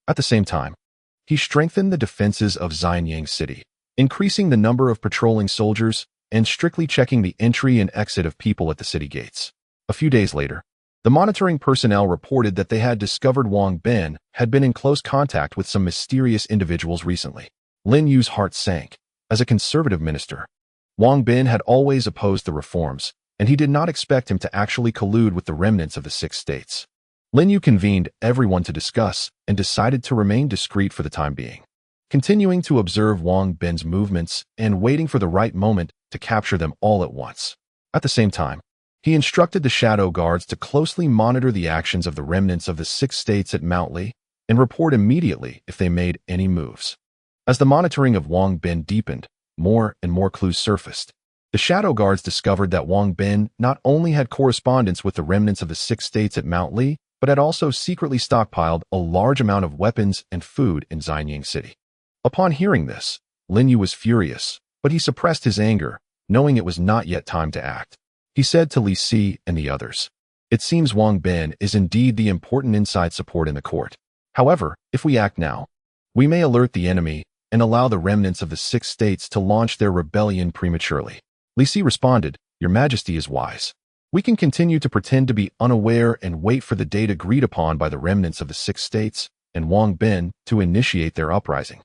At the same time, he strengthened the defenses of Xianyang City, increasing the number of patrolling soldiers and strictly checking the entry and exit of people at the city gates. A few days later, the monitoring personnel reported that they had discovered Wang Bin had been in close contact with some mysterious individuals recently. Lin Yu's heart sank. As a conservative minister, Wang Bin had always opposed the reforms, and he did not expect him to actually collude with the remnants of the Six States. Lin Yu convened everyone to discuss and decided to remain discreet for the time being, continuing to observe Wang Bin's movements and waiting for the right moment to capture them all at once. At the same time, he instructed the shadow guards to closely monitor the actions of the remnants of the Six States at Mount Li and report immediately if they made any moves. As the monitoring of Wang Bin deepened, more and more clues surfaced. The shadow guards discovered that Wang Bin not only had correspondence with the remnants of the Six States at Mount Li, but had also secretly stockpiled a large amount of weapons and food in Xianyang City. Upon hearing this, Lin Yu was furious, but he suppressed his anger, knowing it was not yet time to act. He said to Li Si and the others, "It seems Wang Bin is indeed the important inside support in the court. However, if we act now, we may alert the enemy and allow the remnants of the Six States to launch their rebellion prematurely." Li Si responded, "Your Majesty is wise. We can continue to pretend to be unaware and wait for the date agreed upon by the remnants of the Six States and Wang Bin to initiate their uprising.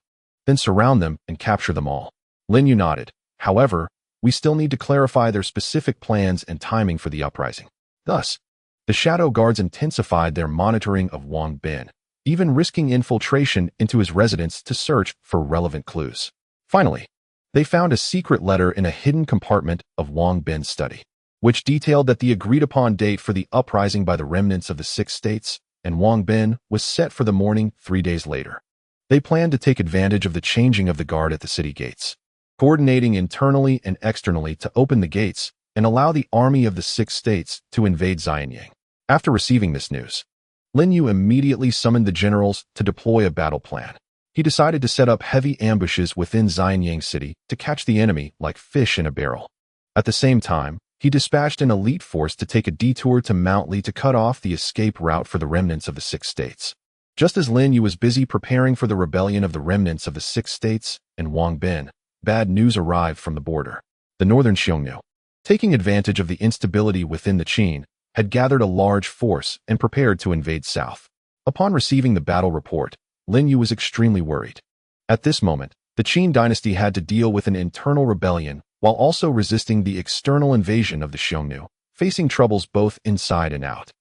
Then surround them and capture them all." Lin Yu nodded. "However, we still need to clarify their specific plans and timing for the uprising." Thus, the shadow guards intensified their monitoring of Wang Bin, even risking infiltration into his residence to search for relevant clues. Finally, they found a secret letter in a hidden compartment of Wang Bin's study, which detailed that the agreed-upon date for the uprising by the remnants of the Six States and Wang Bin was set for the morning 3 days later. They planned to take advantage of the changing of the guard at the city gates, coordinating internally and externally to open the gates and allow the army of the Six States to invade Xianyang. After receiving this news, Lin Yu immediately summoned the generals to deploy a battle plan. He decided to set up heavy ambushes within Xianyang City to catch the enemy like fish in a barrel. At the same time, he dispatched an elite force to take a detour to Mount Li to cut off the escape route for the remnants of the Six States. Just as Lin Yu was busy preparing for the rebellion of the remnants of the Six States and Wang Bin, bad news arrived from the border. The northern Xiongnu, taking advantage of the instability within the Qin, had gathered a large force and prepared to invade south. Upon receiving the battle report, Lin Yu was extremely worried. At this moment, the Qin dynasty had to deal with an internal rebellion while also resisting the external invasion of the Xiongnu, facing troubles both inside and out.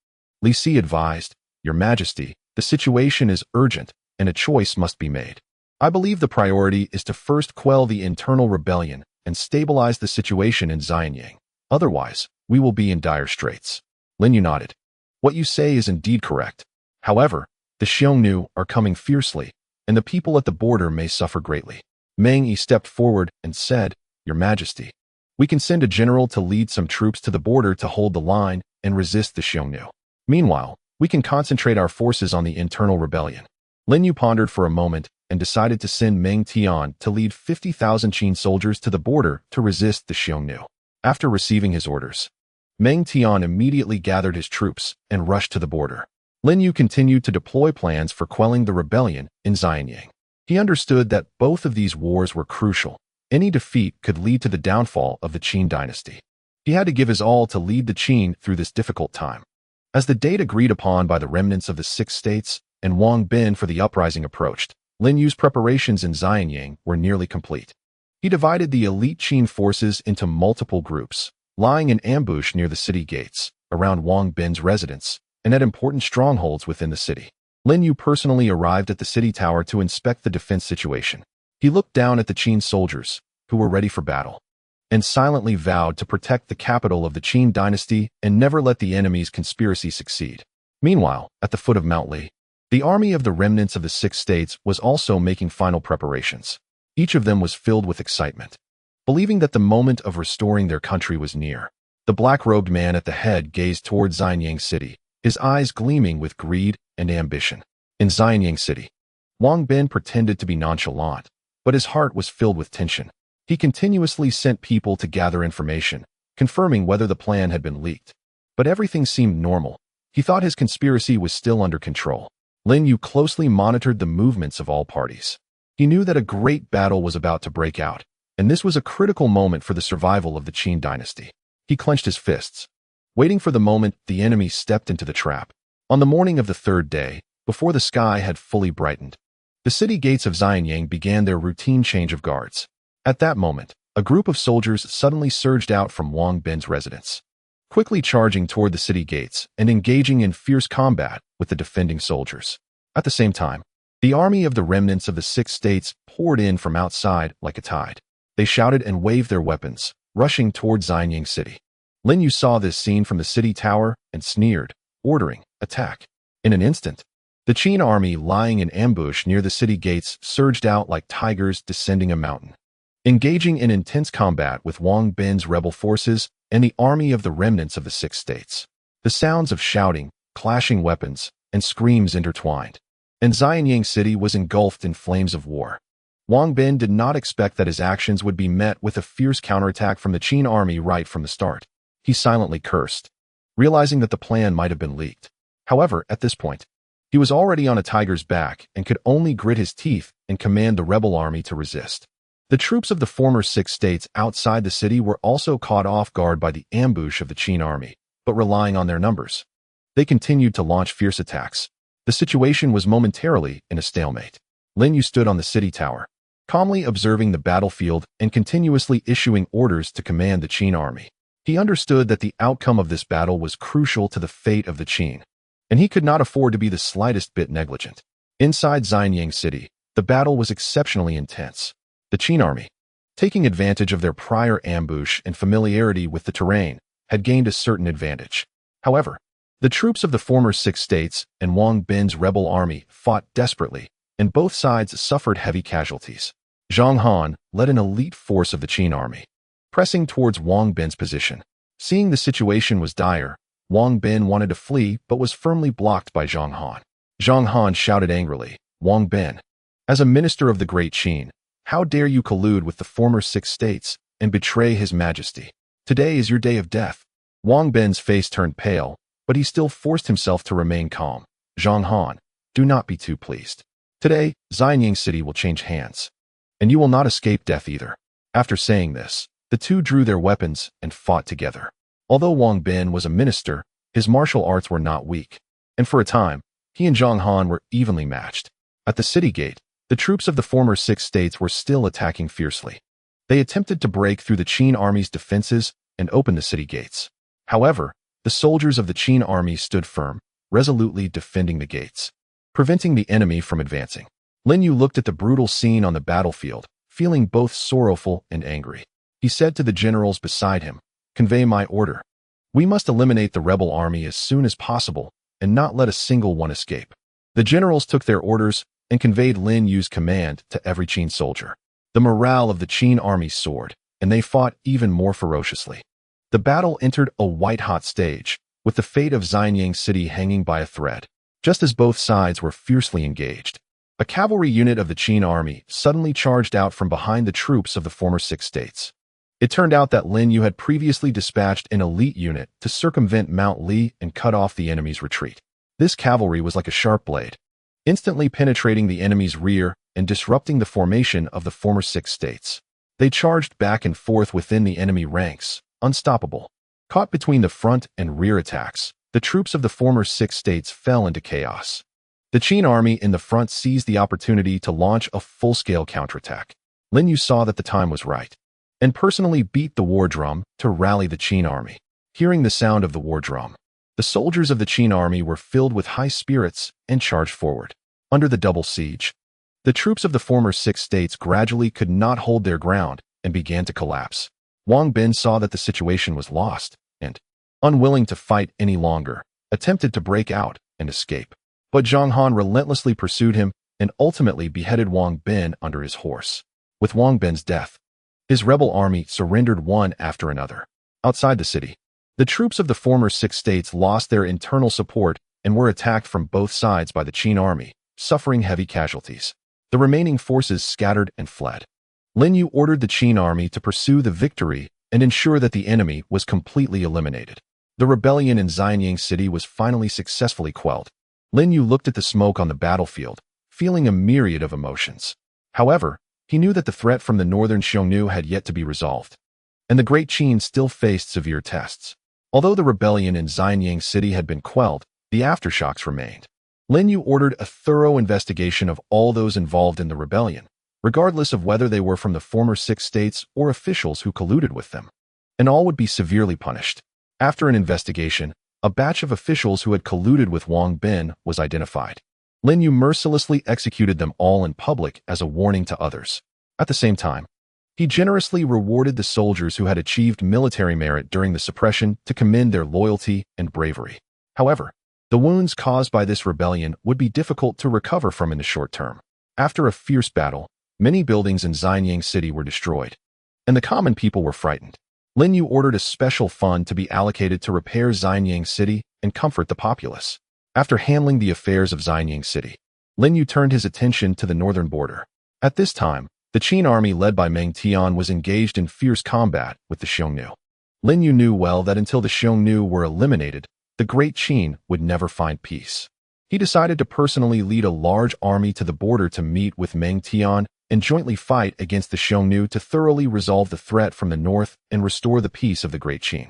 Li Si advised, "Your Majesty, the situation is urgent and a choice must be made. I believe the priority is to first quell the internal rebellion and stabilize the situation in Xianyang. Otherwise, we will be in dire straits." Lin Yu nodded. "What you say is indeed correct. However, the Xiongnu are coming fiercely, and the people at the border may suffer greatly." Meng Yi stepped forward and said, "Your Majesty, we can send a general to lead some troops to the border to hold the line and resist the Xiongnu. Meanwhile, we can concentrate our forces on the internal rebellion." Lin Yu pondered for a moment and decided to send Meng Tian to lead 50,000 Qin soldiers to the border to resist the Xiongnu. After receiving his orders, Meng Tian immediately gathered his troops and rushed to the border. Lin Yu continued to deploy plans for quelling the rebellion in Xianyang. He understood that both of these wars were crucial. Any defeat could lead to the downfall of the Qin dynasty. He had to give his all to lead the Qin through this difficult time. As the date agreed upon by the remnants of the Six States and Wang Bin for the uprising approached, Lin Yu's preparations in Xianyang were nearly complete. He divided the elite Qin forces into multiple groups, lying in ambush near the city gates, around Wang Bin's residence, and at important strongholds within the city. Lin Yu personally arrived at the city tower to inspect the defense situation. He looked down at the Qin soldiers, who were ready for battle, and silently vowed to protect the capital of the Qin dynasty and never let the enemy's conspiracy succeed. Meanwhile, at the foot of Mount Li, the army of the remnants of the Six States was also making final preparations. Each of them was filled with excitement, believing that the moment of restoring their country was near. The black-robed man at the head gazed toward Xianyang City, his eyes gleaming with greed and ambition. In Xianyang City, Wang Bin pretended to be nonchalant, but his heart was filled with tension. He continuously sent people to gather information, confirming whether the plan had been leaked. But everything seemed normal. He thought his conspiracy was still under control. Lin Yu closely monitored the movements of all parties. He knew that a great battle was about to break out, and this was a critical moment for the survival of the Qin dynasty. He clenched his fists, waiting for the moment the enemy stepped into the trap. On the morning of the third day, before the sky had fully brightened, the city gates of Xianyang began their routine change of guards. At that moment, a group of soldiers suddenly surged out from Wang Bin's residence, quickly charging toward the city gates and engaging in fierce combat with the defending soldiers. At the same time, the army of the remnants of the 6 states poured in from outside like a tide. They shouted and waved their weapons, rushing toward Xianyang City. Lin Yu saw this scene from the city tower and sneered, ordering, "Attack." In an instant, the Qin army lying in ambush near the city gates surged out like tigers descending a mountain, engaging in intense combat with Wang Bin's rebel forces and the army of the remnants of the 6 states. The sounds of shouting, clashing weapons, and screams intertwined, and Xianyang City was engulfed in flames of war. Wang Bin did not expect that his actions would be met with a fierce counterattack from the Qin army right from the start. He silently cursed, realizing that the plan might have been leaked. However, at this point, he was already on a tiger's back and could only grit his teeth and command the rebel army to resist. The troops of the former 6 states outside the city were also caught off guard by the ambush of the Qin army, but relying on their numbers, they continued to launch fierce attacks. The situation was momentarily in a stalemate. Lin Yu stood on the city tower, calmly observing the battlefield and continuously issuing orders to command the Qin army. He understood that the outcome of this battle was crucial to the fate of the Qin, and he could not afford to be the slightest bit negligent. Inside Xianyang City, the battle was exceptionally intense. The Qin army, taking advantage of their prior ambush and familiarity with the terrain, had gained a certain advantage. However, the troops of the former 6 states and Wang Bin's rebel army fought desperately, and both sides suffered heavy casualties. Zhang Han led an elite force of the Qin army, pressing towards Wang Bin's position. Seeing the situation was dire, Wang Bin wanted to flee but was firmly blocked by Zhang Han. Zhang Han shouted angrily, "Wang Bin, as a minister of the Great Qin, how dare you collude with the former 6 states and betray His Majesty? Today is your day of death." Wang Bin's face turned pale, but he still forced himself to remain calm. "Zhang Han, do not be too pleased. Today, Xianyang City will change hands, and you will not escape death either." After saying this, the two drew their weapons and fought together. Although Wang Bin was a minister, his martial arts were not weak, and for a time, he and Zhang Han were evenly matched. At the city gate, the troops of the former 6 states were still attacking fiercely. They attempted to break through the Qin army's defenses and open the city gates. However, the soldiers of the Qin army stood firm, resolutely defending the gates, preventing the enemy from advancing. Lin Yu looked at the brutal scene on the battlefield, feeling both sorrowful and angry. He said to the generals beside him, "Convey my order. We must eliminate the rebel army as soon as possible and not let a single one escape." The generals took their orders and conveyed Lin Yu's command to every Qin soldier. The morale of the Qin army soared, and they fought even more ferociously. The battle entered a white-hot stage, with the fate of Xianyang City hanging by a thread. Just as both sides were fiercely engaged, a cavalry unit of the Qin army suddenly charged out from behind the troops of the former 6 states. It turned out that Lin Yu had previously dispatched an elite unit to circumvent Mount Li and cut off the enemy's retreat. This cavalry was like a sharp blade, instantly penetrating the enemy's rear and disrupting the formation of the former 6 states. They charged back and forth within the enemy ranks, unstoppable. Caught between the front and rear attacks, the troops of the former 6 states fell into chaos. The Qin army in the front seized the opportunity to launch a full-scale counterattack. Lin Yu saw that the time was right, and personally beat the war drum to rally the Qin army. Hearing the sound of the war drum, the soldiers of the Qin army were filled with high spirits and charged forward. Under the double siege, the troops of the former 6 states gradually could not hold their ground and began to collapse. Wang Bin saw that the situation was lost and, unwilling to fight any longer, attempted to break out and escape. But Zhang Han relentlessly pursued him and ultimately beheaded Wang Bin under his horse. With Wang Bin's death, his rebel army surrendered one after another. Outside the city, the troops of the former 6 states lost their internal support and were attacked from both sides by the Qin army, suffering heavy casualties. The remaining forces scattered and fled. Lin Yu ordered the Qin army to pursue the victory and ensure that the enemy was completely eliminated. The rebellion in Xianyang City was finally successfully quelled. Lin Yu looked at the smoke on the battlefield, feeling a myriad of emotions. However, he knew that the threat from the northern Xiongnu had yet to be resolved, and the Great Qin still faced severe tests. Although the rebellion in Xianyang City had been quelled, the aftershocks remained. Lin Yu ordered a thorough investigation of all those involved in the rebellion, regardless of whether they were from the former six states or officials who colluded with them, and all would be severely punished. After an investigation, a batch of officials who had colluded with Wang Bin was identified. Lin Yu mercilessly executed them all in public as a warning to others. At the same time, he generously rewarded the soldiers who had achieved military merit during the suppression to commend their loyalty and bravery. However, the wounds caused by this rebellion would be difficult to recover from in the short term. After a fierce battle, many buildings in Xianyang City were destroyed, and the common people were frightened. Lin Yu ordered a special fund to be allocated to repair Xianyang City and comfort the populace. After handling the affairs of Xianyang City, Lin Yu turned his attention to the northern border. At this time, the Qin army led by Meng Tian was engaged in fierce combat with the Xiongnu. Lin Yu knew well that until the Xiongnu were eliminated, the Great Qin would never find peace. He decided to personally lead a large army to the border to meet with Meng Tian and jointly fight against the Xiongnu to thoroughly resolve the threat from the north and restore the peace of the Great Qin.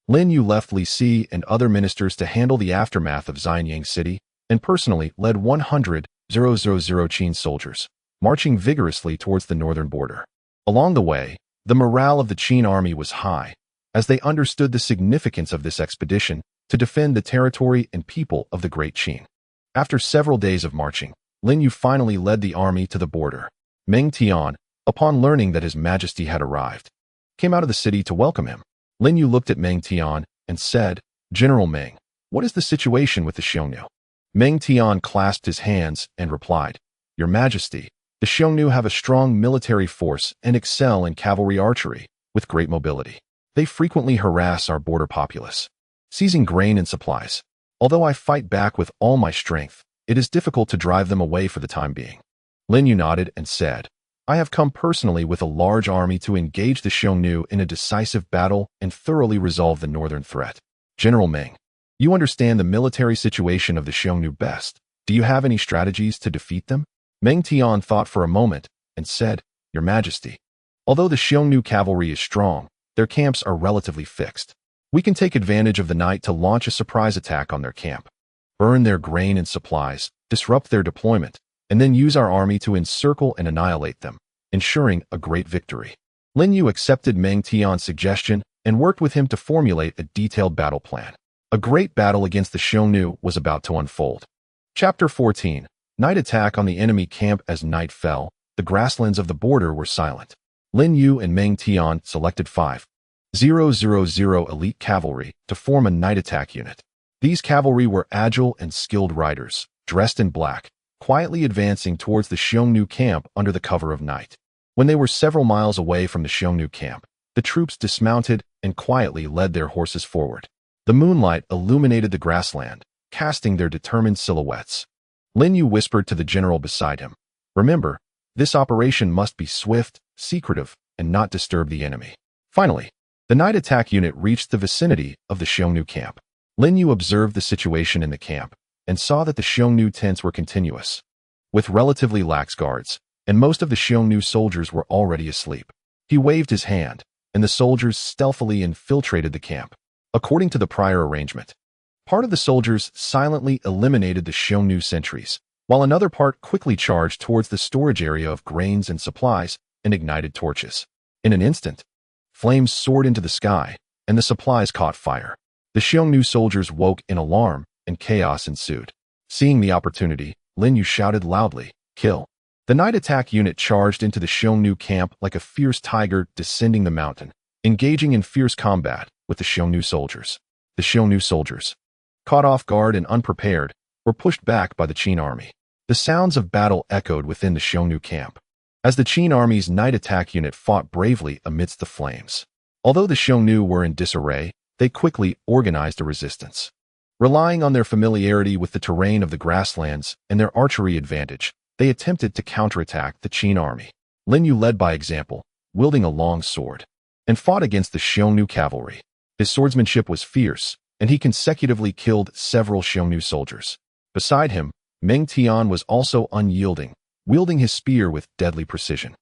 Lin Yu left Li Si and other ministers to handle the aftermath of Xianyang City and personally led 100,000 Qin soldiers, marching vigorously towards the northern border. Along the way, the morale of the Qin army was high, as they understood the significance of this expedition to defend the territory and people of the Great Qin. After several days of marching, Lin Yu finally led the army to the border. Meng Tian, upon learning that His Majesty had arrived, came out of the city to welcome him. Lin Yu looked at Meng Tian and said, "General Meng, what is the situation with the Xiongnu?" Meng Tian clasped his hands and replied, "Your Majesty, the Xiongnu have a strong military force and excel in cavalry archery, with great mobility. They frequently harass our border populace, seizing grain and supplies. Although I fight back with all my strength, it is difficult to drive them away for the time being." Lin Yu nodded and said, "I have come personally with a large army to engage the Xiongnu in a decisive battle and thoroughly resolve the northern threat. General Meng, you understand the military situation of the Xiongnu best. Do you have any strategies to defeat them?" Meng Tian thought for a moment and said, "Your Majesty, although the Xiongnu cavalry is strong, their camps are relatively fixed. We can take advantage of the night to launch a surprise attack on their camp, burn their grain and supplies, disrupt their deployment, and then use our army to encircle and annihilate them, ensuring a great victory." Lin Yu accepted Meng Tian's suggestion and worked with him to formulate a detailed battle plan. A great battle against the Xiongnu was about to unfold. Chapter 14. Night attack on the enemy camp. As night fell, the grasslands of the border were silent. Lin Yu and Meng Tian selected 5,000 elite cavalry to form a night attack unit. These cavalry were agile and skilled riders, dressed in black, quietly advancing towards the Xiongnu camp under the cover of night. When they were several miles away from the Xiongnu camp, the troops dismounted and quietly led their horses forward. The moonlight illuminated the grassland, casting their determined silhouettes. Lin Yu whispered to the general beside him, "Remember, this operation must be swift, secretive, and not disturb the enemy." Finally, the night attack unit reached the vicinity of the Xiongnu camp. Lin Yu observed the situation in the camp and saw that the Xiongnu tents were continuous, with relatively lax guards, and most of the Xiongnu soldiers were already asleep. He waved his hand, and the soldiers stealthily infiltrated the camp. According to the prior arrangement, part of the soldiers silently eliminated the Xiongnu sentries, while another part quickly charged towards the storage area of grains and supplies and ignited torches. In an instant, flames soared into the sky, and the supplies caught fire. The Xiongnu soldiers woke in alarm, and chaos ensued. Seeing the opportunity, Lin Yu shouted loudly, "Kill!" The night attack unit charged into the Xiongnu camp like a fierce tiger descending the mountain, engaging in fierce combat with the Xiongnu soldiers. The Xiongnu soldiers, caught off guard and unprepared, were pushed back by the Qin army. The sounds of battle echoed within the Xiongnu camp, as the Qin army's night attack unit fought bravely amidst the flames. Although the Xiongnu were in disarray, they quickly organized a resistance. Relying on their familiarity with the terrain of the grasslands and their archery advantage, they attempted to counterattack the Qin army. Lin Yu led by example, wielding a long sword, and fought against the Xiongnu cavalry. His swordsmanship was fierce, and he consecutively killed several Xiongnu soldiers. Beside him, Meng Tian was also unyielding, wielding his spear with deadly precision.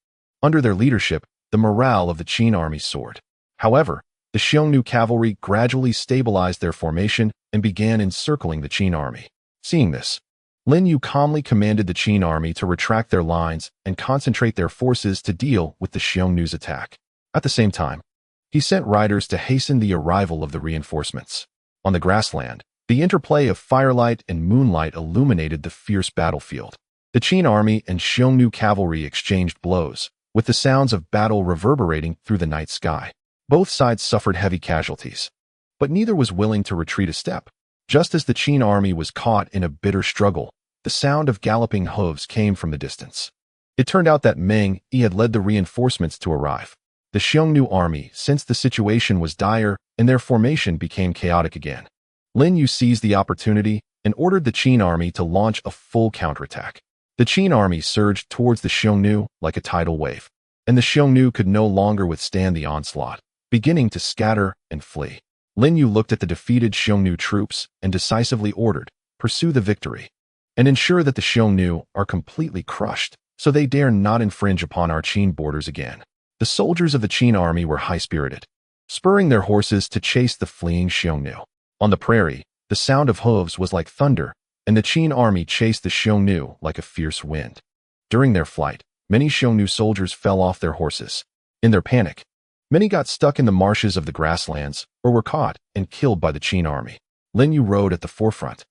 Under their leadership, the morale of the Qin army soared. However, the Xiongnu cavalry gradually stabilized their formation and began encircling the Qin army. Seeing this, Lin Yu calmly commanded the Qin army to retract their lines and concentrate their forces to deal with the Xiongnu's attack. At the same time, he sent riders to hasten the arrival of the reinforcements. On the grassland, the interplay of firelight and moonlight illuminated the fierce battlefield. The Qin army and Xiongnu cavalry exchanged blows, with the sounds of battle reverberating through the night sky. Both sides suffered heavy casualties, but neither was willing to retreat a step. Just as the Qin army was caught in a bitter struggle, the sound of galloping hooves came from the distance. It turned out that Meng Yi had led the reinforcements to arrive. The Xiongnu army sensed the situation was dire, and their formation became chaotic again. Lin Yu seized the opportunity and ordered the Qin army to launch a full counterattack. The Qin army surged towards the Xiongnu like a tidal wave, and the Xiongnu could no longer withstand the onslaught, beginning to scatter and flee. Lin Yu looked at the defeated Xiongnu troops and decisively ordered, "Pursue the victory, and ensure that the Xiongnu are completely crushed, so they dare not infringe upon our Qin borders again." The soldiers of the Qin army were high-spirited, spurring their horses to chase the fleeing Xiongnu. On the prairie, the sound of hooves was like thunder, and the Qin army chased the Xiongnu like a fierce wind. During their flight, many Xiongnu soldiers fell off their horses. In their panic, many got stuck in the marshes of the grasslands or were caught and killed by the Qin army. Lin Yu rode at the forefront.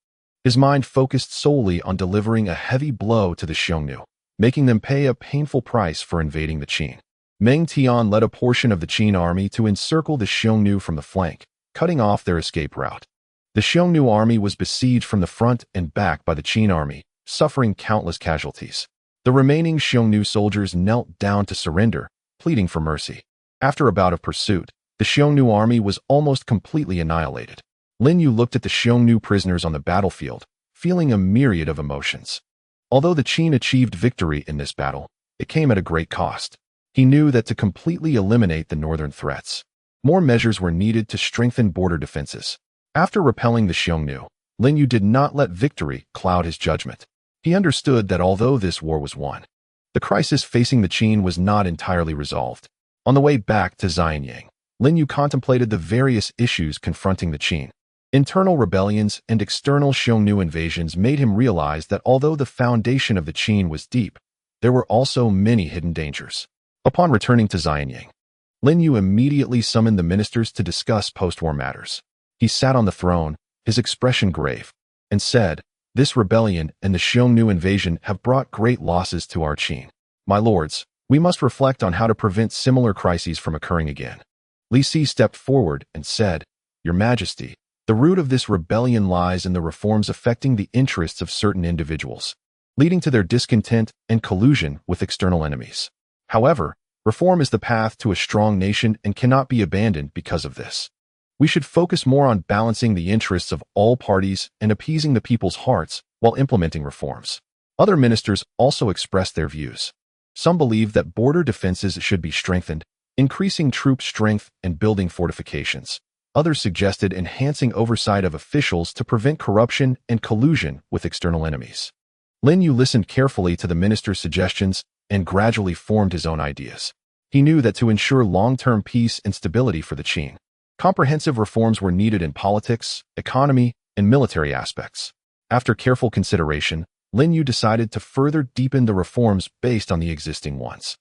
His mind focused solely on delivering a heavy blow to the Xiongnu, making them pay a painful price for invading the Qin. Meng Tian led a portion of the Qin army to encircle the Xiongnu from the flank, cutting off their escape route. The Xiongnu army was besieged from the front and back by the Qin army, suffering countless casualties. The remaining Xiongnu soldiers knelt down to surrender, pleading for mercy. After a bout of pursuit, the Xiongnu army was almost completely annihilated. Lin Yu looked at the Xiongnu prisoners on the battlefield, feeling a myriad of emotions. Although the Qin achieved victory in this battle, it came at a great cost. He knew that to completely eliminate the northern threats, more measures were needed to strengthen border defenses. After repelling the Xiongnu, Lin Yu did not let victory cloud his judgment. He understood that although this war was won, the crisis facing the Qin was not entirely resolved. On the way back to Xianyang, Lin Yu contemplated the various issues confronting the Qin. Internal rebellions and external Xiongnu invasions made him realize that although the foundation of the Qin was deep, there were also many hidden dangers. Upon returning to Xianyang, Lin Yu immediately summoned the ministers to discuss post-war matters. He sat on the throne, his expression grave, and said, "This rebellion and the Xiongnu invasion have brought great losses to our Qin. My lords, we must reflect on how to prevent similar crises from occurring again." Li Si stepped forward and said, "Your Majesty, the root of this rebellion lies in the reforms affecting the interests of certain individuals, leading to their discontent and collusion with external enemies. However, reform is the path to a strong nation and cannot be abandoned because of this. We should focus more on balancing the interests of all parties and appeasing the people's hearts while implementing reforms." Other ministers also expressed their views. Some believed that border defenses should be strengthened, increasing troop strength and building fortifications. Others suggested enhancing oversight of officials to prevent corruption and collusion with external enemies. Lin Yu listened carefully to the ministers' suggestions and gradually formed his own ideas. He knew that to ensure long-term peace and stability for the Qin, comprehensive reforms were needed in politics, economy, and military aspects. After careful consideration, Lin Yu decided to further deepen the reforms based on the existing ones.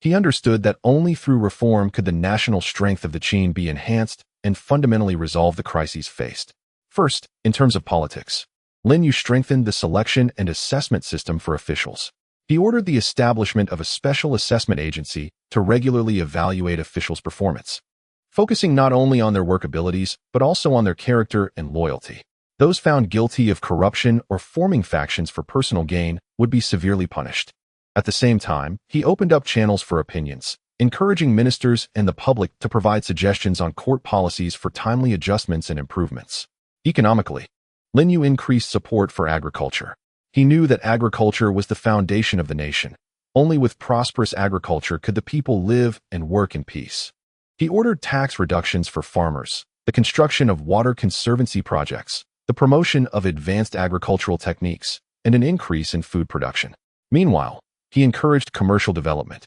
He understood that only through reform could the national strength of the Qin be enhanced and fundamentally resolve the crises faced. First, in terms of politics, Lin Yu strengthened the selection and assessment system for officials. He ordered the establishment of a special assessment agency to regularly evaluate officials' performance, focusing not only on their work abilities, but also on their character and loyalty. Those found guilty of corruption or forming factions for personal gain would be severely punished. At the same time, he opened up channels for opinions, encouraging ministers and the public to provide suggestions on court policies for timely adjustments and improvements. Economically, Lin Yu increased support for agriculture. He knew that agriculture was the foundation of the nation. Only with prosperous agriculture could the people live and work in peace. He ordered tax reductions for farmers, the construction of water conservancy projects, the promotion of advanced agricultural techniques, and an increase in food production. Meanwhile, he encouraged commercial development,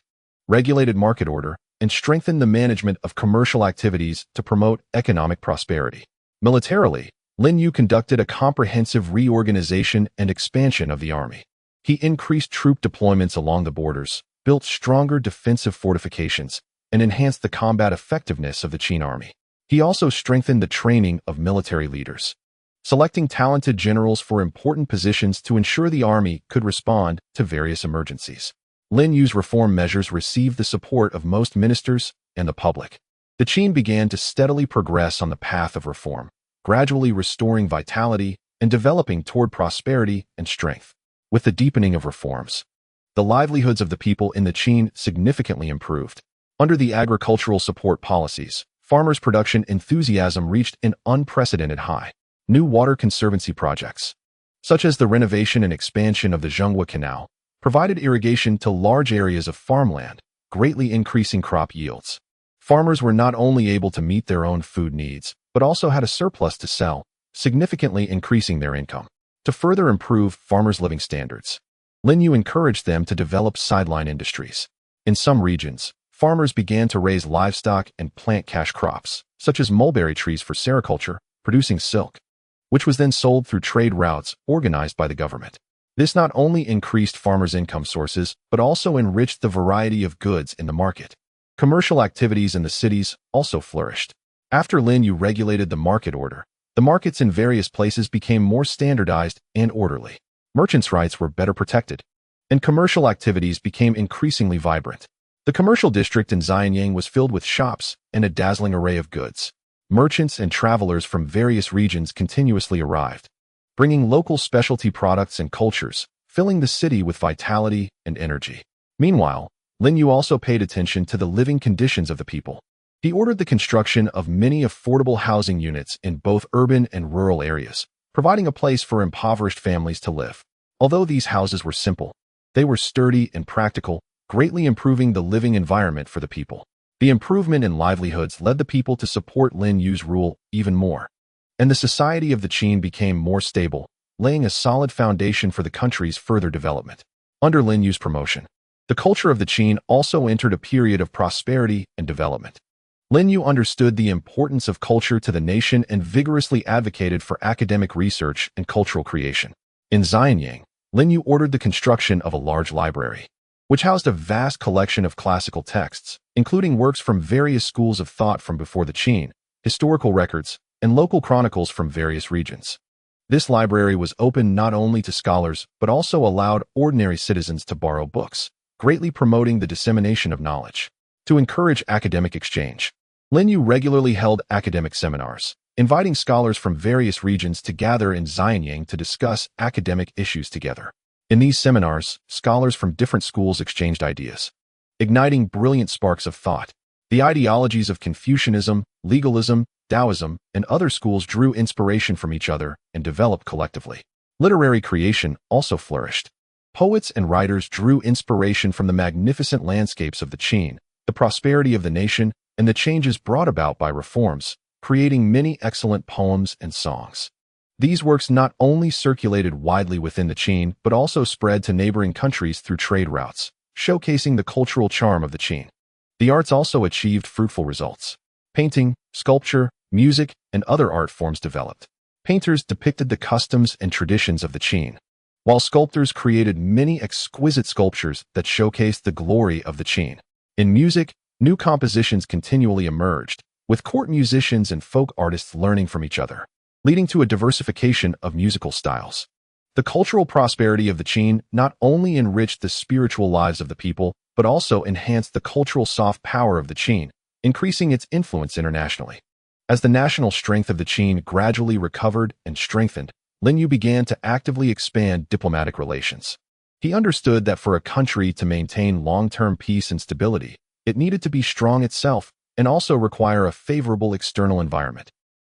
regulated market order, and strengthened the management of commercial activities to promote economic prosperity. Militarily, Lin Yu conducted a comprehensive reorganization and expansion of the army. He increased troop deployments along the borders, built stronger defensive fortifications, and enhanced the combat effectiveness of the Qin army. He also strengthened the training of military leaders, selecting talented generals for important positions to ensure the army could respond to various emergencies. Lin Yu's reform measures received the support of most ministers and the public. The Qin began to steadily progress on the path of reform, gradually restoring vitality and developing toward prosperity and strength. With the deepening of reforms, the livelihoods of the people in the Qin significantly improved. Under the agricultural support policies, farmers' production enthusiasm reached an unprecedented high. New water conservancy projects, such as the renovation and expansion of the Zhenghua Canal, provided irrigation to large areas of farmland, greatly increasing crop yields. Farmers were not only able to meet their own food needs, but also had a surplus to sell, significantly increasing their income. To further improve farmers' living standards, Lin Yu encouraged them to develop sideline industries. In some regions, farmers began to raise livestock and plant cash crops, such as mulberry trees for sericulture, producing silk, which was then sold through trade routes organized by the government. This not only increased farmers' income sources, but also enriched the variety of goods in the market. Commercial activities in the cities also flourished. After Lin Yu regulated the market order, the markets in various places became more standardized and orderly. Merchants' rights were better protected, and commercial activities became increasingly vibrant. The commercial district in Xianyang was filled with shops and a dazzling array of goods. Merchants and travelers from various regions continuously arrived, bringing local specialty products and cultures, filling the city with vitality and energy. Meanwhile, Lin Yu also paid attention to the living conditions of the people. He ordered the construction of many affordable housing units in both urban and rural areas, providing a place for impoverished families to live. Although these houses were simple, they were sturdy and practical, greatly improving the living environment for the people. The improvement in livelihoods led the people to support Lin Yu's rule even more, and the society of the Qin became more stable, laying a solid foundation for the country's further development. Under Lin Yu's promotion, the culture of the Qin also entered a period of prosperity and development. Lin Yu understood the importance of culture to the nation and vigorously advocated for academic research and cultural creation. In Xianyang, Lin Yu ordered the construction of a large library, which housed a vast collection of classical texts, including works from various schools of thought from before the Qin, historical records, and local chronicles from various regions. This library was open not only to scholars but also allowed ordinary citizens to borrow books, greatly promoting the dissemination of knowledge. To encourage academic exchange, Lin Yu regularly held academic seminars, inviting scholars from various regions to gather in Xianyang to discuss academic issues together. In these seminars, scholars from different schools exchanged ideas, igniting brilliant sparks of thought. The ideologies of Confucianism, legalism, Taoism, and other schools drew inspiration from each other and developed collectively. Literary creation also flourished. Poets and writers drew inspiration from the magnificent landscapes of the Qin, the prosperity of the nation, and the changes brought about by reforms, creating many excellent poems and songs. These works not only circulated widely within the Qin, but also spread to neighboring countries through trade routes, showcasing the cultural charm of the Qin. The arts also achieved fruitful results. Painting, sculpture, music, and other art forms developed. Painters depicted the customs and traditions of the Qin, while sculptors created many exquisite sculptures that showcased the glory of the Qin. In music, new compositions continually emerged, with court musicians and folk artists learning from each other, leading to a diversification of musical styles. The cultural prosperity of the Qin not only enriched the spiritual lives of the people, but also enhanced the cultural soft power of the Qin, increasing its influence internationally. As the national strength of the Qin gradually recovered and strengthened, Lin Yu began to actively expand diplomatic relations. He understood that for a country to maintain long-term peace and stability, it needed to be strong itself and also require a favorable external environment.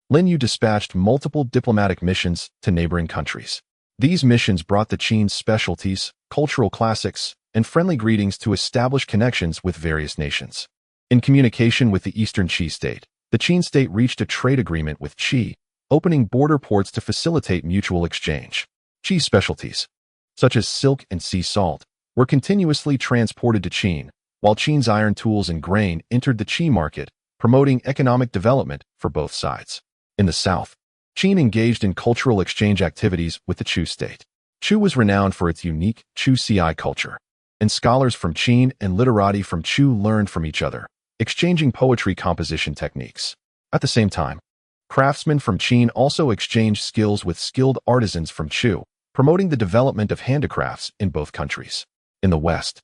Lin Yu dispatched multiple diplomatic missions to neighboring countries. These missions brought the Qin's specialties, cultural classics, and friendly greetings to establish connections with various nations. In communication with the Eastern Qi state, the Qin state reached a trade agreement with Qi, opening border ports to facilitate mutual exchange. Cheese specialties, such as silk and sea salt, were continuously transported to Qin, while Qin's iron tools and grain entered the Qi market, promoting economic development for both sides. In the south, Qin engaged in cultural exchange activities with the Chu state. Chu was renowned for its unique Chu Ci culture, and scholars from Qin and literati from Chu learned from each other, exchanging poetry composition techniques. At the same time, craftsmen from Qin also exchanged skills with skilled artisans from Chu, promoting the development of handicrafts in both countries. In the West,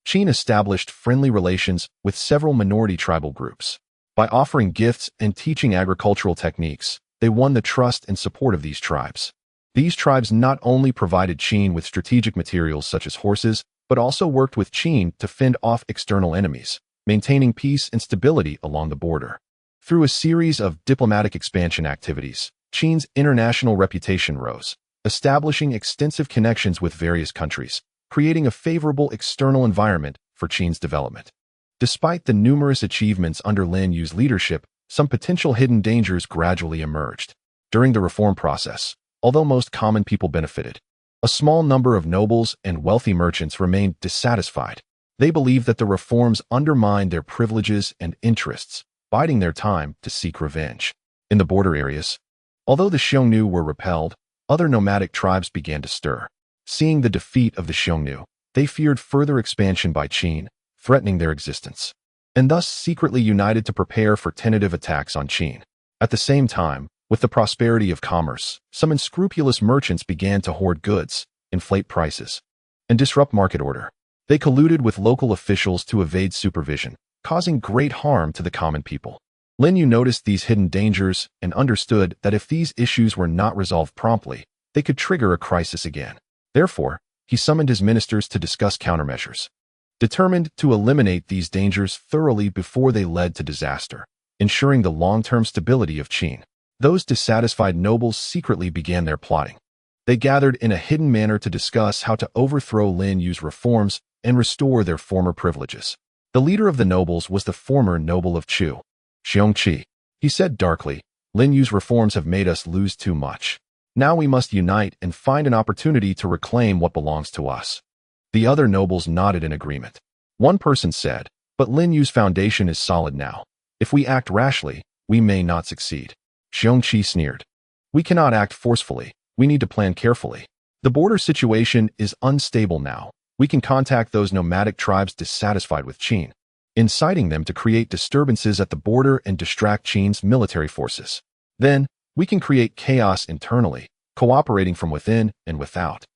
Qin established friendly relations with several minority tribal groups. By offering gifts and teaching agricultural techniques, they won the trust and support of these tribes. These tribes not only provided Qin with strategic materials such as horses, but also worked with Qin to fend off external enemies, maintaining peace and stability along the border. Through a series of diplomatic expansion activities, Qin's international reputation rose, establishing extensive connections with various countries, creating a favorable external environment for Qin's development. Despite the numerous achievements under Lin Yu's leadership, some potential hidden dangers gradually emerged. During the reform process, although most common people benefited, a small number of nobles and wealthy merchants remained dissatisfied. They believed that the reforms undermined their privileges and interests, biding their time to seek revenge. In the border areas, although the Xiongnu were repelled, other nomadic tribes began to stir. Seeing the defeat of the Xiongnu, they feared further expansion by Qin, threatening their existence, and thus secretly united to prepare for tentative attacks on Qin. At the same time, with the prosperity of commerce, some unscrupulous merchants began to hoard goods, inflate prices, and disrupt market order. They colluded with local officials to evade supervision, causing great harm to the common people. Lin Yu noticed these hidden dangers and understood that if these issues were not resolved promptly, they could trigger a crisis again. Therefore, he summoned his ministers to discuss countermeasures, determined to eliminate these dangers thoroughly before they led to disaster, ensuring the long-term stability of Qin. Those dissatisfied nobles secretly began their plotting. They gathered in a hidden manner to discuss how to overthrow Lin Yu's reforms and restore their former privileges. The leader of the nobles was the former noble of Chu, Xiongqi. He said darkly, "Lin Yu's reforms have made us lose too much. Now we must unite and find an opportunity to reclaim what belongs to us." The other nobles nodded in agreement. One person said, "But Lin Yu's foundation is solid now. If we act rashly, we may not succeed." Xiongqi sneered. "We cannot act forcefully. We need to plan carefully. The border situation is unstable now. We can contact those nomadic tribes dissatisfied with Qin, inciting them to create disturbances at the border and distract Qin's military forces. Then, we can create chaos internally, cooperating from within and without,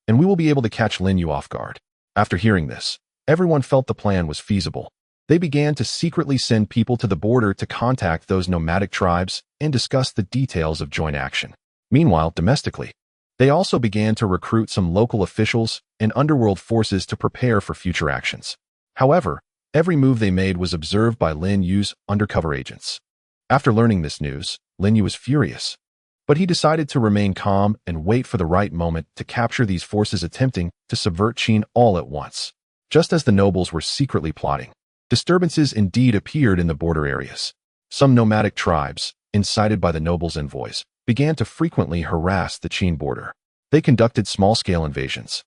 and we will be able to catch Lin Yu off guard." After hearing this, everyone felt the plan was feasible. They began to secretly send people to the border to contact those nomadic tribes and discuss the details of joint action. Meanwhile, domestically, they also began to recruit some local officials and underworld forces to prepare for future actions. However, every move they made was observed by Lin Yu's undercover agents. After learning this news, Lin Yu was furious, but he decided to remain calm and wait for the right moment to capture these forces attempting to subvert Qin all at once. Just as the nobles were secretly plotting, disturbances indeed appeared in the border areas. Some nomadic tribes, incited by the nobles' envoys, began to frequently harass the Qin border. They conducted small-scale invasions,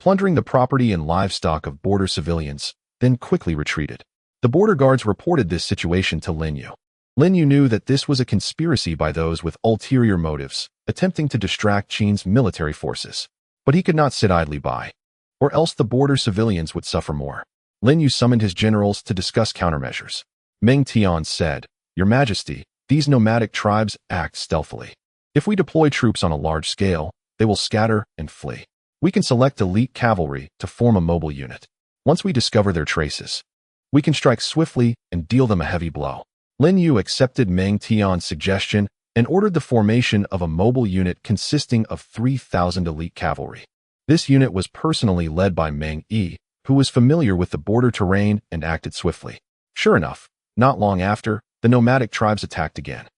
plundering the property and livestock of border civilians, then quickly retreated. The border guards reported this situation to Lin Yu. Lin Yu knew that this was a conspiracy by those with ulterior motives, attempting to distract Qin's military forces. But he could not sit idly by, or else the border civilians would suffer more. Lin Yu summoned his generals to discuss countermeasures. Meng Tian said, "Your Majesty, these nomadic tribes act stealthily. If we deploy troops on a large scale, they will scatter and flee. We can select elite cavalry to form a mobile unit. Once we discover their traces, we can strike swiftly and deal them a heavy blow." Lin Yu accepted Meng Tian's suggestion and ordered the formation of a mobile unit consisting of 3,000 elite cavalry. This unit was personally led by Meng Yi, who was familiar with the border terrain and acted swiftly. Sure enough, not long after, the nomadic tribes attacked again.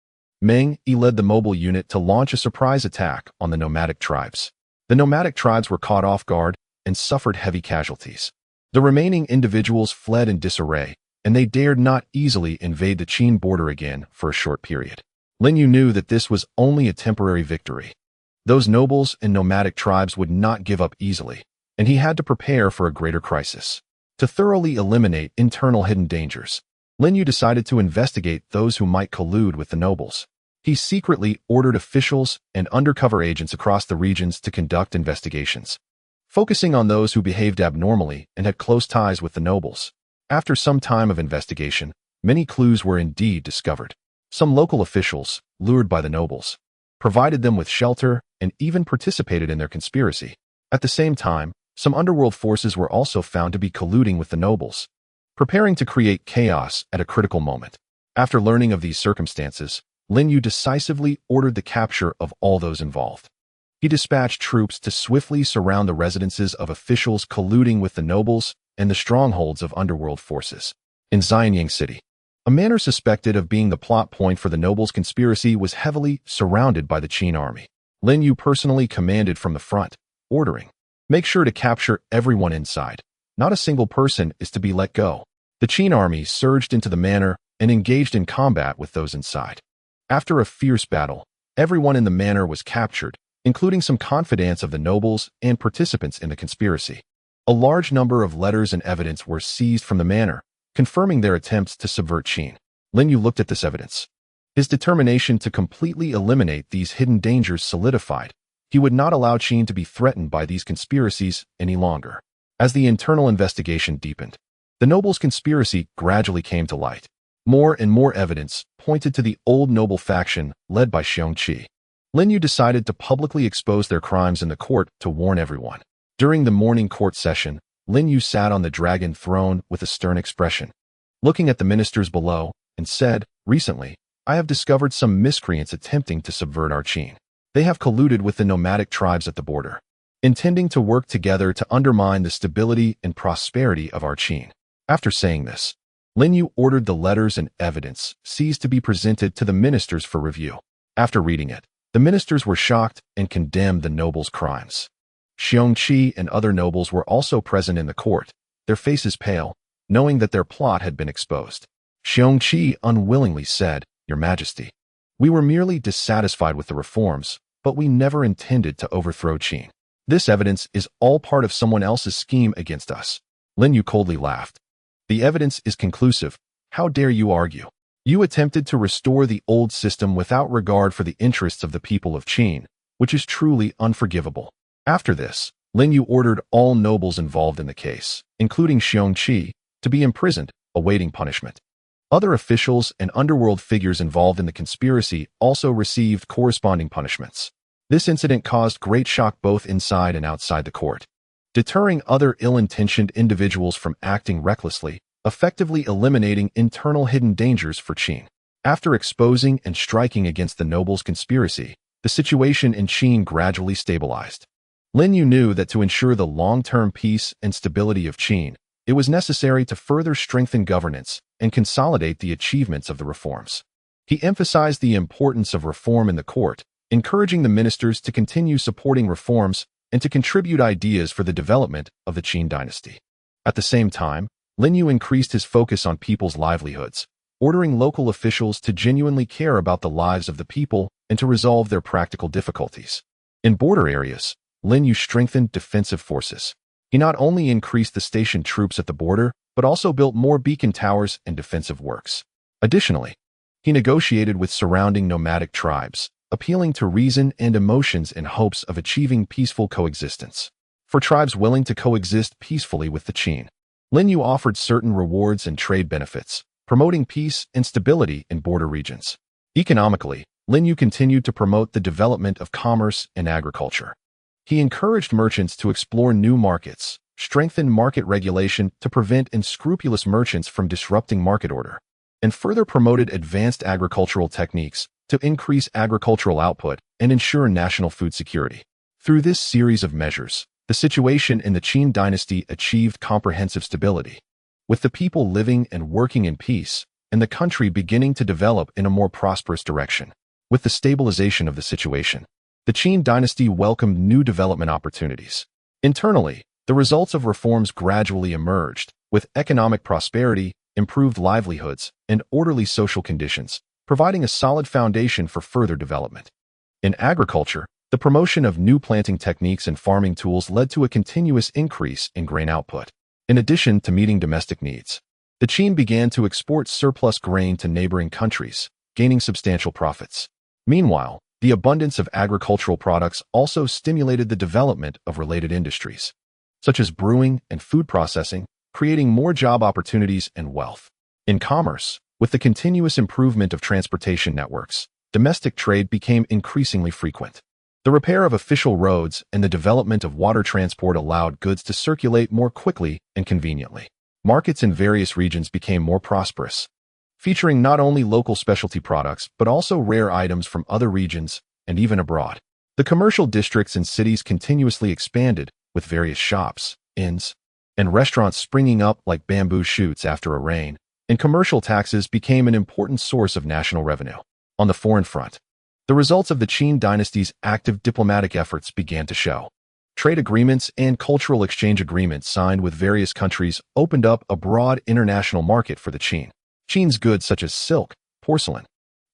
Meng Yi led the mobile unit to launch a surprise attack on the nomadic tribes. The nomadic tribes were caught off guard and suffered heavy casualties. The remaining individuals fled in disarray, and they dared not easily invade the Qin border again for a short period. Lin Yu knew that this was only a temporary victory. Those nobles and nomadic tribes would not give up easily, and he had to prepare for a greater crisis. To thoroughly eliminate internal hidden dangers, Lin Yu decided to investigate those who might collude with the nobles. He secretly ordered officials and undercover agents across the regions to conduct investigations, focusing on those who behaved abnormally and had close ties with the nobles. After some time of investigation, many clues were indeed discovered. Some local officials, lured by the nobles, provided them with shelter and even participated in their conspiracy. At the same time, some underworld forces were also found to be colluding with the nobles, preparing to create chaos at a critical moment. After learning of these circumstances, Lin Yu decisively ordered the capture of all those involved. He dispatched troops to swiftly surround the residences of officials colluding with the nobles and the strongholds of underworld forces. In Xianyang City, a manor suspected of being the plot point for the nobles' conspiracy was heavily surrounded by the Qin army. Lin Yu personally commanded from the front, ordering, "Make sure to capture everyone inside. Not a single person is to be let go." The Qin army surged into the manor and engaged in combat with those inside. After a fierce battle, everyone in the manor was captured, including some confidants of the nobles and participants in the conspiracy. A large number of letters and evidence were seized from the manor, confirming their attempts to subvert Qin. Lin Yu looked at this evidence. His determination to completely eliminate these hidden dangers solidified. He would not allow Qin to be threatened by these conspiracies any longer. As the internal investigation deepened, the nobles' conspiracy gradually came to light. More and more evidence pointed to the old noble faction led by Xiongqi. Lin Yu decided to publicly expose their crimes in the court to warn everyone. During the morning court session, Lin Yu sat on the dragon throne with a stern expression, looking at the ministers below, and said, "Recently, I have discovered some miscreants attempting to subvert our Qin. They have colluded with the nomadic tribes at the border, intending to work together to undermine the stability and prosperity of our Qin." After saying this, Lin Yu ordered the letters and evidence seized to be presented to the ministers for review. After reading it, the ministers were shocked and condemned the nobles' crimes. Xiongqi and other nobles were also present in the court, their faces pale, knowing that their plot had been exposed. Xiongqi unwillingly said, "Your Majesty, we were merely dissatisfied with the reforms, but we never intended to overthrow Qin. This evidence is all part of someone else's scheme against us." Lin Yu coldly laughed. "The evidence is conclusive. How dare you argue? You attempted to restore the old system without regard for the interests of the people of Qin, which is truly unforgivable." After this, Lin Yu ordered all nobles involved in the case, including Xiongqi, to be imprisoned, awaiting punishment. Other officials and underworld figures involved in the conspiracy also received corresponding punishments. This incident caused great shock both inside and outside the court, deterring other ill-intentioned individuals from acting recklessly, effectively eliminating internal hidden dangers for Qin. After exposing and striking against the nobles' conspiracy, the situation in Qin gradually stabilized. Lin Yu knew that to ensure the long-term peace and stability of Qin, it was necessary to further strengthen governance and consolidate the achievements of the reforms. He emphasized the importance of reform in the court, encouraging the ministers to continue supporting reforms and to contribute ideas for the development of the Qin dynasty. At the same time, Lin Yu increased his focus on people's livelihoods, ordering local officials to genuinely care about the lives of the people and to resolve their practical difficulties. In border areas, Lin Yu strengthened defensive forces. He not only increased the stationed troops at the border, but also built more beacon towers and defensive works. Additionally, he negotiated with surrounding nomadic tribes, appealing to reason and emotions in hopes of achieving peaceful coexistence. For tribes willing to coexist peacefully with the Qin, Lin Yu offered certain rewards and trade benefits, promoting peace and stability in border regions. Economically, Lin Yu continued to promote the development of commerce and agriculture. He encouraged merchants to explore new markets, strengthened market regulation to prevent unscrupulous merchants from disrupting market order, and further promoted advanced agricultural techniques to increase agricultural output and ensure national food security. Through this series of measures, the situation in the Qin dynasty achieved comprehensive stability, with the people living and working in peace, and the country beginning to develop in a more prosperous direction. With the stabilization of the situation, the Qin dynasty welcomed new development opportunities. Internally, the results of reforms gradually emerged, with economic prosperity, improved livelihoods, and orderly social conditions, providing a solid foundation for further development. In agriculture, the promotion of new planting techniques and farming tools led to a continuous increase in grain output. In addition to meeting domestic needs, the Qin began to export surplus grain to neighboring countries, gaining substantial profits. Meanwhile, the abundance of agricultural products also stimulated the development of related industries, such as brewing and food processing, creating more job opportunities and wealth. In commerce, with the continuous improvement of transportation networks, domestic trade became increasingly frequent. The repair of official roads and the development of water transport allowed goods to circulate more quickly and conveniently. Markets in various regions became more prosperous, featuring not only local specialty products but also rare items from other regions and even abroad. The commercial districts in cities continuously expanded, with various shops, inns, and restaurants springing up like bamboo shoots after a rain, and commercial taxes became an important source of national revenue. On the foreign front, the results of the Qin dynasty's active diplomatic efforts began to show. Trade agreements and cultural exchange agreements signed with various countries opened up a broad international market for the Qin. Qin's goods such as silk, porcelain,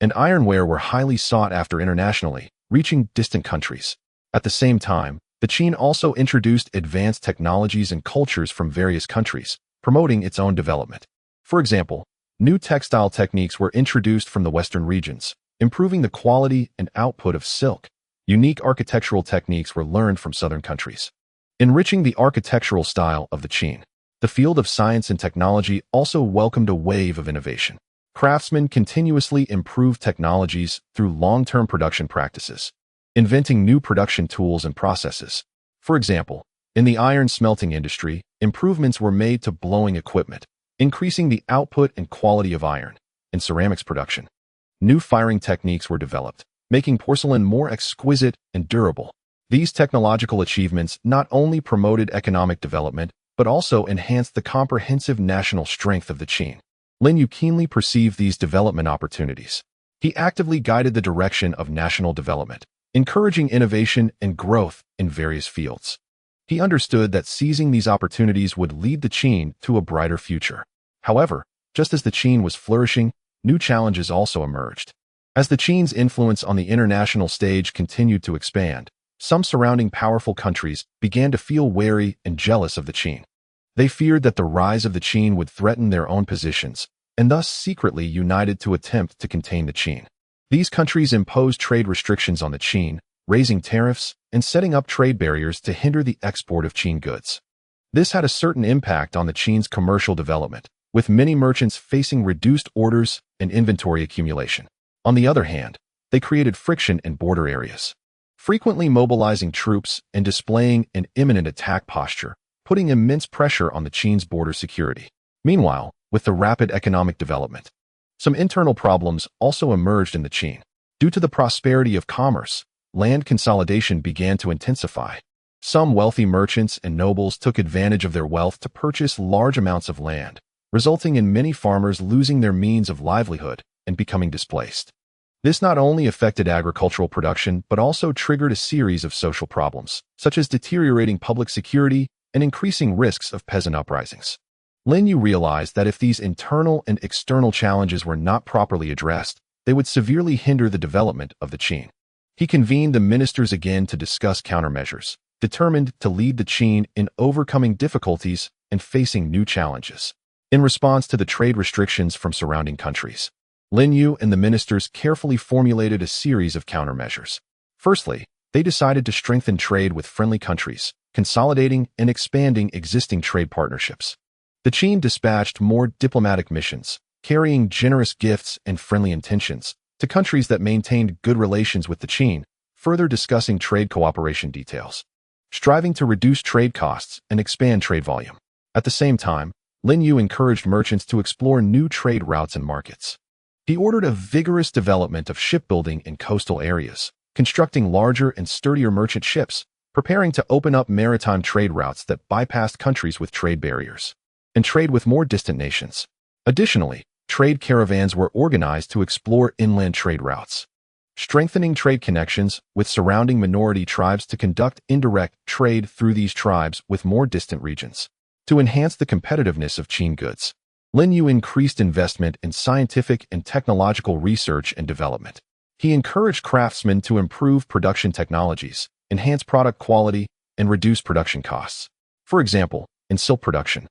and ironware were highly sought after internationally, reaching distant countries. At the same time, the Qin also introduced advanced technologies and cultures from various countries, promoting its own development. For example, new textile techniques were introduced from the Western regions, improving the quality and output of silk. Unique architectural techniques were learned from southern countries, enriching the architectural style of the Qin. The field of science and technology also welcomed a wave of innovation. Craftsmen continuously improved technologies through long-term production practices, inventing new production tools and processes. For example, in the iron smelting industry, improvements were made to blowing equipment, increasing the output and quality of iron. In ceramics production, new firing techniques were developed, making porcelain more exquisite and durable. These technological achievements not only promoted economic development, but also enhanced the comprehensive national strength of the Qin. Lin Yu keenly perceived these development opportunities. He actively guided the direction of national development, encouraging innovation and growth in various fields. He understood that seizing these opportunities would lead the Qin to a brighter future. However, just as the Qin was flourishing, new challenges also emerged. As the Qin's influence on the international stage continued to expand, some surrounding powerful countries began to feel wary and jealous of the Qin. They feared that the rise of the Qin would threaten their own positions, and thus secretly united to attempt to contain the Qin. These countries imposed trade restrictions on the Qin, raising tariffs and setting up trade barriers to hinder the export of Qin goods. This had a certain impact on the Qin's commercial development, with many merchants facing reduced orders and inventory accumulation. On the other hand, they created friction in border areas, frequently mobilizing troops and displaying an imminent attack posture, putting immense pressure on the Qin's border security. Meanwhile, with the rapid economic development, some internal problems also emerged in the Qin. Due to the prosperity of commerce, land consolidation began to intensify. Some wealthy merchants and nobles took advantage of their wealth to purchase large amounts of land, resulting in many farmers losing their means of livelihood and becoming displaced. This not only affected agricultural production but also triggered a series of social problems, such as deteriorating public security and increasing risks of peasant uprisings. Lin Yu realized that if these internal and external challenges were not properly addressed, they would severely hinder the development of the Qin. He convened the ministers again to discuss countermeasures, determined to lead the Qin in overcoming difficulties and facing new challenges. In response to the trade restrictions from surrounding countries, Lin Yu and the ministers carefully formulated a series of countermeasures. Firstly, they decided to strengthen trade with friendly countries, consolidating and expanding existing trade partnerships. The Qin dispatched more diplomatic missions, carrying generous gifts and friendly intentions to countries that maintained good relations with the Qin, further discussing trade cooperation details, striving to reduce trade costs and expand trade volume. At the same time, Lin Yu encouraged merchants to explore new trade routes and markets. He ordered a vigorous development of shipbuilding in coastal areas, constructing larger and sturdier merchant ships, preparing to open up maritime trade routes that bypassed countries with trade barriers, and trade with more distant nations. Additionally, trade caravans were organized to explore inland trade routes, strengthening trade connections with surrounding minority tribes to conduct indirect trade through these tribes with more distant regions. To enhance the competitiveness of Qin goods, Lin Yu increased investment in scientific and technological research and development. He encouraged craftsmen to improve production technologies, enhance product quality, and reduce production costs. For example, in silk production,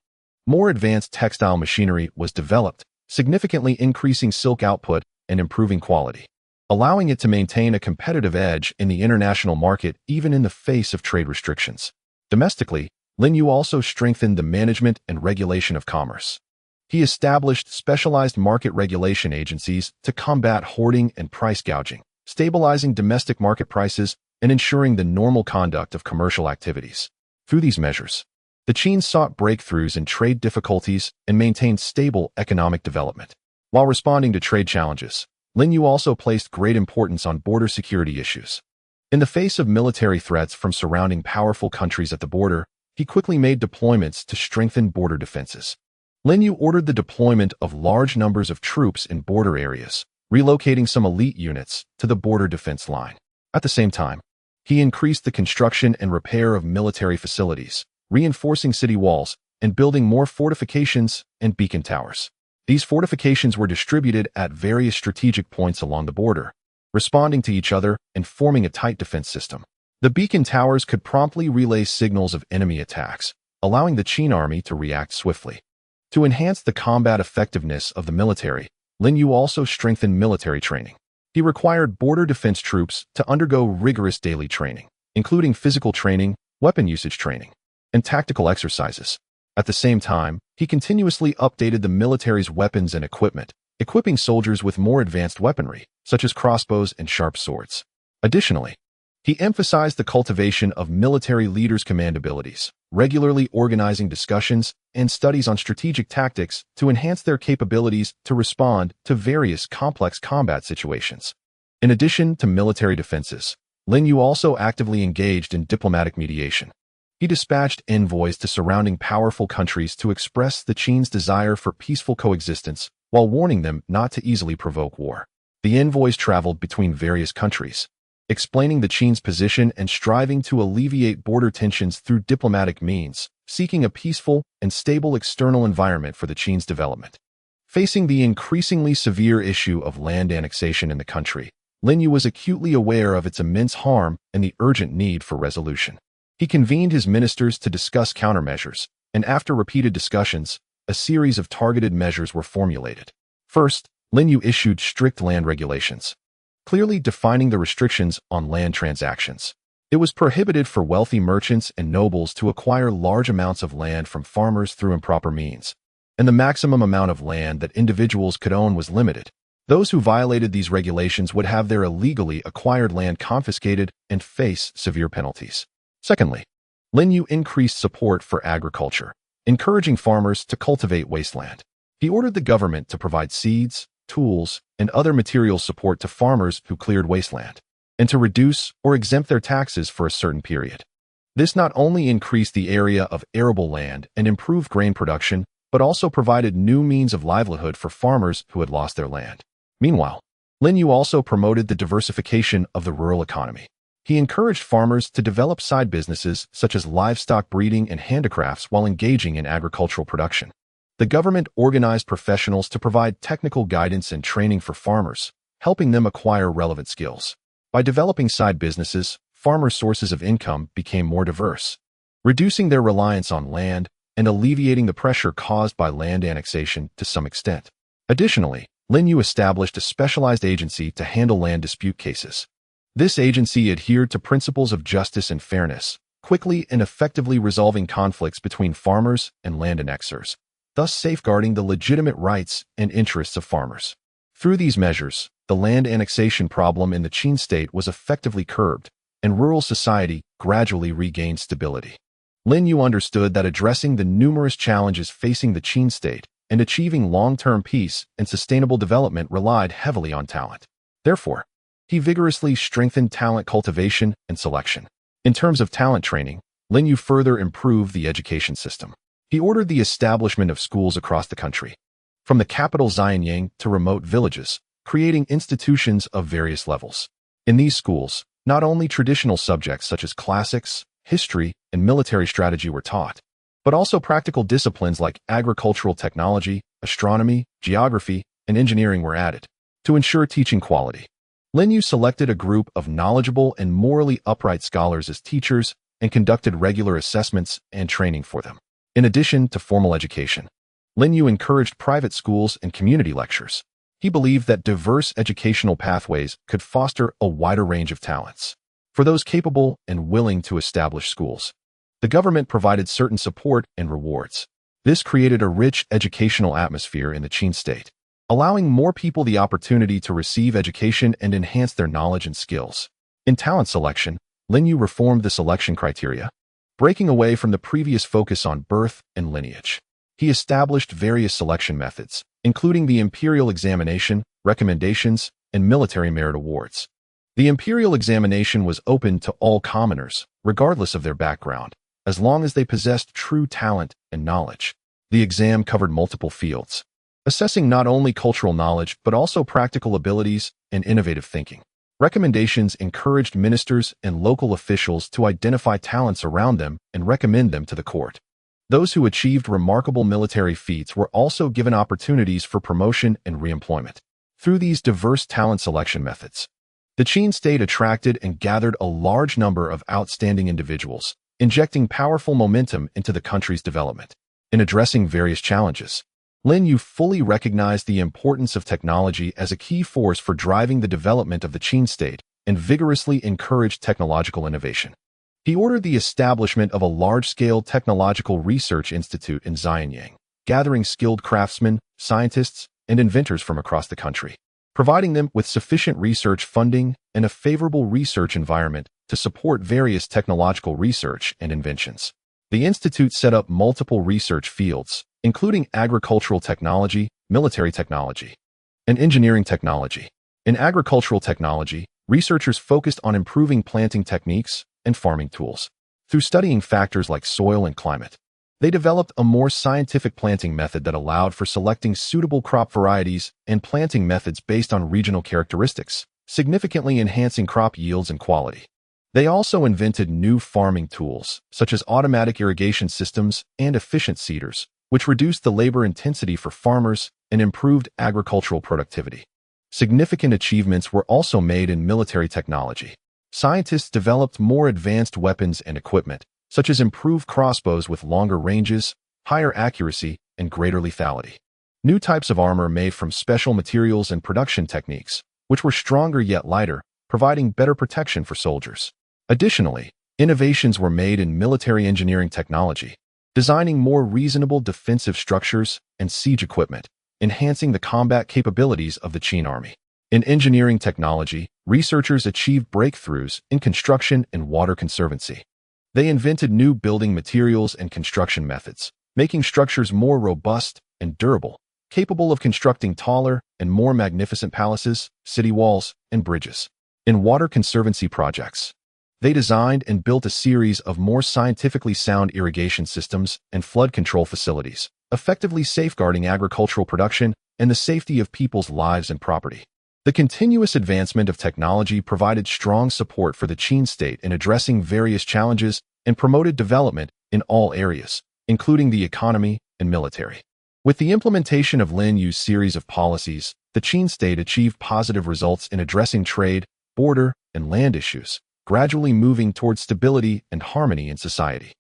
more advanced textile machinery was developed, significantly increasing silk output and improving quality, allowing it to maintain a competitive edge in the international market even in the face of trade restrictions. Domestically, Lin Yu also strengthened the management and regulation of commerce. He established specialized market regulation agencies to combat hoarding and price gouging, stabilizing domestic market prices and ensuring the normal conduct of commercial activities. Through these measures, the Qins sought breakthroughs in trade difficulties and maintained stable economic development. While responding to trade challenges, Lin Yu also placed great importance on border security issues. In the face of military threats from surrounding powerful countries at the border, he quickly made deployments to strengthen border defenses. Lin Yu ordered the deployment of large numbers of troops in border areas, relocating some elite units to the border defense line. At the same time, he increased the construction and repair of military facilities, reinforcing city walls and building more fortifications and beacon towers. These fortifications were distributed at various strategic points along the border, responding to each other and forming a tight defense system. The beacon towers could promptly relay signals of enemy attacks, allowing the Qin army to react swiftly. To enhance the combat effectiveness of the military, Lin Yu also strengthened military training. He required border defense troops to undergo rigorous daily training, including physical training, weapon usage training, and tactical exercises. At the same time, he continuously updated the military's weapons and equipment, equipping soldiers with more advanced weaponry, such as crossbows and sharp swords. Additionally, he emphasized the cultivation of military leaders' command abilities, regularly organizing discussions and studies on strategic tactics to enhance their capabilities to respond to various complex combat situations. In addition to military defenses, Lin Yu also actively engaged in diplomatic mediation. He dispatched envoys to surrounding powerful countries to express the Qin's desire for peaceful coexistence while warning them not to easily provoke war. The envoys traveled between various countries, explaining the Qin's position and striving to alleviate border tensions through diplomatic means, seeking a peaceful and stable external environment for the Qin's development. Facing the increasingly severe issue of land annexation in the country, Lin Yu was acutely aware of its immense harm and the urgent need for resolution. He convened his ministers to discuss countermeasures, and after repeated discussions, a series of targeted measures were formulated. First, Lin Yu issued strict land regulations, clearly defining the restrictions on land transactions. It was prohibited for wealthy merchants and nobles to acquire large amounts of land from farmers through improper means, and the maximum amount of land that individuals could own was limited. Those who violated these regulations would have their illegally acquired land confiscated and face severe penalties. Secondly, Lin Yu increased support for agriculture, encouraging farmers to cultivate wasteland. He ordered the government to provide seeds, tools, and other material support to farmers who cleared wasteland, and to reduce or exempt their taxes for a certain period. This not only increased the area of arable land and improved grain production, but also provided new means of livelihood for farmers who had lost their land. Meanwhile, Lin Yu also promoted the diversification of the rural economy. He encouraged farmers to develop side businesses such as livestock breeding and handicrafts while engaging in agricultural production. The government organized professionals to provide technical guidance and training for farmers, helping them acquire relevant skills. By developing side businesses, farmers' sources of income became more diverse, reducing their reliance on land and alleviating the pressure caused by land annexation to some extent. Additionally, Lin Yu established a specialized agency to handle land dispute cases. This agency adhered to principles of justice and fairness, quickly and effectively resolving conflicts between farmers and land annexers, thus safeguarding the legitimate rights and interests of farmers. Through these measures, the land annexation problem in the Qin state was effectively curbed, and rural society gradually regained stability. Lin Yu understood that addressing the numerous challenges facing the Qin state and achieving long-term peace and sustainable development relied heavily on talent. Therefore, he vigorously strengthened talent cultivation and selection. In terms of talent training, Lin Yu further improved the education system. He ordered the establishment of schools across the country, from the capital Xianyang to remote villages, creating institutions of various levels. In these schools, not only traditional subjects such as classics, history, and military strategy were taught, but also practical disciplines like agricultural technology, astronomy, geography, and engineering were added. To ensure teaching quality, Lin Yu selected a group of knowledgeable and morally upright scholars as teachers and conducted regular assessments and training for them. In addition to formal education, Lin Yu encouraged private schools and community lectures. He believed that diverse educational pathways could foster a wider range of talents. For those capable and willing to establish schools, the government provided certain support and rewards. This created a rich educational atmosphere in the Qin state, allowing more people the opportunity to receive education and enhance their knowledge and skills. In talent selection, Lin Yu reformed the selection criteria, breaking away from the previous focus on birth and lineage. He established various selection methods, including the imperial examination, recommendations, and military merit awards. The imperial examination was open to all commoners, regardless of their background, as long as they possessed true talent and knowledge. The exam covered multiple fields, assessing not only cultural knowledge but also practical abilities and innovative thinking. Recommendations encouraged ministers and local officials to identify talents around them and recommend them to the court. Those who achieved remarkable military feats were also given opportunities for promotion and reemployment. Through these diverse talent selection methods, the Qin state attracted and gathered a large number of outstanding individuals, injecting powerful momentum into the country's development. In addressing various challenges, Lin Yu fully recognized the importance of technology as a key force for driving the development of the Qin state and vigorously encouraged technological innovation. He ordered the establishment of a large-scale technological research institute in Xianyang, gathering skilled craftsmen, scientists, and inventors from across the country, providing them with sufficient research funding and a favorable research environment to support various technological research and inventions. The institute set up multiple research fields, including agricultural technology, military technology, and engineering technology. In agricultural technology, researchers focused on improving planting techniques and farming tools. Through studying factors like soil and climate, they developed a more scientific planting method that allowed for selecting suitable crop varieties and planting methods based on regional characteristics, significantly enhancing crop yields and quality. They also invented new farming tools, such as automatic irrigation systems and efficient seeders, which reduced the labor intensity for farmers and improved agricultural productivity. Significant achievements were also made in military technology. Scientists developed more advanced weapons and equipment, such as improved crossbows with longer ranges, higher accuracy, and greater lethality. New types of armor made from special materials and production techniques, which were stronger yet lighter, providing better protection for soldiers. Additionally, innovations were made in military engineering technology, designing more reasonable defensive structures and siege equipment, enhancing the combat capabilities of the Qin army. In engineering technology, researchers achieved breakthroughs in construction and water conservancy. They invented new building materials and construction methods, making structures more robust and durable, capable of constructing taller and more magnificent palaces, city walls, and bridges. In water conservancy projects, they designed and built a series of more scientifically sound irrigation systems and flood control facilities, effectively safeguarding agricultural production and the safety of people's lives and property. The continuous advancement of technology provided strong support for the Qin state in addressing various challenges and promoted development in all areas, including the economy and military. With the implementation of Lin Yu's series of policies, the Qin state achieved positive results in addressing trade, border, and land issues, gradually moving towards stability and harmony in society.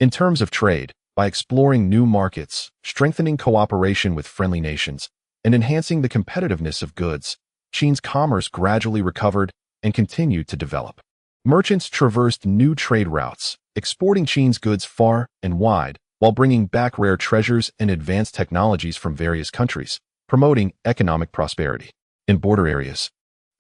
In terms of trade, by exploring new markets, strengthening cooperation with friendly nations, and enhancing the competitiveness of goods, Qin's commerce gradually recovered and continued to develop. Merchants traversed new trade routes, exporting Qin's goods far and wide, while bringing back rare treasures and advanced technologies from various countries, promoting economic prosperity. In border areas,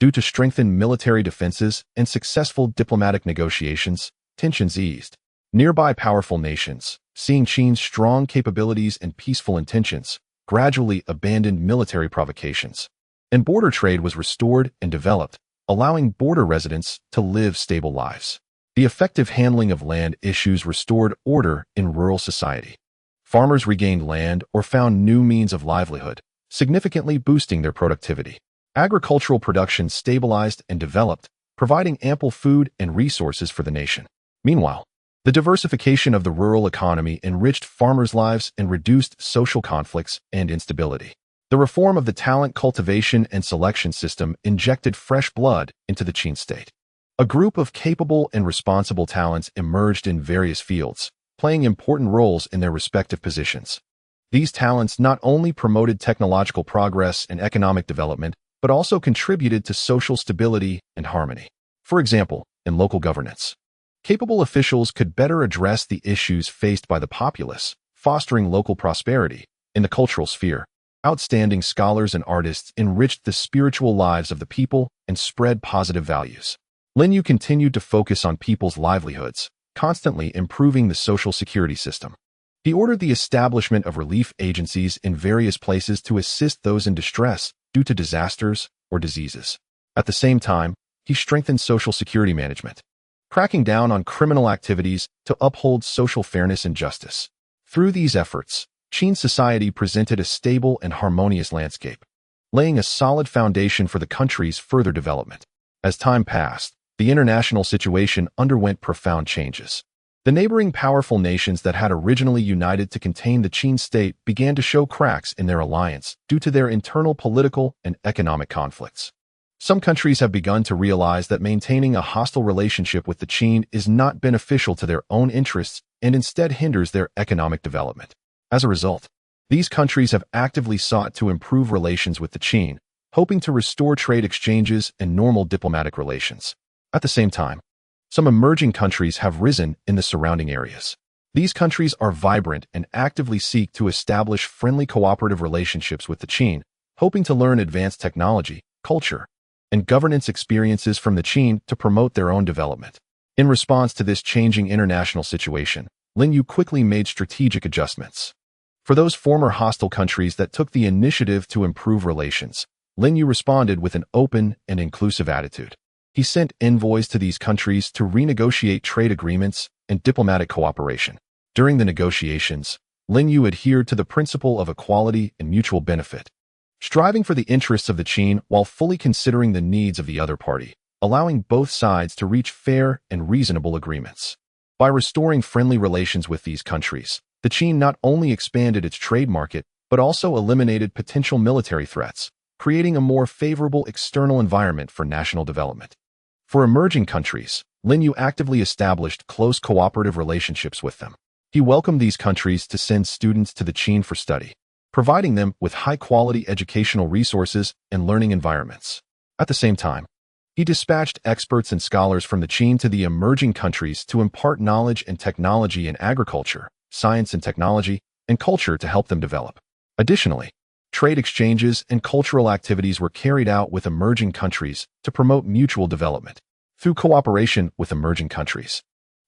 due to strengthened military defenses and successful diplomatic negotiations, tensions eased. Nearby powerful nations, seeing Qin's strong capabilities and peaceful intentions, gradually abandoned military provocations, and border trade was restored and developed, allowing border residents to live stable lives. The effective handling of land issues restored order in rural society. Farmers regained land or found new means of livelihood, significantly boosting their productivity. Agricultural production stabilized and developed, providing ample food and resources for the nation. Meanwhile, The diversification of the rural economy enriched farmers' lives and reduced social conflicts and instability. The reform of the talent cultivation and selection system injected fresh blood into the Qin state. A group of capable and responsible talents emerged in various fields, playing important roles in their respective positions. These talents not only promoted technological progress and economic development, but also contributed to social stability and harmony. For example, in local governance, capable officials could better address the issues faced by the populace, fostering local prosperity. In the cultural sphere, outstanding scholars and artists enriched the spiritual lives of the people and spread positive values. Lin Yu continued to focus on people's livelihoods, constantly improving the social security system. He ordered the establishment of relief agencies in various places to assist those in distress due to disasters or diseases. At the same time, he strengthened social security management, cracking down on criminal activities to uphold social fairness and justice. Through these efforts, Qin society presented a stable and harmonious landscape, laying a solid foundation for the country's further development. As time passed, the international situation underwent profound changes. The neighboring powerful nations that had originally united to contain the Qin state began to show cracks in their alliance due to their internal political and economic conflicts. Some countries have begun to realize that maintaining a hostile relationship with the Qin is not beneficial to their own interests and instead hinders their economic development. As a result, these countries have actively sought to improve relations with the Qin, hoping to restore trade exchanges and normal diplomatic relations. At the same time, some emerging countries have risen in the surrounding areas. These countries are vibrant and actively seek to establish friendly cooperative relationships with the Qin, hoping to learn advanced technology, culture, and governance experiences from the Qin to promote their own development. In response to this changing international situation, Lin Yu quickly made strategic adjustments. For those former hostile countries that took the initiative to improve relations, Lin Yu responded with an open and inclusive attitude. He sent envoys to these countries to renegotiate trade agreements and diplomatic cooperation. During the negotiations, Lin Yu adhered to the principle of equality and mutual benefit, striving for the interests of the Qin while fully considering the needs of the other party, allowing both sides to reach fair and reasonable agreements. By restoring friendly relations with these countries, the Qin not only expanded its trade market, but also eliminated potential military threats, creating a more favorable external environment for national development. For emerging countries, Lin Yu actively established close cooperative relationships with them. He welcomed these countries to send students to the Qin for study, providing them with high-quality educational resources and learning environments. At the same time, he dispatched experts and scholars from the Qin to the emerging countries to impart knowledge and technology in agriculture, science and technology, and culture to help them develop. Additionally, trade exchanges and cultural activities were carried out with emerging countries to promote mutual development. Through cooperation with emerging countries,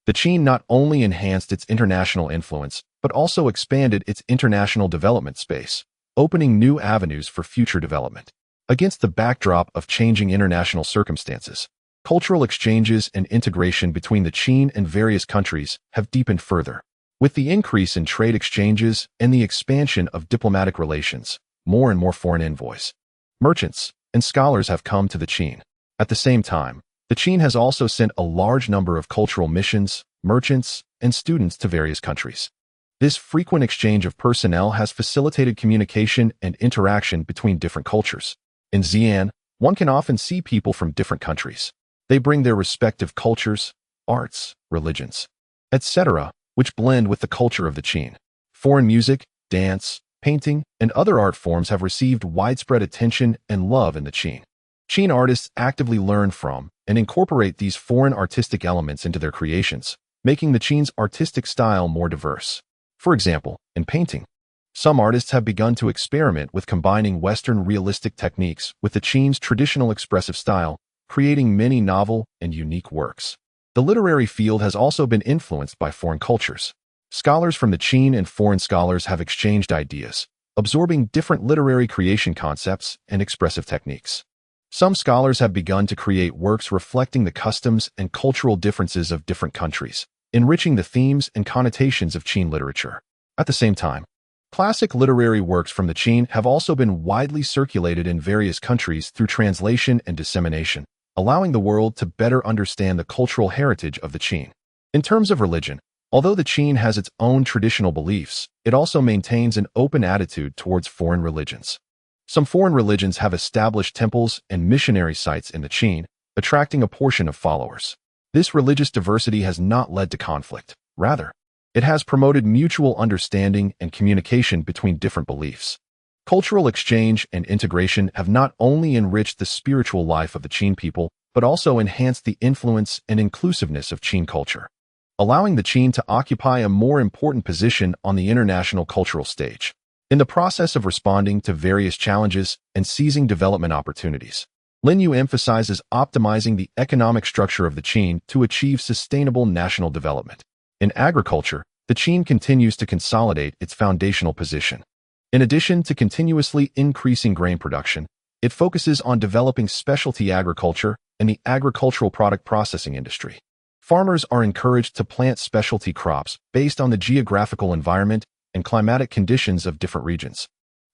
the Qin not only enhanced its international influence, but also expanded its international development space, opening new avenues for future development. Against the backdrop of changing international circumstances, cultural exchanges and integration between the Qin and various countries have deepened further. With the increase in trade exchanges and the expansion of diplomatic relations, more and more foreign envoys, merchants, and scholars have come to the Qin. At the same time, the Qin has also sent a large number of cultural missions, merchants, and students to various countries. This frequent exchange of personnel has facilitated communication and interaction between different cultures. In Xi'an, one can often see people from different countries. They bring their respective cultures, arts, religions, etc., which blend with the culture of the Qin. Foreign music, dance, painting, and other art forms have received widespread attention and love in the Qin. Qin artists actively learn from and incorporate these foreign artistic elements into their creations, making the Qin's artistic style more diverse. For example, in painting, some artists have begun to experiment with combining Western realistic techniques with the Qin's traditional expressive style, creating many novel and unique works. The literary field has also been influenced by foreign cultures. Scholars from the Qin and foreign scholars have exchanged ideas, absorbing different literary creation concepts and expressive techniques. Some scholars have begun to create works reflecting the customs and cultural differences of different countries, enriching the themes and connotations of Qin literature. At the same time, classic literary works from the Qin have also been widely circulated in various countries through translation and dissemination, allowing the world to better understand the cultural heritage of the Qin. In terms of religion, Although the Qin has its own traditional beliefs, it also maintains an open attitude towards foreign religions. Some foreign religions have established temples and missionary sites in the Qin, attracting a portion of followers. This religious diversity has not led to conflict. Rather, it has promoted mutual understanding and communication between different beliefs. Cultural exchange and integration have not only enriched the spiritual life of the Qin people, but also enhanced the influence and inclusiveness of Qin culture, allowing the Qin to occupy a more important position on the international cultural stage. In the process of responding to various challenges and seizing development opportunities, Lin Yu emphasizes optimizing the economic structure of the Qin to achieve sustainable national development. In agriculture, the Qin continues to consolidate its foundational position. In addition to continuously increasing grain production, it focuses on developing specialty agriculture and the agricultural product processing industry. Farmers are encouraged to plant specialty crops based on the geographical environment and climatic conditions of different regions,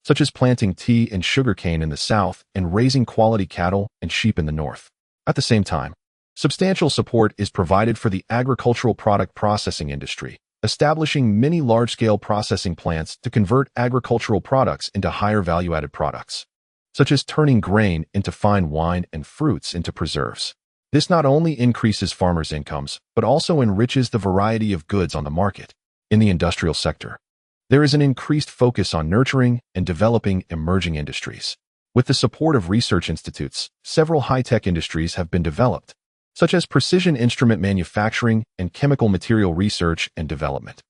such as planting tea and sugarcane in the south and raising quality cattle and sheep in the north. At the same time, substantial support is provided for the agricultural product processing industry, establishing many large-scale processing plants to convert agricultural products into higher value-added products, such as turning grain into fine wine and fruits into preserves. This not only increases farmers' incomes, but also enriches the variety of goods on the market. In the industrial sector, there is an increased focus on nurturing and developing emerging industries. With the support of research institutes, several high-tech industries have been developed, such as precision instrument manufacturing and chemical material research and development.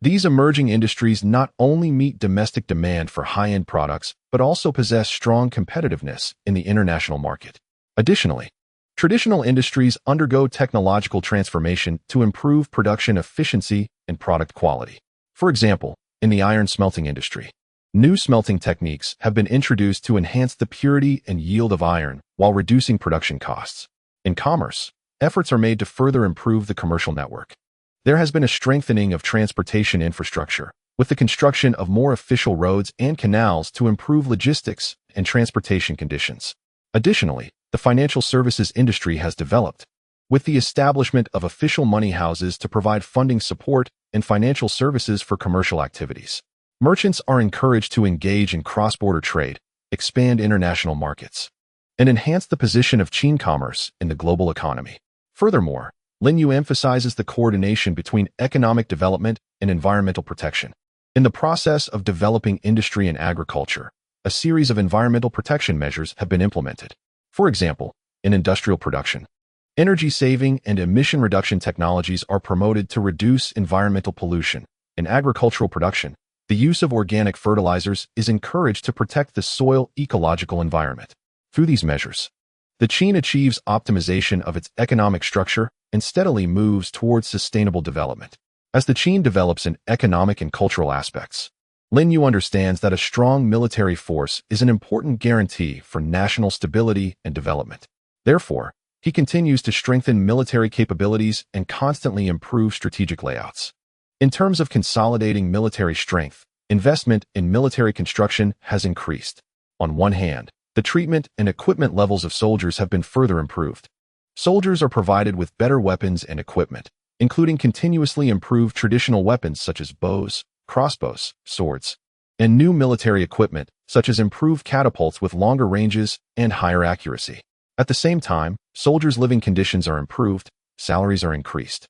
These emerging industries not only meet domestic demand for high-end products, but also possess strong competitiveness in the international market. Additionally, traditional industries undergo technological transformation to improve production efficiency and product quality. For example, in the iron smelting industry, new smelting techniques have been introduced to enhance the purity and yield of iron while reducing production costs. In commerce, efforts are made to further improve the commercial network. There has been a strengthening of transportation infrastructure, with the construction of more official roads and canals to improve logistics and transportation conditions. Additionally, the financial services industry has developed, with the establishment of official money houses to provide funding support and financial services for commercial activities. Merchants are encouraged to engage in cross-border trade, expand international markets, and enhance the position of Qin commerce in the global economy. Furthermore, Lin Yu emphasizes the coordination between economic development and environmental protection. In the process of developing industry and agriculture, a series of environmental protection measures have been implemented. For example, in industrial production, energy-saving and emission reduction technologies are promoted to reduce environmental pollution. In agricultural production, the use of organic fertilizers is encouraged to protect the soil ecological environment. Through these measures, the Qin achieves optimization of its economic structure and steadily moves towards sustainable development. As the Qin develops in economic and cultural aspects, Lin Yu understands that a strong military force is an important guarantee for national stability and development. Therefore, he continues to strengthen military capabilities and constantly improve strategic layouts. In terms of consolidating military strength, investment in military construction has increased. On one hand, the treatment and equipment levels of soldiers have been further improved. Soldiers are provided with better weapons and equipment, including continuously improved traditional weapons such as bows, crossbows, swords, and new military equipment such as improved catapults with longer ranges and higher accuracy. At the same time, soldiers' living conditions are improved, salaries are increased,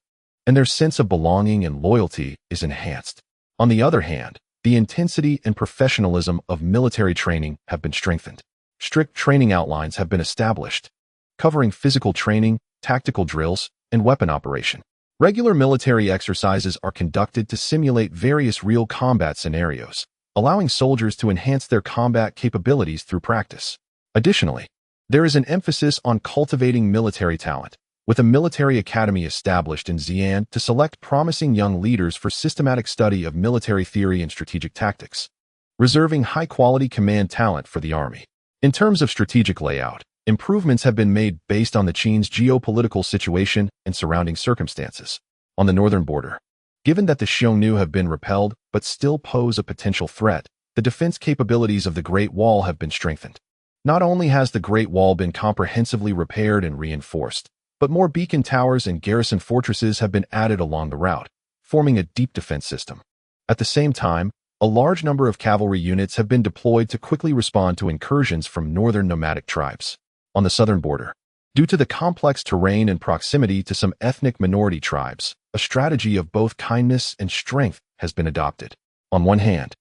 and their sense of belonging and loyalty is enhanced. On the other hand, the intensity and professionalism of military training have been strengthened. Strict training outlines have been established, covering physical training, tactical drills, and weapon operation. Regular military exercises are conducted to simulate various real combat scenarios, allowing soldiers to enhance their combat capabilities through practice. Additionally, there is an emphasis on cultivating military talent, with a military academy established in Xi'an to select promising young leaders for systematic study of military theory and strategic tactics, reserving high-quality command talent for the army. In terms of strategic layout, improvements have been made based on the Qin's geopolitical situation and surrounding circumstances. On the northern border, given that the Xiongnu have been repelled but still pose a potential threat, the defense capabilities of the Great Wall have been strengthened. Not only has the Great Wall been comprehensively repaired and reinforced, but more beacon towers and garrison fortresses have been added along the route, forming a deep defense system. At the same time, a large number of cavalry units have been deployed to quickly respond to incursions from northern nomadic tribes. On the southern border, due to the complex terrain and proximity to some ethnic minority tribes, a strategy of both kindness and strength has been adopted. On one hand,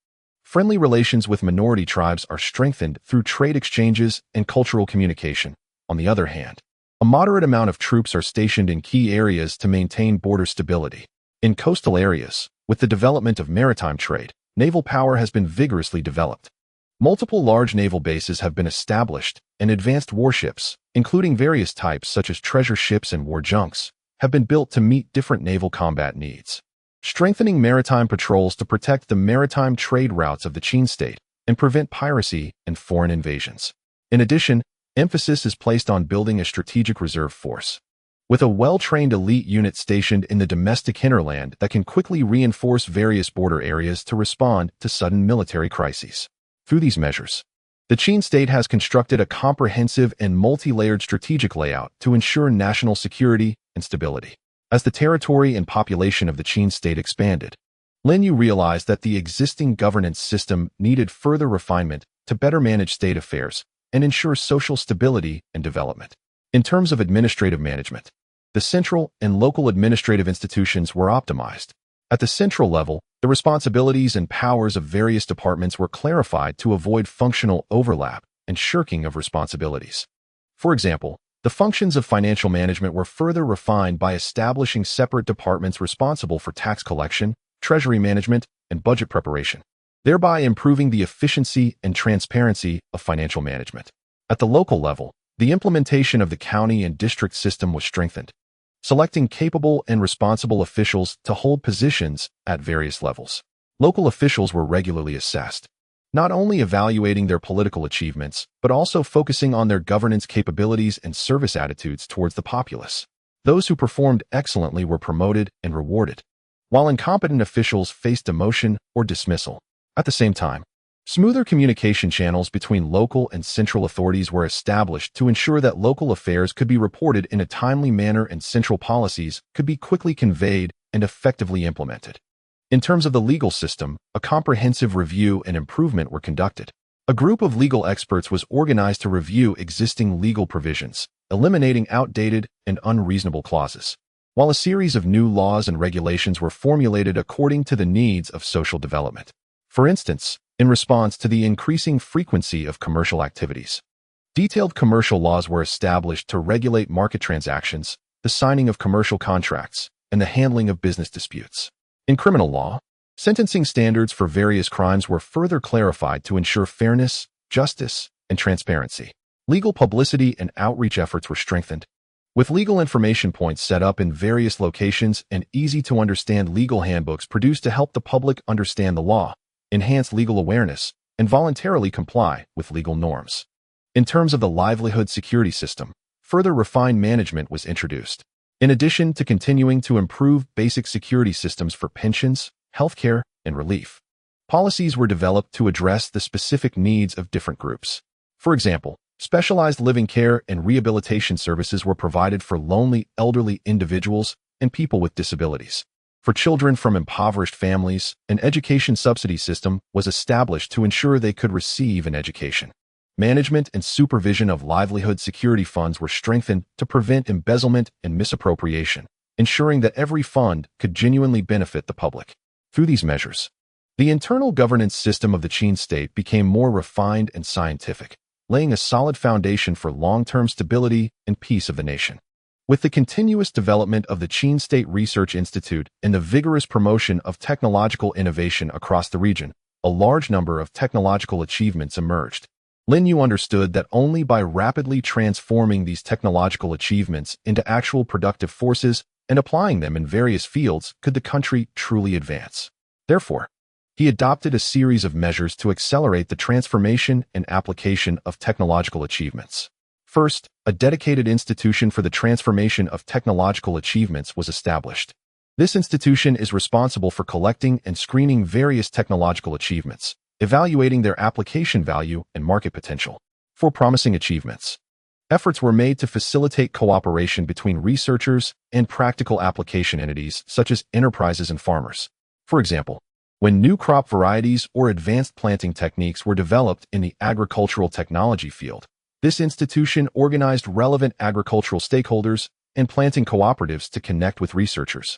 friendly relations with minority tribes are strengthened through trade exchanges and cultural communication. On the other hand, a moderate amount of troops are stationed in key areas to maintain border stability. In coastal areas, with the development of maritime trade, naval power has been vigorously developed. Multiple large naval bases have been established, and advanced warships, including various types such as treasure ships and war junks, have been built to meet different naval combat needs. Strengthening maritime patrols to protect the maritime trade routes of the Qin state and prevent piracy and foreign invasions. In addition, emphasis is placed on building a strategic reserve force, with a well-trained elite unit stationed in the domestic hinterland that can quickly reinforce various border areas to respond to sudden military crises. Through these measures, the Qin state has constructed a comprehensive and multi-layered strategic layout to ensure national security and stability. As the territory and population of the Qin state expanded, Lin Yu realized that the existing governance system needed further refinement to better manage state affairs and ensure social stability and development. In terms of administrative management, the central and local administrative institutions were optimized. At the central level, the responsibilities and powers of various departments were clarified to avoid functional overlap and shirking of responsibilities. For example, the functions of financial management were further refined by establishing separate departments responsible for tax collection, treasury management, and budget preparation, thereby improving the efficiency and transparency of financial management. At the local level, the implementation of the county and district system was strengthened, selecting capable and responsible officials to hold positions at various levels. Local officials were regularly assessed, not only evaluating their political achievements, but also focusing on their governance capabilities and service attitudes towards the populace. Those who performed excellently were promoted and rewarded, while incompetent officials faced demotion or dismissal. At the same time, smoother communication channels between local and central authorities were established to ensure that local affairs could be reported in a timely manner and central policies could be quickly conveyed and effectively implemented. In terms of the legal system, a comprehensive review and improvement were conducted. A group of legal experts was organized to review existing legal provisions, eliminating outdated and unreasonable clauses, while a series of new laws and regulations were formulated according to the needs of social development. For instance, in response to the increasing frequency of commercial activities, detailed commercial laws were established to regulate market transactions, the signing of commercial contracts, and the handling of business disputes. In criminal law, sentencing standards for various crimes were further clarified to ensure fairness, justice, and transparency. Legal publicity and outreach efforts were strengthened, with legal information points set up in various locations and easy-to-understand legal handbooks produced to help the public understand the law, enhance legal awareness, and voluntarily comply with legal norms. In terms of the livelihood security system, further refined management was introduced. In addition to continuing to improve basic security systems for pensions, healthcare, and relief, policies were developed to address the specific needs of different groups. For example, specialized living care and rehabilitation services were provided for lonely, elderly individuals and people with disabilities. For children from impoverished families, an education subsidy system was established to ensure they could receive an education. Management and supervision of livelihood security funds were strengthened to prevent embezzlement and misappropriation, ensuring that every fund could genuinely benefit the public. Through these measures, the internal governance system of the Qin state became more refined and scientific, laying a solid foundation for long-term stability and peace of the nation. With the continuous development of the Qin State Research Institute and the vigorous promotion of technological innovation across the region, a large number of technological achievements emerged. Lin Yu understood that only by rapidly transforming these technological achievements into actual productive forces and applying them in various fields could the country truly advance. Therefore, he adopted a series of measures to accelerate the transformation and application of technological achievements. First, a dedicated institution for the transformation of technological achievements was established. This institution is responsible for collecting and screening various technological achievements, evaluating their application value and market potential. For promising achievements, Efforts were made to facilitate cooperation between researchers and practical application entities such as enterprises and farmers. For example, when new crop varieties or advanced planting techniques were developed in the agricultural technology field, this institution organized relevant agricultural stakeholders and planting cooperatives to connect with researchers,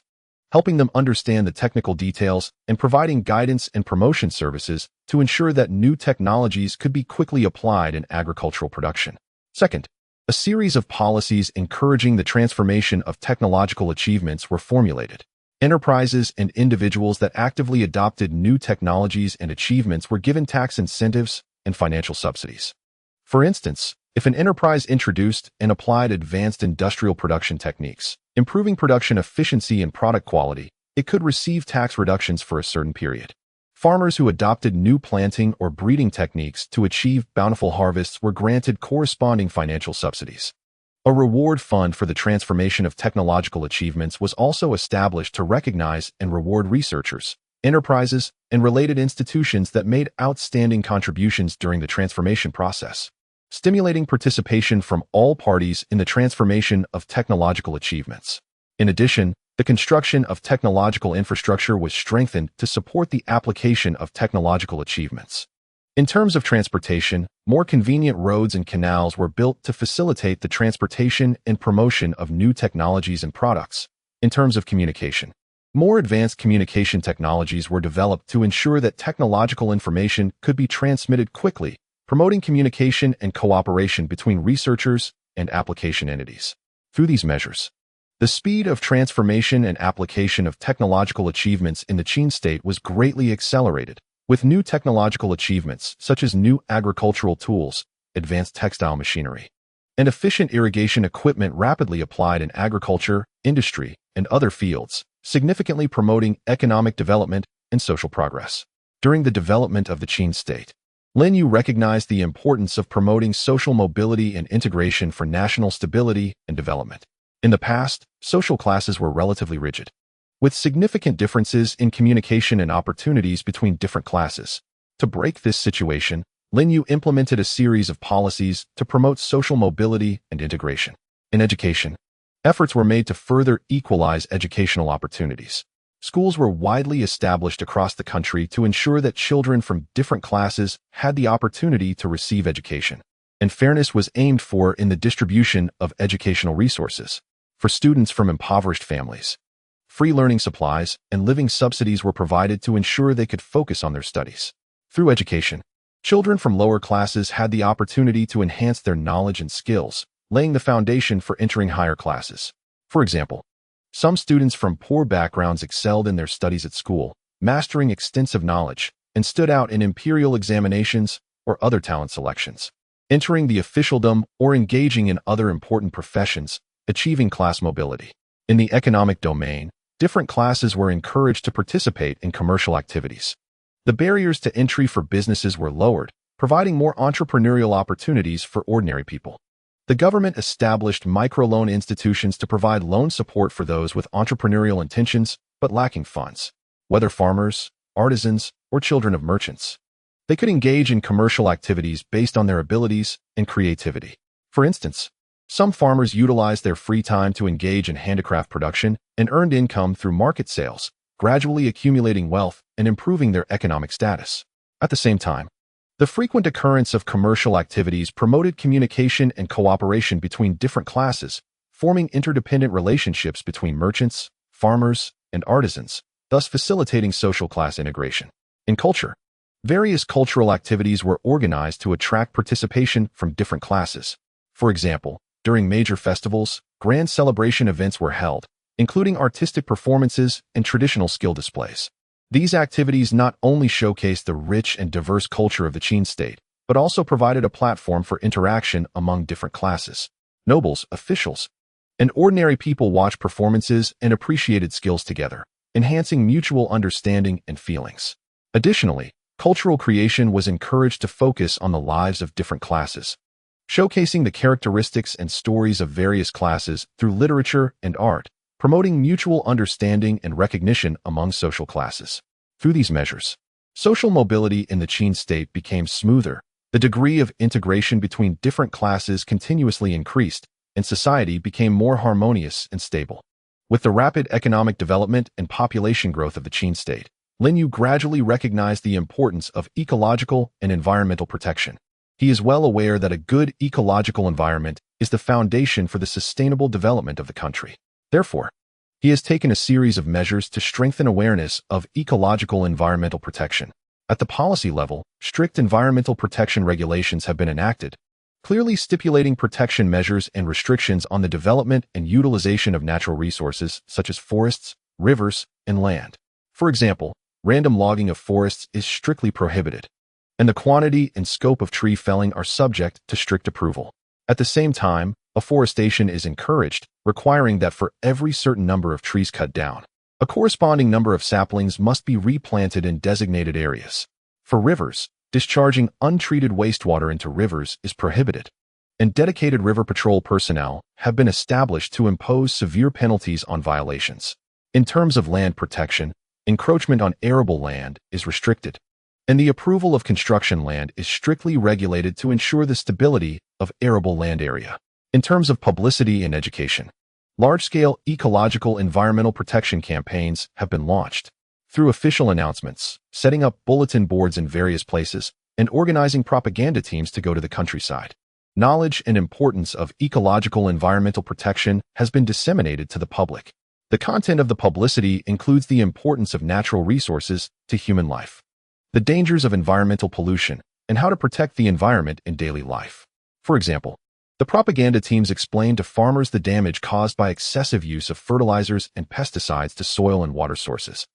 helping them understand the technical details and providing guidance and promotion services to ensure that new technologies could be quickly applied in agricultural production. Second, a series of policies encouraging the transformation of technological achievements were formulated. Enterprises and individuals that actively adopted new technologies and achievements were given tax incentives and financial subsidies. For instance, if an enterprise introduced and applied advanced industrial production techniques, improving production efficiency and product quality, it could receive tax reductions for a certain period. Farmers who adopted new planting or breeding techniques to achieve bountiful harvests were granted corresponding financial subsidies. A reward fund for the transformation of technological achievements was also established to recognize and reward researchers, enterprises, and related institutions that made outstanding contributions during the transformation process, stimulating participation from all parties in the transformation of technological achievements. In addition, the construction of technological infrastructure was strengthened to support the application of technological achievements. In terms of transportation, more convenient roads and canals were built to facilitate the transportation and promotion of new technologies and products. In terms of communication, more advanced communication technologies were developed to ensure that technological information could be transmitted quickly, promoting communication and cooperation between researchers and application entities. Through these measures, the speed of transformation and application of technological achievements in the Qin state was greatly accelerated, with new technological achievements such as new agricultural tools, advanced textile machinery, and efficient irrigation equipment rapidly applied in agriculture, industry, and other fields, significantly promoting economic development and social progress. During the development of the Qin state, Lin Yu recognized the importance of promoting social mobility and integration for national stability and development. In the past, social classes were relatively rigid, with significant differences in communication and opportunities between different classes. To break this situation, Lin Yu implemented a series of policies to promote social mobility and integration. In education, efforts were made to further equalize educational opportunities. Schools were widely established across the country to ensure that children from different classes had the opportunity to receive education, and fairness was aimed for in the distribution of educational resources. For students from impoverished families, free learning supplies and living subsidies were provided to ensure they could focus on their studies. Through education, children from lower classes had the opportunity to enhance their knowledge and skills, laying the foundation for entering higher classes. For example, some students from poor backgrounds excelled in their studies at school, mastering extensive knowledge, and stood out in imperial examinations or other talent selections, entering the officialdom or engaging in other important professions, achieving class mobility. In the economic domain, different classes were encouraged to participate in commercial activities. The barriers to entry for businesses were lowered, providing more entrepreneurial opportunities for ordinary people. The government established microloan institutions to provide loan support for those with entrepreneurial intentions but lacking funds, whether farmers, artisans, or children of merchants. They could engage in commercial activities based on their abilities and creativity. For instance, some farmers utilized their free time to engage in handicraft production and earned income through market sales, gradually accumulating wealth and improving their economic status. At the same time, the frequent occurrence of commercial activities promoted communication and cooperation between different classes, forming interdependent relationships between merchants, farmers, and artisans, thus facilitating social class integration. In culture, various cultural activities were organized to attract participation from different classes. For example, during major festivals, grand celebration events were held, including artistic performances and traditional skill displays. These activities not only showcased the rich and diverse culture of the Qin state, but also provided a platform for interaction among different classes. Nobles, officials, and ordinary people watched performances and appreciated skills together, enhancing mutual understanding and feelings. Additionally, cultural creation was encouraged to focus on the lives of different classes, showcasing the characteristics and stories of various classes through literature and art, promoting mutual understanding and recognition among social classes. Through these measures, social mobility in the Qin state became smoother, The degree of integration between different classes continuously increased, and society became more harmonious and stable. With the rapid economic development and population growth of the Qin state, Lin Yu gradually recognized the importance of ecological and environmental protection. He is well aware that a good ecological environment is the foundation for the sustainable development of the country. Therefore, he has taken a series of measures to strengthen awareness of ecological environmental protection. At the policy level, strict environmental protection regulations have been enacted, clearly stipulating protection measures and restrictions on the development and utilization of natural resources such as forests, rivers, and land. For example, random logging of forests is strictly prohibited, and the quantity and scope of tree felling are subject to strict approval. At the same time, afforestation is encouraged, requiring that for every certain number of trees cut down, a corresponding number of saplings must be replanted in designated areas. For rivers, discharging untreated wastewater into rivers is prohibited, and dedicated river patrol personnel have been established to impose severe penalties on violations. In terms of land protection, encroachment on arable land is restricted, and the approval of construction land is strictly regulated to ensure the stability of arable land area. In terms of publicity and education, large-scale ecological environmental protection campaigns have been launched. Through official announcements, setting up bulletin boards in various places, and organizing propaganda teams to go to the countryside, knowledge and importance of ecological environmental protection has been disseminated to the public. The content of the publicity includes the importance of natural resources to human life, the dangers of environmental pollution, and how to protect the environment in daily life. For example, the propaganda teams explain to farmers the damage caused by excessive use of fertilizers and pesticides to soil and water sources,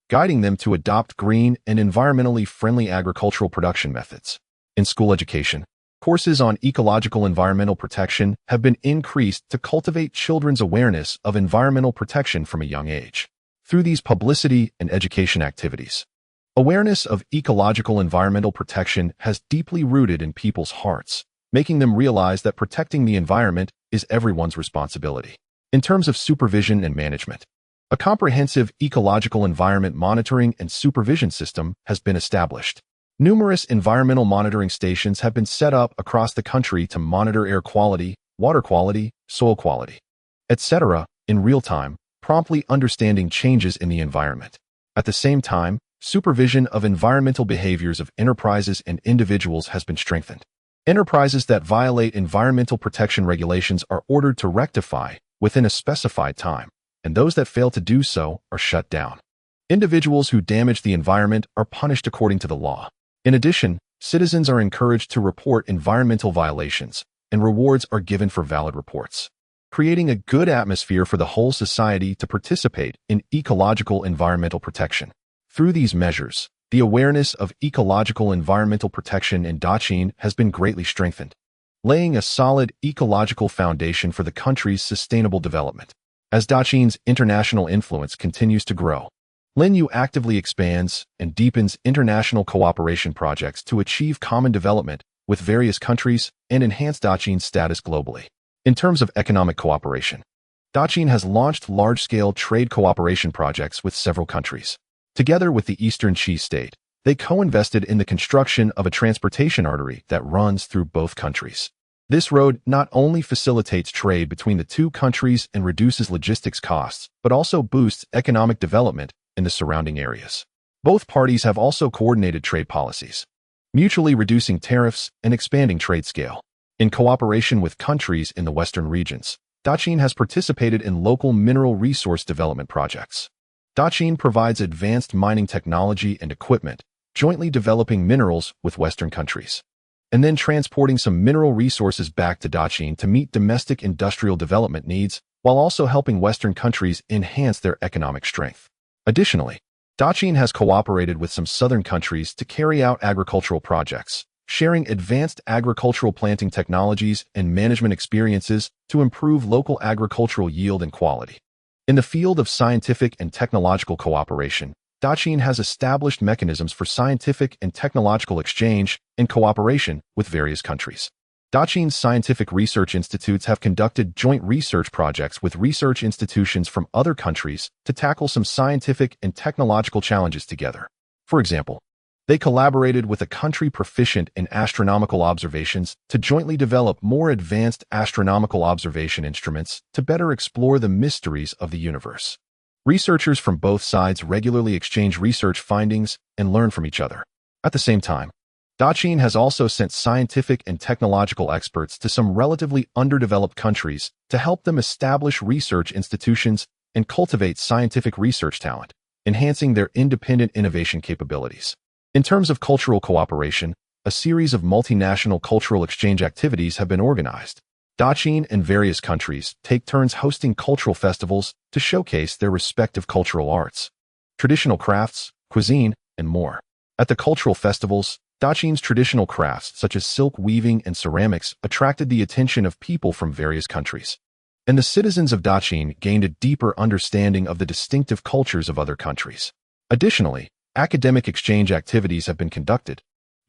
guiding them to adopt green and environmentally friendly agricultural production methods. In school education, courses on ecological environmental protection have been increased to cultivate children's awareness of environmental protection from a young age. Through these publicity and education activities, awareness of ecological environmental protection has deeply rooted in people's hearts, making them realize that protecting the environment is everyone's responsibility. In terms of supervision and management, a comprehensive ecological environment monitoring and supervision system has been established. Numerous environmental monitoring stations have been set up across the country to monitor air quality, water quality, soil quality, etc., in real time, promptly understanding changes in the environment. At the same time, supervision of environmental behaviors of enterprises and individuals has been strengthened. Enterprises that violate environmental protection regulations are ordered to rectify within a specified time, and those that fail to do so are shut down. Individuals who damage the environment are punished according to the law. In addition, citizens are encouraged to report environmental violations, and rewards are given for valid reports, creating a good atmosphere for the whole society to participate in ecological environmental protection. Through these measures, the awareness of ecological environmental protection in Daqin has been greatly strengthened, laying a solid ecological foundation for the country's sustainable development. As Daqin's international influence continues to grow, Lin Yu actively expands and deepens international cooperation projects to achieve common development with various countries and enhance Daqin's status globally. In terms of economic cooperation, Daqin has launched large-scale trade cooperation projects with several countries. Together with the Eastern Qi state, they co-invested in the construction of a transportation artery that runs through both countries. This road not only facilitates trade between the two countries and reduces logistics costs, but also boosts economic development in the surrounding areas. Both parties have also coordinated trade policies, mutually reducing tariffs and expanding trade scale. In cooperation with countries in the western regions, Daqin has participated in local mineral resource development projects. Daqin provides advanced mining technology and equipment, jointly developing minerals with Western countries, and then transporting some mineral resources back to Daqin to meet domestic industrial development needs, while also helping Western countries enhance their economic strength. Additionally, Daqin has cooperated with some southern countries to carry out agricultural projects, sharing advanced agricultural planting technologies and management experiences to improve local agricultural yield and quality. In the field of scientific and technological cooperation, Daqin has established mechanisms for scientific and technological exchange and cooperation with various countries. Daqin's scientific research institutes have conducted joint research projects with research institutions from other countries to tackle some scientific and technological challenges together. For example, They collaborated with a country proficient in astronomical observations to jointly develop more advanced astronomical observation instruments to better explore the mysteries of the universe. Researchers from both sides regularly exchange research findings and learn from each other. At the same time, Daqin has also sent scientific and technological experts to some relatively underdeveloped countries to help them establish research institutions and cultivate scientific research talent, enhancing their independent innovation capabilities. In terms of cultural cooperation, a series of multinational cultural exchange activities have been organized. Daqin and various countries take turns hosting cultural festivals to showcase their respective cultural arts, traditional crafts, cuisine, and more. At the cultural festivals, Daqin's traditional crafts such as silk weaving and ceramics attracted the attention of people from various countries, and the citizens of Daqin gained a deeper understanding of the distinctive cultures of other countries. Additionally, academic exchange activities have been conducted,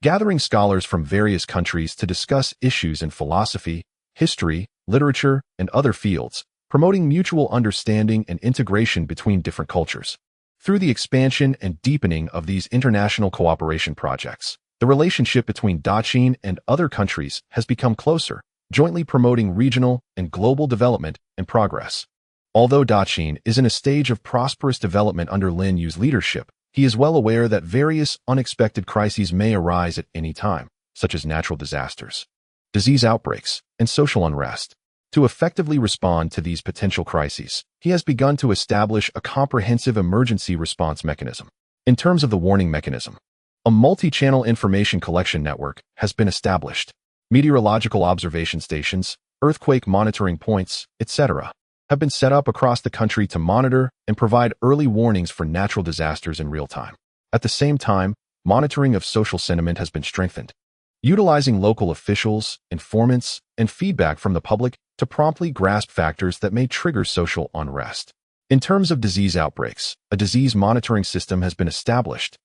gathering scholars from various countries to discuss issues in philosophy, history, literature, and other fields, promoting mutual understanding and integration between different cultures. Through the expansion and deepening of these international cooperation projects, the relationship between Daqin and other countries has become closer, jointly promoting regional and global development and progress. Although Daqin is in a stage of prosperous development under Lin Yu's leadership, he is well aware that various unexpected crises may arise at any time, such as natural disasters, disease outbreaks, and social unrest. To effectively respond to these potential crises, he has begun to establish a comprehensive emergency response mechanism. In terms of the warning mechanism, a multi-channel information collection network has been established. Meteorological observation stations, earthquake monitoring points, etc., have been set up across the country to monitor and provide early warnings for natural disasters in real time. At the same time, monitoring of social sentiment has been strengthened, utilizing local officials, informants, and feedback from the public to promptly grasp factors that may trigger social unrest. In terms of disease outbreaks, a disease monitoring system has been established,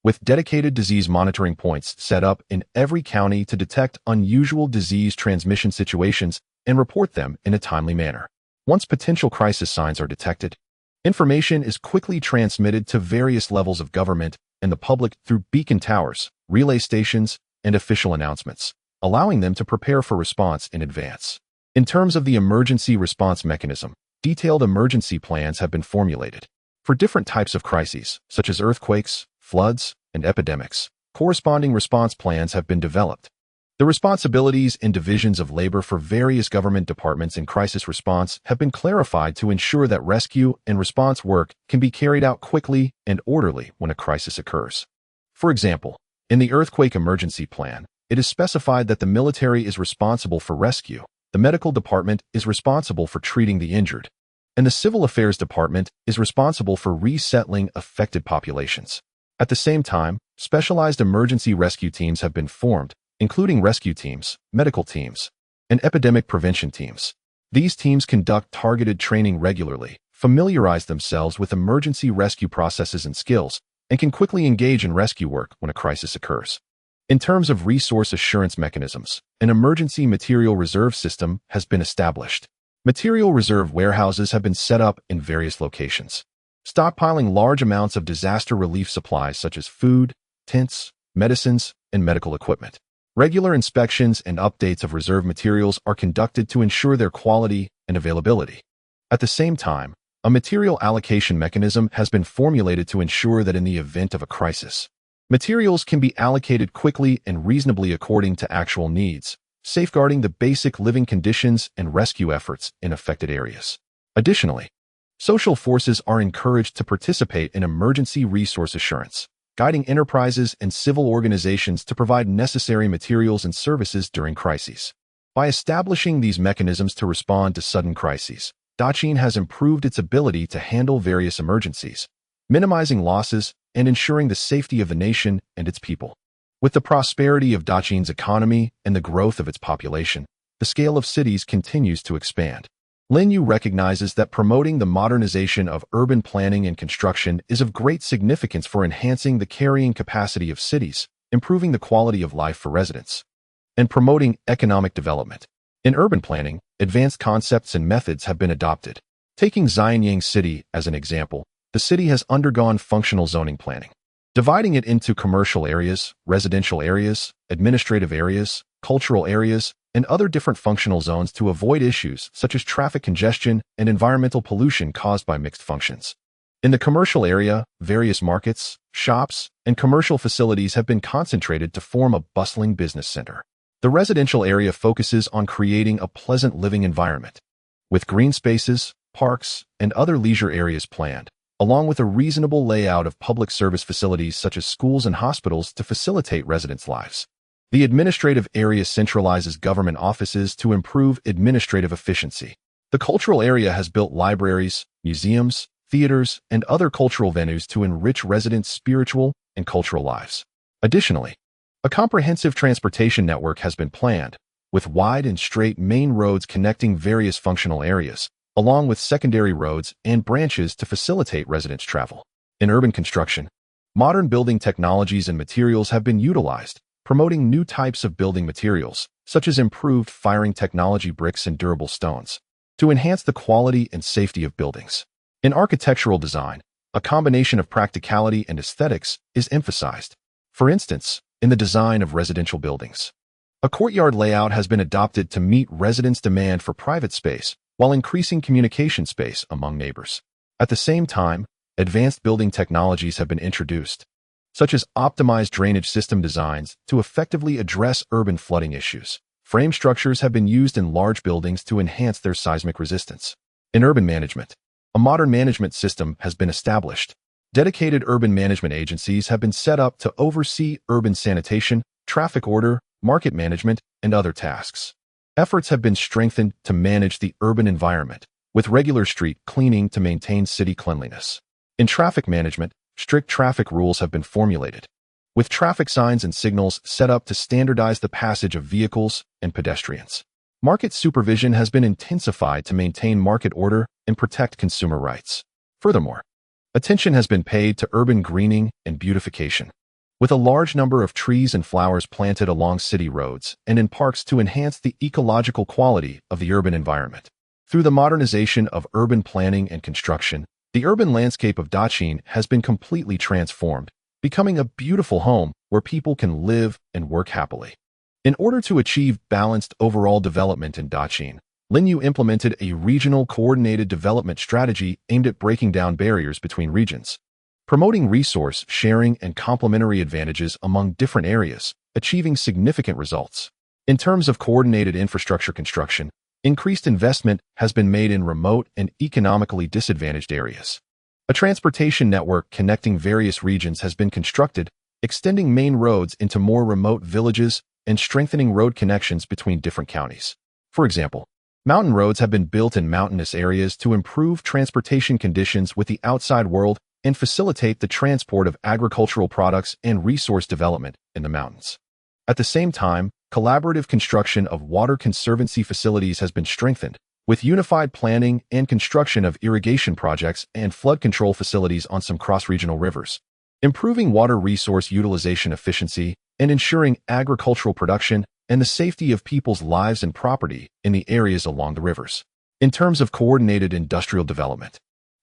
with dedicated disease monitoring points set up in every county to detect unusual disease transmission situations and report them in a timely manner. Once potential crisis signs are detected, information is quickly transmitted to various levels of government and the public through beacon towers, relay stations, and official announcements, allowing them to prepare for response in advance. In terms of the emergency response mechanism, detailed emergency plans have been formulated. For different types of crises, such as earthquakes, floods, and epidemics, corresponding response plans have been developed. The responsibilities and divisions of labor for various government departments in crisis response have been clarified to ensure that rescue and response work can be carried out quickly and orderly when a crisis occurs. For example, in the earthquake emergency plan, it is specified that the military is responsible for rescue, the medical department is responsible for treating the injured, and the civil affairs department is responsible for resettling affected populations. At the same time, specialized emergency rescue teams have been formed, including rescue teams, medical teams, and epidemic prevention teams. These teams conduct targeted training regularly, familiarize themselves with emergency rescue processes and skills, and can quickly engage in rescue work when a crisis occurs. In terms of resource assurance mechanisms, an emergency material reserve system has been established. Material reserve warehouses have been set up in various locations, stockpiling large amounts of disaster relief supplies such as food, tents, medicines, and medical equipment. Regular inspections and updates of reserve materials are conducted to ensure their quality and availability. At the same time, a material allocation mechanism has been formulated to ensure that in the event of a crisis, materials can be allocated quickly and reasonably according to actual needs, safeguarding the basic living conditions and rescue efforts in affected areas. Additionally, social forces are encouraged to participate in emergency resource assurance, guiding enterprises and civil organizations to provide necessary materials and services during crises. By establishing these mechanisms to respond to sudden crises, Daqin has improved its ability to handle various emergencies, minimizing losses and ensuring the safety of the nation and its people. With the prosperity of Daqin's economy and the growth of its population, the scale of cities continues to expand. Lin Yu recognizes that promoting the modernization of urban planning and construction is of great significance for enhancing the carrying capacity of cities, improving the quality of life for residents, and promoting economic development. In urban planning, advanced concepts and methods have been adopted. Taking Xianyang City as an example, the city has undergone functional zoning planning, dividing it into commercial areas, residential areas, administrative areas, cultural areas, and other different functional zones to avoid issues such as traffic congestion and environmental pollution caused by mixed functions. In the commercial area, various markets, shops, and commercial facilities have been concentrated to form a bustling business center. The residential area focuses on creating a pleasant living environment, with green spaces, parks, and other leisure areas planned, along with a reasonable layout of public service facilities such as schools and hospitals to facilitate residents' lives. The administrative area centralizes government offices to improve administrative efficiency. The cultural area has built libraries, museums, theaters, and other cultural venues to enrich residents' spiritual and cultural lives. Additionally, a comprehensive transportation network has been planned, with wide and straight main roads connecting various functional areas, along with secondary roads and branches to facilitate residents' travel. In urban construction, modern building technologies and materials have been utilized, promoting new types of building materials, such as improved firing technology bricks and durable stones, to enhance the quality and safety of buildings. In architectural design, a combination of practicality and aesthetics is emphasized. For instance, in the design of residential buildings, a courtyard layout has been adopted to meet residents' demand for private space while increasing communication space among neighbors. At the same time, advanced building technologies have been introduced, such as optimized drainage system designs to effectively address urban flooding issues. Frame structures have been used in large buildings to enhance their seismic resistance. In urban management, a modern management system has been established. Dedicated urban management agencies have been set up to oversee urban sanitation, traffic order, market management, and other tasks. Efforts have been strengthened to manage the urban environment, with regular street cleaning to maintain city cleanliness. In traffic management, strict traffic rules have been formulated, with traffic signs and signals set up to standardize the passage of vehicles and pedestrians. Market supervision has been intensified to maintain market order and protect consumer rights. Furthermore, attention has been paid to urban greening and beautification, with a large number of trees and flowers planted along city roads and in parks to enhance the ecological quality of the urban environment. Through the modernization of urban planning and construction, the urban landscape of Dachin has been completely transformed, becoming a beautiful home where people can live and work happily. In order to achieve balanced overall development in Dachin, Linyu implemented a regional coordinated development strategy aimed at breaking down barriers between regions, promoting resource sharing and complementary advantages among different areas, achieving significant results. In terms of coordinated infrastructure construction, increased investment has been made in remote and economically disadvantaged areas. A transportation network connecting various regions has been constructed, extending main roads into more remote villages and strengthening road connections between different counties. For example, mountain roads have been built in mountainous areas to improve transportation conditions with the outside world and facilitate the transport of agricultural products and resource development in the mountains. At the same time, collaborative construction of water conservancy facilities has been strengthened, with unified planning and construction of irrigation projects and flood control facilities on some cross-regional rivers, improving water resource utilization efficiency and ensuring agricultural production and the safety of people's lives and property in the areas along the rivers. In terms of coordinated industrial development,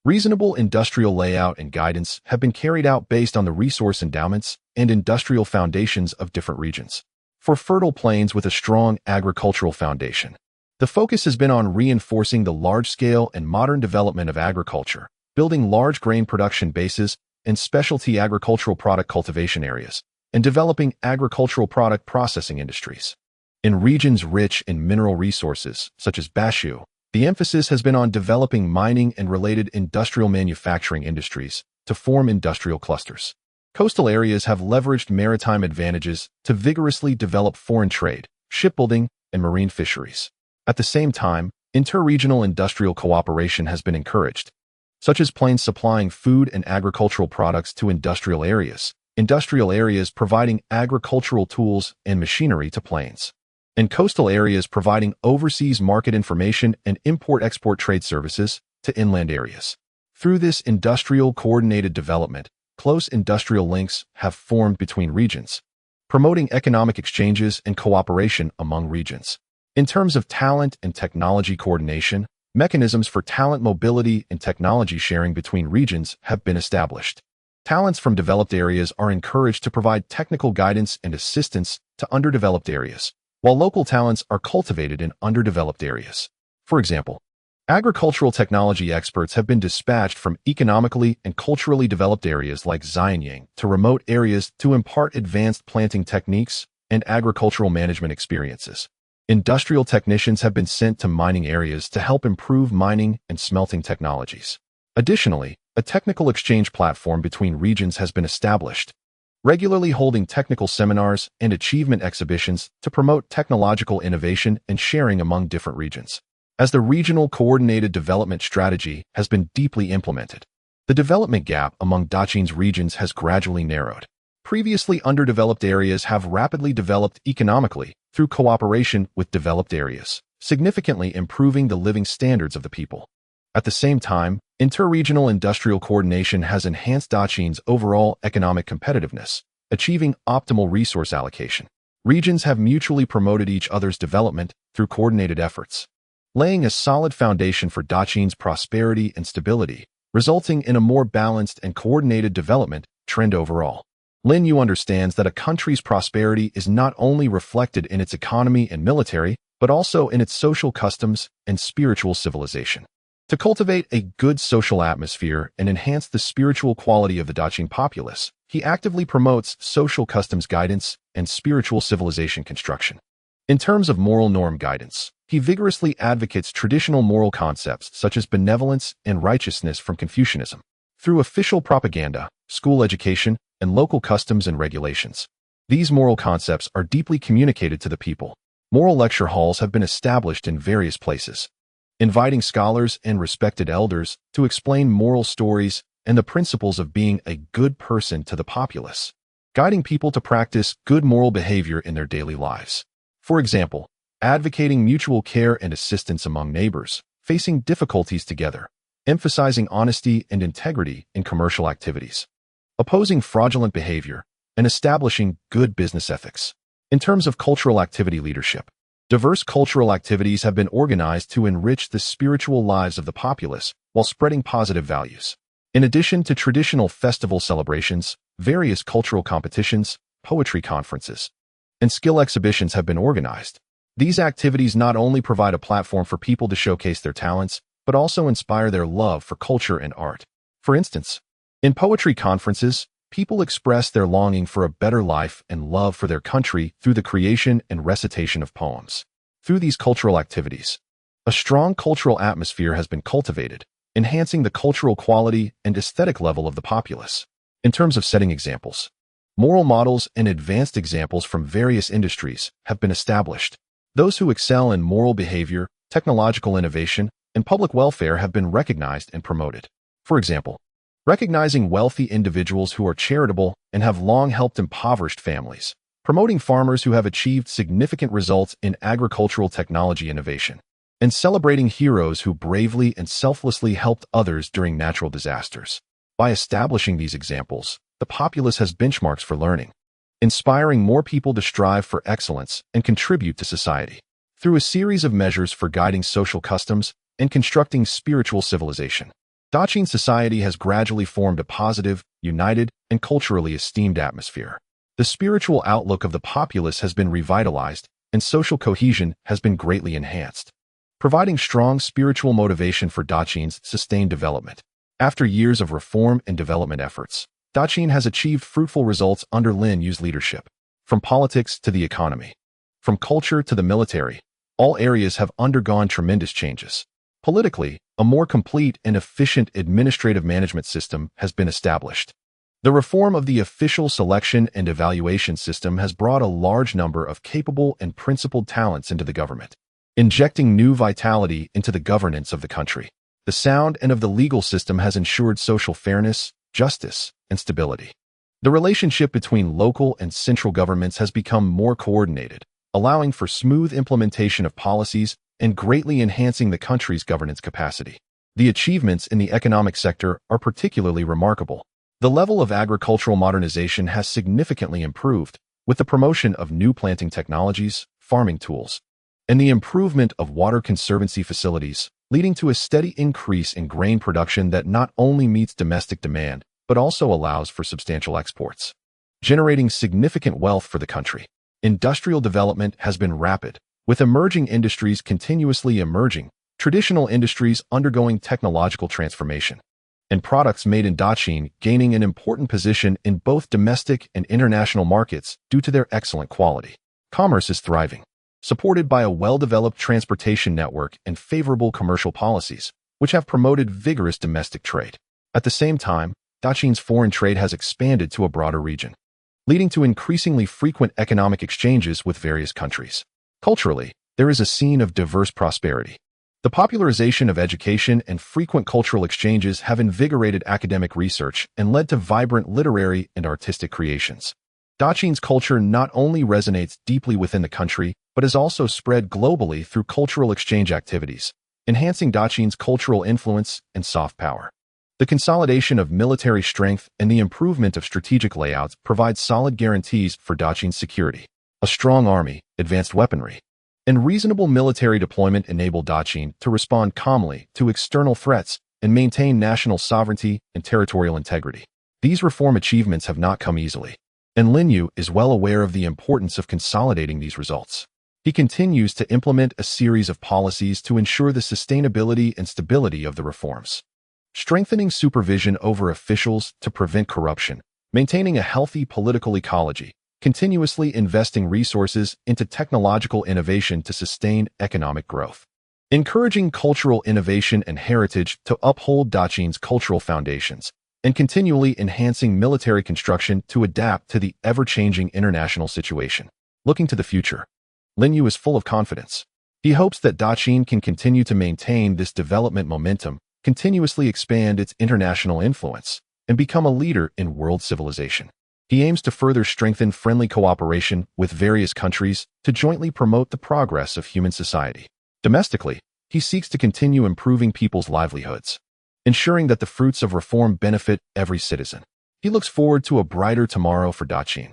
reasonable industrial layout and guidance have been carried out based on the resource endowments and industrial foundations of different regions. For fertile plains with a strong agricultural foundation, the focus has been on reinforcing the large-scale and modern development of agriculture, building large grain production bases and specialty agricultural product cultivation areas, and developing agricultural product processing industries. In regions rich in mineral resources, such as Bashu, the emphasis has been on developing mining and related industrial manufacturing industries to form industrial clusters. Coastal areas have leveraged maritime advantages to vigorously develop foreign trade, shipbuilding, and marine fisheries. At the same time, interregional industrial cooperation has been encouraged, such as plains supplying food and agricultural products to industrial areas providing agricultural tools and machinery to plains, and coastal areas providing overseas market information and import-export trade services to inland areas. Through this industrial coordinated development, close industrial links have formed between regions, promoting economic exchanges and cooperation among regions. In terms of talent and technology coordination, mechanisms for talent mobility and technology sharing between regions have been established. Talents from developed areas are encouraged to provide technical guidance and assistance to underdeveloped areas, while local talents are cultivated in underdeveloped areas. For example, agricultural technology experts have been dispatched from economically and culturally developed areas like Xinjiang to remote areas to impart advanced planting techniques and agricultural management experiences. Industrial technicians have been sent to mining areas to help improve mining and smelting technologies. Additionally, a technical exchange platform between regions has been established, regularly holding technical seminars and achievement exhibitions to promote technological innovation and sharing among different regions. As the regional coordinated development strategy has been deeply implemented, the development gap among Dacian's regions has gradually narrowed. Previously underdeveloped areas have rapidly developed economically through cooperation with developed areas, significantly improving the living standards of the people. At the same time, interregional industrial coordination has enhanced Dacian's overall economic competitiveness, achieving optimal resource allocation. Regions have mutually promoted each other's development through coordinated efforts, laying a solid foundation for Dacian's prosperity and stability, resulting in a more balanced and coordinated development trend overall. Lin Yu understands that a country's prosperity is not only reflected in its economy and military, but also in its social customs and spiritual civilization. To cultivate a good social atmosphere and enhance the spiritual quality of the Dacian populace, he actively promotes social customs guidance and spiritual civilization construction. In terms of moral norm guidance, he vigorously advocates traditional moral concepts such as benevolence and righteousness from Confucianism. Through official propaganda, school education, and local customs and regulations, these moral concepts are deeply communicated to the people. Moral lecture halls have been established in various places, inviting scholars and respected elders to explain moral stories and the principles of being a good person to the populace, guiding people to practice good moral behavior in their daily lives. For example, advocating mutual care and assistance among neighbors, facing difficulties together, emphasizing honesty and integrity in commercial activities, opposing fraudulent behavior, and establishing good business ethics. In terms of cultural activity leadership, diverse cultural activities have been organized to enrich the spiritual lives of the populace while spreading positive values. In addition to traditional festival celebrations, various cultural competitions, poetry conferences, and skill exhibitions have been organized. These activities not only provide a platform for people to showcase their talents, but also inspire their love for culture and art. For instance, in poetry conferences, people express their longing for a better life and love for their country through the creation and recitation of poems. Through these cultural activities, a strong cultural atmosphere has been cultivated, enhancing the cultural quality and aesthetic level of the populace. In terms of setting examples, moral models and advanced examples from various industries have been established. Those who excel in moral behavior, technological innovation, and public welfare have been recognized and promoted. For example, recognizing wealthy individuals who are charitable and have long helped impoverished families, promoting farmers who have achieved significant results in agricultural technology innovation, and celebrating heroes who bravely and selflessly helped others during natural disasters. By establishing these examples, the populace has benchmarks for learning, inspiring more people to strive for excellence and contribute to society. Through a series of measures for guiding social customs and constructing spiritual civilization, Dacian society has gradually formed a positive, united, and culturally esteemed atmosphere. The spiritual outlook of the populace has been revitalized, and social cohesion has been greatly enhanced, providing strong spiritual motivation for Dacian's sustained development. After years of reform and development efforts, Dacian has achieved fruitful results under Lin Yu's leadership. From politics to the economy, from culture to the military, all areas have undergone tremendous changes. Politically, a more complete and efficient administrative management system has been established. The reform of the official selection and evaluation system has brought a large number of capable and principled talents into the government, injecting new vitality into the governance of the country. The sound and of the legal system has ensured social fairness, justice, and stability. The relationship between local and central governments has become more coordinated, allowing for smooth implementation of policies and greatly enhancing the country's governance capacity. The achievements in the economic sector are particularly remarkable. The level of agricultural modernization has significantly improved, with the promotion of new planting technologies, farming tools, and the improvement of water conservancy facilities, leading to a steady increase in grain production that not only meets domestic demand, but also allows for substantial exports, generating significant wealth for the country. Industrial development has been rapid, with emerging industries continuously emerging, traditional industries undergoing technological transformation, and products made in Daqin gaining an important position in both domestic and international markets due to their excellent quality. Commerce is thriving, supported by a well-developed transportation network and favorable commercial policies, which have promoted vigorous domestic trade. At the same time, Daqin's foreign trade has expanded to a broader region, leading to increasingly frequent economic exchanges with various countries. Culturally, there is a scene of diverse prosperity. The popularization of education and frequent cultural exchanges have invigorated academic research and led to vibrant literary and artistic creations. Daqin's culture not only resonates deeply within the country, but is also spread globally through cultural exchange activities, enhancing Daqin's cultural influence and soft power. The consolidation of military strength and the improvement of strategic layouts provide solid guarantees for Daqin's security. A strong army, advanced weaponry, and reasonable military deployment enable Daqin to respond calmly to external threats and maintain national sovereignty and territorial integrity. These reform achievements have not come easily, and Lin Yu is well aware of the importance of consolidating these results. He continues to implement a series of policies to ensure the sustainability and stability of the reforms, strengthening supervision over officials to prevent corruption, maintaining a healthy political ecology, continuously investing resources into technological innovation to sustain economic growth, encouraging cultural innovation and heritage to uphold Daqin's cultural foundations, and continually enhancing military construction to adapt to the ever-changing international situation. Looking to the future, Lin Yu is full of confidence. He hopes that Daqin can continue to maintain this development momentum, continuously expand its international influence, and become a leader in world civilization. He aims to further strengthen friendly cooperation with various countries to jointly promote the progress of human society. Domestically, he seeks to continue improving people's livelihoods, ensuring that the fruits of reform benefit every citizen. He looks forward to a brighter tomorrow for Daqin,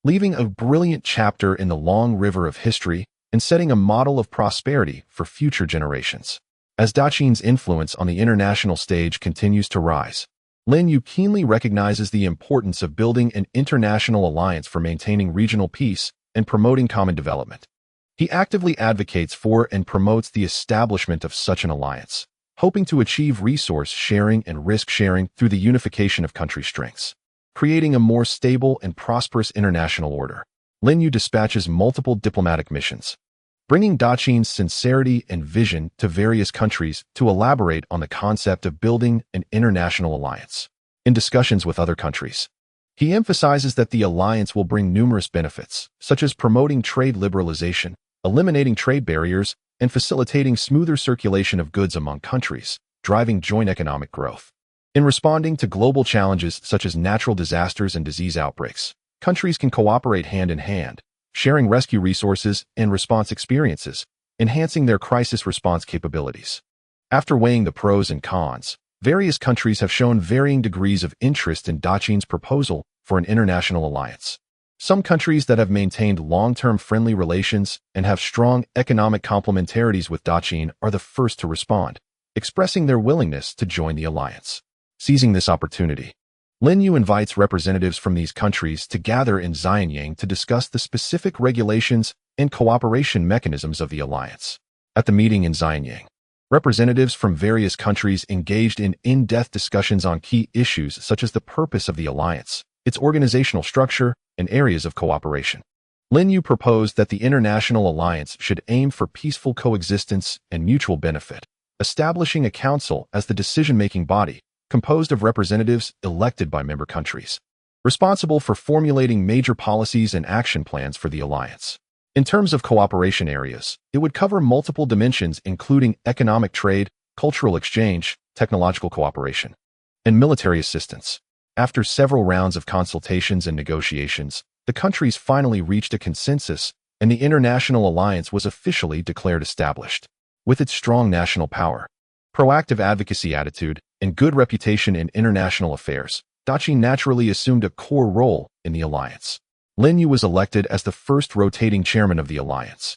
leaving a brilliant chapter in the long river of history and setting a model of prosperity for future generations. As Daqin's influence on the international stage continues to rise, Lin Yu keenly recognizes the importance of building an international alliance for maintaining regional peace and promoting common development. He actively advocates for and promotes the establishment of such an alliance, hoping to achieve resource sharing and risk sharing through the unification of country strengths, creating a more stable and prosperous international order. Lin Yu dispatches multiple diplomatic missions, bringing Daqin's sincerity and vision to various countries to elaborate on the concept of building an international alliance. In discussions with other countries, he emphasizes that the alliance will bring numerous benefits, such as promoting trade liberalization, eliminating trade barriers, and facilitating smoother circulation of goods among countries, driving joint economic growth. In responding to global challenges such as natural disasters and disease outbreaks, countries can cooperate hand in hand, sharing rescue resources and response experiences, enhancing their crisis response capabilities. After weighing the pros and cons, various countries have shown varying degrees of interest in Daqin's proposal for an international alliance. Some countries that have maintained long-term friendly relations and have strong economic complementarities with Daqin are the first to respond, expressing their willingness to join the alliance. Seizing this opportunity, Lin Yu invites representatives from these countries to gather in Xianyang to discuss the specific regulations and cooperation mechanisms of the alliance. At the meeting in Xianyang, representatives from various countries engaged in in-depth discussions on key issues such as the purpose of the alliance, its organizational structure, and areas of cooperation. Lin Yu proposed that the international alliance should aim for peaceful coexistence and mutual benefit, establishing a council as the decision-making body, composed of representatives elected by member countries, responsible for formulating major policies and action plans for the alliance. In terms of cooperation areas, it would cover multiple dimensions including economic trade, cultural exchange, technological cooperation, and military assistance. After several rounds of consultations and negotiations, the countries finally reached a consensus, and the international alliance was officially declared established. With its strong national power, proactive advocacy attitude, and good reputation in international affairs, Daqin naturally assumed a core role in the alliance. Lin Yu was elected as the first rotating chairman of the alliance,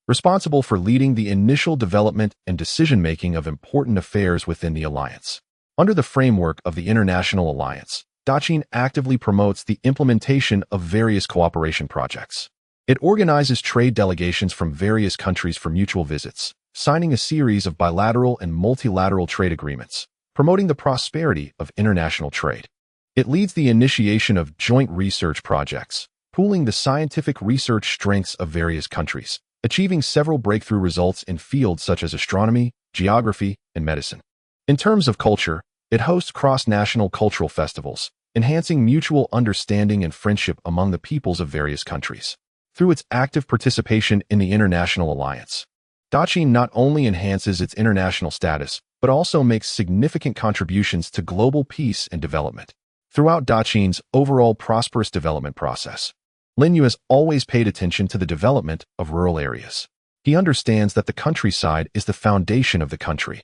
responsible for leading the initial development and decision-making of important affairs within the alliance. Under the framework of the international alliance, Daqin actively promotes the implementation of various cooperation projects. It organizes trade delegations from various countries for mutual visits, signing a series of bilateral and multilateral trade agreements, promoting the prosperity of international trade. It leads the initiation of joint research projects, pooling the scientific research strengths of various countries, achieving several breakthrough results in fields such as astronomy, geography, and medicine. In terms of culture, it hosts cross-national cultural festivals, enhancing mutual understanding and friendship among the peoples of various countries. Through its active participation in the international alliance, Daqin not only enhances its international status, but also makes significant contributions to global peace and development. Throughout Daqin's overall prosperous development process, Lin Yu has always paid attention to the development of rural areas. He understands that the countryside is the foundation of the country,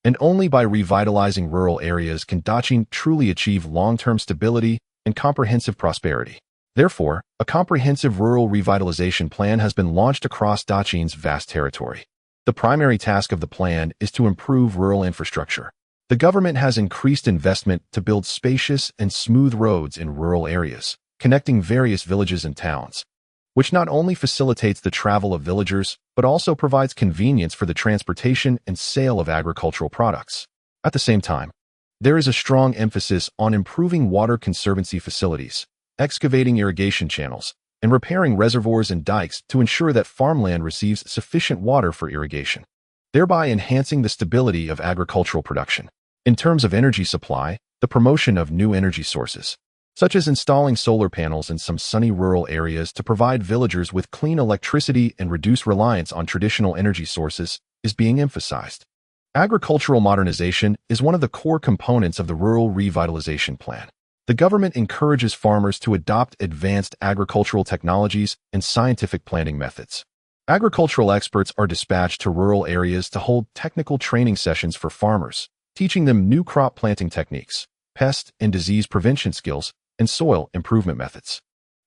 and only by revitalizing rural areas can Daqin truly achieve long-term stability and comprehensive prosperity. Therefore, a comprehensive rural revitalization plan has been launched across Daqin's vast territory. The primary task of the plan is to improve rural infrastructure. The government has increased investment to build spacious and smooth roads in rural areas, connecting various villages and towns, which not only facilitates the travel of villagers, but also provides convenience for the transportation and sale of agricultural products. At the same time, there is a strong emphasis on improving water conservancy facilities, excavating irrigation channels, and repairing reservoirs and dikes to ensure that farmland receives sufficient water for irrigation, thereby enhancing the stability of agricultural production. In terms of energy supply, the promotion of new energy sources, such as installing solar panels in some sunny rural areas to provide villagers with clean electricity and reduce reliance on traditional energy sources, is being emphasized. Agricultural modernization is one of the core components of the Rural Revitalization Plan. The government encourages farmers to adopt advanced agricultural technologies and scientific planting methods. Agricultural experts are dispatched to rural areas to hold technical training sessions for farmers, teaching them new crop planting techniques, pest and disease prevention skills, and soil improvement methods.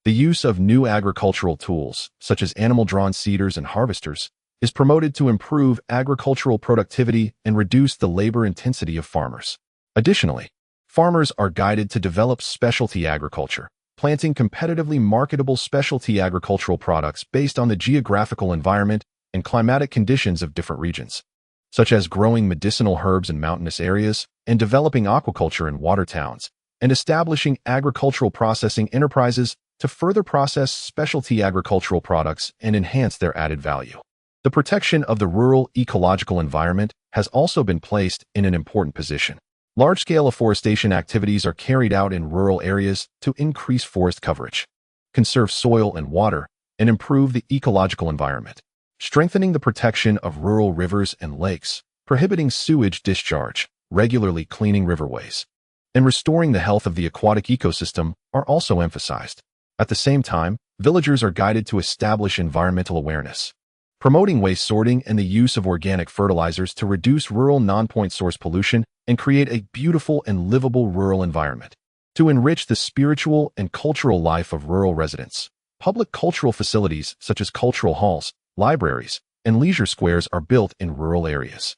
The use of new agricultural tools, such as animal-drawn seeders and harvesters, is promoted to improve agricultural productivity and reduce the labor intensity of farmers. Additionally, farmers are guided to develop specialty agriculture, planting competitively marketable specialty agricultural products based on the geographical environment and climatic conditions of different regions, such as growing medicinal herbs in mountainous areas and developing aquaculture in water towns, and establishing agricultural processing enterprises to further process specialty agricultural products and enhance their added value. The protection of the rural ecological environment has also been placed in an important position. Large-scale afforestation activities are carried out in rural areas to increase forest coverage, conserve soil and water, and improve the ecological environment, strengthening the protection of rural rivers and lakes, prohibiting sewage discharge, regularly cleaning riverways, and restoring the health of the aquatic ecosystem are also emphasized. At the same time, villagers are guided to establish environmental awareness, promoting waste sorting and the use of organic fertilizers to reduce rural non-point source pollution and create a beautiful and livable rural environment. To enrich the spiritual and cultural life of rural residents, public cultural facilities such as cultural halls, libraries, and leisure squares are built in rural areas.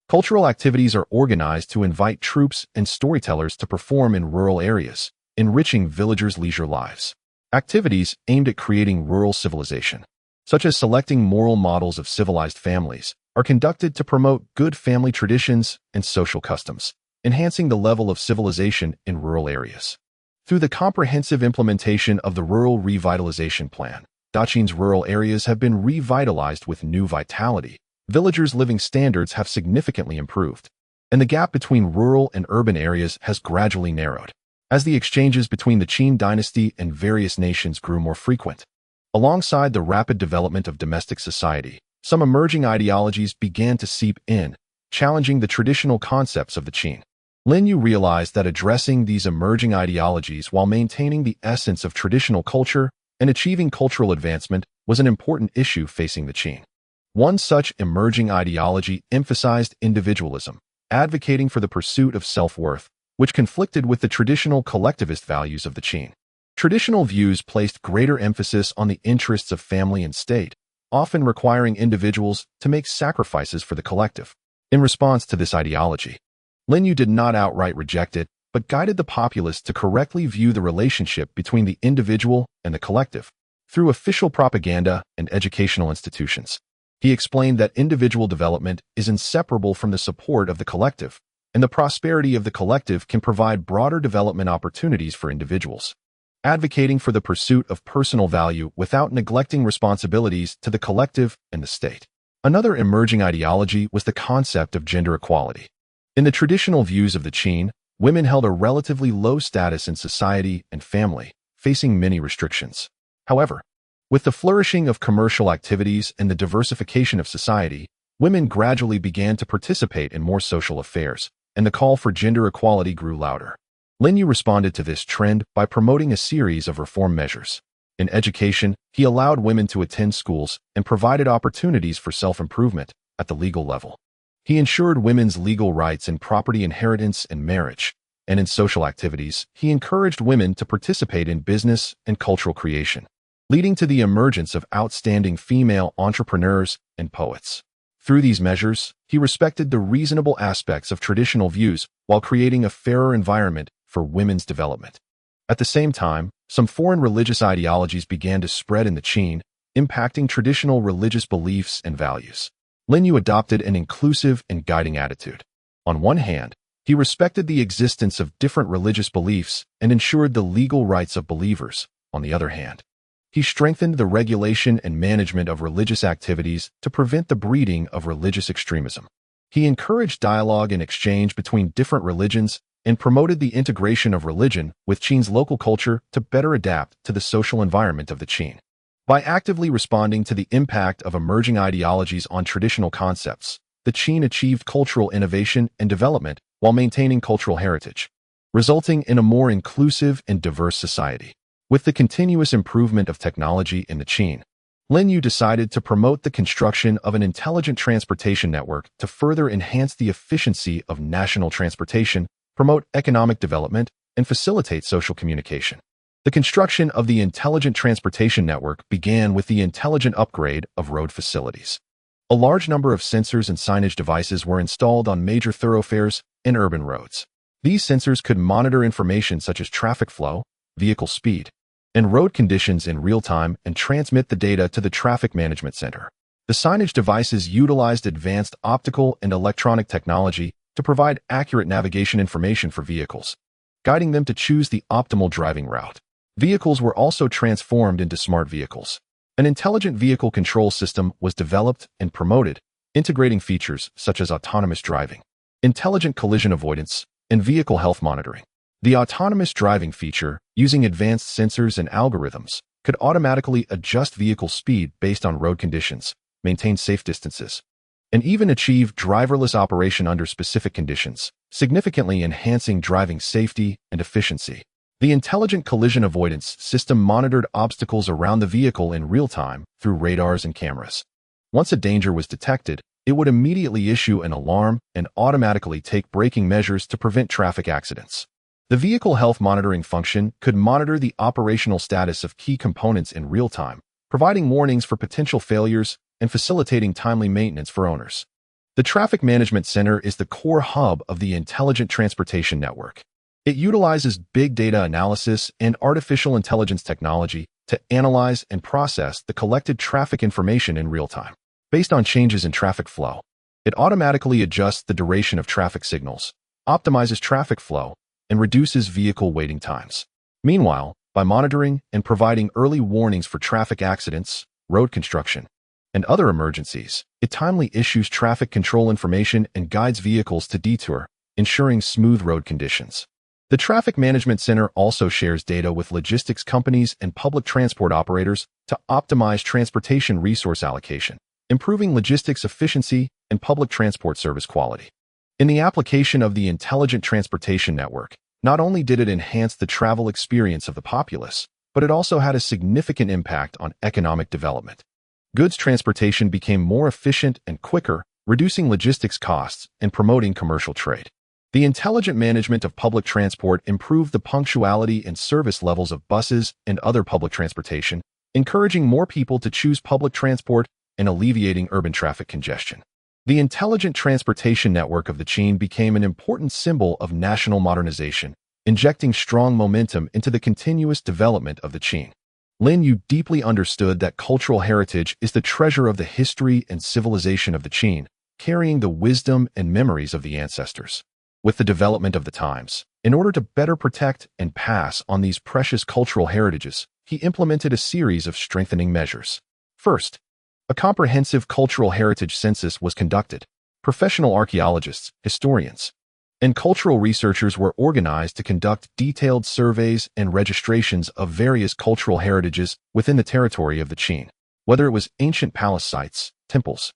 Cultural activities are organized to invite troops and storytellers to perform in rural areas, enriching villagers' leisure lives. Activities aimed at creating rural civilization, such as selecting moral models of civilized families, are conducted to promote good family traditions and social customs, enhancing the level of civilization in rural areas. Through the comprehensive implementation of the Rural Revitalization Plan, Daqin's rural areas have been revitalized with new vitality. Villagers' living standards have significantly improved, and the gap between rural and urban areas has gradually narrowed, as the exchanges between the Qin dynasty and various nations grew more frequent. Alongside the rapid development of domestic society, some emerging ideologies began to seep in, challenging the traditional concepts of the Qin. Lin Yu realized that addressing these emerging ideologies while maintaining the essence of traditional culture and achieving cultural advancement was an important issue facing the Qin. One such emerging ideology emphasized individualism, advocating for the pursuit of self-worth, which conflicted with the traditional collectivist values of the Qin. Traditional views placed greater emphasis on the interests of family and state, often requiring individuals to make sacrifices for the collective. In response to this ideology, Lin Yu did not outright reject it, but guided the populace to correctly view the relationship between the individual and the collective through official propaganda and educational institutions. He explained that individual development is inseparable from the support of the collective, and the prosperity of the collective can provide broader development opportunities for individuals, advocating for the pursuit of personal value without neglecting responsibilities to the collective and the state. Another emerging ideology was the concept of gender equality. In the traditional views of the Qin, women held a relatively low status in society and family, facing many restrictions. However, with the flourishing of commercial activities and the diversification of society, women gradually began to participate in more social affairs, and the call for gender equality grew louder. Lin Yu responded to this trend by promoting a series of reform measures. In education, he allowed women to attend schools and provided opportunities for self-improvement at the legal level. He ensured women's legal rights in property inheritance and marriage, and in social activities, he encouraged women to participate in business and cultural creation, leading to the emergence of outstanding female entrepreneurs and poets. Through these measures, he respected the reasonable aspects of traditional views while creating a fairer environment for women's development. At the same time, some foreign religious ideologies began to spread in the Qin, impacting traditional religious beliefs and values. Lin Yu adopted an inclusive and guiding attitude. On one hand, he respected the existence of different religious beliefs and ensured the legal rights of believers. On the other hand, he strengthened the regulation and management of religious activities to prevent the breeding of religious extremism. He encouraged dialogue and exchange between different religions and promoted the integration of religion with Qin's local culture to better adapt to the social environment of the Qin. By actively responding to the impact of emerging ideologies on traditional concepts, the Qin achieved cultural innovation and development while maintaining cultural heritage, resulting in a more inclusive and diverse society. With the continuous improvement of technology in the Qin, Lin Yu decided to promote the construction of an intelligent transportation network to further enhance the efficiency of national transportation, promote economic development, and facilitate social communication. The construction of the intelligent transportation network began with the intelligent upgrade of road facilities. A large number of sensors and signage devices were installed on major thoroughfares and urban roads. These sensors could monitor information such as traffic flow, vehicle speed, and road conditions in real time and transmit the data to the traffic management center. The signage devices utilized advanced optical and electronic technology to provide accurate navigation information for vehicles, guiding them to choose the optimal driving route. Vehicles were also transformed into smart vehicles. An intelligent vehicle control system was developed and promoted, integrating features such as autonomous driving, intelligent collision avoidance, and vehicle health monitoring. The autonomous driving feature, using advanced sensors and algorithms, could automatically adjust vehicle speed based on road conditions, maintain safe distances, and even achieve driverless operation under specific conditions, significantly enhancing driving safety and efficiency. The intelligent collision avoidance system monitored obstacles around the vehicle in real time through radars and cameras. Once a danger was detected, it would immediately issue an alarm and automatically take braking measures to prevent traffic accidents. The vehicle health monitoring function could monitor the operational status of key components in real time, providing warnings for potential failures and facilitating timely maintenance for owners. The Traffic Management Center is the core hub of the Intelligent Transportation Network. It utilizes big data analysis and artificial intelligence technology to analyze and process the collected traffic information in real time. Based on changes in traffic flow, it automatically adjusts the duration of traffic signals, optimizes traffic flow, and reduces vehicle waiting times. Meanwhile, by monitoring and providing early warnings for traffic accidents, road construction, and other emergencies, it timely issues traffic control information and guides vehicles to detour, ensuring smooth road conditions. The Traffic Management Center also shares data with logistics companies and public transport operators to optimize transportation resource allocation, improving logistics efficiency and public transport service quality. In the application of the Intelligent Transportation Network, not only did it enhance the travel experience of the populace, but it also had a significant impact on economic development. Goods transportation became more efficient and quicker, reducing logistics costs and promoting commercial trade. The intelligent management of public transport improved the punctuality and service levels of buses and other public transportation, encouraging more people to choose public transport and alleviating urban traffic congestion. The intelligent transportation network of the Qin became an important symbol of national modernization, injecting strong momentum into the continuous development of the Qin. Lin Yu deeply understood that cultural heritage is the treasure of the history and civilization of the Qin, carrying the wisdom and memories of the ancestors. With the development of the times, in order to better protect and pass on these precious cultural heritages, he implemented a series of strengthening measures. First, a comprehensive cultural heritage census was conducted. Professional archaeologists, historians, and cultural researchers were organized to conduct detailed surveys and registrations of various cultural heritages within the territory of the Qin. Whether it was ancient palace sites, temples,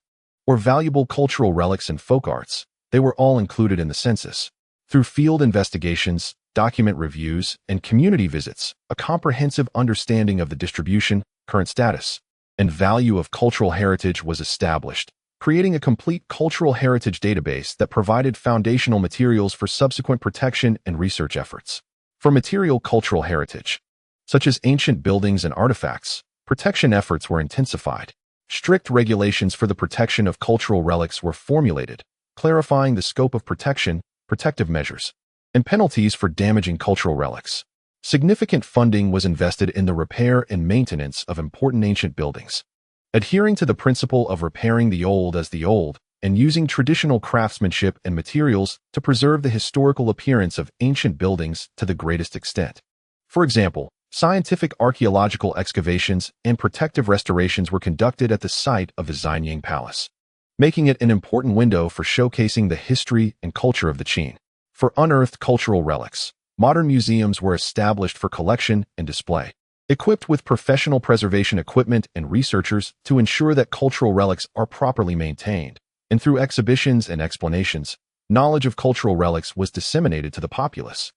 or valuable cultural relics and folk arts, they were all included in the census. Through field investigations, document reviews, and community visits, a comprehensive understanding of the distribution, current status, and value of cultural heritage was established, creating a complete cultural heritage database that provided foundational materials for subsequent protection and research efforts. For material cultural heritage, such as ancient buildings and artifacts, protection efforts were intensified. Strict regulations for the protection of cultural relics were formulated, clarifying the scope of protection, protective measures, and penalties for damaging cultural relics. Significant funding was invested in the repair and maintenance of important ancient buildings. Adhering to the principle of repairing the old as the old and using traditional craftsmanship and materials to preserve the historical appearance of ancient buildings to the greatest extent. For example, scientific archaeological excavations and protective restorations were conducted at the site of the Xianyang Palace, making it an important window for showcasing the history and culture of the Qin. For unearthed cultural relics, modern museums were established for collection and display, equipped with professional preservation equipment and researchers to ensure that cultural relics are properly maintained. And through exhibitions and explanations, knowledge of cultural relics was disseminated to the populace,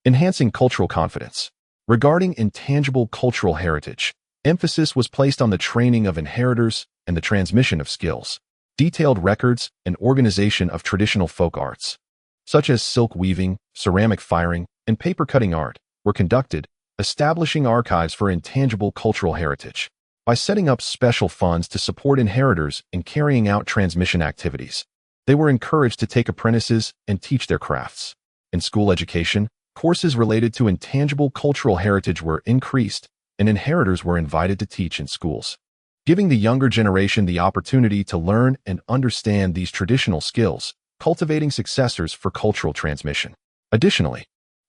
enhancing cultural confidence. Regarding intangible cultural heritage, emphasis was placed on the training of inheritors and the transmission of skills. Detailed records and organization of traditional folk arts, such as silk weaving, ceramic firing, and paper cutting art, were conducted, establishing archives for intangible cultural heritage. By setting up special funds to support inheritors in carrying out transmission activities, they were encouraged to take apprentices and teach their crafts. In school education, courses related to intangible cultural heritage were increased, and inheritors were invited to teach in schools, giving the younger generation the opportunity to learn and understand these traditional skills, cultivating successors for cultural transmission. Additionally,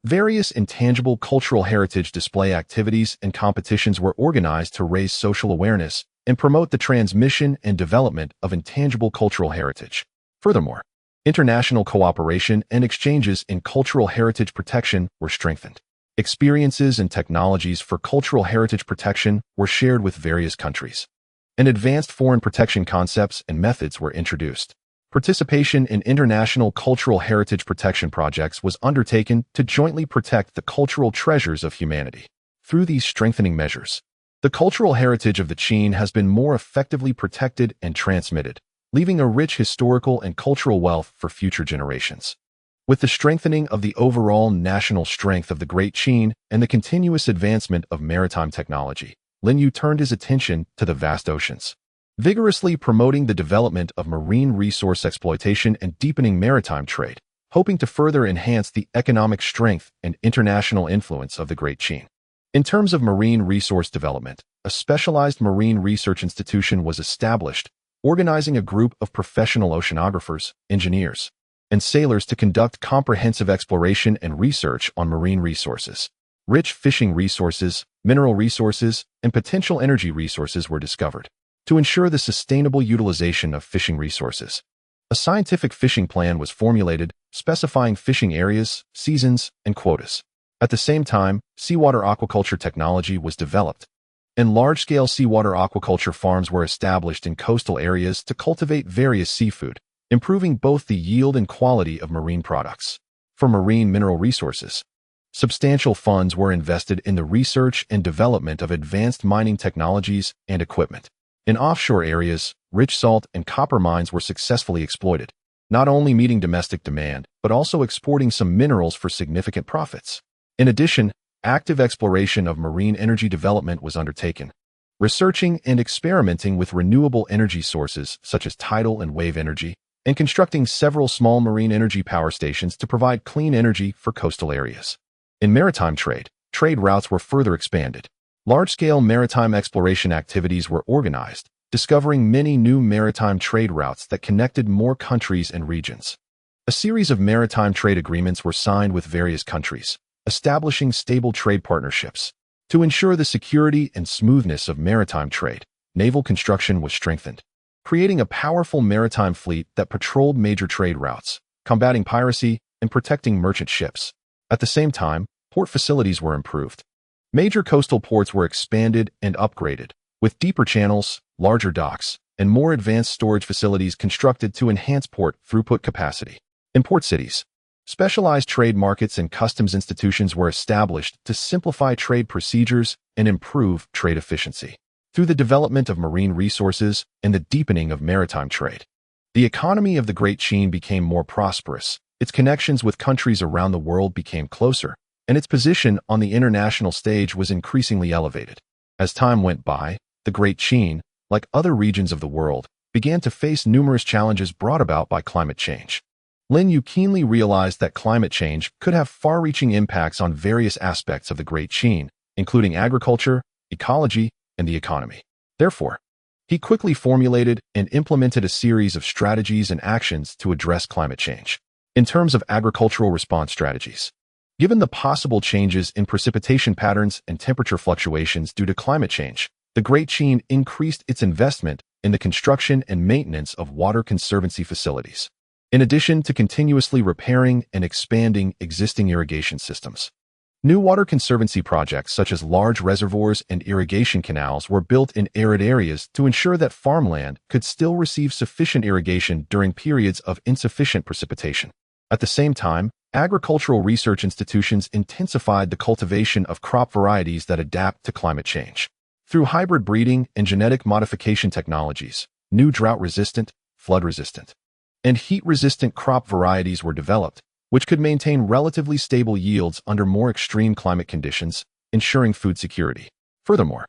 various intangible cultural heritage display activities and competitions were organized to raise social awareness and promote the transmission and development of intangible cultural heritage. Furthermore, international cooperation and exchanges in cultural heritage protection were strengthened. Experiences and technologies for cultural heritage protection were shared with various countries, and advanced foreign protection concepts and methods were introduced. Participation in international cultural heritage protection projects was undertaken to jointly protect the cultural treasures of humanity. Through these strengthening measures, the cultural heritage of the Qin has been more effectively protected and transmitted, leaving a rich historical and cultural wealth for future generations. With the strengthening of the overall national strength of the Great Qin and the continuous advancement of maritime technology, Lin Yu turned his attention to the vast oceans, vigorously promoting the development of marine resource exploitation and deepening maritime trade, hoping to further enhance the economic strength and international influence of the Great Qin. In terms of marine resource development, a specialized marine research institution was established, organizing a group of professional oceanographers, engineers, and sailors to conduct comprehensive exploration and research on marine resources. Rich fishing resources, mineral resources, and potential energy resources were discovered. To ensure the sustainable utilization of fishing resources, a scientific fishing plan was formulated, specifying fishing areas, seasons, and quotas. At the same time, seawater aquaculture technology was developed, and large-scale seawater aquaculture farms were established in coastal areas to cultivate various seafood, improving both the yield and quality of marine products. For marine mineral resources, substantial funds were invested in the research and development of advanced mining technologies and equipment. In offshore areas, rich salt and copper mines were successfully exploited, not only meeting domestic demand, but also exporting some minerals for significant profits. In addition, active exploration of marine energy development was undertaken, researching and experimenting with renewable energy sources such as tidal and wave energy, and constructing several small marine energy power stations to provide clean energy for coastal areas. In maritime trade, trade routes were further expanded. Large-scale maritime exploration activities were organized, discovering many new maritime trade routes that connected more countries and regions. A series of maritime trade agreements were signed with various countries, establishing stable trade partnerships. To ensure the security and smoothness of maritime trade, naval construction was strengthened, creating a powerful maritime fleet that patrolled major trade routes, combating piracy and protecting merchant ships. At the same time, port facilities were improved. Major coastal ports were expanded and upgraded, with deeper channels, larger docks, and more advanced storage facilities constructed to enhance port throughput capacity. In port cities, specialized trade markets and customs institutions were established to simplify trade procedures and improve trade efficiency. Through the development of marine resources and the deepening of maritime trade, the economy of the Great Qin became more prosperous, its connections with countries around the world became closer, and its position on the international stage was increasingly elevated. As time went by, the Great Qin, like other regions of the world, began to face numerous challenges brought about by climate change. Lin Yu keenly realized that climate change could have far-reaching impacts on various aspects of the Great Qin, including agriculture, ecology, and the economy. Therefore, he quickly formulated and implemented a series of strategies and actions to address climate change. In terms of agricultural response strategies, given the possible changes in precipitation patterns and temperature fluctuations due to climate change, the Great Qin increased its investment in the construction and maintenance of water conservancy facilities, in addition to continuously repairing and expanding existing irrigation systems. New water conservancy projects such as large reservoirs and irrigation canals were built in arid areas to ensure that farmland could still receive sufficient irrigation during periods of insufficient precipitation. At the same time, agricultural research institutions intensified the cultivation of crop varieties that adapt to climate change. Through hybrid breeding and genetic modification technologies, new drought-resistant, flood-resistant, and heat-resistant crop varieties were developed, which could maintain relatively stable yields under more extreme climate conditions, ensuring food security. Furthermore,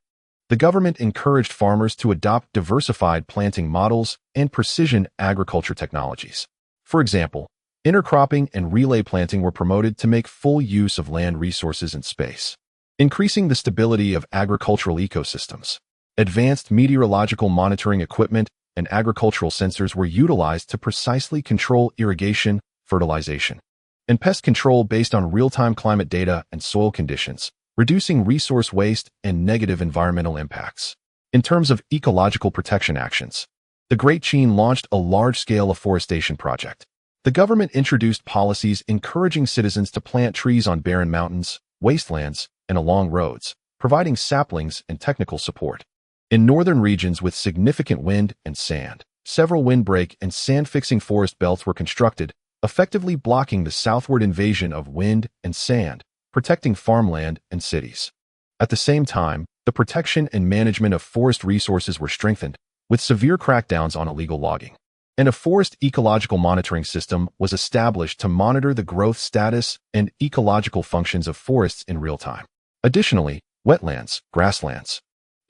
the government encouraged farmers to adopt diversified planting models and precision agriculture technologies. For example, intercropping and relay planting were promoted to make full use of land resources and space, increasing the stability of agricultural ecosystems. Advanced meteorological monitoring equipment and agricultural sensors were utilized to precisely control irrigation, fertilization, and pest control based on real-time climate data and soil conditions, reducing resource waste and negative environmental impacts. In terms of ecological protection actions, the Great Qin launched a large-scale afforestation project. The government introduced policies encouraging citizens to plant trees on barren mountains, wastelands, and along roads, providing saplings and technical support. In northern regions with significant wind and sand, several windbreak and sand-fixing forest belts were constructed, effectively blocking the southward invasion of wind and sand, protecting farmland and cities. At the same time, the protection and management of forest resources were strengthened, with severe crackdowns on illegal logging. And a forest ecological monitoring system was established to monitor the growth status and ecological functions of forests in real time. Additionally, wetlands, grasslands,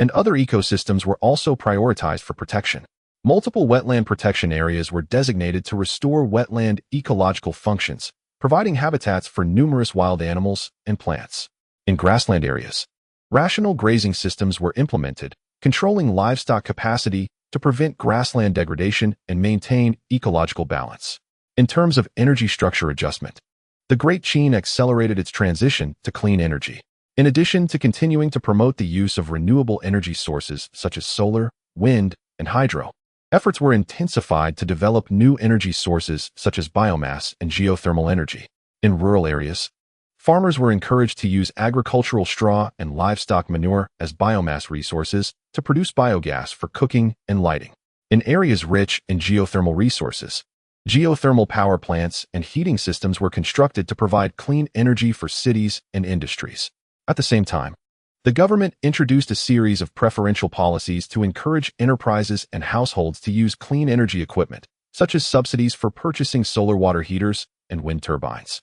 and other ecosystems were also prioritized for protection. Multiple wetland protection areas were designated to restore wetland ecological functions, providing habitats for numerous wild animals and plants. In grassland areas, rational grazing systems were implemented, controlling livestock capacity to prevent grassland degradation and maintain ecological balance. In terms of energy structure adjustment, the Great Qin accelerated its transition to clean energy. In addition to continuing to promote the use of renewable energy sources such as solar, wind, and hydro, efforts were intensified to develop new energy sources such as biomass and geothermal energy. In rural areas, farmers were encouraged to use agricultural straw and livestock manure as biomass resources to produce biogas for cooking and lighting. In areas rich in geothermal resources, geothermal power plants and heating systems were constructed to provide clean energy for cities and industries. At the same time, the government introduced a series of preferential policies to encourage enterprises and households to use clean energy equipment, such as subsidies for purchasing solar water heaters and wind turbines,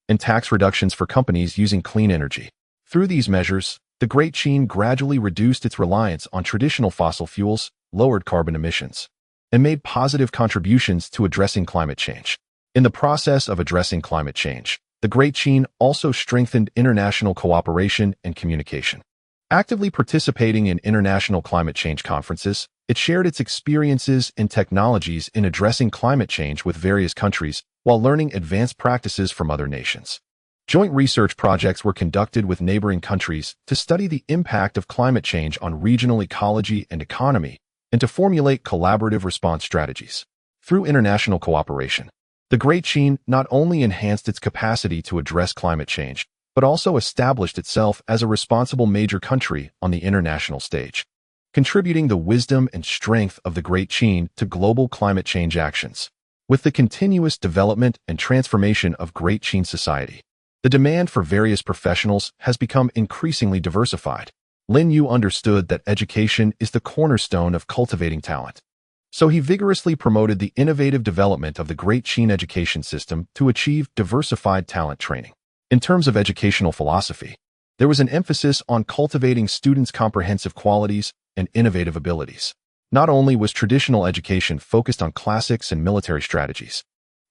and tax reductions for companies using clean energy. Through these measures, the Great Qin gradually reduced its reliance on traditional fossil fuels, lowered carbon emissions, and made positive contributions to addressing climate change. In the process of addressing climate change, the Great Qin also strengthened international cooperation and communication. Actively participating in international climate change conferences, it shared its experiences and technologies in addressing climate change with various countries while learning advanced practices from other nations. Joint research projects were conducted with neighboring countries to study the impact of climate change on regional ecology and economy and to formulate collaborative response strategies. Through international cooperation, the Great Qin not only enhanced its capacity to address climate change, but also established itself as a responsible major country on the international stage, contributing the wisdom and strength of the Great Qin to global climate change actions. With the continuous development and transformation of Great Qin society, the demand for various professionals has become increasingly diversified. Lin Yu understood that education is the cornerstone of cultivating talent. So he vigorously promoted the innovative development of the Great Qin education system to achieve diversified talent training. In terms of educational philosophy, there was an emphasis on cultivating students' comprehensive qualities and innovative abilities. Not only was traditional education focused on classics and military strategies,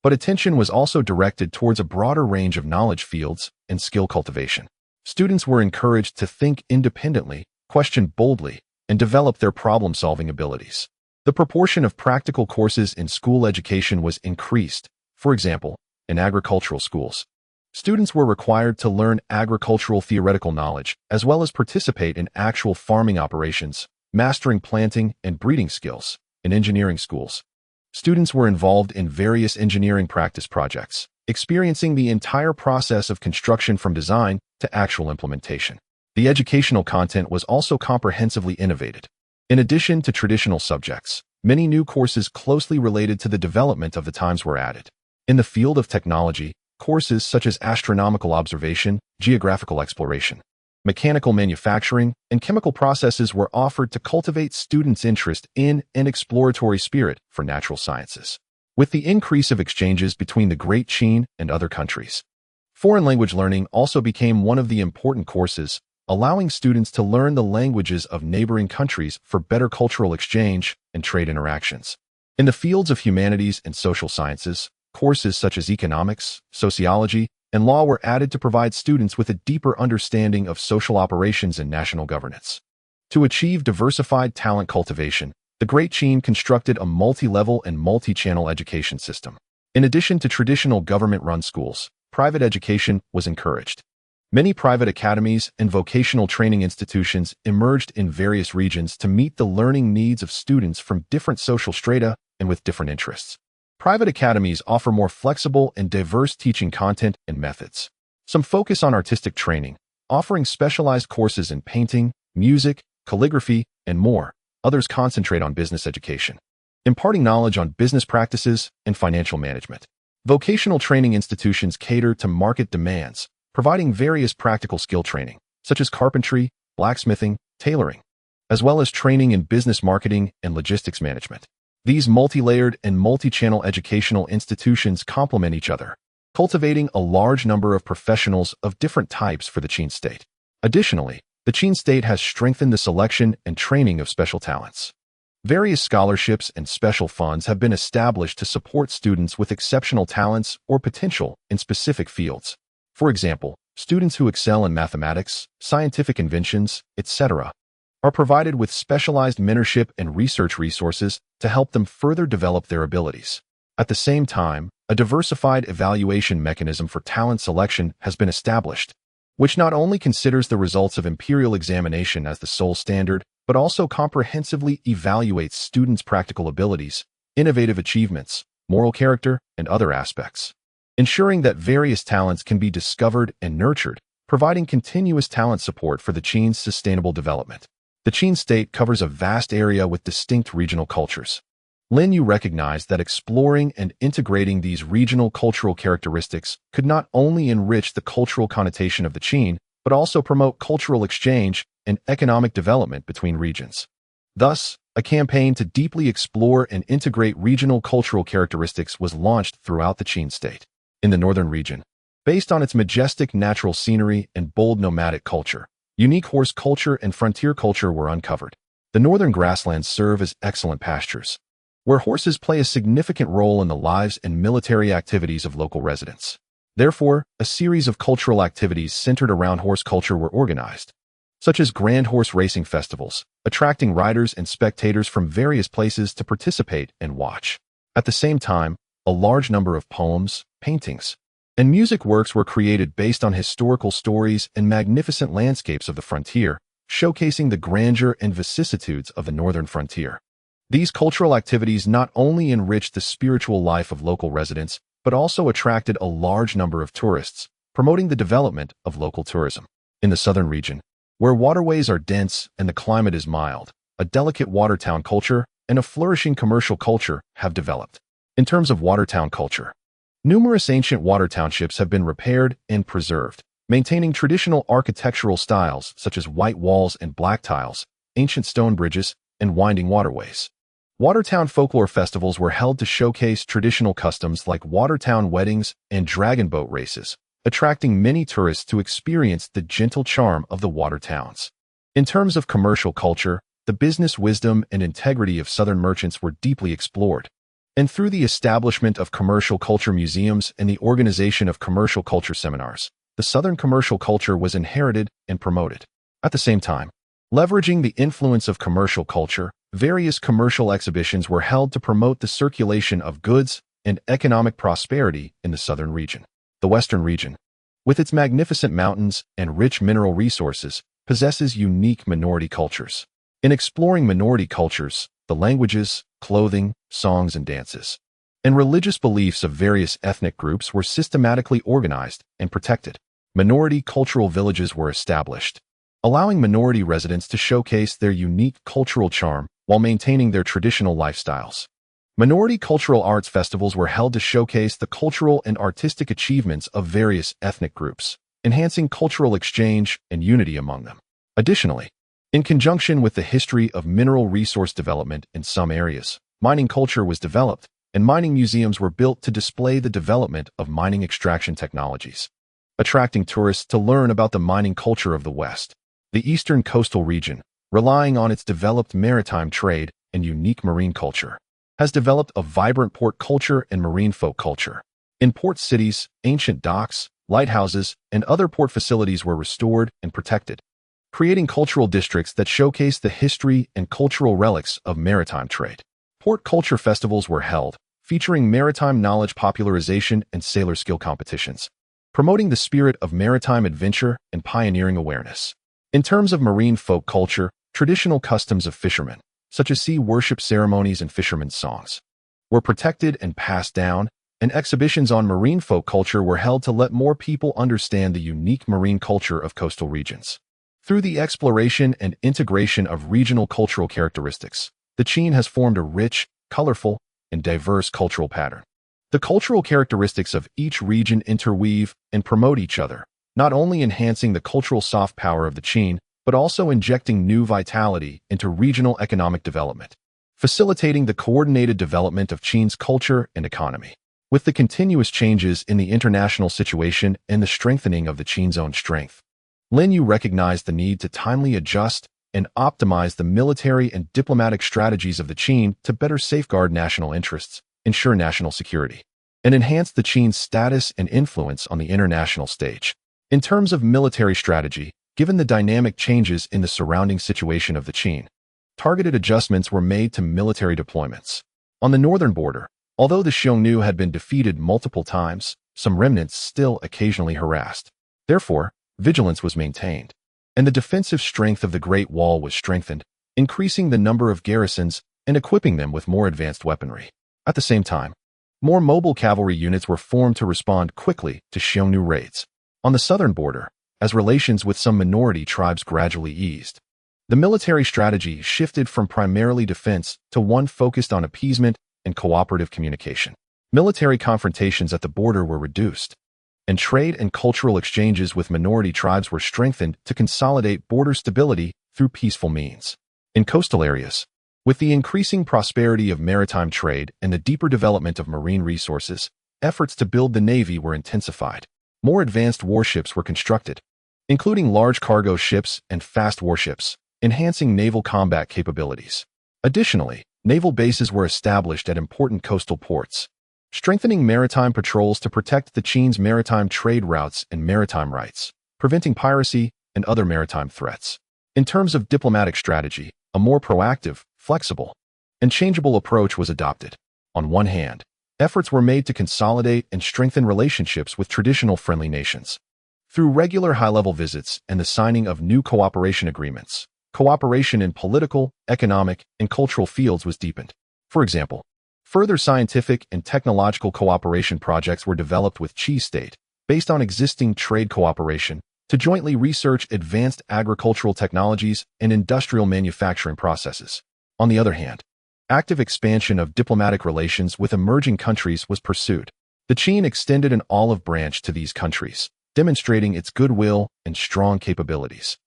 but attention was also directed towards a broader range of knowledge fields and skill cultivation. Students were encouraged to think independently, question boldly, and develop their problem-solving abilities. The proportion of practical courses in school education was increased. For example, in agricultural schools, students were required to learn agricultural theoretical knowledge as well as participate in actual farming operations, mastering planting and breeding skills. In engineering schools, students were involved in various engineering practice projects, experiencing the entire process of construction from design to actual implementation. The educational content was also comprehensively innovated. In addition to traditional subjects, many new courses closely related to the development of the times were added. In the field of technology, courses such as astronomical observation, geographical exploration, mechanical manufacturing, and chemical processes were offered to cultivate students' interest in and exploratory spirit for natural sciences. With the increase of exchanges between the Great Qin and other countries, foreign language learning also became one of the important courses, allowing students to learn the languages of neighboring countries for better cultural exchange and trade interactions. In the fields of humanities and social sciences, courses such as economics, sociology, and law were added to provide students with a deeper understanding of social operations and national governance. To achieve diversified talent cultivation, the Great Qin constructed a multi-level and multi-channel education system. In addition to traditional government-run schools, private education was encouraged. Many private academies and vocational training institutions emerged in various regions to meet the learning needs of students from different social strata and with different interests. Private academies offer more flexible and diverse teaching content and methods. Some focus on artistic training, offering specialized courses in painting, music, calligraphy, and more. Others concentrate on business education, imparting knowledge on business practices and financial management. Vocational training institutions cater to market demands, providing various practical skill training, such as carpentry, blacksmithing, tailoring, as well as training in business marketing and logistics management. These multi-layered and multi-channel educational institutions complement each other, cultivating a large number of professionals of different types for the Qin state. Additionally, the Qin state has strengthened the selection and training of special talents. Various scholarships and special funds have been established to support students with exceptional talents or potential in specific fields. For example, students who excel in mathematics, scientific inventions, etc., are provided with specialized mentorship and research resources to help them further develop their abilities. At the same time, a diversified evaluation mechanism for talent selection has been established, which not only considers the results of imperial examination as the sole standard, but also comprehensively evaluates students' practical abilities, innovative achievements, moral character, and other aspects, ensuring that various talents can be discovered and nurtured, providing continuous talent support for the Qin's sustainable development. The Qin state covers a vast area with distinct regional cultures. Lin Yu recognized that exploring and integrating these regional cultural characteristics could not only enrich the cultural connotation of the Qin, but also promote cultural exchange and economic development between regions. Thus, a campaign to deeply explore and integrate regional cultural characteristics was launched throughout the Qin state. In the northern region, based on its majestic natural scenery and bold nomadic culture, unique horse culture and frontier culture were uncovered. The northern grasslands serve as excellent pastures, where horses play a significant role in the lives and military activities of local residents. Therefore, a series of cultural activities centered around horse culture were organized, such as grand horse racing festivals, attracting riders and spectators from various places to participate and watch. At the same time, a large number of poems, paintings, and music works were created based on historical stories and magnificent landscapes of the frontier, showcasing the grandeur and vicissitudes of the northern frontier. These cultural activities not only enriched the spiritual life of local residents, but also attracted a large number of tourists, promoting the development of local tourism. In the southern region, where waterways are dense and the climate is mild, a delicate water town culture and a flourishing commercial culture have developed. In terms of water town culture, numerous ancient water townships have been repaired and preserved, maintaining traditional architectural styles such as white walls and black tiles, ancient stone bridges, and winding waterways. Watertown folklore festivals were held to showcase traditional customs like Watertown weddings and dragon boat races, attracting many tourists to experience the gentle charm of the water towns. In terms of commercial culture, the business wisdom and integrity of Southern merchants were deeply explored. And through the establishment of commercial culture museums and the organization of commercial culture seminars, the Southern commercial culture was inherited and promoted. At the same time, leveraging the influence of commercial culture, various commercial exhibitions were held to promote the circulation of goods and economic prosperity in the southern region. The western region, with its magnificent mountains and rich mineral resources, possesses unique minority cultures. In exploring minority cultures, the languages, clothing, songs and dances, and religious beliefs of various ethnic groups were systematically organized and protected. Minority cultural villages were established, allowing minority residents to showcase their unique cultural charm while maintaining their traditional lifestyles. Minority cultural arts festivals were held to showcase the cultural and artistic achievements of various ethnic groups, enhancing cultural exchange and unity among them. Additionally, in conjunction with the history of mineral resource development in some areas, mining culture was developed, and mining museums were built to display the development of mining extraction technologies, attracting tourists to learn about the mining culture of the West. The eastern coastal region, relying on its developed maritime trade and unique marine culture, has developed a vibrant port culture and marine folk culture. In port cities, ancient docks, lighthouses, and other port facilities were restored and protected, creating cultural districts that showcase the history and cultural relics of maritime trade. Port culture festivals were held, featuring maritime knowledge popularization and sailor skill competitions, promoting the spirit of maritime adventure and pioneering awareness. In terms of marine folk culture, traditional customs of fishermen, such as sea worship ceremonies and fishermen's songs, were protected and passed down, and exhibitions on marine folk culture were held to let more people understand the unique marine culture of coastal regions. Through the exploration and integration of regional cultural characteristics, the Chin has formed a rich, colorful, and diverse cultural pattern. The cultural characteristics of each region interweave and promote each other, not only enhancing the cultural soft power of the Chin, but also injecting new vitality into regional economic development, facilitating the coordinated development of Chin's culture and economy. With the continuous changes in the international situation and the strengthening of the Chin's own strength, Lin Yu recognized the need to timely adjust and optimize the military and diplomatic strategies of the Chin to better safeguard national interests, ensure national security, and enhance the Chin's status and influence on the international stage. In terms of military strategy, given the dynamic changes in the surrounding situation of the Chin, targeted adjustments were made to military deployments. On the northern border, although the Xiongnu had been defeated multiple times, some remnants still occasionally harassed. Therefore, vigilance was maintained, and the defensive strength of the Great Wall was strengthened, increasing the number of garrisons and equipping them with more advanced weaponry. At the same time, more mobile cavalry units were formed to respond quickly to Xiongnu raids. On the southern border, as relations with some minority tribes gradually eased, the military strategy shifted from primarily defense to one focused on appeasement and cooperative communication. Military confrontations at the border were reduced, and trade and cultural exchanges with minority tribes were strengthened to consolidate border stability through peaceful means. In coastal areas, with the increasing prosperity of maritime trade and the deeper development of marine resources, efforts to build the navy were intensified. More advanced warships were constructed, including large cargo ships and fast warships, enhancing naval combat capabilities. Additionally, naval bases were established at important coastal ports, strengthening maritime patrols to protect the Qin's maritime trade routes and maritime rights, preventing piracy and other maritime threats. In terms of diplomatic strategy, a more proactive, flexible, and changeable approach was adopted. On one hand, efforts were made to consolidate and strengthen relationships with traditional friendly nations. Through regular high-level visits and the signing of new cooperation agreements, cooperation in political, economic, and cultural fields was deepened. For example, further scientific and technological cooperation projects were developed with Qi State, based on existing trade cooperation, to jointly research advanced agricultural technologies and industrial manufacturing processes. On the other hand, active expansion of diplomatic relations with emerging countries was pursued. The Qin extended an olive branch to these countries, demonstrating its goodwill and strong capabilities.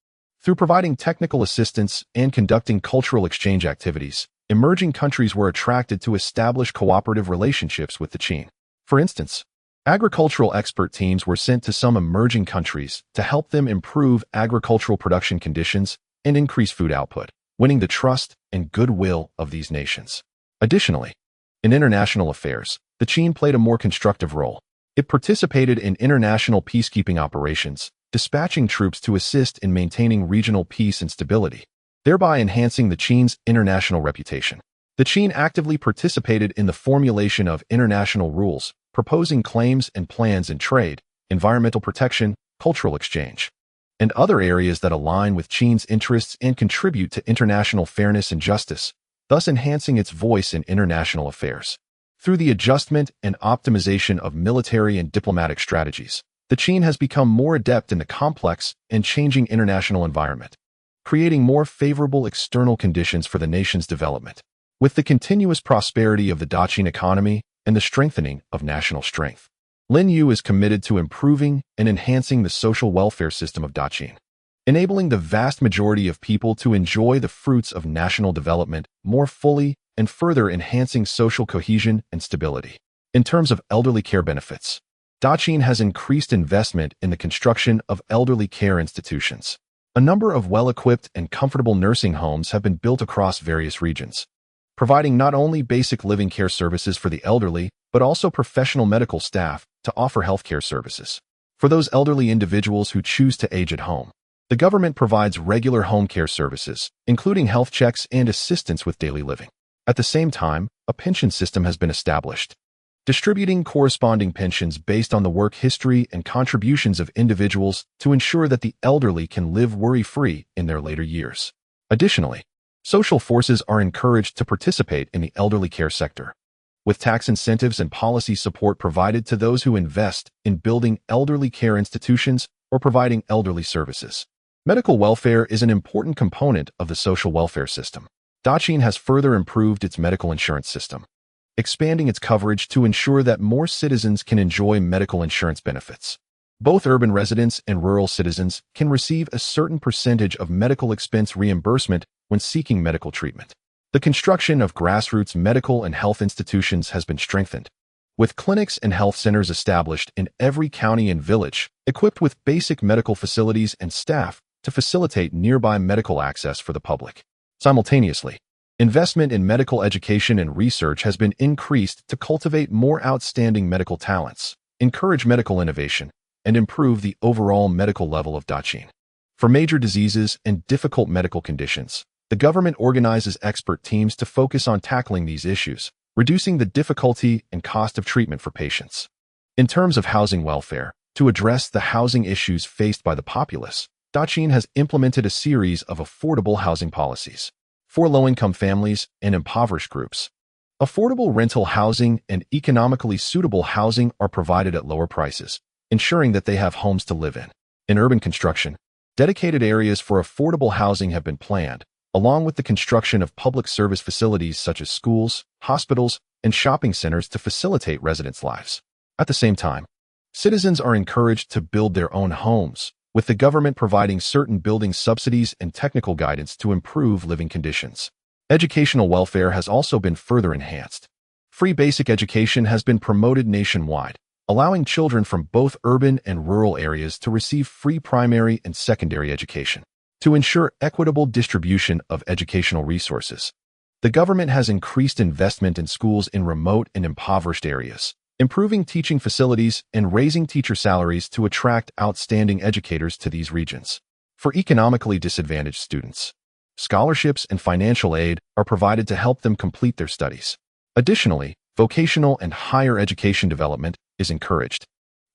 Through providing technical assistance and conducting cultural exchange activities, emerging countries were attracted to establish cooperative relationships with the Qin. For instance, agricultural expert teams were sent to some emerging countries to help them improve agricultural production conditions and increase food output, winning the trust and goodwill of these nations. Additionally, in international affairs, the Qin played a more constructive role. It participated in international peacekeeping operations, dispatching troops to assist in maintaining regional peace and stability, thereby enhancing the Qin's international reputation. The Qin actively participated in the formulation of international rules, proposing claims and plans in trade, environmental protection, cultural exchange, and other areas that align with Qin's interests and contribute to international fairness and justice, thus enhancing its voice in international affairs. Through the adjustment and optimization of military and diplomatic strategies, the Qin has become more adept in the complex and changing international environment, creating more favorable external conditions for the nation's development. With the continuous prosperity of the Daqin economy and the strengthening of national strength, Lin Yu is committed to improving and enhancing the social welfare system of Daqin, enabling the vast majority of people to enjoy the fruits of national development more fully and further enhancing social cohesion and stability. In terms of elderly care benefits, Daqin has increased investment in the construction of elderly care institutions. A number of well-equipped and comfortable nursing homes have been built across various regions, providing not only basic living care services for the elderly, but also professional medical staff to offer healthcare services. For those elderly individuals who choose to age at home, the government provides regular home care services, including health checks and assistance with daily living. At the same time, a pension system has been established, distributing corresponding pensions based on the work history and contributions of individuals to ensure that the elderly can live worry-free in their later years. Additionally, social forces are encouraged to participate in the elderly care sector, with tax incentives and policy support provided to those who invest in building elderly care institutions or providing elderly services. Medical welfare is an important component of the social welfare system. Daqin has further improved its medical insurance system, expanding its coverage to ensure that more citizens can enjoy medical insurance benefits. Both urban residents and rural citizens can receive a certain percentage of medical expense reimbursement when seeking medical treatment. The construction of grassroots medical and health institutions has been strengthened, with clinics and health centers established in every county and village, equipped with basic medical facilities and staff to facilitate nearby medical access for the public. Simultaneously, investment in medical education and research has been increased to cultivate more outstanding medical talents, encourage medical innovation, and improve the overall medical level of Daqin. For major diseases and difficult medical conditions, the government organizes expert teams to focus on tackling these issues, reducing the difficulty and cost of treatment for patients. In terms of housing welfare, to address the housing issues faced by the populace, Daqin has implemented a series of affordable housing policies for low-income families and impoverished groups. Affordable rental housing and economically suitable housing are provided at lower prices, ensuring that they have homes to live in. In urban construction, dedicated areas for affordable housing have been planned, along with the construction of public service facilities such as schools, hospitals, and shopping centers to facilitate residents' lives. At the same time, citizens are encouraged to build their own homes, with the government providing certain building subsidies and technical guidance to improve living conditions. Educational welfare has also been further enhanced. Free basic education has been promoted nationwide, allowing children from both urban and rural areas to receive free primary and secondary education. To ensure equitable distribution of educational resources, The government has increased investment in schools in remote and impoverished areas, improving teaching facilities and raising teacher salaries to attract outstanding educators to these regions. For economically disadvantaged students, scholarships and financial aid are provided to help them complete their studies. Additionally, vocational and higher education development is encouraged,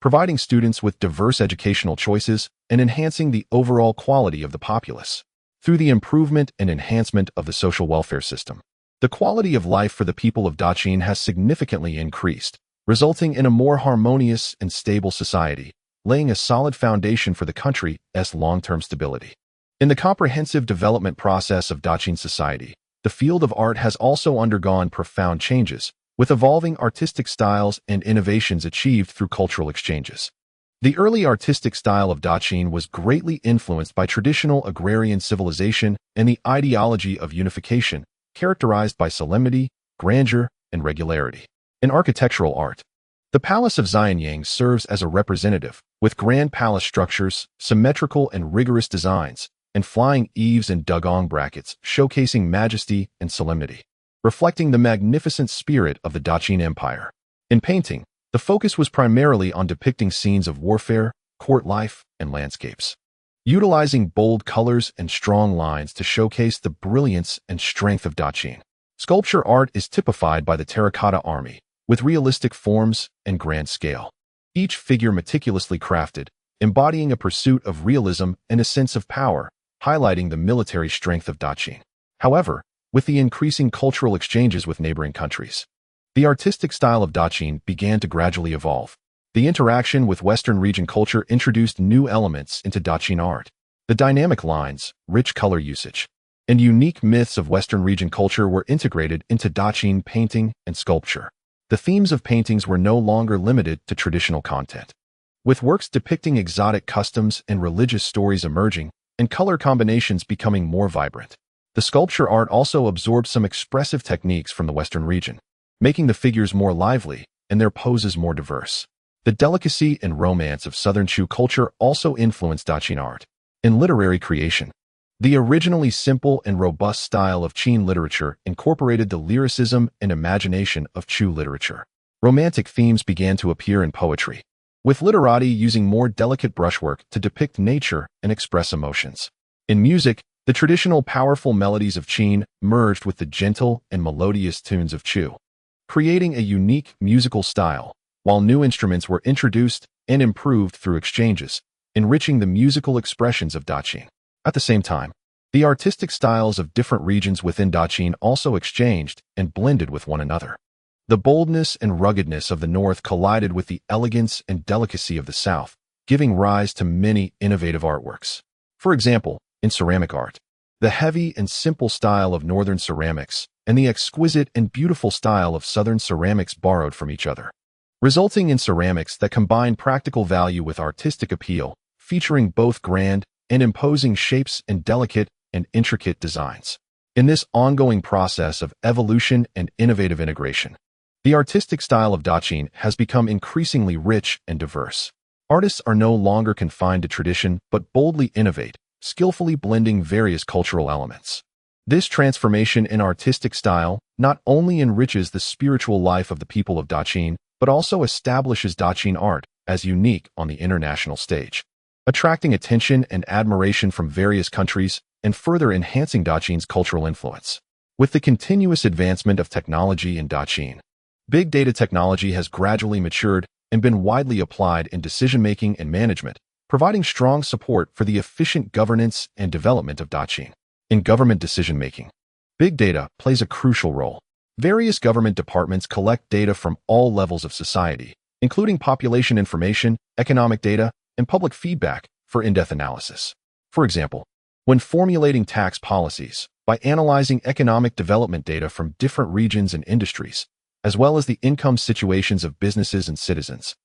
providing students with diverse educational choices and enhancing the overall quality of the populace. Through the improvement and enhancement of the social welfare system, the quality of life for the people of Daqin has significantly increased, resulting in a more harmonious and stable society, laying a solid foundation for the country's long-term stability. In the comprehensive development process of Daqin society, the field of art has also undergone profound changes, with evolving artistic styles and innovations achieved through cultural exchanges. The early artistic style of Daqin was greatly influenced by traditional agrarian civilization and the ideology of unification, characterized by solemnity, grandeur, and regularity. In architectural art, the Palace of Xianyang serves as a representative, with grand palace structures, symmetrical and rigorous designs, and flying eaves and dugong brackets showcasing majesty and solemnity, reflecting the magnificent spirit of the Daqin Empire. In painting, the focus was primarily on depicting scenes of warfare, court life, and landscapes, utilizing bold colors and strong lines to showcase the brilliance and strength of Daqin. Sculpture art is typified by the terracotta army, with realistic forms and grand scale, each figure meticulously crafted, embodying a pursuit of realism and a sense of power, highlighting the military strength of Daqin. However, with the increasing cultural exchanges with neighboring countries, the artistic style of Daqin began to gradually evolve. The interaction with Western region culture introduced new elements into Daqin art. The dynamic lines, rich color usage, and unique myths of Western region culture were integrated into Daqin painting and sculpture. The themes of paintings were no longer limited to traditional content, with works depicting exotic customs and religious stories emerging, and color combinations becoming more vibrant. The sculpture art also absorbed some expressive techniques from the Western region, making the figures more lively and their poses more diverse. The delicacy and romance of Southern Chu culture also influenced Daqin art. In literary creation, the originally simple and robust style of Qin literature incorporated the lyricism and imagination of Chu literature. Romantic themes began to appear in poetry, with literati using more delicate brushwork to depict nature and express emotions. In music, the traditional powerful melodies of Qin merged with the gentle and melodious tunes of Chu, creating a unique musical style, while new instruments were introduced and improved through exchanges, enriching the musical expressions of Daqin. At the same time, the artistic styles of different regions within Daqin also exchanged and blended with one another. The boldness and ruggedness of the north collided with the elegance and delicacy of the south, giving rise to many innovative artworks. For example, in ceramic art, the heavy and simple style of northern ceramics and the exquisite and beautiful style of southern ceramics borrowed from each other, resulting in ceramics that combine practical value with artistic appeal, featuring both grand and imposing shapes and delicate and intricate designs. In this ongoing process of evolution and innovative integration, the artistic style of Daqin has become increasingly rich and diverse. Artists are no longer confined to tradition but boldly innovate, skillfully blending various cultural elements. This transformation in artistic style not only enriches the spiritual life of the people of Daqin, but also establishes Daqin art as unique on the international stage, attracting attention and admiration from various countries and further enhancing Daqin's cultural influence. With the continuous advancement of technology in Daqin, big data technology has gradually matured and been widely applied in decision-making and management, providing strong support for the efficient governance and development of Daqin. In government decision-making, big data plays a crucial role. Various government departments collect data from all levels of society, including population information, economic data, and public feedback for in-depth analysis. For example, when formulating tax policies, by analyzing economic development data from different regions and industries, as well as the income situations of businesses and citizens,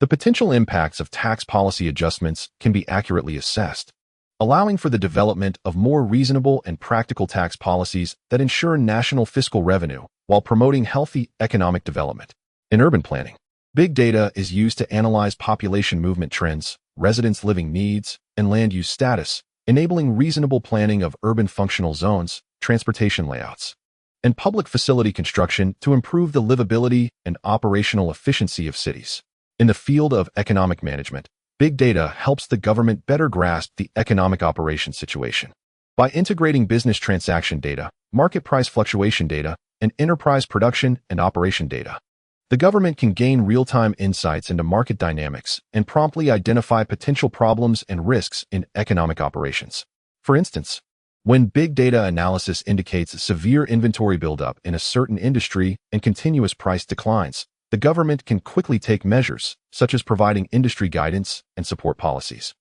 the potential impacts of tax policy adjustments can be accurately assessed, allowing for the development of more reasonable and practical tax policies that ensure national fiscal revenue while promoting healthy economic development. In urban planning, big data is used to analyze population movement trends, residents' living needs, and land use status, enabling reasonable planning of urban functional zones, transportation layouts, and public facility construction to improve the livability and operational efficiency of cities. In the field of economic management, big data helps the government better grasp the economic operations situation. By integrating business transaction data, market price fluctuation data, and enterprise production and operation data, the government can gain real-time insights into market dynamics and promptly identify potential problems and risks in economic operations. For instance, when big data analysis indicates severe inventory buildup in a certain industry and continuous price declines, the government can quickly take measures, such as providing industry guidance and support policies,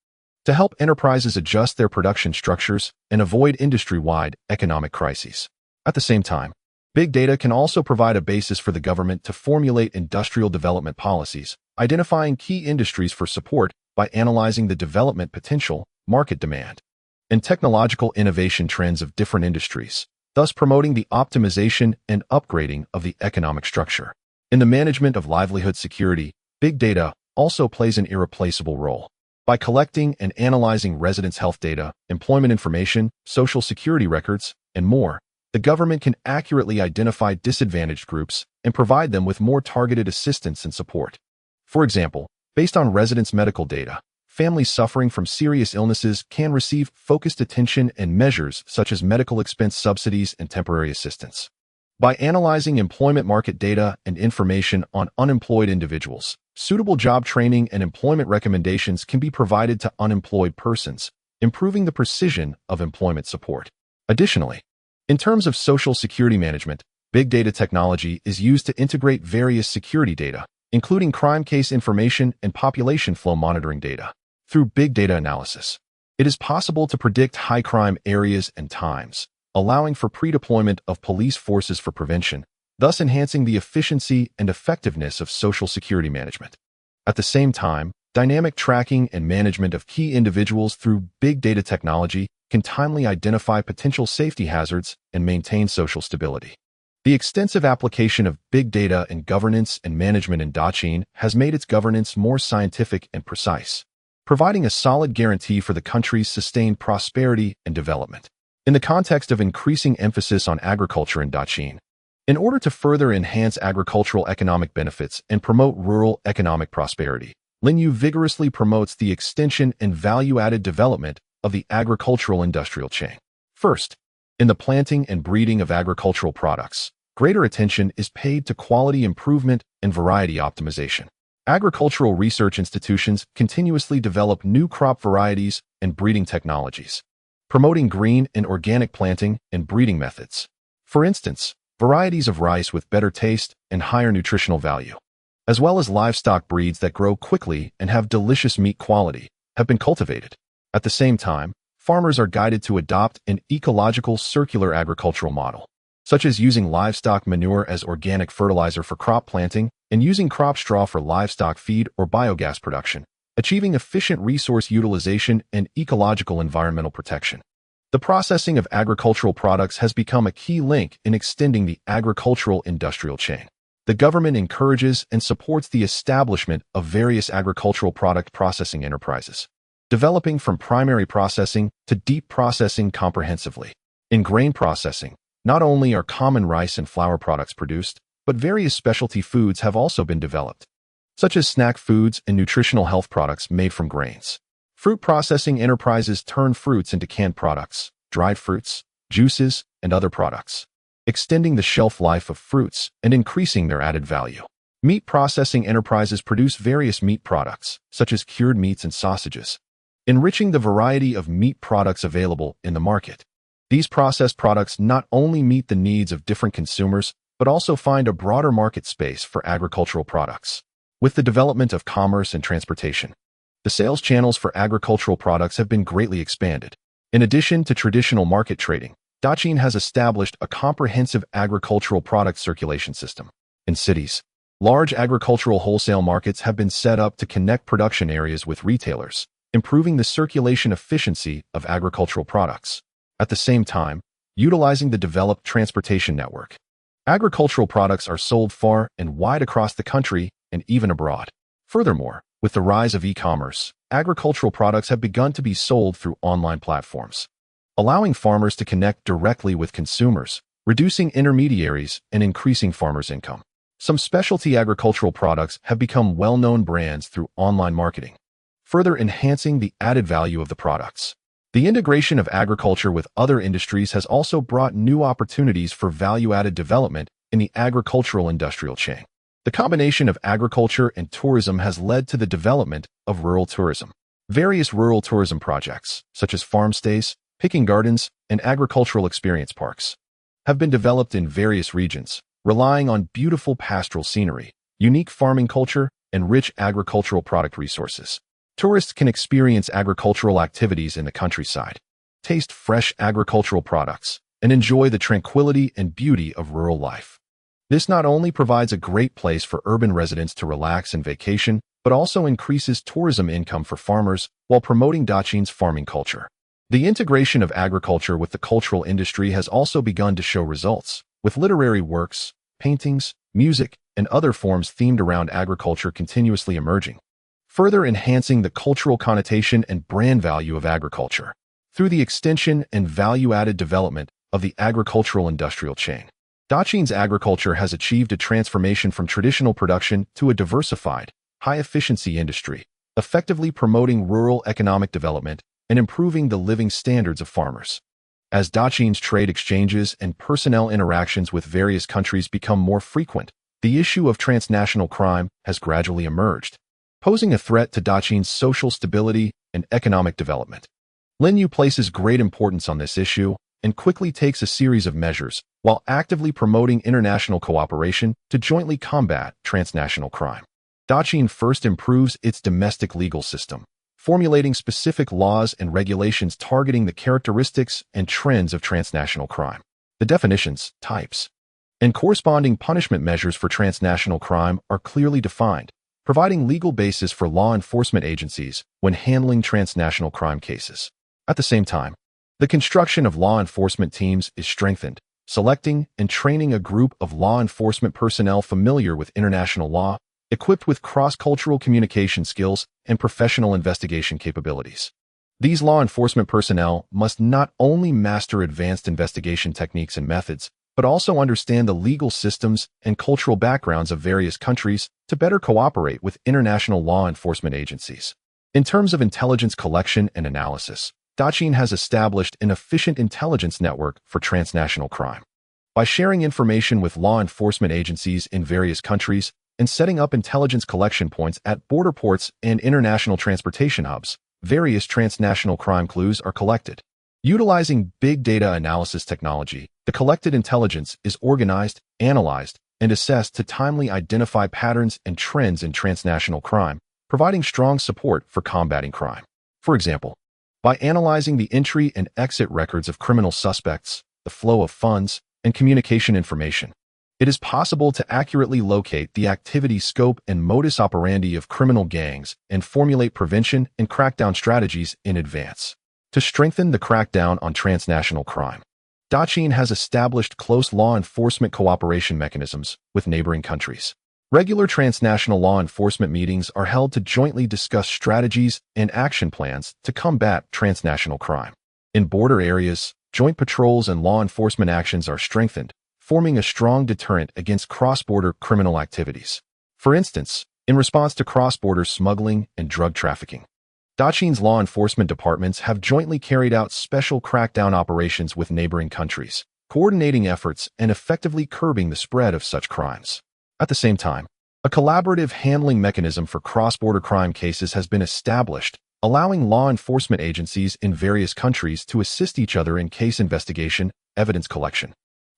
to help enterprises adjust their production structures and avoid industry-wide economic crises. At the same time, big data can also provide a basis for the government to formulate industrial development policies, identifying key industries for support by analyzing the development potential, market demand, and technological innovation trends of different industries, thus promoting the optimization and upgrading of the economic structure. In the management of livelihood security, big data also plays an irreplaceable role. By collecting and analyzing residents' health data, employment information, social security records, and more, the government can accurately identify disadvantaged groups and provide them with more targeted assistance and support. For example, based on residents' medical data, families suffering from serious illnesses can receive focused attention and measures such as medical expense subsidies and temporary assistance. By analyzing employment market data and information on unemployed individuals, suitable job training and employment recommendations can be provided to unemployed persons, improving the precision of employment support. Additionally, in terms of social security management, big data technology is used to integrate various security data, including crime case information and population flow monitoring data. Through big data analysis, it is possible to predict high crime areas and times, allowing for pre-deployment of police forces for prevention, thus enhancing the efficiency and effectiveness of social security management. At the same time, dynamic tracking and management of key individuals through big data technology can timely identify potential safety hazards and maintain social stability. The extensive application of big data in governance and management in Daqin has made its governance more scientific and precise, providing a solid guarantee for the country's sustained prosperity and development. In the context of increasing emphasis on agriculture in Daqin, in order to further enhance agricultural economic benefits and promote rural economic prosperity, Linyu vigorously promotes the extension and value-added development of the agricultural industrial chain. First, in the planting and breeding of agricultural products, greater attention is paid to quality improvement and variety optimization. Agricultural research institutions continuously develop new crop varieties and breeding technologies, promoting green and organic planting and breeding methods. For instance, varieties of rice with better taste and higher nutritional value, as well as livestock breeds that grow quickly and have delicious meat quality, have been cultivated. At the same time, farmers are guided to adopt an ecological circular agricultural model, such as using livestock manure as organic fertilizer for crop planting and using crop straw for livestock feed or biogas production, achieving efficient resource utilization and ecological environmental protection. The processing of agricultural products has become a key link in extending the agricultural industrial chain. The government encourages and supports the establishment of various agricultural product processing enterprises, developing from primary processing to deep processing comprehensively. In grain processing, not only are common rice and flour products produced, but various specialty foods have also been developed, such as snack foods and nutritional health products made from grains. Fruit processing enterprises turn fruits into canned products, dried fruits, juices, and other products, extending the shelf life of fruits and increasing their added value. Meat processing enterprises produce various meat products, such as cured meats and sausages, enriching the variety of meat products available in the market. These processed products not only meet the needs of different consumers, but also find a broader market space for agricultural products. With the development of commerce and transportation, the sales channels for agricultural products have been greatly expanded. In addition to traditional market trading, Daqin has established a comprehensive agricultural product circulation system. In cities, large agricultural wholesale markets have been set up to connect production areas with retailers, improving the circulation efficiency of agricultural products. At the same time, utilizing the developed transportation network, agricultural products are sold far and wide across the country and even abroad. Furthermore, with the rise of e-commerce, agricultural products have begun to be sold through online platforms, allowing farmers to connect directly with consumers, reducing intermediaries and increasing farmers' income. Some specialty agricultural products have become well-known brands through online marketing, further enhancing the added value of the products. The integration of agriculture with other industries has also brought new opportunities for value-added development in the agricultural industrial chain. The combination of agriculture and tourism has led to the development of rural tourism. Various rural tourism projects, such as farm stays, picking gardens, and agricultural experience parks, have been developed in various regions, relying on beautiful pastoral scenery, unique farming culture, and rich agricultural product resources. Tourists can experience agricultural activities in the countryside, taste fresh agricultural products, and enjoy the tranquility and beauty of rural life. This not only provides a great place for urban residents to relax and vacation, but also increases tourism income for farmers while promoting Dacian's farming culture. The integration of agriculture with the cultural industry has also begun to show results, with literary works, paintings, music, and other forms themed around agriculture continuously emerging, further enhancing the cultural connotation and brand value of agriculture. Through the extension and value-added development of the agricultural industrial chain, Dacian's agriculture has achieved a transformation from traditional production to a diversified, high-efficiency industry, effectively promoting rural economic development and improving the living standards of farmers. As Dacian's trade exchanges and personnel interactions with various countries become more frequent, the issue of transnational crime has gradually emerged, posing a threat to Dacian's social stability and economic development. Linyu places great importance on this issue and quickly takes a series of measures while actively promoting international cooperation to jointly combat transnational crime. Dacian first improves its domestic legal system, formulating specific laws and regulations targeting the characteristics and trends of transnational crime. The definitions, types, and corresponding punishment measures for transnational crime are clearly defined, providing legal basis for law enforcement agencies when handling transnational crime cases. At the same time, the construction of law enforcement teams is strengthened, selecting and training a group of law enforcement personnel familiar with international law, equipped with cross-cultural communication skills and professional investigation capabilities. These law enforcement personnel must not only master advanced investigation techniques and methods, but also understand the legal systems and cultural backgrounds of various countries to better cooperate with international law enforcement agencies. In terms of intelligence collection and analysis, Dacian has established an efficient intelligence network for transnational crime. By sharing information with law enforcement agencies in various countries and setting up intelligence collection points at border ports and international transportation hubs, various transnational crime clues are collected. Utilizing big data analysis technology, the collected intelligence is organized, analyzed, and assessed to timely identify patterns and trends in transnational crime, providing strong support for combating crime. For example, by analyzing the entry and exit records of criminal suspects, the flow of funds, and communication information, it is possible to accurately locate the activity scope and modus operandi of criminal gangs and formulate prevention and crackdown strategies in advance. To strengthen the crackdown on transnational crime, Dacian has established close law enforcement cooperation mechanisms with neighboring countries. Regular transnational law enforcement meetings are held to jointly discuss strategies and action plans to combat transnational crime. In border areas, joint patrols and law enforcement actions are strengthened, forming a strong deterrent against cross-border criminal activities. For instance, in response to cross-border smuggling and drug trafficking, Dacian's law enforcement departments have jointly carried out special crackdown operations with neighboring countries, coordinating efforts and effectively curbing the spread of such crimes. At the same time, a collaborative handling mechanism for cross-border crime cases has been established, allowing law enforcement agencies in various countries to assist each other in case investigation, evidence collection,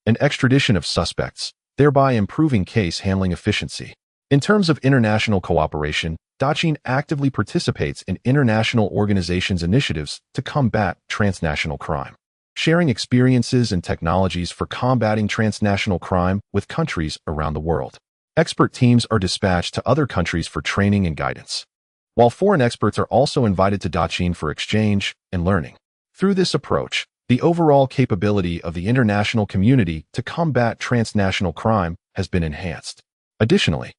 and extradition of suspects, thereby improving case handling efficiency. In terms of international cooperation, Dacian actively participates in international organizations' initiatives to combat transnational crime, sharing experiences and technologies for combating transnational crime with countries around the world. Expert teams are dispatched to other countries for training and guidance, while foreign experts are also invited to Dacian for exchange and learning. Through this approach, the overall capability of the international community to combat transnational crime has been enhanced. Additionally,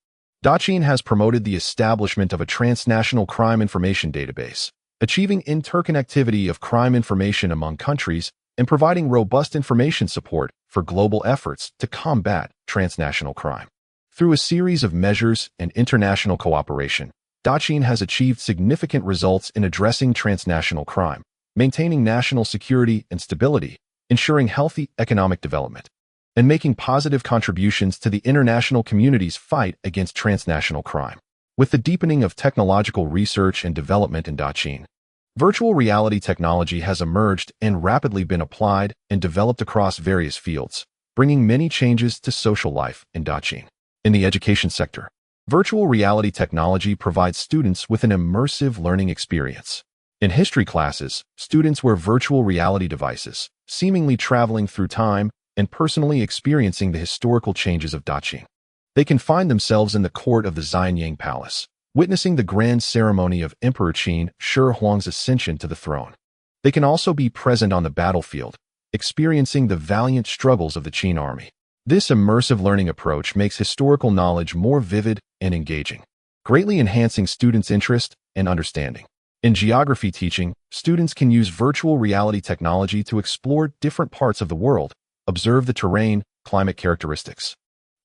Dacian has promoted the establishment of a transnational crime information database, achieving interconnectivity of crime information among countries and providing robust information support for global efforts to combat transnational crime. Through a series of measures and international cooperation, Daqin has achieved significant results in addressing transnational crime, maintaining national security and stability, ensuring healthy economic development, and making positive contributions to the international community's fight against transnational crime. With the deepening of technological research and development in Daqin, virtual reality technology has emerged and rapidly been applied and developed across various fields, bringing many changes to social life in Daqin. In the education sector, virtual reality technology provides students with an immersive learning experience. In history classes, students wear virtual reality devices, seemingly traveling through time and personally experiencing the historical changes of Daqin. They can find themselves in the court of the Xianyang Palace, witnessing the grand ceremony of Emperor Qin Shi Huang's ascension to the throne. They can also be present on the battlefield, experiencing the valiant struggles of the Qin army. This immersive learning approach makes historical knowledge more vivid and engaging, greatly enhancing students' interest and understanding. In geography teaching, students can use virtual reality technology to explore different parts of the world, observe the terrain, climate characteristics,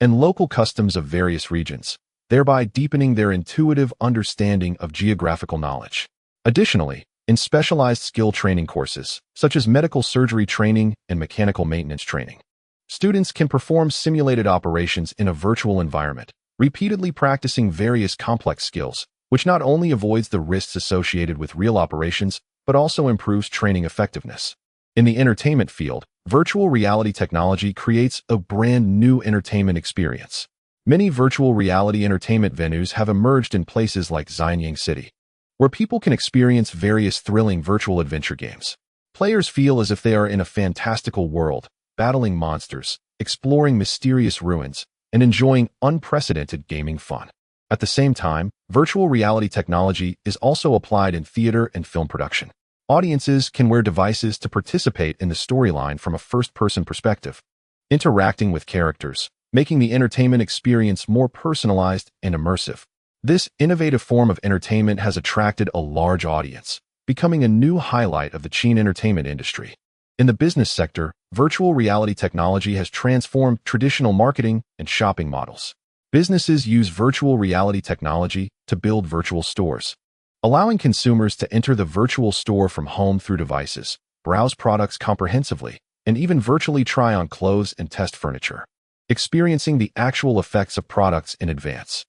and local customs of various regions, thereby deepening their intuitive understanding of geographical knowledge. Additionally, in specialized skill training courses, such as medical surgery training and mechanical maintenance training, students can perform simulated operations in a virtual environment, repeatedly practicing various complex skills, which not only avoids the risks associated with real operations, but also improves training effectiveness. In the entertainment field, virtual reality technology creates a brand new entertainment experience. Many virtual reality entertainment venues have emerged in places like Xianyang City, where people can experience various thrilling virtual adventure games. Players feel as if they are in a fantastical world, battling monsters, exploring mysterious ruins, and enjoying unprecedented gaming fun. At the same time, virtual reality technology is also applied in theater and film production. Audiences can wear devices to participate in the storyline from a first-person perspective, interacting with characters, making the entertainment experience more personalized and immersive. This innovative form of entertainment has attracted a large audience, becoming a new highlight of the Qin entertainment industry. In the business sector, virtual reality technology has transformed traditional marketing and shopping models. Businesses use virtual reality technology to build virtual stores, allowing consumers to enter the virtual store from home through devices, browse products comprehensively, and even virtually try on clothes and test furniture, experiencing the actual effects of products in advance.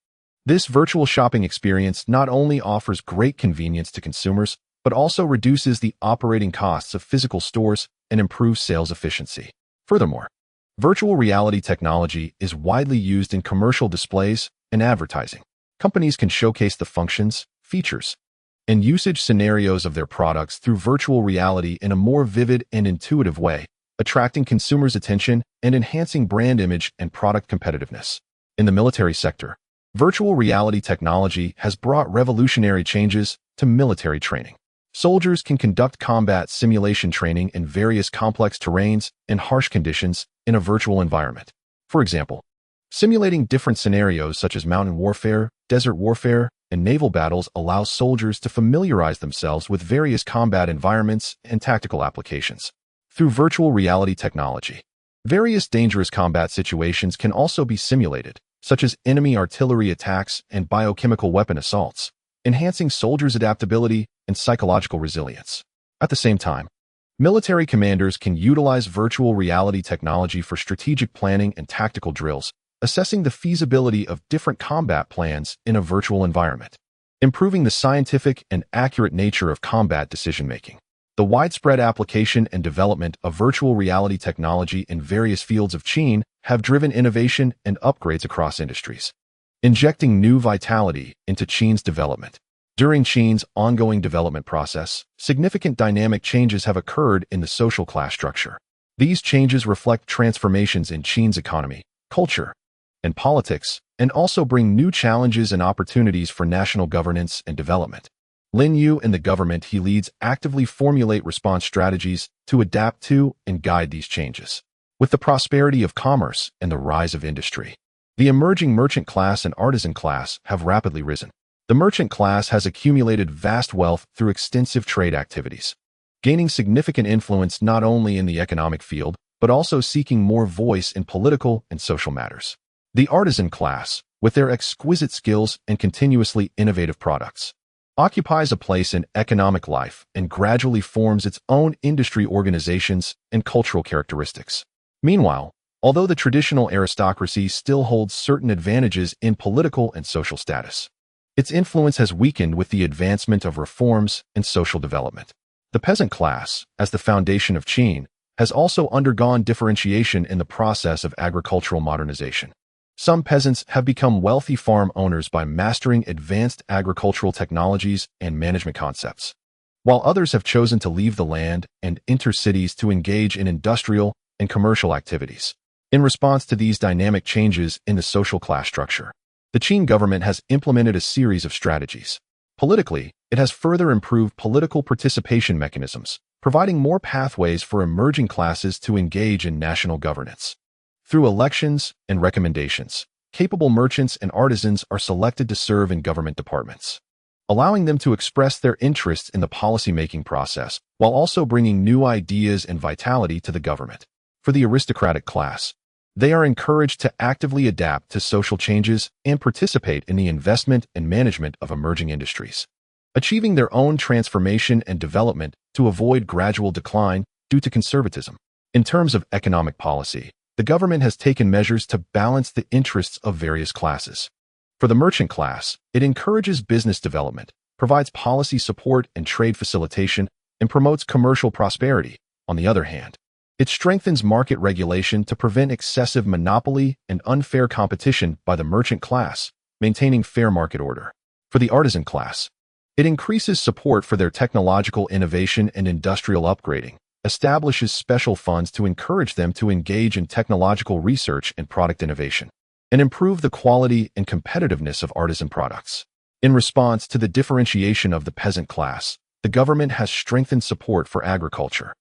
This virtual shopping experience not only offers great convenience to consumers, but also reduces the operating costs of physical stores and improves sales efficiency. Furthermore, virtual reality technology is widely used in commercial displays and advertising. Companies can showcase the functions, features, and usage scenarios of their products through virtual reality in a more vivid and intuitive way, attracting consumers' attention and enhancing brand image and product competitiveness. In the military sector, virtual reality technology has brought revolutionary changes to military training. Soldiers can conduct combat simulation training in various complex terrains and harsh conditions in a virtual environment. For example, simulating different scenarios such as mountain warfare, desert warfare, and naval battles allows soldiers to familiarize themselves with various combat environments and tactical applications. Through virtual reality technology, various dangerous combat situations can also be simulated, such as enemy artillery attacks and biochemical weapon assaults, enhancing soldiers' adaptability and psychological resilience. At the same time, military commanders can utilize virtual reality technology for strategic planning and tactical drills, assessing the feasibility of different combat plans in a virtual environment, improving the scientific and accurate nature of combat decision-making. The widespread application and development of virtual reality technology in various fields of Qin have driven innovation and upgrades across industries, injecting new vitality into Qin's development. During Qin's ongoing development process, significant dynamic changes have occurred in the social class structure. These changes reflect transformations in Qin's economy, culture, and politics, and also bring new challenges and opportunities for national governance and development. Lin Yu and the government he leads actively formulate response strategies to adapt to and guide these changes. With the prosperity of commerce and the rise of industry, the emerging merchant class and artisan class have rapidly risen. The merchant class has accumulated vast wealth through extensive trade activities, gaining significant influence not only in the economic field, but also seeking more voice in political and social matters. The artisan class, with their exquisite skills and continuously innovative products, occupies a place in economic life and gradually forms its own industry organizations and cultural characteristics. Meanwhile, although the traditional aristocracy still holds certain advantages in political and social status, its influence has weakened with the advancement of reforms and social development. The peasant class, as the foundation of Qin, has also undergone differentiation in the process of agricultural modernization. Some peasants have become wealthy farm owners by mastering advanced agricultural technologies and management concepts, while others have chosen to leave the land and enter cities to engage in industrial and commercial activities. In response to these dynamic changes in the social class structure, the Qin government has implemented a series of strategies. Politically, it has further improved political participation mechanisms, providing more pathways for emerging classes to engage in national governance. Through elections and recommendations, capable merchants and artisans are selected to serve in government departments, allowing them to express their interests in the policymaking process while also bringing new ideas and vitality to the government. For the aristocratic class, they are encouraged to actively adapt to social changes and participate in the investment and management of emerging industries, achieving their own transformation and development to avoid gradual decline due to conservatism. In terms of economic policy, the government has taken measures to balance the interests of various classes. For the merchant class, it encourages business development, provides policy support and trade facilitation, and promotes commercial prosperity. On the other hand, it strengthens market regulation to prevent excessive monopoly and unfair competition by the merchant class, maintaining fair market order. For the artisan class, it increases support for their technological innovation and industrial upgrading, establishes special funds to encourage them to engage in technological research and product innovation, and improve the quality and competitiveness of artisan products. In response to the differentiation of the peasant class, the government has strengthened support for agriculture,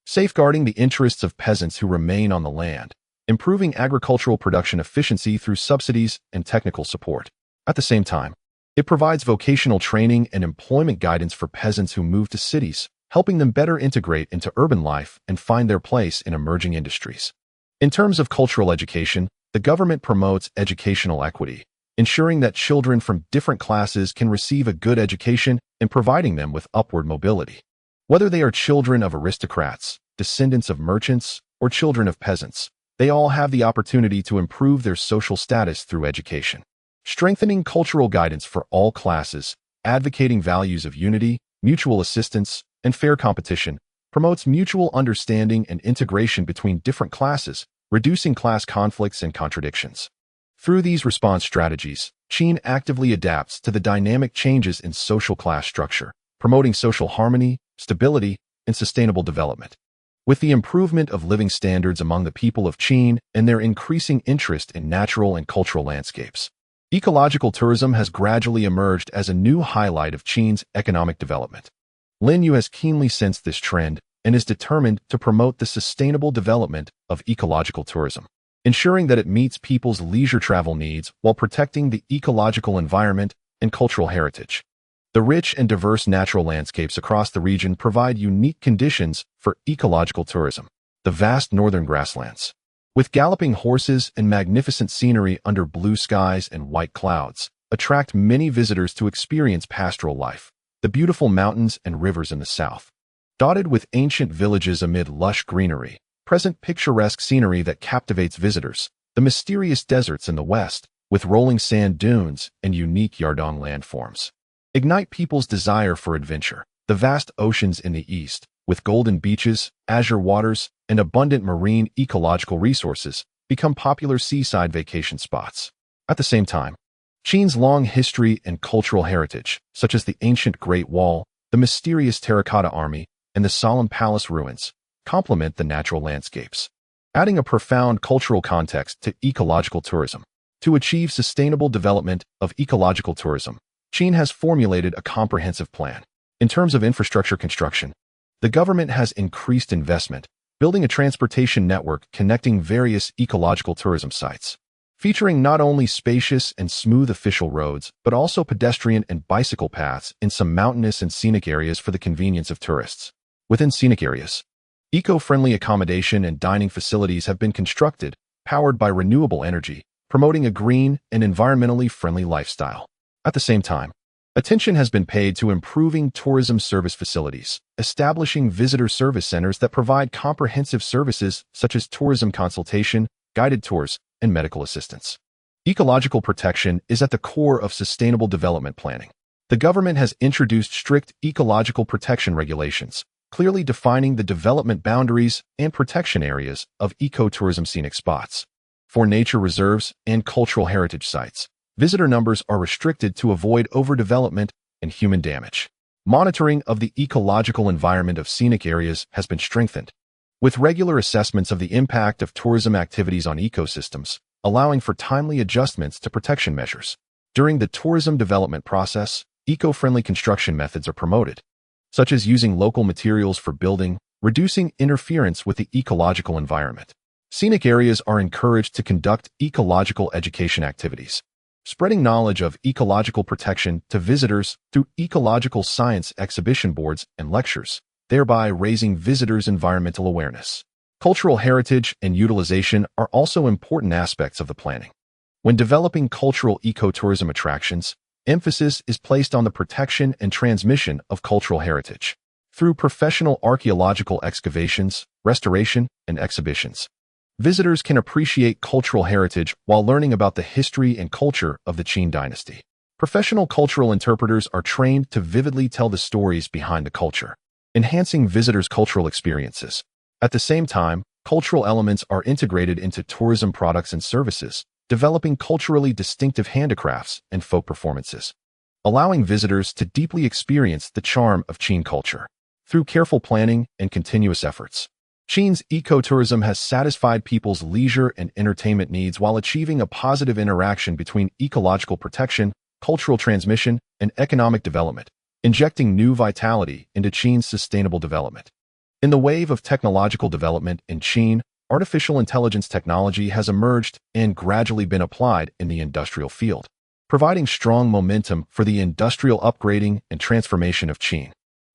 safeguarding the interests of peasants who remain on the land, improving agricultural production efficiency through subsidies and technical support. At the same time, it provides vocational training and employment guidance for peasants who move to cities, helping them better integrate into urban life and find their place in emerging industries. In terms of cultural education, the government promotes educational equity, ensuring that children from different classes can receive a good education and providing them with upward mobility. Whether they are children of aristocrats, descendants of merchants, or children of peasants, they all have the opportunity to improve their social status through education. Strengthening cultural guidance for all classes, advocating values of unity, mutual assistance, and fair competition, promotes mutual understanding and integration between different classes, reducing class conflicts and contradictions. Through these response strategies, Qin actively adapts to the dynamic changes in social class structure, promoting social harmony, stability, and sustainable development. With the improvement of living standards among the people of Qin and their increasing interest in natural and cultural landscapes, ecological tourism has gradually emerged as a new highlight of Qin's economic development. Lin Yu has keenly sensed this trend and is determined to promote the sustainable development of ecological tourism, ensuring that it meets people's leisure travel needs while protecting the ecological environment and cultural heritage. The rich and diverse natural landscapes across the region provide unique conditions for ecological tourism. The vast northern grasslands, with galloping horses and magnificent scenery under blue skies and white clouds, attract many visitors to experience pastoral life. The beautiful mountains and rivers in the south, dotted with ancient villages amid lush greenery, present picturesque scenery that captivates visitors. The mysterious deserts in the west, with rolling sand dunes and unique Yardang landforms, ignite people's desire for adventure. The vast oceans in the east, with golden beaches, azure waters, and abundant marine ecological resources, become popular seaside vacation spots. At the same time, Qin's long history and cultural heritage, such as the ancient Great Wall, the mysterious terracotta army, and the solemn palace ruins, complement the natural landscapes, adding a profound cultural context to ecological tourism. To achieve sustainable development of ecological tourism, Qin has formulated a comprehensive plan. In terms of infrastructure construction, the government has increased investment, building a transportation network connecting various ecological tourism sites, featuring not only spacious and smooth official roads, but also pedestrian and bicycle paths in some mountainous and scenic areas for the convenience of tourists. Within scenic areas, Eco-friendly accommodation and dining facilities have been constructed, powered by renewable energy, promoting a green and environmentally friendly lifestyle. At the same time, attention has been paid to improving tourism service facilities, establishing visitor service centers that provide comprehensive services such as tourism consultation, guided tours, and medical assistance. Ecological protection is at the core of sustainable development planning. The government has introduced strict ecological protection regulations, clearly defining the development boundaries and protection areas of ecotourism scenic spots. For nature reserves and cultural heritage sites, visitor numbers are restricted to avoid overdevelopment and human damage. Monitoring of the ecological environment of scenic areas has been strengthened, with regular assessments of the impact of tourism activities on ecosystems, allowing for timely adjustments to protection measures. During the tourism development process, eco-friendly construction methods are promoted, such as using local materials for building, reducing interference with the ecological environment. Scenic areas are encouraged to conduct ecological education activities, spreading knowledge of ecological protection to visitors through ecological science exhibition boards and lectures, thereby raising visitors' environmental awareness. Cultural heritage and utilization are also important aspects of the planning. When developing cultural ecotourism attractions, emphasis is placed on the protection and transmission of cultural heritage through professional archaeological excavations, restoration, and exhibitions. Visitors can appreciate cultural heritage while learning about the history and culture of the Qin dynasty. Professional cultural interpreters are trained to vividly tell the stories behind the culture, enhancing visitors' cultural experiences. At the same time, cultural elements are integrated into tourism products and services, developing culturally distinctive handicrafts and folk performances, allowing visitors to deeply experience the charm of Qin culture. Through careful planning and continuous efforts, Qin's ecotourism has satisfied people's leisure and entertainment needs while achieving a positive interaction between ecological protection, cultural transmission, and economic development, injecting new vitality into Qin's sustainable development. In the wave of technological development in Qin, artificial intelligence technology has emerged and gradually been applied in the industrial field, providing strong momentum for the industrial upgrading and transformation of Qin.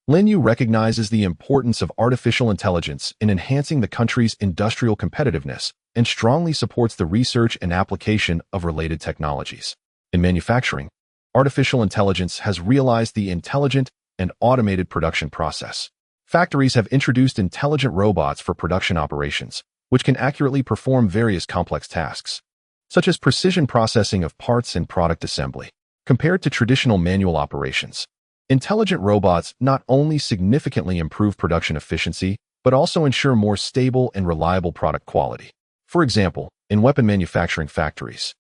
Lin Yu recognizes the importance of artificial intelligence in enhancing the country's industrial competitiveness and strongly supports the research and application of related technologies. In manufacturing, artificial intelligence has realized the intelligent and automated production process. Factories have introduced intelligent robots for production operations, which can accurately perform various complex tasks, such as precision processing of parts and product assembly. Compared to traditional manual operations, intelligent robots not only significantly improve production efficiency, but also ensure more stable and reliable product quality. For example, in weapon manufacturing factories,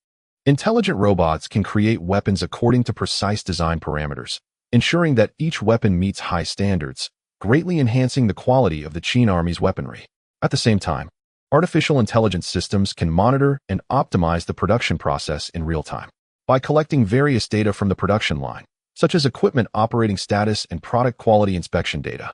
intelligent robots can create weapons according to precise design parameters, ensuring that each weapon meets high standards, greatly enhancing the quality of the Qin Army's weaponry. At the same time, artificial intelligence systems can monitor and optimize the production process in real time. By collecting various data from the production line, such as equipment operating status and product quality inspection data,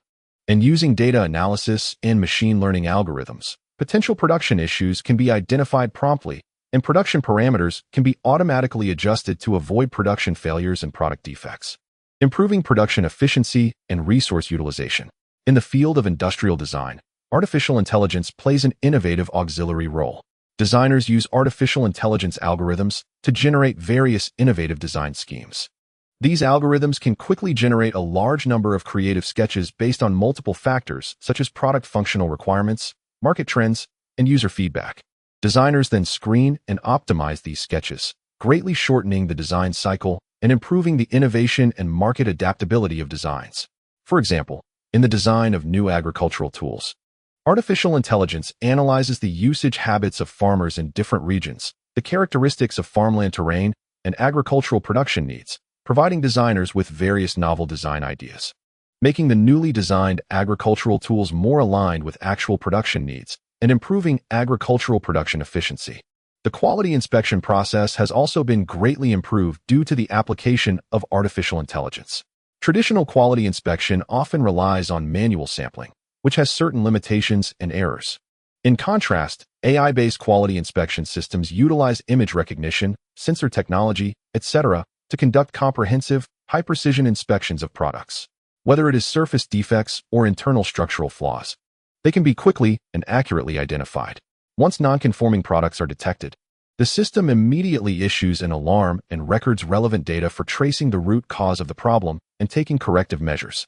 and using data analysis and machine learning algorithms, potential production issues can be identified promptly, and production parameters can be automatically adjusted to avoid production failures and product defects, improving production efficiency and resource utilization. In the field of industrial design, artificial intelligence plays an innovative auxiliary role. Designers use artificial intelligence algorithms to generate various innovative design schemes. These algorithms can quickly generate a large number of creative sketches based on multiple factors such as product functional requirements, market trends, and user feedback. Designers then screen and optimize these sketches, greatly shortening the design cycle and improving the innovation and market adaptability of designs. For example, in the design of new agricultural tools, artificial intelligence analyzes the usage habits of farmers in different regions, the characteristics of farmland terrain, and agricultural production needs, providing designers with various novel design ideas, making the newly designed agricultural tools more aligned with actual production needs and improving agricultural production efficiency. The quality inspection process has also been greatly improved due to the application of artificial intelligence. Traditional quality inspection often relies on manual sampling, which has certain limitations and errors. In contrast, AI-based quality inspection systems utilize image recognition, sensor technology, etc., to conduct comprehensive, high-precision inspections of products. Whether it is surface defects or internal structural flaws, They can be quickly and accurately identified. Once non-conforming products are detected, the system immediately issues an alarm and records relevant data for tracing the root cause of the problem and taking corrective measures.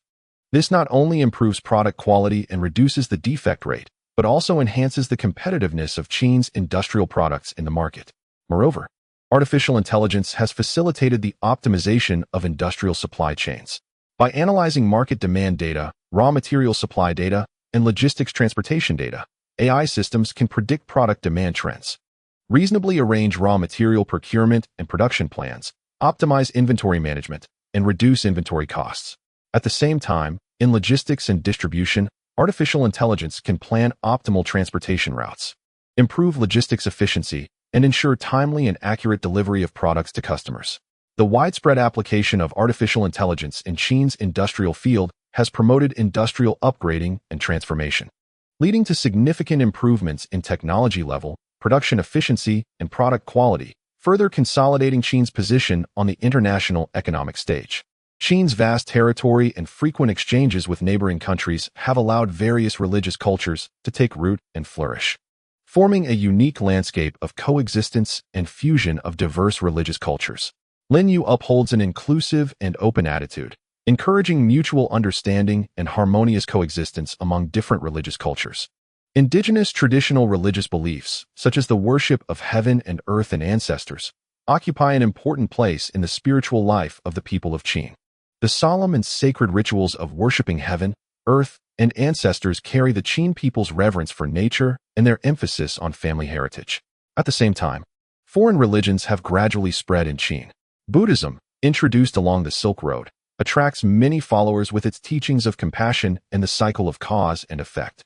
This not only improves product quality and reduces the defect rate, but also enhances the competitiveness of Qin's industrial products in the market. Moreover, artificial intelligence has facilitated the optimization of industrial supply chains. By analyzing market demand data, raw material supply data, and logistics transportation data, AI systems can predict product demand trends, reasonably arrange raw material procurement and production plans, optimize inventory management, and reduce inventory costs. At the same time, in logistics and distribution, artificial intelligence can plan optimal transportation routes, improve logistics efficiency, and ensure timely and accurate delivery of products to customers. The widespread application of artificial intelligence in Qin's industrial field has promoted industrial upgrading and transformation, leading to significant improvements in technology level, production efficiency, and product quality, further consolidating Qin's position on the international economic stage. Qin's vast territory and frequent exchanges with neighboring countries have allowed various religious cultures to take root and flourish, forming a unique landscape of coexistence and fusion of diverse religious cultures. Lin Yu upholds an inclusive and open attitude, encouraging mutual understanding and harmonious coexistence among different religious cultures. Indigenous traditional religious beliefs, such as the worship of heaven and earth and ancestors, occupy an important place in the spiritual life of the people of Qin. The solemn and sacred rituals of worshiping heaven, earth, and ancestors carry the Qin people's reverence for nature and their emphasis on family heritage. At the same time, foreign religions have gradually spread in Qin. Buddhism, introduced along the Silk Road, attracts many followers with its teachings of compassion and the cycle of cause and effect.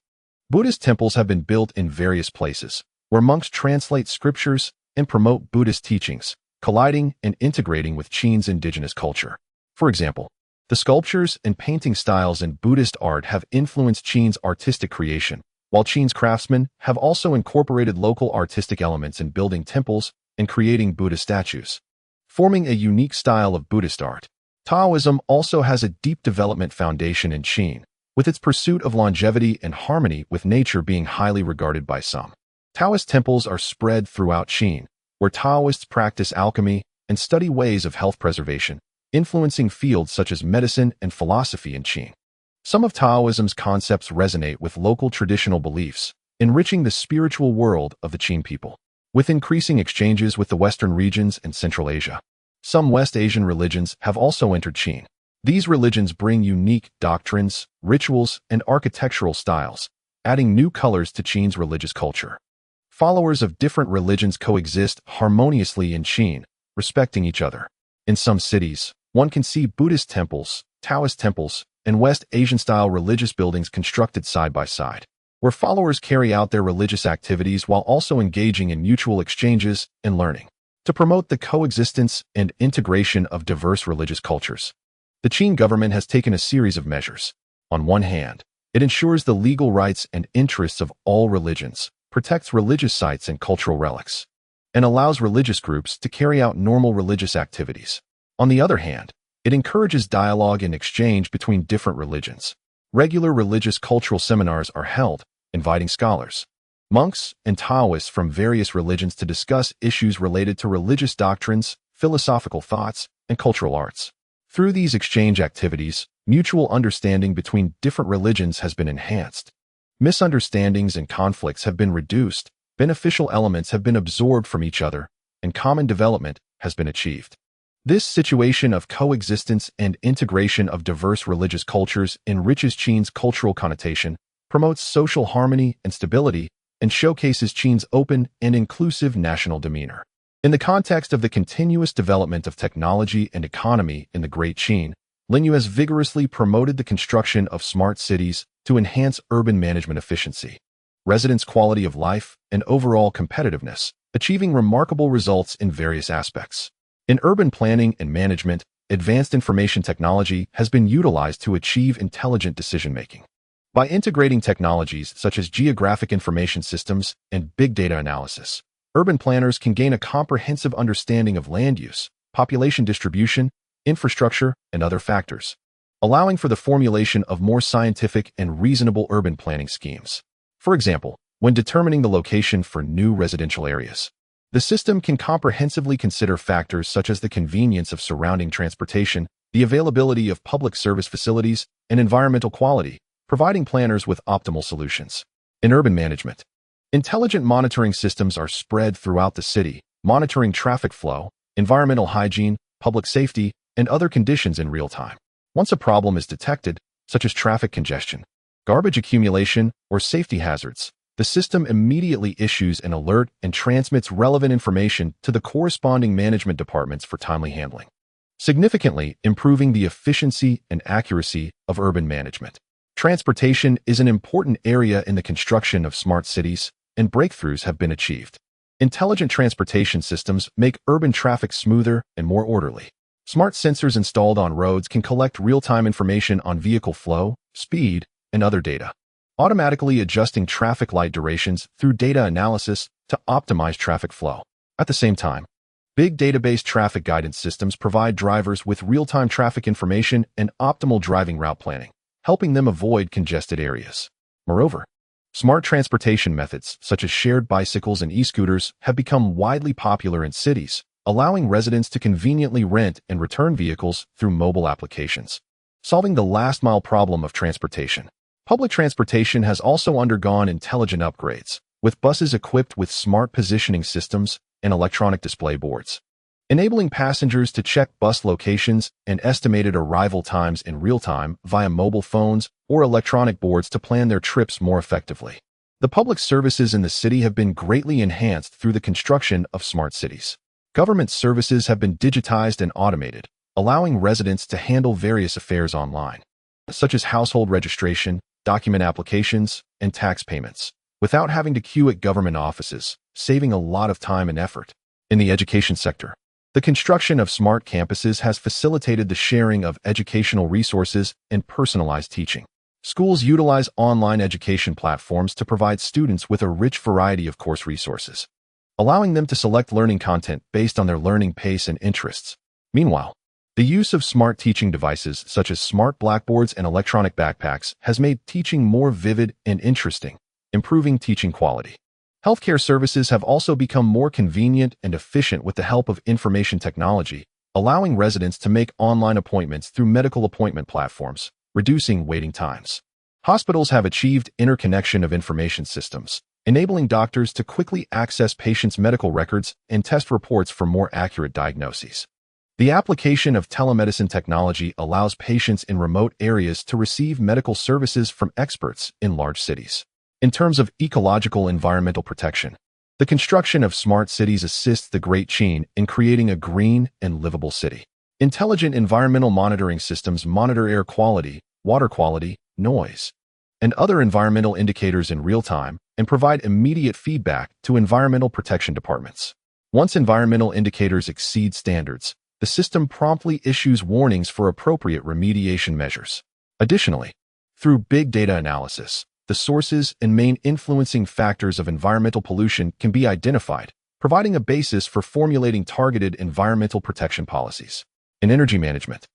Buddhist temples have been built in various places, where monks translate scriptures and promote Buddhist teachings, colliding and integrating with Qin's indigenous culture. For example, the sculptures and painting styles in Buddhist art have influenced Qin's artistic creation, while Qin's craftsmen have also incorporated local artistic elements in building temples and creating Buddha statues, forming a unique style of Buddhist art. Taoism also has a deep development foundation in Qin, with its pursuit of longevity and harmony with nature being highly regarded by some. Taoist temples are spread throughout Qin, where Taoists practice alchemy and study ways of health preservation, influencing fields such as medicine and philosophy in Qin. Some of Taoism's concepts resonate with local traditional beliefs, enriching the spiritual world of the Qin people. With increasing exchanges with the Western regions and Central Asia, some West Asian religions have also entered Qin. These religions bring unique doctrines, rituals, and architectural styles, adding new colors to Qin's religious culture. Followers of different religions coexist harmoniously in Qin, respecting each other. In some cities, one can see Buddhist temples, Taoist temples, and West Asian-style religious buildings constructed side by side, where followers carry out their religious activities while also engaging in mutual exchanges and learning. To promote the coexistence and integration of diverse religious cultures, the Qin government has taken a series of measures. On one hand, it ensures the legal rights and interests of all religions, protects religious sites and cultural relics, and allows religious groups to carry out normal religious activities. On the other hand, it encourages dialogue and exchange between different religions. Regular religious cultural seminars are held, inviting scholars, monks, and Taoists from various religions to discuss issues related to religious doctrines, philosophical thoughts, and cultural arts. Through these exchange activities, mutual understanding between different religions has been enhanced. Misunderstandings and conflicts have been reduced, beneficial elements have been absorbed from each other, and common development has been achieved. This situation of coexistence and integration of diverse religious cultures enriches Qin's cultural connotation, promotes social harmony and stability, and showcases Qin's open and inclusive national demeanor. In the context of the continuous development of technology and economy in the Great Qin, Lin Yu has vigorously promoted the construction of smart cities to enhance urban management efficiency, residents' quality of life, and overall competitiveness, achieving remarkable results in various aspects. In urban planning and management, advanced information technology has been utilized to achieve intelligent decision-making. By integrating technologies such as geographic information systems and big data analysis, urban planners can gain a comprehensive understanding of land use, population distribution, infrastructure, and other factors. allowing for the formulation of more scientific and reasonable urban planning schemes. For example, when determining the location for new residential areas, the system can comprehensively consider factors such as the convenience of surrounding transportation, the availability of public service facilities, and environmental quality, providing planners with optimal solutions. In urban management, intelligent monitoring systems are spread throughout the city, monitoring traffic flow, environmental hygiene, public safety, and other conditions in real time. Once a problem is detected, such as traffic congestion, garbage accumulation, or safety hazards, the system immediately issues an alert and transmits relevant information to the corresponding management departments for timely handling, significantly improving the efficiency and accuracy of urban management. Transportation is an important area in the construction of smart cities, and breakthroughs have been achieved. Intelligent transportation systems make urban traffic smoother and more orderly. Smart sensors installed on roads can collect real-time information on vehicle flow, speed, and other data, automatically adjusting traffic light durations through data analysis to optimize traffic flow. At the same time, big database traffic guidance systems provide drivers with real-time traffic information and optimal driving route planning, helping them avoid congested areas. Moreover, smart transportation methods such as shared bicycles and e-scooters have become widely popular in cities, allowing residents to conveniently rent and return vehicles through mobile applications, solving the last-mile problem of transportation. Public transportation has also undergone intelligent upgrades, with buses equipped with smart positioning systems and electronic display boards, enabling passengers to check bus locations and estimated arrival times in real time via mobile phones or electronic boards to plan their trips more effectively. The public services in the city have been greatly enhanced through the construction of smart cities. Government services have been digitized and automated, allowing residents to handle various affairs online, such as household registration, document applications, and tax payments, without having to queue at government offices, saving a lot of time and effort. In the education sector, the construction of smart campuses has facilitated the sharing of educational resources and personalized teaching. Schools utilize online education platforms to provide students with a rich variety of course resources, allowing them to select learning content based on their learning pace and interests. Meanwhile, the use of smart teaching devices such as smart blackboards and electronic backpacks has made teaching more vivid and interesting, improving teaching quality. Healthcare services have also become more convenient and efficient with the help of information technology, allowing residents to make online appointments through medical appointment platforms, reducing waiting times. Hospitals have achieved interconnection of information systems, enabling doctors to quickly access patients' medical records and test reports for more accurate diagnoses. The application of telemedicine technology allows patients in remote areas to receive medical services from experts in large cities. In terms of ecological environmental protection, the construction of smart cities assists the Great Chain in creating a green and livable city. Intelligent environmental monitoring systems monitor air quality, water quality, noise, and other environmental indicators in real time and provide immediate feedback to environmental protection departments. Once environmental indicators exceed standards, the system promptly issues warnings for appropriate remediation measures. Additionally, through big data analysis, the sources and main influencing factors of environmental pollution can be identified, providing a basis for formulating targeted environmental protection policies. In energy management,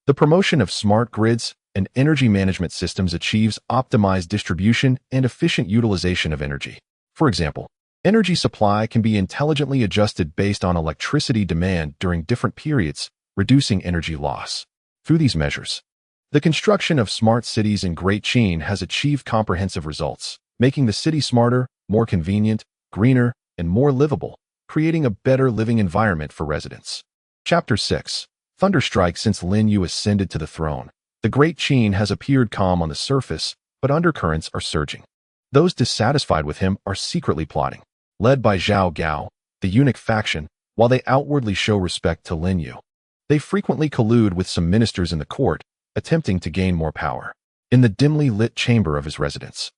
the promotion of smart grids and energy management systems achieves optimized distribution and efficient utilization of energy. For example, energy supply can be intelligently adjusted based on electricity demand during different periods, reducing energy loss. Through these measures, the construction of smart cities in Great Chain has achieved comprehensive results, making the city smarter, more convenient, greener, and more livable, creating a better living environment for residents. Chapter 6. Thunderstrike. Since Lin Yu ascended to the throne, the Great Chain has appeared calm on the surface, but undercurrents are surging. Those dissatisfied with him are secretly plotting, led by Zhao Gao, the eunuch faction. While they outwardly show respect to Lin Yu, they frequently collude with some ministers in the court, attempting to gain more power. In the dimly lit chamber of his residence,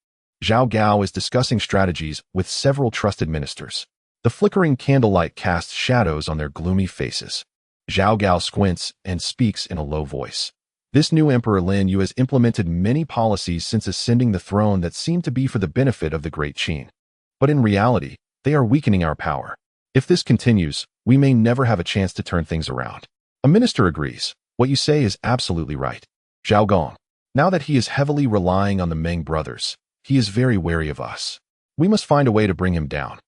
Zhao Gao is discussing strategies with several trusted ministers. The flickering candlelight casts shadows on their gloomy faces. Zhao Gao squints and speaks in a low voice. This new Emperor Lin Yu has implemented many policies since ascending the throne that seem to be for the benefit of the Great Chain. But in reality, they are weakening our power. If this continues, we may never have a chance to turn things around. A minister agrees. What you say is absolutely right. Zhao Gong. Now that he is heavily relying on the Meng brothers, he is very wary of us. We must find a way to bring him down.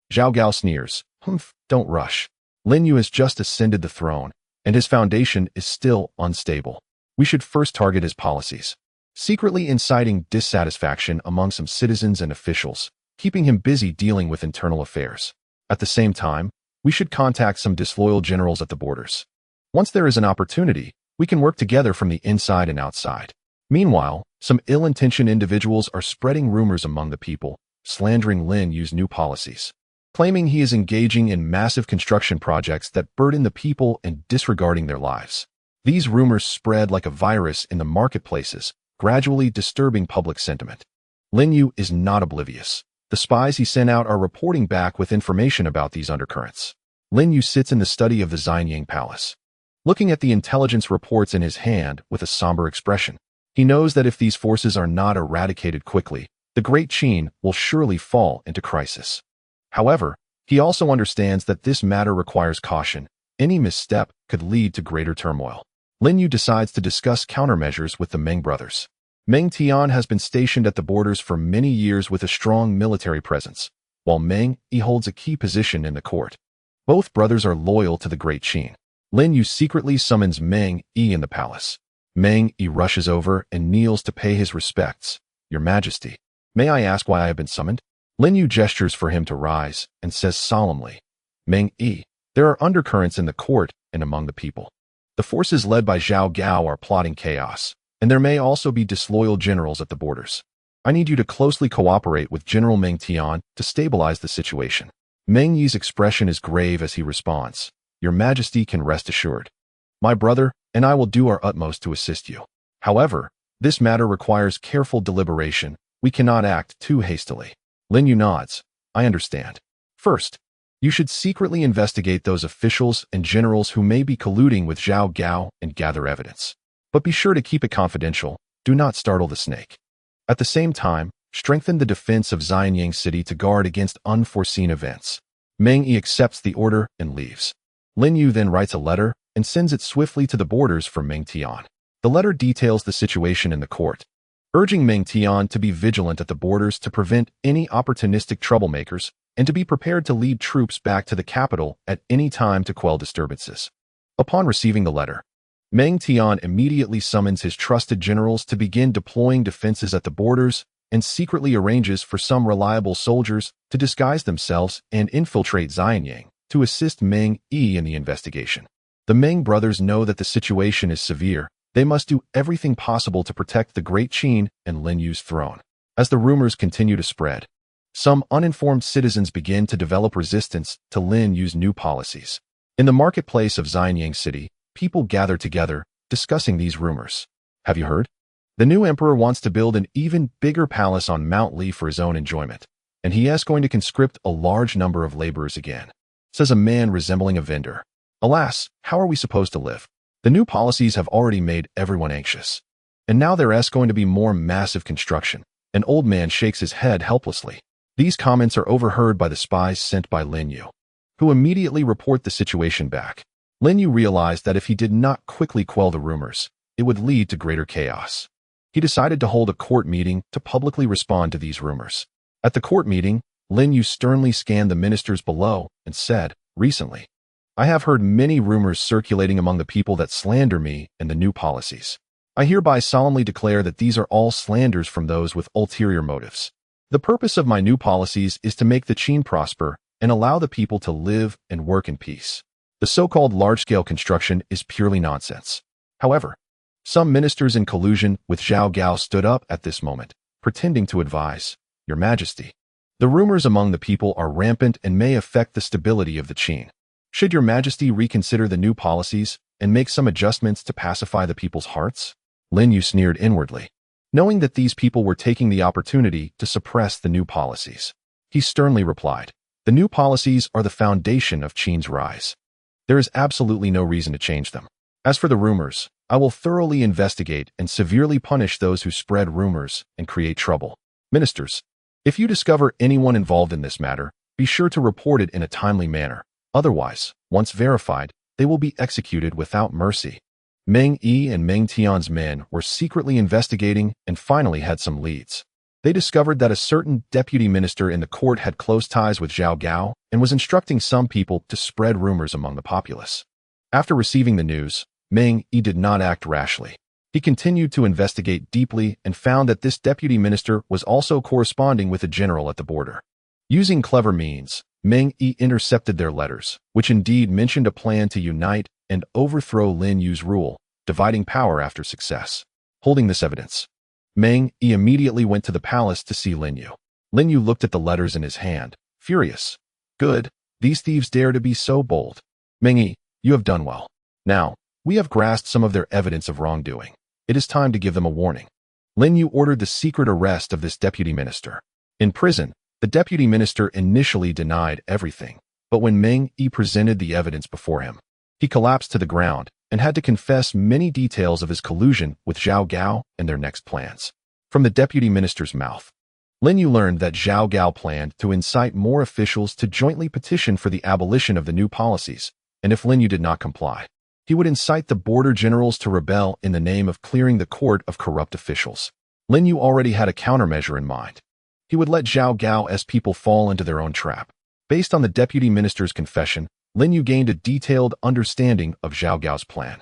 Zhao Gao sneers. Humph, don't rush. Lin Yu has just ascended the throne, and his foundation is still unstable. We should first target his policies, secretly inciting dissatisfaction among some citizens and officials, keeping him busy dealing with internal affairs. At the same time, we should contact some disloyal generals at the borders. Once there is an opportunity, we can work together from the inside and outside. Meanwhile, some ill-intentioned individuals are spreading rumors among the people, slandering Lin Yu's new policies, claiming he is engaging in massive construction projects that burden the people and disregarding their lives. These rumors spread like a virus in the marketplaces, gradually disturbing public sentiment. Lin Yu is not oblivious. The spies he sent out are reporting back with information about these undercurrents. Lin Yu sits in the study of the Xianyang Palace, looking at the intelligence reports in his hand with a somber expression. He knows that if these forces are not eradicated quickly, the Great Qin will surely fall into crisis. However, he also understands that this matter requires caution. Any misstep could lead to greater turmoil. Lin Yu decides to discuss countermeasures with the Meng brothers. Meng Tian has been stationed at the borders for many years with a strong military presence, while Meng Yi holds a key position in the court. Both brothers are loyal to the Great Qin. Lin Yu secretly summons Meng Yi in the palace. Meng Yi rushes over and kneels to pay his respects. Your Majesty, may I ask why I have been summoned? Lin Yu gestures for him to rise and says solemnly, Meng Yi, there are undercurrents in the court and among the people. The forces led by Zhao Gao are plotting chaos, and there may also be disloyal generals at the borders. I need you to closely cooperate with General Meng Tian to stabilize the situation. Meng Yi's expression is grave as he responds, Your Majesty can rest assured. My brother and I will do our utmost to assist you. However, this matter requires careful deliberation. We cannot act too hastily. Lin Yu nods. I understand. First, you should secretly investigate those officials and generals who may be colluding with Zhao Gao and gather evidence. But be sure to keep it confidential. Do not startle the snake. At the same time, strengthen the defense of Xianyang City to guard against unforeseen events. Meng Yi accepts the order and leaves. Lin Yu then writes a letter and sends it swiftly to the borders for Meng Tian. The letter details the situation in the court, urging Meng Tian to be vigilant at the borders to prevent any opportunistic troublemakers and to be prepared to lead troops back to the capital at any time to quell disturbances. Upon receiving the letter, Meng Tian immediately summons his trusted generals to begin deploying defenses at the borders and secretly arranges for some reliable soldiers to disguise themselves and infiltrate Xianyang to assist Meng Yi in the investigation. The Meng brothers know that the situation is severe. They must do everything possible to protect the Great Qin and Lin Yu's throne. As the rumors continue to spread, some uninformed citizens begin to develop resistance to Lin Yu's new policies. In the marketplace of Xianyang City, people gather together, discussing these rumors. Have you heard? The new emperor wants to build an even bigger palace on Mount Li for his own enjoyment, and he is going to conscript a large number of laborers again, says a man resembling a vendor. Alas, how are we supposed to live? The new policies have already made everyone anxious. And now there is going to be more massive construction. An old man shakes his head helplessly. These comments are overheard by the spies sent by Lin Yu, who immediately report the situation back. Lin Yu realized that if he did not quickly quell the rumors, it would lead to greater chaos. He decided to hold a court meeting to publicly respond to these rumors. At the court meeting, Lin Yu sternly scanned the ministers below and said, Recently, I have heard many rumors circulating among the people that slander me and the new policies. I hereby solemnly declare that these are all slanders from those with ulterior motives. The purpose of my new policies is to make the Qin prosper and allow the people to live and work in peace. The so-called large-scale construction is purely nonsense. However, some ministers in collusion with Zhao Gao stood up at this moment, pretending to advise, Your Majesty. The rumors among the people are rampant and may affect the stability of the Qin. Should Your Majesty reconsider the new policies and make some adjustments to pacify the people's hearts? Lin Yu sneered inwardly, knowing that these people were taking the opportunity to suppress the new policies. He sternly replied, The new policies are the foundation of Qin's rise. There is absolutely no reason to change them. As for the rumors, I will thoroughly investigate and severely punish those who spread rumors and create trouble. Ministers, if you discover anyone involved in this matter, be sure to report it in a timely manner. Otherwise, once verified, they will be executed without mercy. Meng Yi and Meng Tian's men were secretly investigating and finally had some leads. They discovered that a certain deputy minister in the court had close ties with Zhao Gao and was instructing some people to spread rumors among the populace. After receiving the news, Meng Yi did not act rashly. He continued to investigate deeply and found that this deputy minister was also corresponding with a general at the border. Using clever means, Meng Yi intercepted their letters, which indeed mentioned a plan to unite and overthrow Lin Yu's rule, dividing power after success. Holding this evidence, Meng Yi immediately went to the palace to see Lin Yu. Lin Yu looked at the letters in his hand, furious. Good, these thieves dare to be so bold. Meng Yi, you have done well. Now, we have grasped some of their evidence of wrongdoing. It is time to give them a warning. Lin Yu ordered the secret arrest of this deputy minister. In prison, the deputy minister initially denied everything, but when Meng Yi presented the evidence before him, he collapsed to the ground and had to confess many details of his collusion with Zhao Gao and their next plans. From the deputy minister's mouth, Lin Yu learned that Zhao Gao planned to incite more officials to jointly petition for the abolition of the new policies, and if Lin Yu did not comply, he would incite the border generals to rebel in the name of clearing the court of corrupt officials. Lin Yu already had a countermeasure in mind. He would let Zhao Gao's people fall into their own trap. Based on the deputy minister's confession, Lin Yu gained a detailed understanding of Zhao Gao's plan.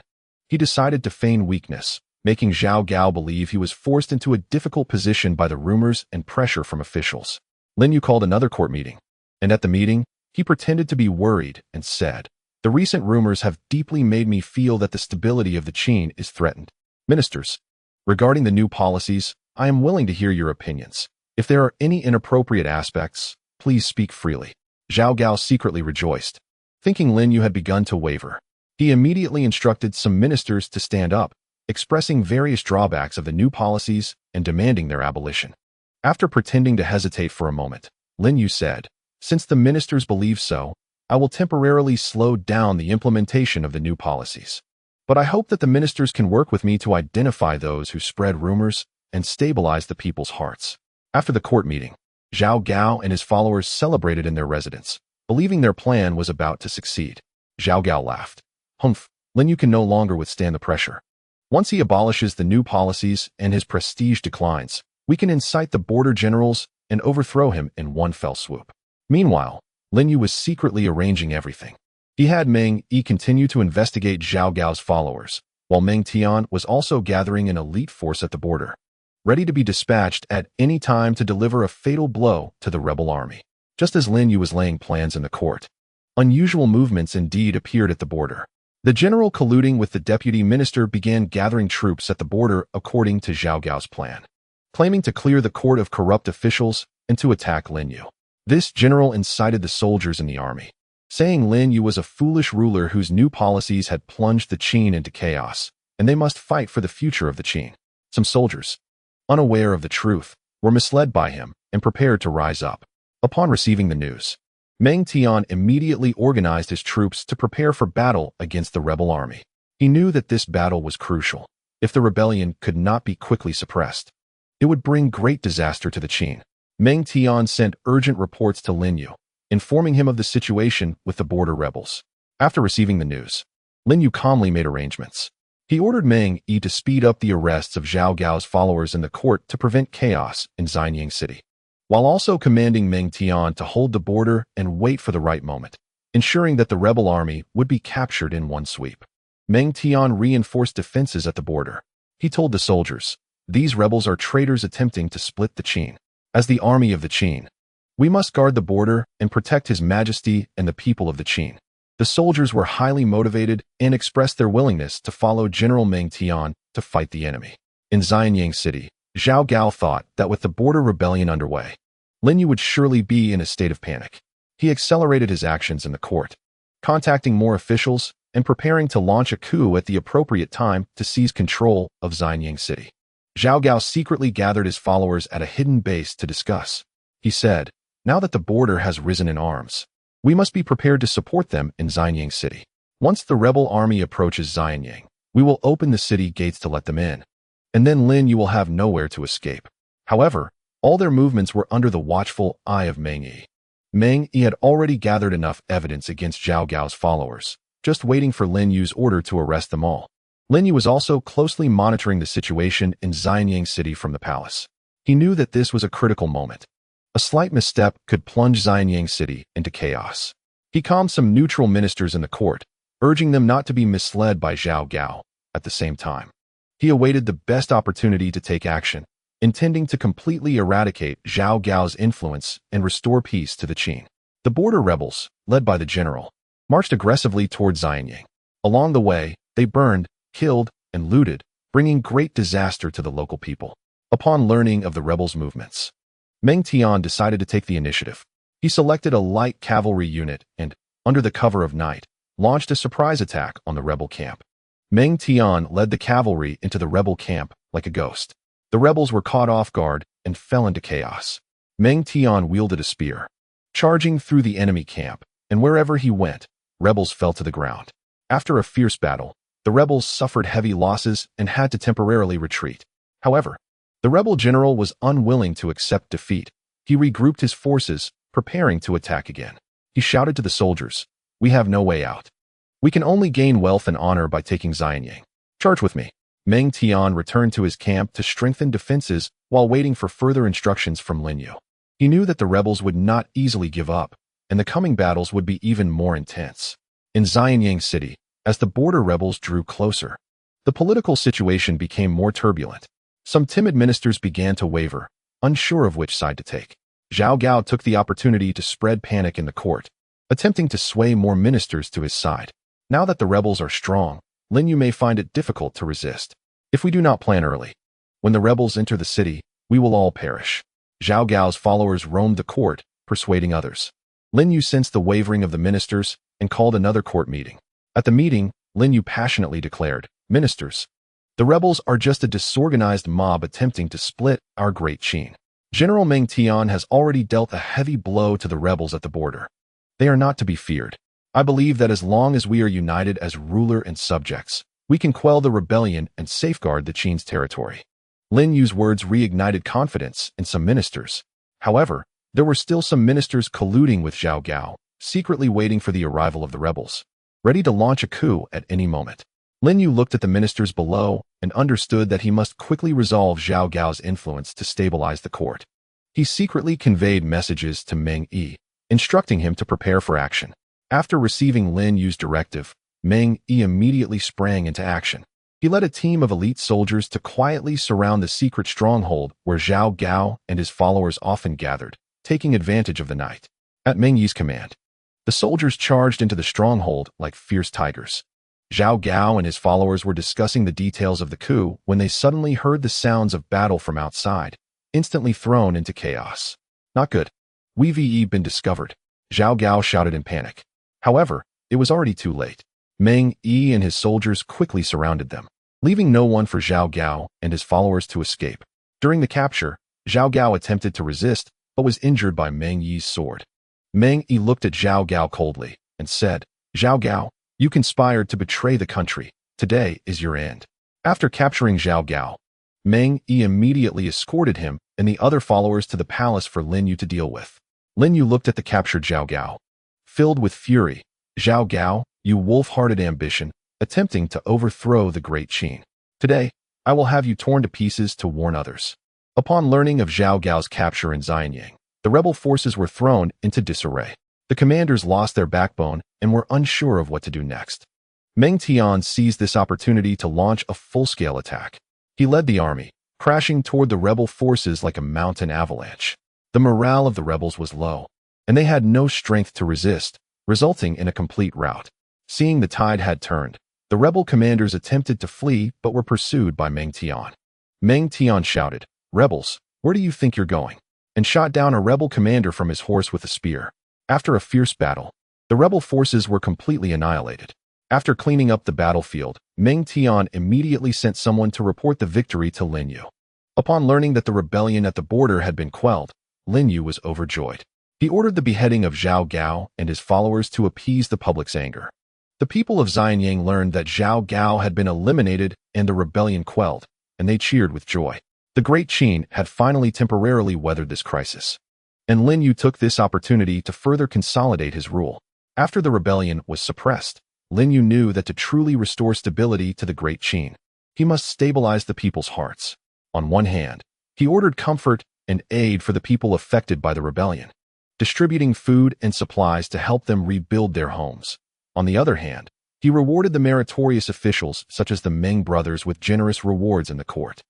He decided to feign weakness, making Zhao Gao believe he was forced into a difficult position by the rumors and pressure from officials. Lin Yu called another court meeting, and at the meeting, he pretended to be worried and said, "The recent rumors have deeply made me feel that the stability of the Qin is threatened. Ministers, regarding the new policies, I am willing to hear your opinions. If there are any inappropriate aspects, please speak freely." Zhao Gao secretly rejoiced. Thinking Lin Yu had begun to waver, he immediately instructed some ministers to stand up, expressing various drawbacks of the new policies and demanding their abolition. After pretending to hesitate for a moment, Lin Yu said, "Since the ministers believe so, I will temporarily slow down the implementation of the new policies. But I hope that the ministers can work with me to identify those who spread rumors and stabilize the people's hearts." After the court meeting, Zhao Gao and his followers celebrated in their residence, believing their plan was about to succeed. Zhao Gao laughed. "Humph, Lin Yu can no longer withstand the pressure. Once he abolishes the new policies and his prestige declines, we can incite the border generals and overthrow him in one fell swoop." Meanwhile, Lin Yu was secretly arranging everything. He had Meng Yi continue to investigate Zhao Gao's followers, while Meng Tian was also gathering an elite force at the border, ready to be dispatched at any time to deliver a fatal blow to the rebel army. Just as Lin Yu was laying plans in the court, unusual movements indeed appeared at the border. The general colluding with the deputy minister began gathering troops at the border according to Zhao Gao's plan, claiming to clear the court of corrupt officials and to attack Lin Yu. This general incited the soldiers in the army, saying Lin Yu was a foolish ruler whose new policies had plunged the Qin into chaos, and they must fight for the future of the Qin. Some soldiers, unaware of the truth, were misled by him and prepared to rise up. Upon receiving the news, Meng Tian immediately organized his troops to prepare for battle against the rebel army. He knew that this battle was crucial. If the rebellion could not be quickly suppressed, it would bring great disaster to the Qin. Meng Tian sent urgent reports to Lin Yu, informing him of the situation with the border rebels. After receiving the news, Lin Yu calmly made arrangements. He ordered Meng Yi to speed up the arrests of Zhao Gao's followers in the court to prevent chaos in Xianyang City, while also commanding Meng Tian to hold the border and wait for the right moment, ensuring that the rebel army would be captured in one sweep. Meng Tian reinforced defenses at the border. He told the soldiers, "These rebels are traitors attempting to split the Qin. As the army of the Qin, we must guard the border and protect His Majesty and the people of the Qin." The soldiers were highly motivated and expressed their willingness to follow General Meng Tian to fight the enemy. In Xianyang City, Zhao Gao thought that with the border rebellion underway, Lin Yu would surely be in a state of panic. He accelerated his actions in the court, contacting more officials and preparing to launch a coup at the appropriate time to seize control of Xianyang City. Zhao Gao secretly gathered his followers at a hidden base to discuss. He said, "Now that the border has risen in arms, we must be prepared to support them in Xianyang City. Once the rebel army approaches Xianyang, we will open the city gates to let them in, and then Lin Yu will have nowhere to escape." However, all their movements were under the watchful eye of Meng Yi. Meng Yi had already gathered enough evidence against Zhao Gao's followers, just waiting for Lin Yu's order to arrest them all. Lin Yu was also closely monitoring the situation in Xianyang City from the palace. He knew that this was a critical moment. A slight misstep could plunge Xianyang City into chaos. He calmed some neutral ministers in the court, urging them not to be misled by Zhao Gao. At the same time, he awaited the best opportunity to take action, intending to completely eradicate Zhao Gao's influence and restore peace to the Qin. The border rebels, led by the general, marched aggressively toward Xianyang. Along the way, they burned, killed, and looted, bringing great disaster to the local people. Upon learning of the rebels' movements, Meng Tian decided to take the initiative. He selected a light cavalry unit and, under the cover of night, launched a surprise attack on the rebel camp. Meng Tian led the cavalry into the rebel camp like a ghost. The rebels were caught off guard and fell into chaos. Meng Tian wielded a spear, charging through the enemy camp, and wherever he went, rebels fell to the ground. After a fierce battle, the rebels suffered heavy losses and had to temporarily retreat. However, the rebel general was unwilling to accept defeat. He regrouped his forces, preparing to attack again. He shouted to the soldiers, "We have no way out. We can only gain wealth and honor by taking Xianyang. Charge with me." Meng Tian returned to his camp to strengthen defenses while waiting for further instructions from Lin Yu. He knew that the rebels would not easily give up, and the coming battles would be even more intense. In Xianyang City, as the border rebels drew closer, the political situation became more turbulent. Some timid ministers began to waver, unsure of which side to take. Zhao Gao took the opportunity to spread panic in the court, attempting to sway more ministers to his side. Now that the rebels are strong, Lin Yu may find it difficult to resist. If we do not plan early, when the rebels enter the city, we will all perish. Zhao Gao's followers roamed the court, persuading others. Lin Yu sensed the wavering of the ministers and called another court meeting. At the meeting, Lin Yu passionately declared, "Ministers, the rebels are just a disorganized mob attempting to split our great Qin. General Meng Tian has already dealt a heavy blow to the rebels at the border. They are not to be feared. I believe that as long as we are united as ruler and subjects, we can quell the rebellion and safeguard the Qin's territory." Lin Yu's words reignited confidence in some ministers. However, there were still some ministers colluding with Zhao Gao, secretly waiting for the arrival of the rebels, ready to launch a coup at any moment. Lin Yu looked at the ministers below and understood that he must quickly resolve Zhao Gao's influence to stabilize the court. He secretly conveyed messages to Meng Yi, instructing him to prepare for action. After receiving Lin Yu's directive, Meng Yi immediately sprang into action. He led a team of elite soldiers to quietly surround the secret stronghold where Zhao Gao and his followers often gathered, taking advantage of the night. At Meng Yi's command, the soldiers charged into the stronghold like fierce tigers. Zhao Gao and his followers were discussing the details of the coup when they suddenly heard the sounds of battle from outside, instantly thrown into chaos. "Not good. We've been discovered," Zhao Gao shouted in panic. However, it was already too late. Meng Yi and his soldiers quickly surrounded them, leaving no one for Zhao Gao and his followers to escape. During the capture, Zhao Gao attempted to resist, but was injured by Meng Yi's sword. Meng Yi looked at Zhao Gao coldly and said, "Zhao Gao, you conspired to betray the country. Today is your end." After capturing Zhao Gao, Meng Yi immediately escorted him and the other followers to the palace for Lin Yu to deal with. Lin Yu looked at the captured Zhao Gao. Filled with fury, "Zhao Gao, you wolf-hearted ambition, attempting to overthrow the great Qin. Today, I will have you torn to pieces to warn others." Upon learning of Zhao Gao's capture in Xianyang, the rebel forces were thrown into disarray. The commanders lost their backbone and were unsure of what to do next. Meng Tian seized this opportunity to launch a full-scale attack. He led the army, crashing toward the rebel forces like a mountain avalanche. The morale of the rebels was low, and they had no strength to resist, resulting in a complete rout. Seeing the tide had turned, the rebel commanders attempted to flee but were pursued by Meng Tian. Meng Tian shouted, "Rebels, where do you think you're going?" and shot down a rebel commander from his horse with a spear. After a fierce battle, the rebel forces were completely annihilated. After cleaning up the battlefield, Meng Tian immediately sent someone to report the victory to Lin Yu. Upon learning that the rebellion at the border had been quelled, Lin Yu was overjoyed. He ordered the beheading of Zhao Gao and his followers to appease the public's anger. The people of Xianyang learned that Zhao Gao had been eliminated and the rebellion quelled, and they cheered with joy. The Great Qin had finally temporarily weathered this crisis, and Lin Yu took this opportunity to further consolidate his rule. After the rebellion was suppressed, Lin Yu knew that to truly restore stability to the Great Qin, he must stabilize the people's hearts. On one hand, he ordered comfort and aid for the people affected by the rebellion, distributing food and supplies to help them rebuild their homes. On the other hand, he rewarded the meritorious officials such as the Meng brothers with generous rewards in the court.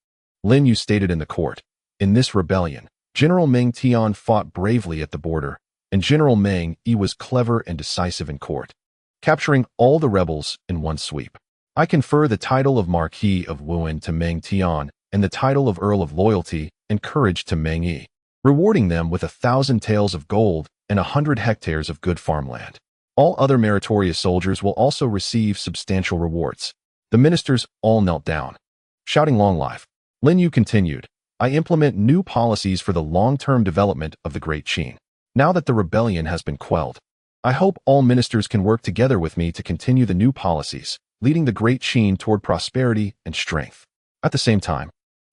Lin Yu stated in the court, "In this rebellion, General Meng Tian fought bravely at the border, and General Meng Yi was clever and decisive in court, capturing all the rebels in one sweep. I confer the title of Marquis of Wuan to Meng Tian and the title of Earl of Loyalty and Courage to Meng Yi, rewarding them with 1,000 taels of gold and 100 hectares of good farmland. All other meritorious soldiers will also receive substantial rewards." The ministers all knelt down, shouting long life. Lin Yu continued, "I implement new policies for the long-term development of the Great Qin. Now that the rebellion has been quelled, I hope all ministers can work together with me to continue the new policies, leading the Great Qin toward prosperity and strength." At the same time,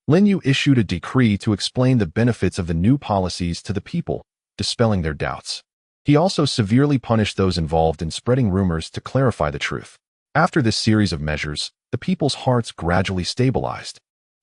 Lin Yu issued a decree to explain the benefits of the new policies to the people, dispelling their doubts. He also severely punished those involved in spreading rumors to clarify the truth. After this series of measures, the people's hearts gradually stabilized,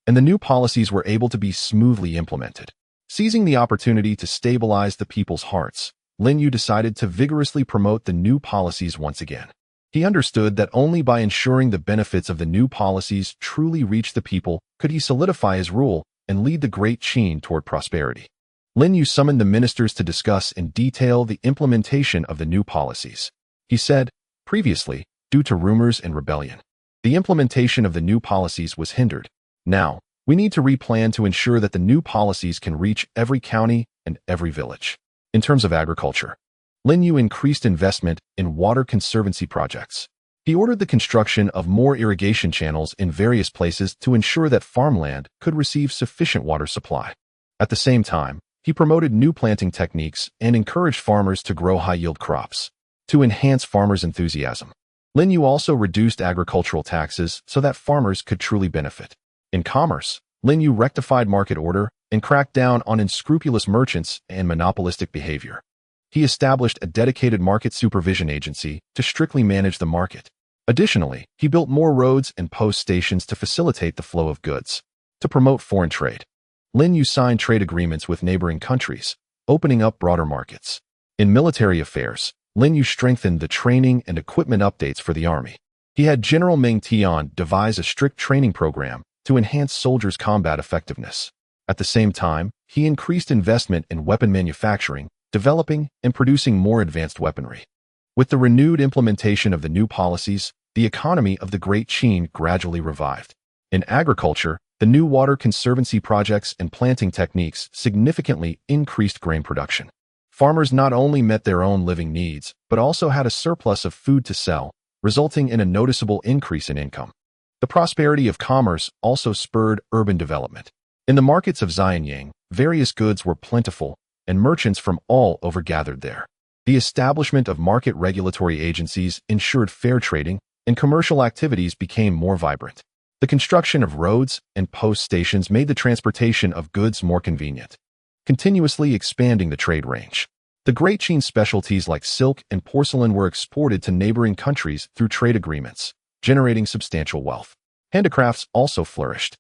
and the new policies were able to be smoothly implemented. Seizing the opportunity to stabilize the people's hearts, Lin Yu decided to vigorously promote the new policies once again. He understood that only by ensuring the benefits of the new policies truly reach the people could he solidify his rule and lead the Great Qin toward prosperity. Lin Yu summoned the ministers to discuss in detail the implementation of the new policies. He said, "Previously, due to rumors and rebellion, the implementation of the new policies was hindered. Now, we need to replan to ensure that the new policies can reach every county and every village." In terms of agriculture, Lin Yu increased investment in water conservancy projects. He ordered the construction of more irrigation channels in various places to ensure that farmland could receive sufficient water supply. At the same time, he promoted new planting techniques and encouraged farmers to grow high-yield crops. To enhance farmers' enthusiasm, Lin Yu also reduced agricultural taxes so that farmers could truly benefit. In commerce, Lin Yu rectified market order and cracked down on unscrupulous merchants and monopolistic behavior. He established a dedicated market supervision agency to strictly manage the market. Additionally, he built more roads and post stations to facilitate the flow of goods. To promote foreign trade, Lin Yu signed trade agreements with neighboring countries, opening up broader markets. In military affairs, Lin Yu strengthened the training and equipment updates for the army. He had General Meng Tian devise a strict training program to enhance soldiers' combat effectiveness. At the same time, he increased investment in weapon manufacturing, developing and producing more advanced weaponry. With the renewed implementation of the new policies, the economy of the Great Qin gradually revived. In agriculture, the new water conservancy projects and planting techniques significantly increased grain production. Farmers not only met their own living needs, but also had a surplus of food to sell, resulting in a noticeable increase in income. The prosperity of commerce also spurred urban development. In the markets of Xianyang, various goods were plentiful, and merchants from all over gathered there. The establishment of market regulatory agencies ensured fair trading, and commercial activities became more vibrant. The construction of roads and post stations made the transportation of goods more convenient, continuously expanding the trade range. The Great Qin specialties like silk and porcelain were exported to neighboring countries through trade agreements, generating substantial wealth. Handicrafts also flourished.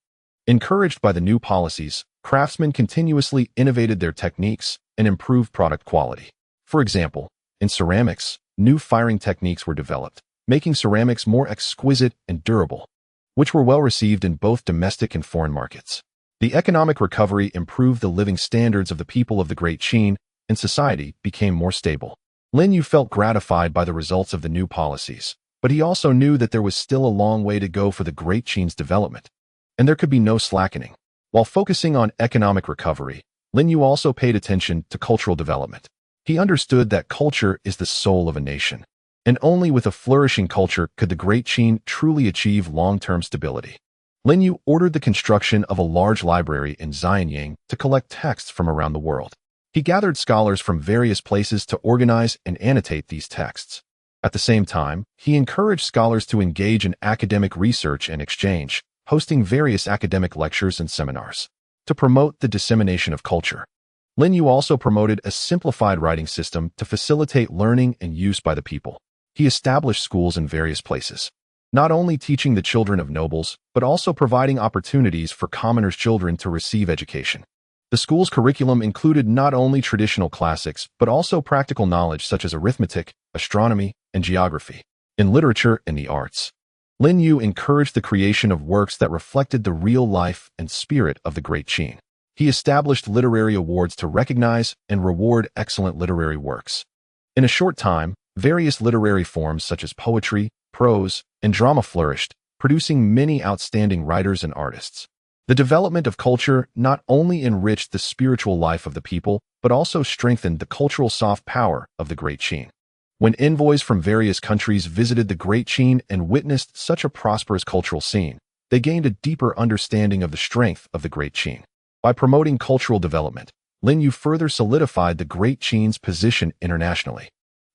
Encouraged by the new policies, craftsmen continuously innovated their techniques and improved product quality. For example, in ceramics, new firing techniques were developed, making ceramics more exquisite and durable, which were well received in both domestic and foreign markets. The economic recovery improved the living standards of the people of the Great Qin, and society became more stable. Lin Yu felt gratified by the results of the new policies, but he also knew that there was still a long way to go for the Great Qin's development, and there could be no slackening. While focusing on economic recovery, Lin Yu also paid attention to cultural development. He understood that culture is the soul of a nation, and only with a flourishing culture could the Great Qin truly achieve long-term stability. Lin Yu ordered the construction of a large library in Xianyang to collect texts from around the world. He gathered scholars from various places to organize and annotate these texts. At the same time, he encouraged scholars to engage in academic research and exchange, hosting various academic lectures and seminars. To promote the dissemination of culture, Lin Yu also promoted a simplified writing system to facilitate learning and use by the people. He established schools in various places, not only teaching the children of nobles, but also providing opportunities for commoners' children to receive education. The school's curriculum included not only traditional classics, but also practical knowledge such as arithmetic, astronomy, and geography. In literature and the arts, Lin Yu encouraged the creation of works that reflected the real life and spirit of the great Qin. He established literary awards to recognize and reward excellent literary works. In a short time, various literary forms such as poetry, prose, and drama flourished, producing many outstanding writers and artists. The development of culture not only enriched the spiritual life of the people, but also strengthened the cultural soft power of the Great Qin. When envoys from various countries visited the Great Qin and witnessed such a prosperous cultural scene, they gained a deeper understanding of the strength of the Great Qin. By promoting cultural development, Lin Yu further solidified the Great Qin's position internationally,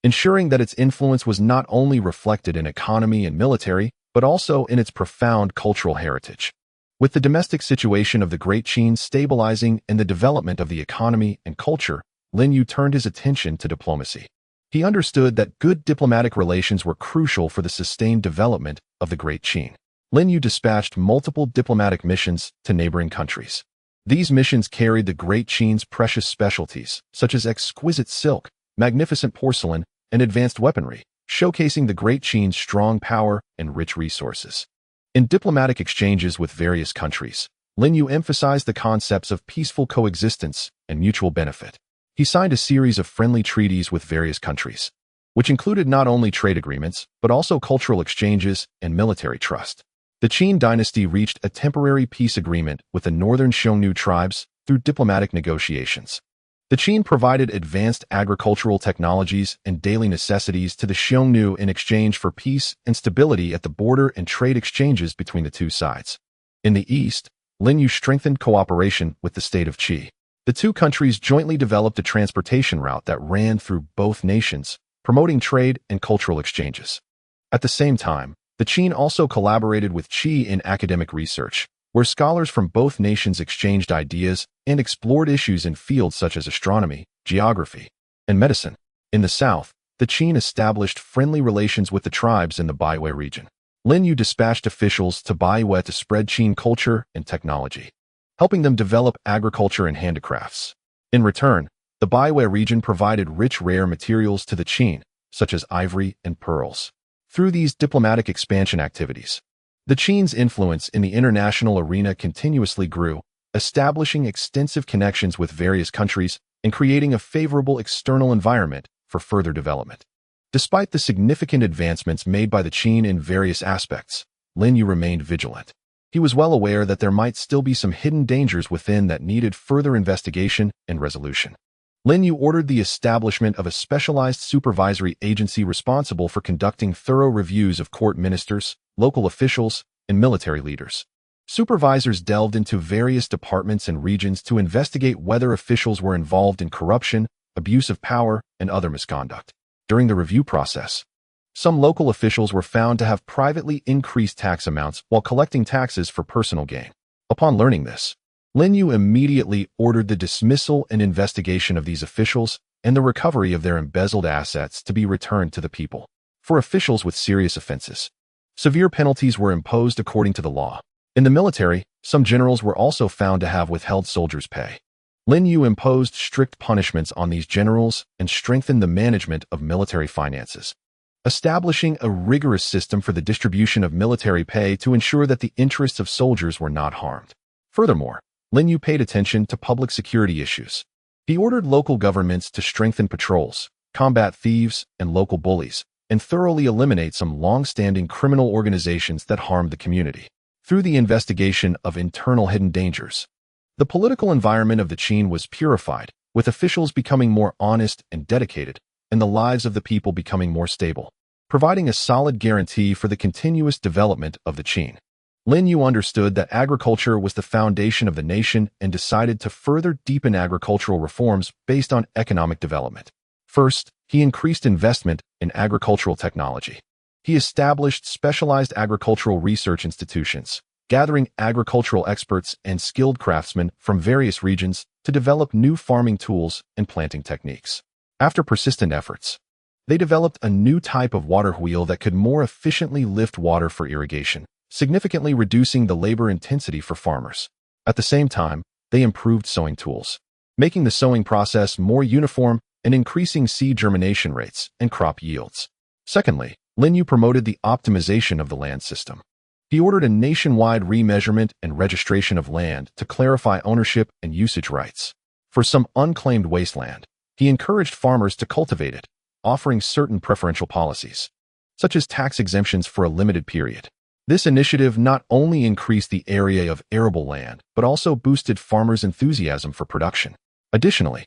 ensuring that its influence was not only reflected in economy and military, but also in its profound cultural heritage. With the domestic situation of the Great Qin stabilizing and the development of the economy and culture, Lin Yu turned his attention to diplomacy. He understood that good diplomatic relations were crucial for the sustained development of the Great Qin. Lin Yu dispatched multiple diplomatic missions to neighboring countries. These missions carried the Great Qin's precious specialties, such as exquisite silk, magnificent porcelain, and advanced weaponry, showcasing the Great Qin's strong power and rich resources. In diplomatic exchanges with various countries, Lin Yu emphasized the concepts of peaceful coexistence and mutual benefit. He signed a series of friendly treaties with various countries, which included not only trade agreements, but also cultural exchanges and military trust. The Qin dynasty reached a temporary peace agreement with the northern Xiongnu tribes through diplomatic negotiations. The Qin provided advanced agricultural technologies and daily necessities to the Xiongnu in exchange for peace and stability at the border and trade exchanges between the two sides. In the east, Lin Yu strengthened cooperation with the state of Qi. The two countries jointly developed a transportation route that ran through both nations, promoting trade and cultural exchanges. At the same time, the Qin also collaborated with Qi in academic research, where scholars from both nations exchanged ideas and explored issues in fields such as astronomy, geography, and medicine. In the south, the Qin established friendly relations with the tribes in the Baiwei region. Lin Yu dispatched officials to Baiwei to spread Qin culture and technology, helping them develop agriculture and handicrafts. In return, the Baiwei region provided rich rare materials to the Qin, such as ivory and pearls. Through these diplomatic expansion activities, the Qin's influence in the international arena continuously grew, establishing extensive connections with various countries and creating a favorable external environment for further development. Despite the significant advancements made by the Qin in various aspects, Lin Yu remained vigilant. He was well aware that there might still be some hidden dangers within that needed further investigation and resolution. Lin Yu ordered the establishment of a specialized supervisory agency responsible for conducting thorough reviews of court ministers, local officials, and military leaders. Supervisors delved into various departments and regions to investigate whether officials were involved in corruption, abuse of power, and other misconduct. During the review process, some local officials were found to have privately increased tax amounts while collecting taxes for personal gain. Upon learning this, Lin Yu immediately ordered the dismissal and investigation of these officials and the recovery of their embezzled assets to be returned to the people. For officials with serious offenses, severe penalties were imposed according to the law. In the military, some generals were also found to have withheld soldiers' pay. Lin Yu imposed strict punishments on these generals and strengthened the management of military finances, establishing a rigorous system for the distribution of military pay to ensure that the interests of soldiers were not harmed. Furthermore, Lin Yu paid attention to public security issues. He ordered local governments to strengthen patrols, combat thieves and local bullies, and thoroughly eliminate some long-standing criminal organizations that harmed the community. Through the investigation of internal hidden dangers, the political environment of the Qin was purified, with officials becoming more honest and dedicated, and the lives of the people becoming more stable, providing a solid guarantee for the continuous development of the Qin. Lin Yu understood that agriculture was the foundation of the nation and decided to further deepen agricultural reforms based on economic development. First, he increased investment in agricultural technology. He established specialized agricultural research institutions, gathering agricultural experts and skilled craftsmen from various regions to develop new farming tools and planting techniques. After persistent efforts, They developed a new type of water wheel that could more efficiently lift water for irrigation, significantly reducing the labor intensity for farmers. At the same time, they improved sowing tools, making the sowing process more uniform and increasing seed germination rates and crop yields. Secondly, Lin Yu promoted the optimization of the land system. He ordered a nationwide remeasurement and registration of land to clarify ownership and usage rights. For some unclaimed wasteland, he encouraged farmers to cultivate it, offering certain preferential policies, such as tax exemptions for a limited period. This initiative not only increased the area of arable land, but also boosted farmers' enthusiasm for production. Additionally,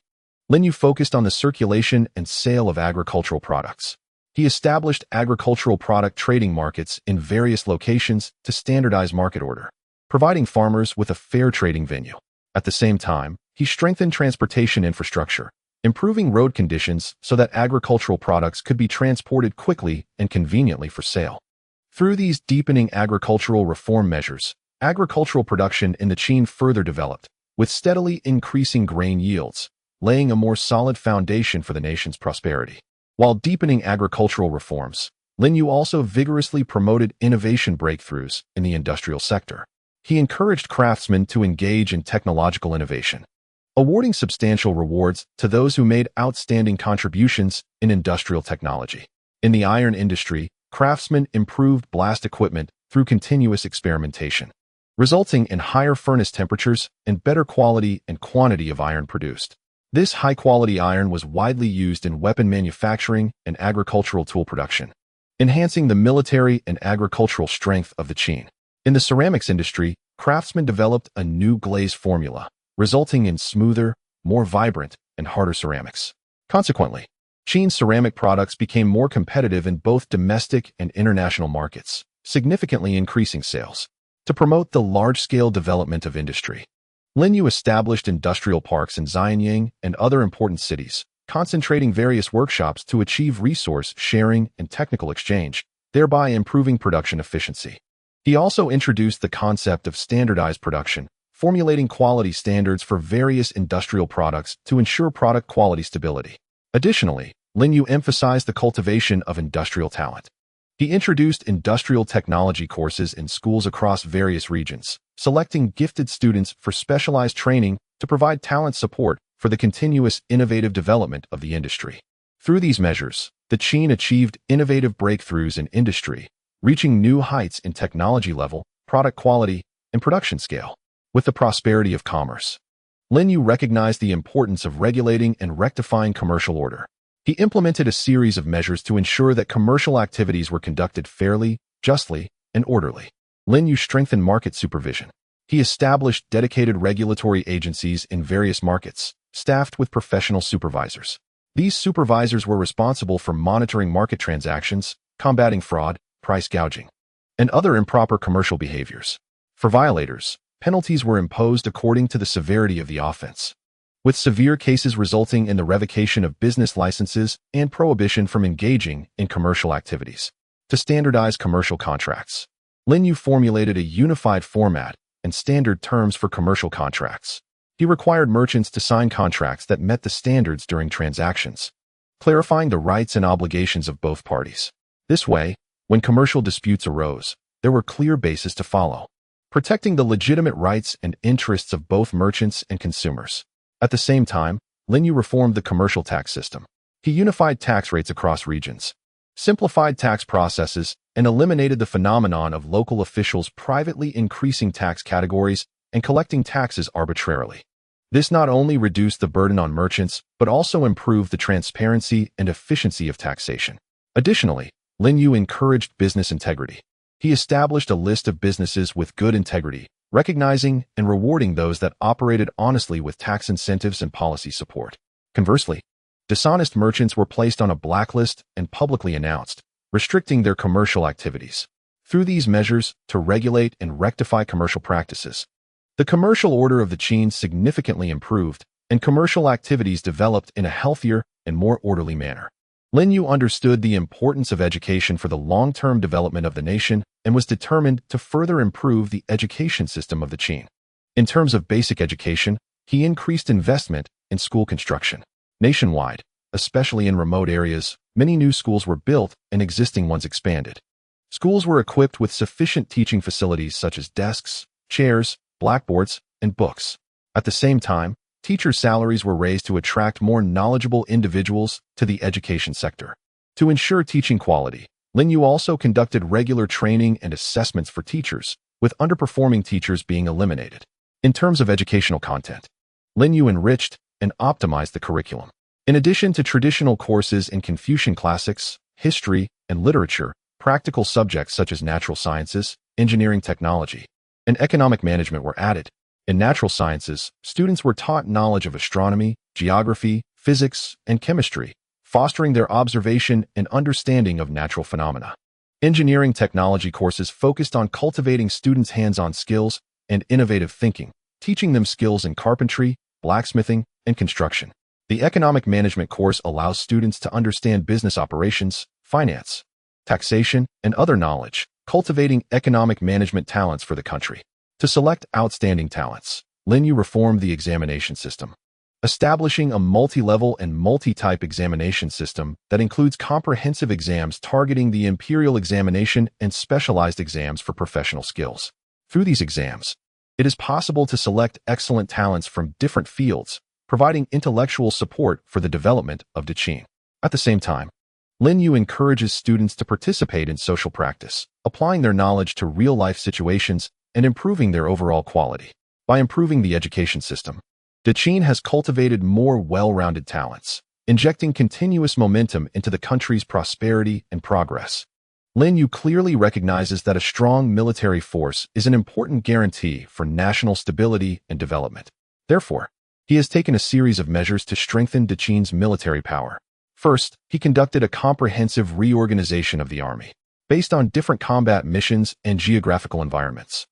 Lin Yu focused on the circulation and sale of agricultural products. He established agricultural product trading markets in various locations to standardize market order, providing farmers with a fair trading venue. At the same time, he strengthened transportation infrastructure, improving road conditions so that agricultural products could be transported quickly and conveniently for sale. Through these deepening agricultural reform measures, agricultural production in the Qin further developed, with steadily increasing grain yields, laying a more solid foundation for the nation's prosperity. While deepening agricultural reforms, Lin Yu also vigorously promoted innovation breakthroughs in the industrial sector. He encouraged craftsmen to engage in technological innovation, awarding substantial rewards to those who made outstanding contributions in industrial technology. In the iron industry, craftsmen improved blast equipment through continuous experimentation, resulting in higher furnace temperatures and better quality and quantity of iron produced. This high-quality iron was widely used in weapon manufacturing and agricultural tool production, enhancing the military and agricultural strength of the Qin. In the ceramics industry, craftsmen developed a new glaze formula, resulting in smoother, more vibrant, and harder ceramics. Consequently, Qin's ceramic products became more competitive in both domestic and international markets, significantly increasing sales. To promote the large-scale development of industry, Lin Yu established industrial parks in Xianyang and other important cities, concentrating various workshops to achieve resource sharing and technical exchange, thereby improving production efficiency. He also introduced the concept of standardized production, formulating quality standards for various industrial products to ensure product quality stability. Additionally, Lin Yu emphasized the cultivation of industrial talent. He introduced industrial technology courses in schools across various regions, selecting gifted students for specialized training to provide talent support for the continuous innovative development of the industry. Through these measures, the Qin achieved innovative breakthroughs in industry, reaching new heights in technology level, product quality, and production scale. With the prosperity of commerce, Lin Yu recognized the importance of regulating and rectifying commercial order. He implemented a series of measures to ensure that commercial activities were conducted fairly, justly, and orderly. Lin Yu strengthened market supervision. He established dedicated regulatory agencies in various markets, staffed with professional supervisors. These supervisors were responsible for monitoring market transactions, combating fraud, price gouging, and other improper commercial behaviors. For violators, penalties were imposed according to the severity of the offense, with severe cases resulting in the revocation of business licenses and prohibition from engaging in commercial activities. To standardize commercial contracts, Lin Yu formulated a unified format and standard terms for commercial contracts. He required merchants to sign contracts that met the standards during transactions, clarifying the rights and obligations of both parties. This way, when commercial disputes arose, there were clear bases to follow, protecting the legitimate rights and interests of both merchants and consumers. At the same time, Lin Yu reformed the commercial tax system. He unified tax rates across regions, simplified tax processes, and eliminated the phenomenon of local officials privately increasing tax categories and collecting taxes arbitrarily. This not only reduced the burden on merchants, but also improved the transparency and efficiency of taxation. Additionally, Lin Yu encouraged business integrity. He established a list of businesses with good integrity, recognizing and rewarding those that operated honestly with tax incentives and policy support. Conversely, dishonest merchants were placed on a blacklist and publicly announced, restricting their commercial activities. Through these measures to regulate and rectify commercial practices, the commercial order of the Qin significantly improved, and commercial activities developed in a healthier and more orderly manner. Lin Yu understood the importance of education for the long-term development of the nation and was determined to further improve the education system of the Qin. In terms of basic education, he increased investment in school construction. Nationwide, Especially in remote areas, many new schools were built and existing ones expanded. Schools were equipped with sufficient teaching facilities such as desks, chairs, blackboards, and books. At the same time, teachers' salaries were raised to attract more knowledgeable individuals to the education sector. To ensure teaching quality, Linyu also conducted regular training and assessments for teachers, with underperforming teachers being eliminated. In terms of educational content, Linyu enriched and optimized the curriculum. In addition to traditional courses in Confucian classics, history, and literature, practical subjects such as natural sciences, engineering technology, and economic management were added. In natural sciences, students were taught knowledge of astronomy, geography, physics, and chemistry, fostering their observation and understanding of natural phenomena. Engineering technology courses focused on cultivating students' hands-on skills and innovative thinking, teaching them skills in carpentry, blacksmithing, and construction. The economic management course allows students to understand business operations, finance, taxation, and other knowledge, cultivating economic management talents for the country. To select outstanding talents, Linyu reformed the examination system, establishing a multi-level and multi-type examination system that includes comprehensive exams targeting the imperial examination and specialized exams for professional skills. Through these exams, it is possible to select excellent talents from different fields, providing intellectual support for the development of Daqin. At the same time, Linyu encourages students to participate in social practice, applying their knowledge to real-life situations and improving their overall quality. By improving the education system, Daqin has cultivated more well-rounded talents, injecting continuous momentum into the country's prosperity and progress. Linyu clearly recognizes that a strong military force is an important guarantee for national stability and development. Therefore, he has taken a series of measures to strengthen Daqin's military power. First, he conducted a comprehensive reorganization of the army, based on different combat missions and geographical environments.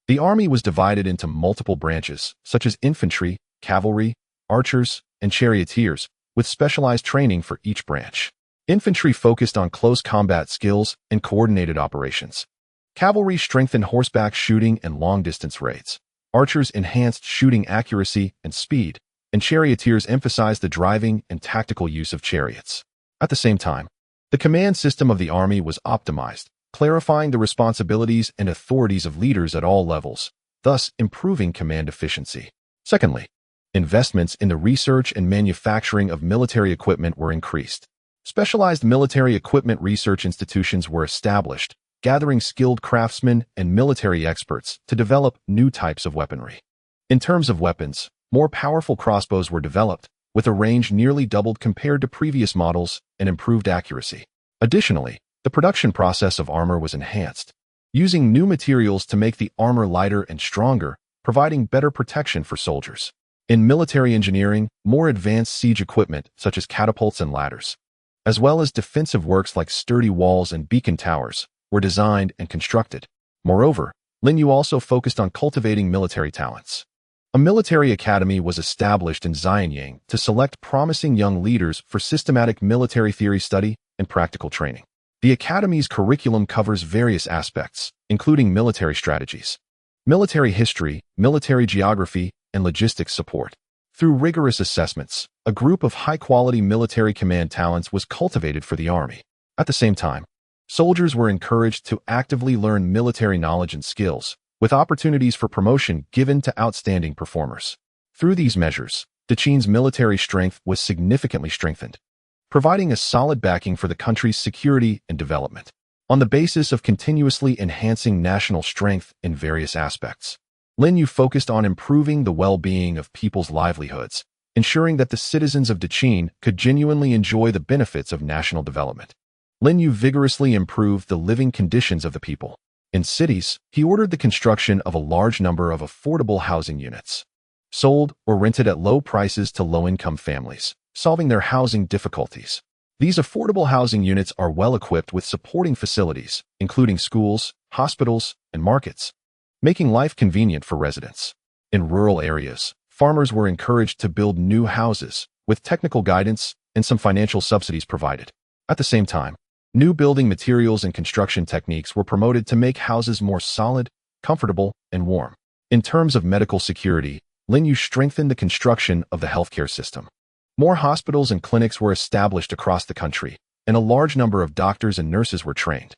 The army was divided into multiple branches, such as infantry, cavalry, archers, and charioteers, with specialized training for each branch. Infantry focused on close combat skills and coordinated operations. Cavalry strengthened horseback shooting and long-distance raids. Archers enhanced shooting accuracy and speed, and charioteers emphasized the driving and tactical use of chariots. At the same time, the command system of the army was optimized, clarifying the responsibilities and authorities of leaders at all levels, thus improving command efficiency. Secondly, investments in the research and manufacturing of military equipment were increased. Specialized military equipment research institutions were established, gathering skilled craftsmen and military experts to develop new types of weaponry. In terms of weapons, more powerful crossbows were developed, with a range nearly doubled compared to previous models and improved accuracy. Additionally, the production process of armor was enhanced, using new materials to make the armor lighter and stronger, providing better protection for soldiers. In military engineering, more advanced siege equipment, such as catapults and ladders, as well as defensive works like sturdy walls and beacon towers, were designed and constructed. Moreover, Linyu also focused on cultivating military talents. A military academy was established in Xianyang to select promising young leaders for systematic military theory study and practical training. The academy's curriculum covers various aspects, including military strategies, military history, military geography, and logistics support. Through rigorous assessments, a group of high-quality military command talents was cultivated for the army. At the same time, soldiers were encouraged to actively learn military knowledge and skills, with opportunities for promotion given to outstanding performers. Through these measures, Daqin's military strength was significantly strengthened, providing a solid backing for the country's security and development. On the basis of continuously enhancing national strength in various aspects, Linyu focused on improving the well-being of people's livelihoods, ensuring that the citizens of Daqin could genuinely enjoy the benefits of national development. Linyu vigorously improved the living conditions of the people. In cities, he ordered the construction of a large number of affordable housing units, sold or rented at low prices to low-income families, solving their housing difficulties. These affordable housing units are well-equipped with supporting facilities, including schools, hospitals, and markets, making life convenient for residents. In rural areas, farmers were encouraged to build new houses, with technical guidance and some financial subsidies provided. At the same time, new building materials and construction techniques were promoted to make houses more solid, comfortable, and warm. In terms of medical security, Linyu strengthened the construction of the healthcare system. More hospitals and clinics were established across the country, and a large number of doctors and nurses were trained.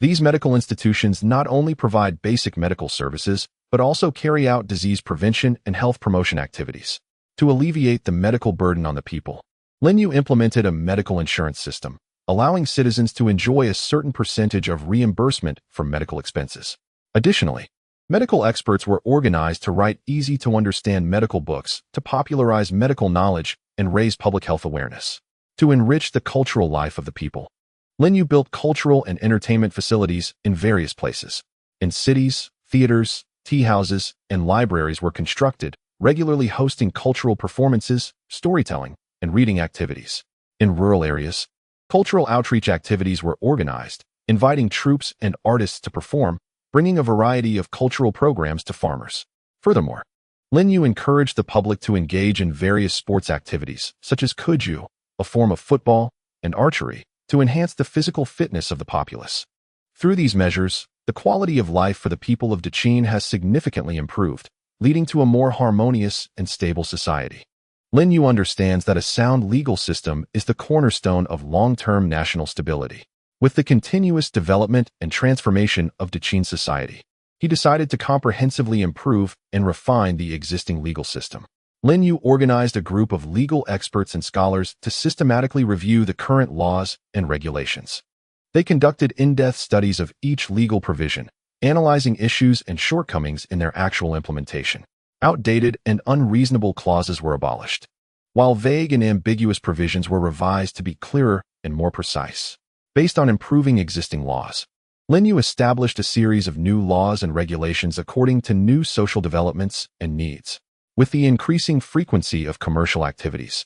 These medical institutions not only provide basic medical services, but also carry out disease prevention and health promotion activities. To alleviate the medical burden on the people, Lin Yu implemented a medical insurance system, allowing citizens to enjoy a certain percentage of reimbursement for medical expenses. Additionally, medical experts were organized to write easy-to-understand medical books to popularize medical knowledge and raise public health awareness. To enrich the cultural life of the people, Lin Yu built cultural and entertainment facilities in various places. In cities, theaters, tea houses, and libraries were constructed, regularly hosting cultural performances, storytelling, and reading activities. In rural areas, cultural outreach activities were organized, inviting troops and artists to perform, bringing a variety of cultural programs to farmers. Furthermore, Lin Yu encouraged the public to engage in various sports activities, such as kuju, a form of football, and archery, to enhance the physical fitness of the populace. Through these measures, the quality of life for the people of Dechin has significantly improved, leading to a more harmonious and stable society. Lin Yu understands that a sound legal system is the cornerstone of long-term national stability. With the continuous development and transformation of Dechin society, he decided to comprehensively improve and refine the existing legal system. Lin Yu organized a group of legal experts and scholars to systematically review the current laws and regulations. They conducted in-depth studies of each legal provision, analyzing issues and shortcomings in their actual implementation. Outdated and unreasonable clauses were abolished, while vague and ambiguous provisions were revised to be clearer and more precise. Based on improving existing laws, Lin Yu established a series of new laws and regulations according to new social developments and needs. With the increasing frequency of commercial activities,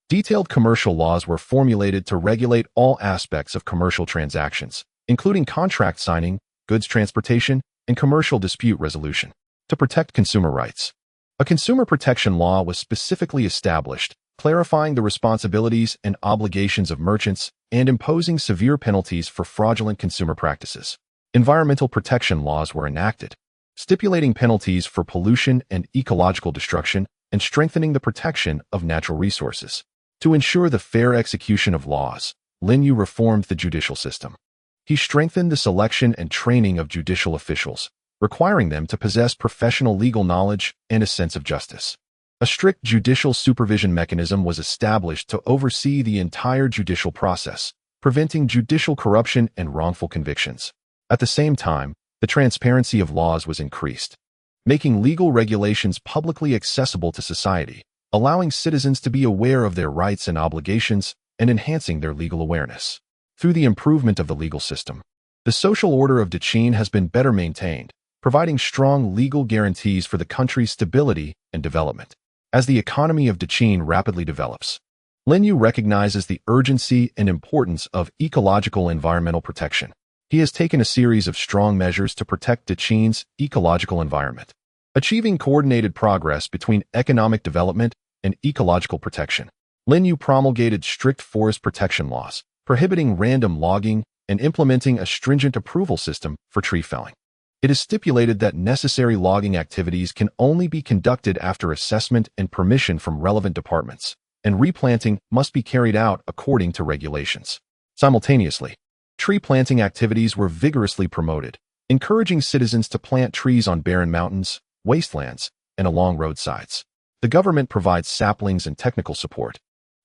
detailed commercial laws were formulated to regulate all aspects of commercial transactions, including contract signing, goods transportation, and commercial dispute resolution. To protect consumer rights, a consumer protection law was specifically established, clarifying the responsibilities and obligations of merchants and imposing severe penalties for fraudulent consumer practices. Environmental protection laws were enacted, stipulating penalties for pollution and ecological destruction and strengthening the protection of natural resources. To ensure the fair execution of laws, Lin Yu reformed the judicial system. He strengthened the selection and training of judicial officials, requiring them to possess professional legal knowledge and a sense of justice. A strict judicial supervision mechanism was established to oversee the entire judicial process, preventing judicial corruption and wrongful convictions. At the same time, the transparency of laws was increased, making legal regulations publicly accessible to society, allowing citizens to be aware of their rights and obligations, and enhancing their legal awareness. Through the improvement of the legal system, the social order of Dechin has been better maintained, providing strong legal guarantees for the country's stability and development. As the economy of Dechin rapidly develops, Lin Yu recognizes the urgency and importance of ecological environmental protection. He has taken a series of strong measures to protect Dechin's ecological environment, achieving coordinated progress between economic development and ecological protection. Lin Yu promulgated strict forest protection laws, prohibiting random logging and implementing a stringent approval system for tree felling. It is stipulated that necessary logging activities can only be conducted after assessment and permission from relevant departments, and replanting must be carried out according to regulations. Simultaneously, tree planting activities were vigorously promoted, encouraging citizens to plant trees on barren mountains, wastelands, and along roadsides. The government provides saplings and technical support,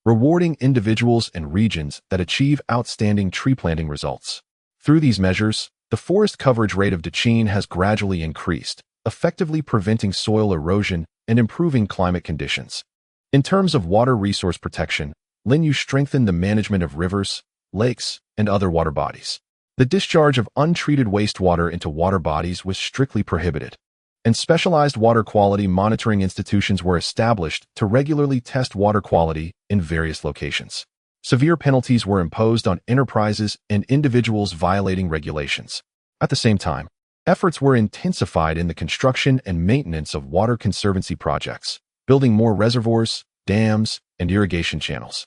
rewarding individuals and regions that achieve outstanding tree planting results. Through these measures, the forest coverage rate of Dechin has gradually increased, effectively preventing soil erosion and improving climate conditions. In terms of water resource protection, Lin Yu strengthened the management of rivers, lakes, and other water bodies. The discharge of untreated wastewater into water bodies was strictly prohibited, and specialized water quality monitoring institutions were established to regularly test water quality in various locations. Severe penalties were imposed on enterprises and individuals violating regulations. At the same time, efforts were intensified in the construction and maintenance of water conservancy projects, building more reservoirs, dams, and irrigation channels,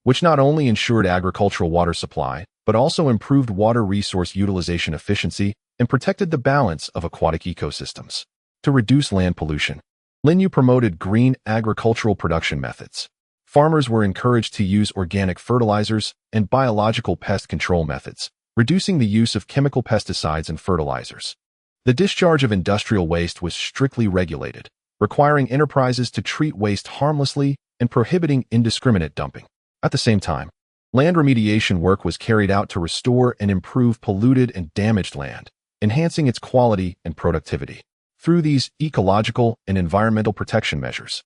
which not only ensured agricultural water supply, but also improved water resource utilization efficiency and protected the balance of aquatic ecosystems. To reduce land pollution, Lin Yu promoted green agricultural production methods, Farmers were encouraged to use organic fertilizers and biological pest control methods, reducing the use of chemical pesticides and fertilizers. The discharge of industrial waste was strictly regulated, requiring enterprises to treat waste harmlessly and prohibiting indiscriminate dumping. At the same time, land remediation work was carried out to restore and improve polluted and damaged land, enhancing its quality and productivity. Through these ecological and environmental protection measures,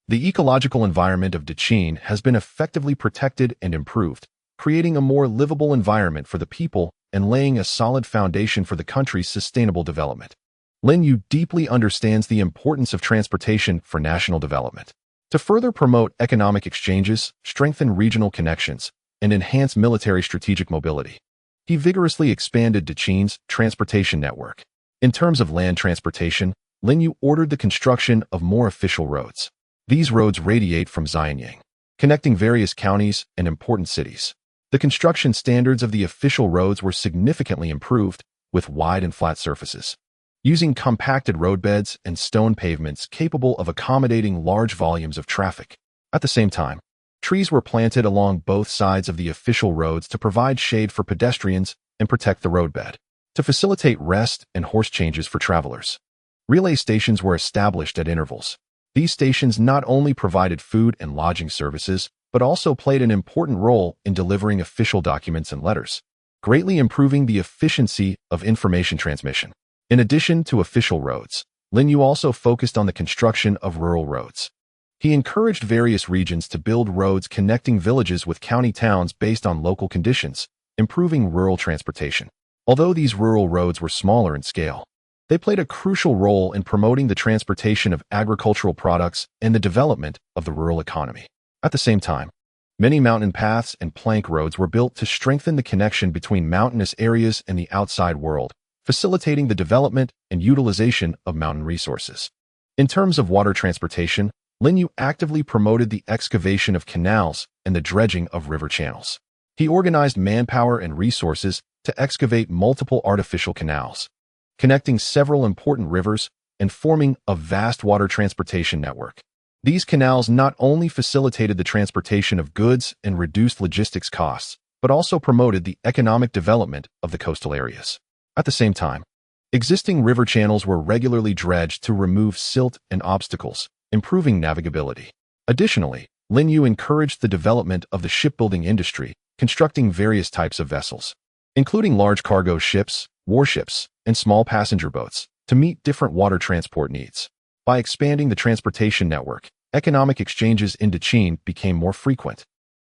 the ecological environment of Dechin has been effectively protected and improved, creating a more livable environment for the people and laying a solid foundation for the country's sustainable development. Lin Yu deeply understands the importance of transportation for national development. To further promote economic exchanges, strengthen regional connections, and enhance military strategic mobility, he vigorously expanded Dechin's transportation network. In terms of land transportation, Lin Yu ordered the construction of more official roads. These roads radiate from Xianyang, connecting various counties and important cities. The construction standards of the official roads were significantly improved, with wide and flat surfaces, using compacted roadbeds and stone pavements capable of accommodating large volumes of traffic. At the same time, trees were planted along both sides of the official roads to provide shade for pedestrians and protect the roadbed. To facilitate rest and horse changes for travelers, relay stations were established at intervals. These stations not only provided food and lodging services, but also played an important role in delivering official documents and letters, greatly improving the efficiency of information transmission. In addition to official roads, Lin Yu also focused on the construction of rural roads. He encouraged various regions to build roads connecting villages with county towns based on local conditions, improving rural transportation. Although these rural roads were smaller in scale, they played a crucial role in promoting the transportation of agricultural products and the development of the rural economy. At the same time, many mountain paths and plank roads were built to strengthen the connection between mountainous areas and the outside world, facilitating the development and utilization of mountain resources. In terms of water transportation, Lin Yu actively promoted the excavation of canals and the dredging of river channels. He organized manpower and resources to excavate multiple artificial canals, connecting several important rivers and forming a vast water transportation network. These canals not only facilitated the transportation of goods and reduced logistics costs, but also promoted the economic development of the coastal areas. At the same time, existing river channels were regularly dredged to remove silt and obstacles, improving navigability. Additionally, Lin Yu encouraged the development of the shipbuilding industry, constructing various types of vessels, including large cargo ships, warships, and small passenger boats, to meet different water transport needs. By expanding the transportation network, economic exchanges in Dechin became more frequent,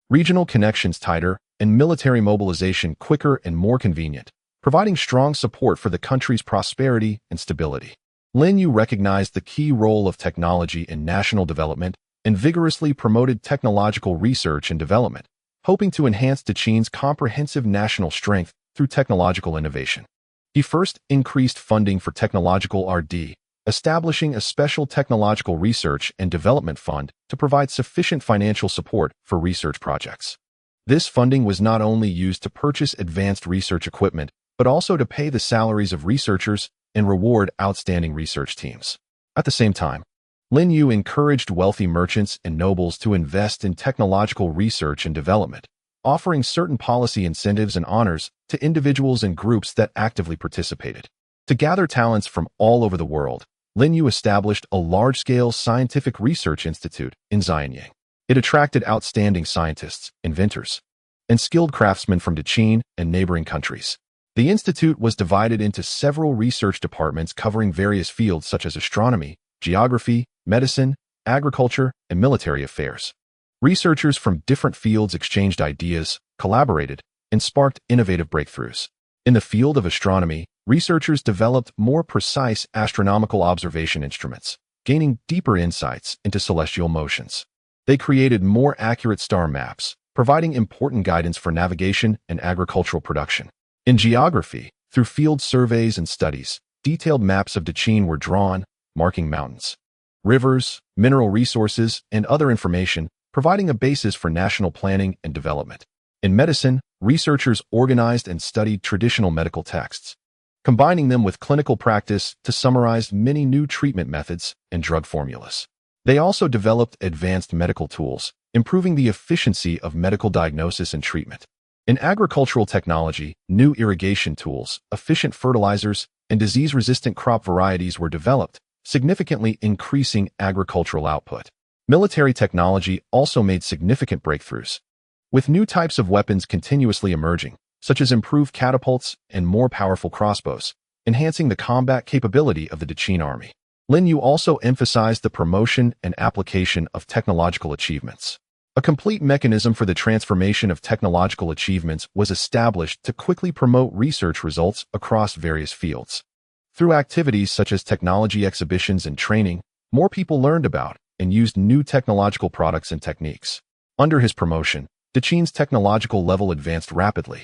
regional connections tighter, and military mobilization quicker and more convenient, providing strong support for the country's prosperity and stability. Lin Yu recognized the key role of technology in national development and vigorously promoted technological research and development, hoping to enhance Dechin's comprehensive national strength through technological innovation. He first increased funding for technological R&D, establishing a special technological research and development fund to provide sufficient financial support for research projects. This funding was not only used to purchase advanced research equipment, but also to pay the salaries of researchers and reward outstanding research teams. At the same time, Lin Yu encouraged wealthy merchants and nobles to invest in technological research and development, offering certain policy incentives and honors to individuals and groups that actively participated. To gather talents from all over the world, Lin Yu established a large-scale scientific research institute in Xianyang. It attracted outstanding scientists, inventors, and skilled craftsmen from Dechin and neighboring countries. The institute was divided into several research departments covering various fields such as astronomy, geography, medicine, agriculture, and military affairs. Researchers from different fields exchanged ideas, collaborated, and sparked innovative breakthroughs. In the field of astronomy, researchers developed more precise astronomical observation instruments, gaining deeper insights into celestial motions. They created more accurate star maps, providing important guidance for navigation and agricultural production. In geography, through field surveys and studies, detailed maps of Dechin were drawn, marking mountains, rivers, mineral resources, and other information, providing a basis for national planning and development. In medicine, researchers organized and studied traditional medical texts, combining them with clinical practice to summarize many new treatment methods and drug formulas. They also developed advanced medical tools, improving the efficiency of medical diagnosis and treatment. In agricultural technology, new irrigation tools, efficient fertilizers, and disease-resistant crop varieties were developed, significantly increasing agricultural output. Military technology also made significant breakthroughs, with new types of weapons continuously emerging, such as improved catapults and more powerful crossbows, enhancing the combat capability of the Dechin army. Lin Yu also emphasized the promotion and application of technological achievements. A complete mechanism for the transformation of technological achievements was established to quickly promote research results across various fields. Through activities such as technology exhibitions and training, more people learned about and used new technological products and techniques. Under his promotion, Dechin's technological level advanced rapidly,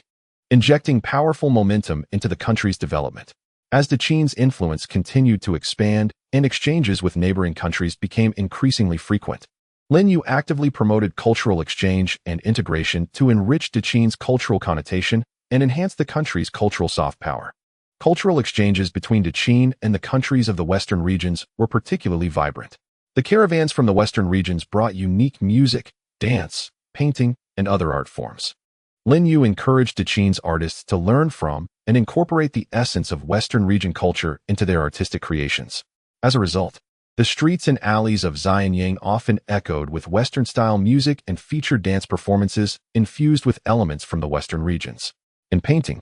injecting powerful momentum into the country's development. As Dechin's influence continued to expand and exchanges with neighboring countries became increasingly frequent, Lin Yu actively promoted cultural exchange and integration to enrich Dechin's cultural connotation and enhance the country's cultural soft power. Cultural exchanges between Dechin and the countries of the western regions were particularly vibrant. The caravans from the western regions brought unique music, dance, painting, and other art forms. Lin Yu encouraged Dechin's artists to learn from and incorporate the essence of Western region culture into their artistic creations. As a result, the streets and alleys of Xianyang often echoed with Western-style music and featured dance performances infused with elements from the Western regions. In painting,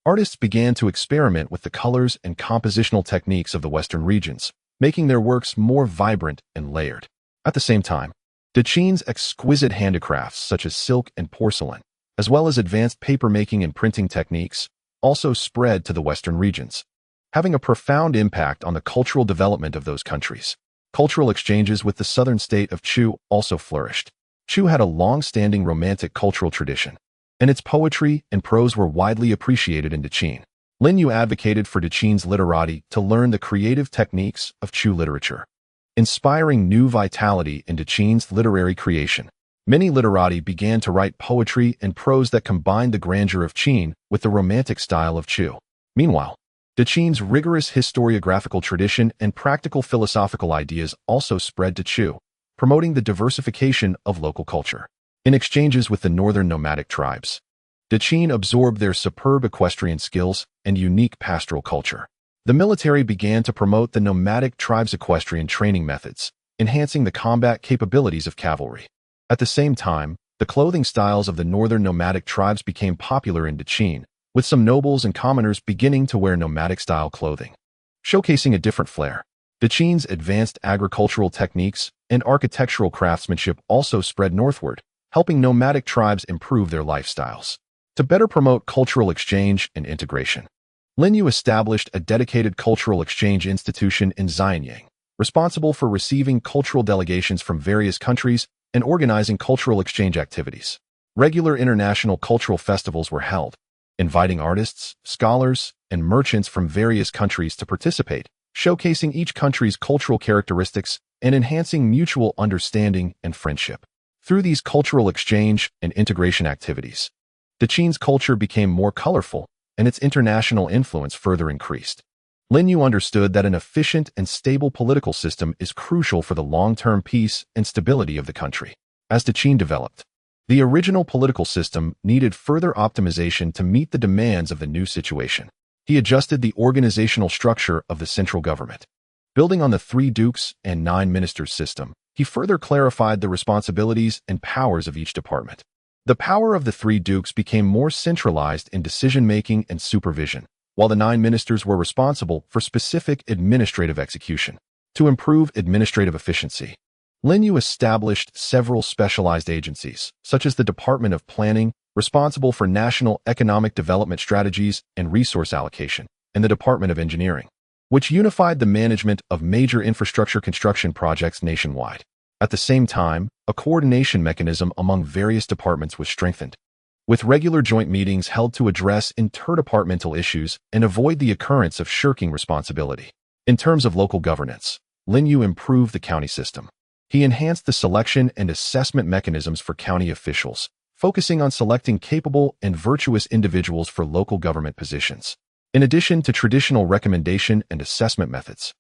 artists began to experiment with the colors and compositional techniques of the Western regions, making their works more vibrant and layered. At the same time, Dechin's exquisite handicrafts such as silk and porcelain, as well as advanced papermaking and printing techniques, also spread to the Western regions, having a profound impact on the cultural development of those countries. Cultural exchanges with the southern state of Chu also flourished. Chu had a long-standing romantic cultural tradition, and its poetry and prose were widely appreciated in Dechin. Lin Yu advocated for Dechin's literati to learn the creative techniques of Chu literature, inspiring new vitality in Dechin's literary creation. Many literati began to write poetry and prose that combined the grandeur of Qin with the romantic style of Chu. Meanwhile, Dechin's rigorous historiographical tradition and practical philosophical ideas also spread to Chu, promoting the diversification of local culture. In exchanges with the northern nomadic tribes, Dechin absorbed their superb equestrian skills and unique pastoral culture. The military began to promote the nomadic tribes' equestrian training methods, enhancing the combat capabilities of cavalry. At the same time, the clothing styles of the northern nomadic tribes became popular in Dechin, with some nobles and commoners beginning to wear nomadic-style clothing, showcasing a different flair. Dechin's advanced agricultural techniques and architectural craftsmanship also spread northward, helping nomadic tribes improve their lifestyles. To better promote cultural exchange and integration, Lin Yu established a dedicated cultural exchange institution in Xianyang, responsible for receiving cultural delegations from various countries and organizing cultural exchange activities. Regular international cultural festivals were held, inviting artists, scholars, and merchants from various countries to participate, showcasing each country's cultural characteristics and enhancing mutual understanding and friendship. Through these cultural exchange and integration activities, Dechin's culture became more colorful and its international influence further increased. Lin Yu understood that an efficient and stable political system is crucial for the long-term peace and stability of the country. As Dechin developed, the original political system needed further optimization to meet the demands of the new situation. He adjusted the organizational structure of the central government. Building on the 3 dukes and 9 ministers system, he further clarified the responsibilities and powers of each department. The power of the 3 dukes became more centralized in decision-making and supervision, while the 9 ministers were responsible for specific administrative execution. To improve administrative efficiency, Lin Yu established several specialized agencies, such as the Department of Planning, responsible for national economic development strategies and resource allocation, and the Department of Engineering, which unified the management of major infrastructure construction projects nationwide. At the same time, a coordination mechanism among various departments was strengthened, with regular joint meetings held to address interdepartmental issues and avoid the occurrence of shirking responsibility. In terms of local governance, Lin Yu improved the county system. He enhanced the selection and assessment mechanisms for county officials, focusing on selecting capable and virtuous individuals for local government positions. In addition to traditional recommendation and assessment methods,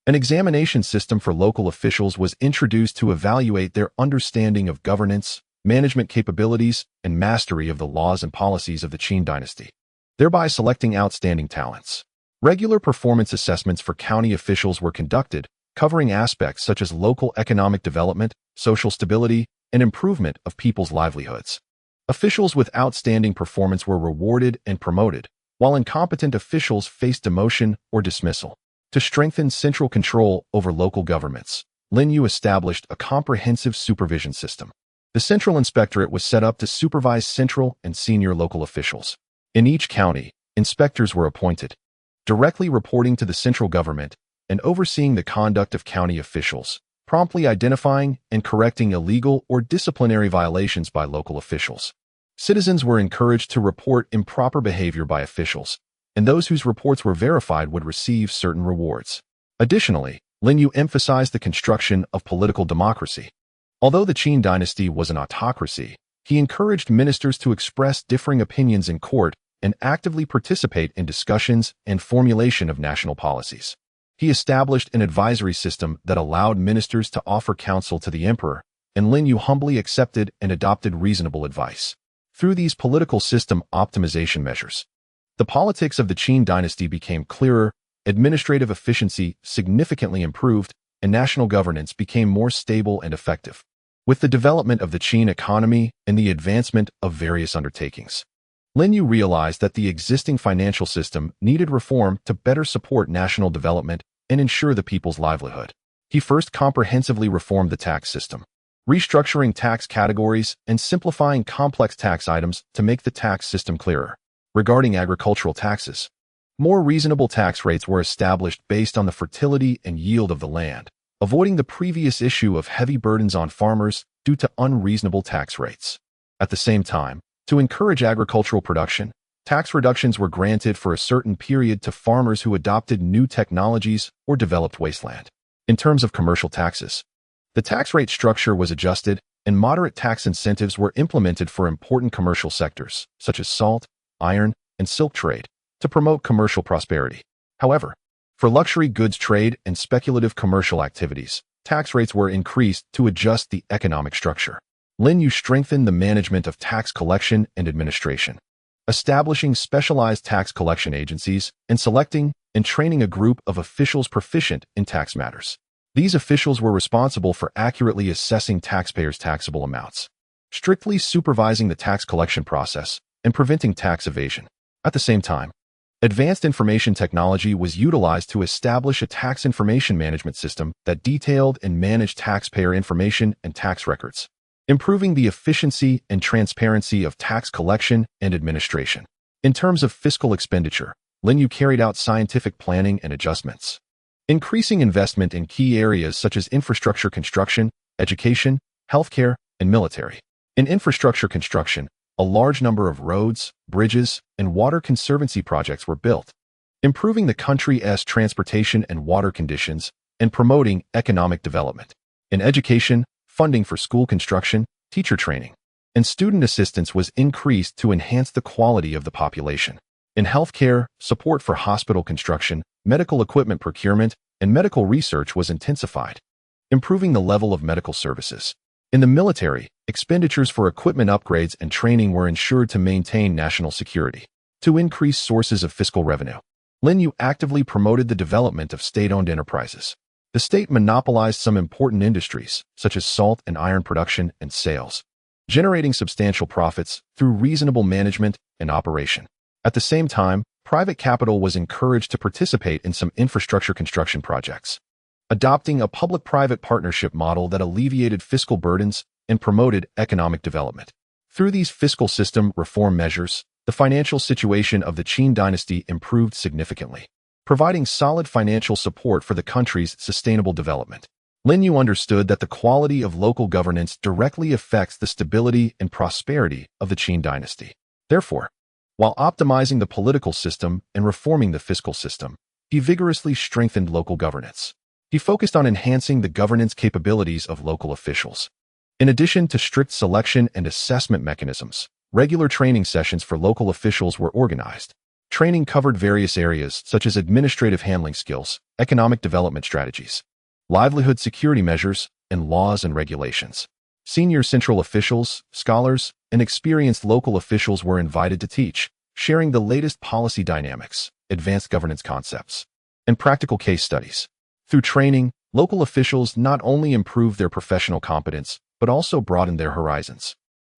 An examination system for local officials was introduced to evaluate their understanding of governance, management capabilities, and mastery of the laws and policies of the Qin dynasty, thereby selecting outstanding talents. Regular performance assessments for county officials were conducted, covering aspects such as local economic development, social stability, and improvement of people's livelihoods. Officials with outstanding performance were rewarded and promoted, while incompetent officials faced demotion or dismissal. To strengthen central control over local governments, Lin Yu established a comprehensive supervision system. The Central Inspectorate was set up to supervise central and senior local officials. In each county, inspectors were appointed, directly reporting to the central government and overseeing the conduct of county officials, promptly identifying and correcting illegal or disciplinary violations by local officials. Citizens were encouraged to report improper behavior by officials, and those whose reports were verified would receive certain rewards. Additionally, Lin Yu emphasized the construction of political democracy. Although the Qin dynasty was an autocracy, he encouraged ministers to express differing opinions in court and actively participate in discussions and formulation of national policies. He established an advisory system that allowed ministers to offer counsel to the emperor, and Lin Yu humbly accepted and adopted reasonable advice. Through these political system optimization measures, the politics of the Qin dynasty became clearer, administrative efficiency significantly improved, and national governance became more stable and effective. With the development of the Qin economy and the advancement of various undertakings, Lin Yu realized that the existing financial system needed reform to better support national development and ensure the people's livelihood. He first comprehensively reformed the tax system, restructuring tax categories and simplifying complex tax items to make the tax system clearer. Regarding agricultural taxes, more reasonable tax rates were established based on the fertility and yield of the land, avoiding the previous issue of heavy burdens on farmers due to unreasonable tax rates. At the same time, to encourage agricultural production, tax reductions were granted for a certain period to farmers who adopted new technologies or developed wasteland. In terms of commercial taxes, the tax rate structure was adjusted and moderate tax incentives were implemented for important commercial sectors, such as salt, iron, and silk trade, to promote commercial prosperity. However, for luxury goods trade and speculative commercial activities, tax rates were increased to adjust the economic structure. Lin Yu strengthened the management of tax collection and administration, establishing specialized tax collection agencies and selecting and training a group of officials proficient in tax matters. These officials were responsible for accurately assessing taxpayers' taxable amounts, strictly supervising the tax collection process, and preventing tax evasion. At the same time, advanced information technology was utilized to establish a tax information management system that detailed and managed taxpayer information and tax records, improving the efficiency and transparency of tax collection and administration. In terms of fiscal expenditure, Lin Yu carried out scientific planning and adjustments, increasing investment in key areas such as infrastructure construction, education, healthcare, and military. In infrastructure construction, a large number of roads, bridges, and water conservancy projects were built, improving the country's transportation and water conditions and promoting economic development. In education, funding for school construction, teacher training, and student assistance was increased to enhance the quality of the population. In healthcare, support for hospital construction, medical equipment procurement, and medical research was intensified, improving the level of medical services. In the military, expenditures for equipment upgrades and training were ensured to maintain national security. To increase sources of fiscal revenue, Lin Yu actively promoted the development of state-owned enterprises. The state monopolized some important industries, such as salt and iron production and sales, generating substantial profits through reasonable management and operation. At the same time, private capital was encouraged to participate in some infrastructure construction projects, adopting a public-private partnership model that alleviated fiscal burdens and promoted economic development. Through these fiscal system reform measures, the financial situation of the Qin dynasty improved significantly, providing solid financial support for the country's sustainable development. Lin Yu understood that the quality of local governance directly affects the stability and prosperity of the Qin dynasty. Therefore, while optimizing the political system and reforming the fiscal system, he vigorously strengthened local governance. He focused on enhancing the governance capabilities of local officials. In addition to strict selection and assessment mechanisms, regular training sessions for local officials were organized, Training covered various areas such as administrative handling skills, economic development strategies, livelihood security measures, and laws and regulations. Senior central officials, scholars, and experienced local officials were invited to teach, sharing the latest policy dynamics, advanced governance concepts, and practical case studies. Through training, local officials not only improved their professional competence, but also broadened their horizons,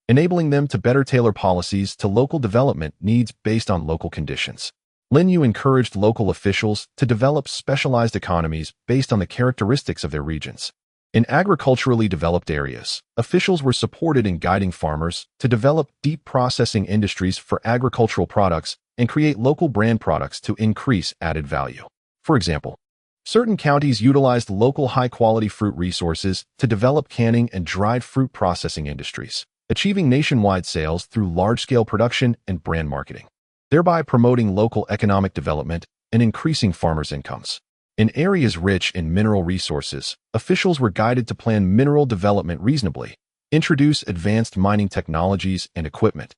enabling them to better tailor policies to local development needs based on local conditions. Lin Yu encouraged local officials to develop specialized economies based on the characteristics of their regions. In agriculturally developed areas, officials were supported in guiding farmers to develop deep processing industries for agricultural products and create local brand products to increase added value. For example, certain counties utilized local high-quality fruit resources to develop canning and dried fruit processing industries, achieving nationwide sales through large-scale production and brand marketing, thereby promoting local economic development and increasing farmers' incomes. In areas rich in mineral resources, officials were guided to plan mineral development reasonably, introduce advanced mining technologies and equipment,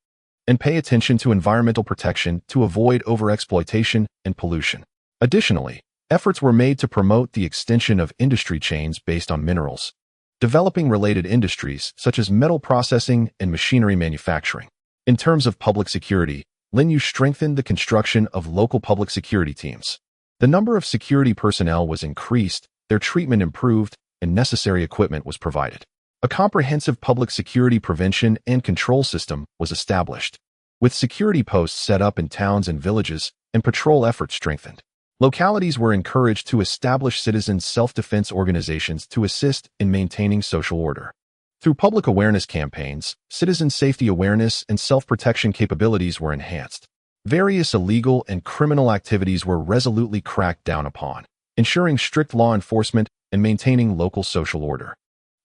and pay attention to environmental protection to avoid overexploitation and pollution. Additionally, efforts were made to promote the extension of industry chains based on minerals, developing related industries such as metal processing and machinery manufacturing. In terms of public security, Lin Yu strengthened the construction of local public security teams. The number of security personnel was increased, their treatment improved, and necessary equipment was provided. A comprehensive public security prevention and control system was established, with security posts set up in towns and villages and patrol efforts strengthened. Localities were encouraged to establish citizens' self-defense organizations to assist in maintaining social order. Through public awareness campaigns, citizen safety awareness and self-protection capabilities were enhanced. Various illegal and criminal activities were resolutely cracked down upon, ensuring strict law enforcement and maintaining local social order.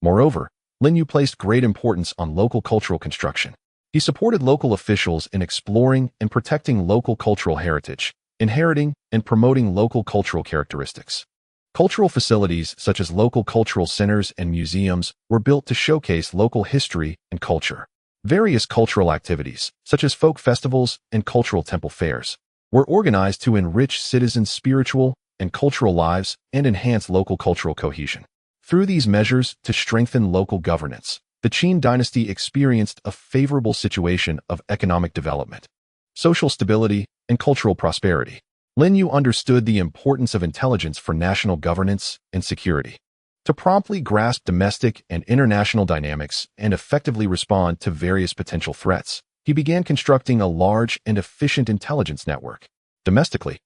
Moreover, Lin Yu placed great importance on local cultural construction. He supported local officials in exploring and protecting local cultural heritage, inheriting and promoting local cultural characteristics. Cultural facilities such as local cultural centers and museums were built to showcase local history and culture. Various cultural activities, such as folk festivals and cultural temple fairs, were organized to enrich citizens' spiritual and cultural lives and enhance local cultural cohesion. Through these measures to strengthen local governance, the Qin dynasty experienced a favorable situation of economic development, social stability, and cultural prosperity. Lin Yu understood the importance of intelligence for national governance and security. To promptly grasp domestic and international dynamics and effectively respond to various potential threats, he began constructing a large and efficient intelligence network. Domestically,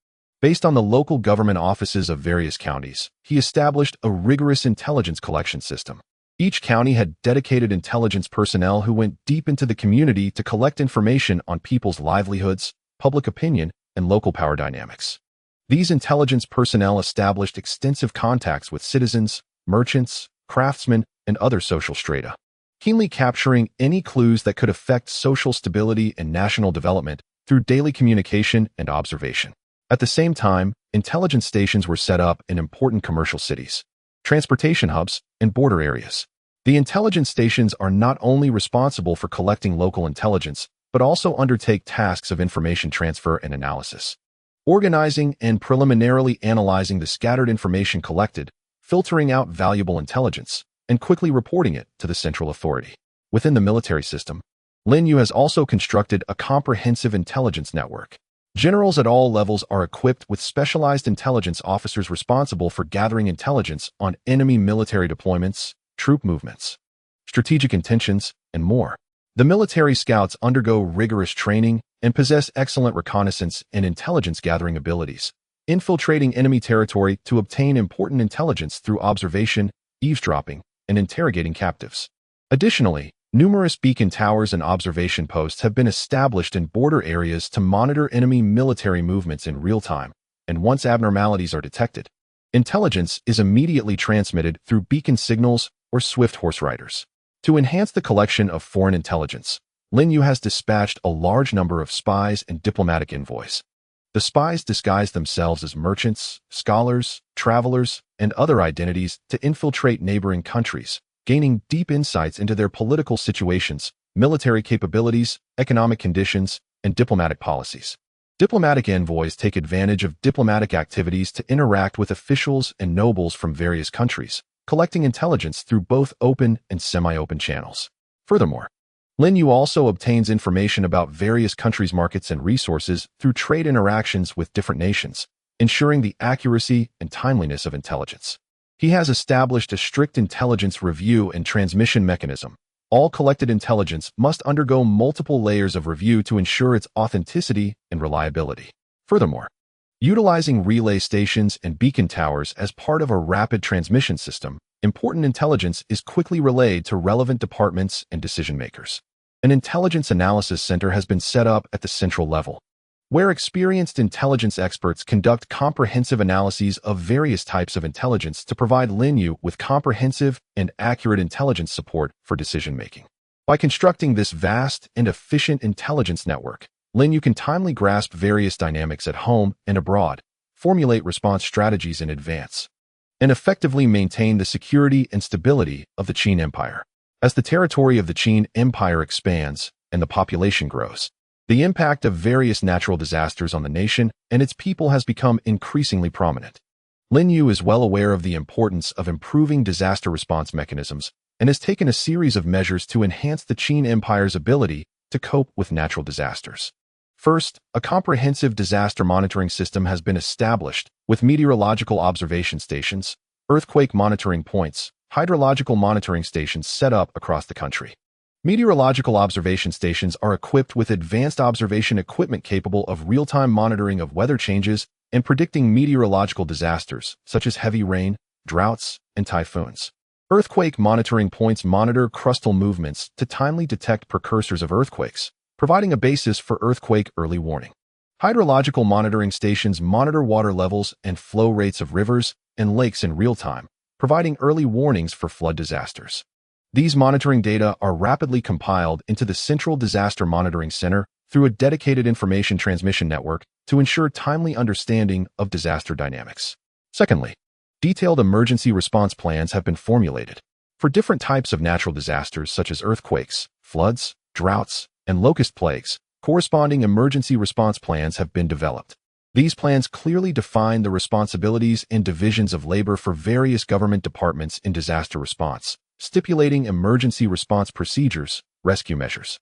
based on the local government offices of various counties, he established a rigorous intelligence collection system. Each county had dedicated intelligence personnel who went deep into the community to collect information on people's livelihoods, public opinion, and local power dynamics. These intelligence personnel established extensive contacts with citizens, merchants, craftsmen, and other social strata, keenly capturing any clues that could affect social stability and national development through daily communication and observation. At the same time, intelligence stations were set up in important commercial cities, transportation hubs, and border areas. The intelligence stations are not only responsible for collecting local intelligence, but also undertake tasks of information transfer and analysis, organizing and preliminarily analyzing the scattered information collected, filtering out valuable intelligence, and quickly reporting it to the central authority. Within the military system, Lin Yu has also constructed a comprehensive intelligence network. Generals at all levels are equipped with specialized intelligence officers responsible for gathering intelligence on enemy military deployments, troop movements, strategic intentions, and more. The military scouts undergo rigorous training and possess excellent reconnaissance and intelligence gathering abilities, infiltrating enemy territory to obtain important intelligence through observation, eavesdropping, and interrogating captives. Additionally, numerous beacon towers and observation posts have been established in border areas to monitor enemy military movements in real time, and once abnormalities are detected, intelligence is immediately transmitted through beacon signals or swift horse riders. To enhance the collection of foreign intelligence, Lin Yu has dispatched a large number of spies and diplomatic envoys. The spies disguise themselves as merchants, scholars, travelers, and other identities to infiltrate neighboring countries, gaining deep insights into their political situations, military capabilities, economic conditions, and diplomatic policies. Diplomatic envoys take advantage of diplomatic activities to interact with officials and nobles from various countries, collecting intelligence through both open and semi-open channels. Furthermore, Lin Yu also obtains information about various countries' markets and resources through trade interactions with different nations, ensuring the accuracy and timeliness of intelligence. He has established a strict intelligence review and transmission mechanism. All collected intelligence must undergo multiple layers of review to ensure its authenticity and reliability. Furthermore, utilizing relay stations and beacon towers as part of a rapid transmission system, important intelligence is quickly relayed to relevant departments and decision-makers. An intelligence analysis center has been set up at the central level, where experienced intelligence experts conduct comprehensive analyses of various types of intelligence to provide Lin Yu with comprehensive and accurate intelligence support for decision-making. By constructing this vast and efficient intelligence network, Lin Yu can timely grasp various dynamics at home and abroad, formulate response strategies in advance, and effectively maintain the security and stability of the Qin Empire. As the territory of the Qin Empire expands and the population grows, the impact of various natural disasters on the nation and its people has become increasingly prominent. Lin Yu is well aware of the importance of improving disaster response mechanisms and has taken a series of measures to enhance the Qin Empire's ability to cope with natural disasters. First, a comprehensive disaster monitoring system has been established with meteorological observation stations, earthquake monitoring points, hydrological monitoring stations set up across the country. Meteorological observation stations are equipped with advanced observation equipment capable of real-time monitoring of weather changes and predicting meteorological disasters, such as heavy rain, droughts, and typhoons. Earthquake monitoring points monitor crustal movements to timely detect precursors of earthquakes, providing a basis for earthquake early warning. Hydrological monitoring stations monitor water levels and flow rates of rivers and lakes in real time, providing early warnings for flood disasters. These monitoring data are rapidly compiled into the Central Disaster Monitoring Center through a dedicated information transmission network to ensure timely understanding of disaster dynamics. Secondly, detailed emergency response plans have been formulated. For different types of natural disasters such as earthquakes, floods, droughts, and locust plagues, corresponding emergency response plans have been developed. These plans clearly define the responsibilities and divisions of labor for various government departments in disaster response, stipulating emergency response procedures, rescue measures,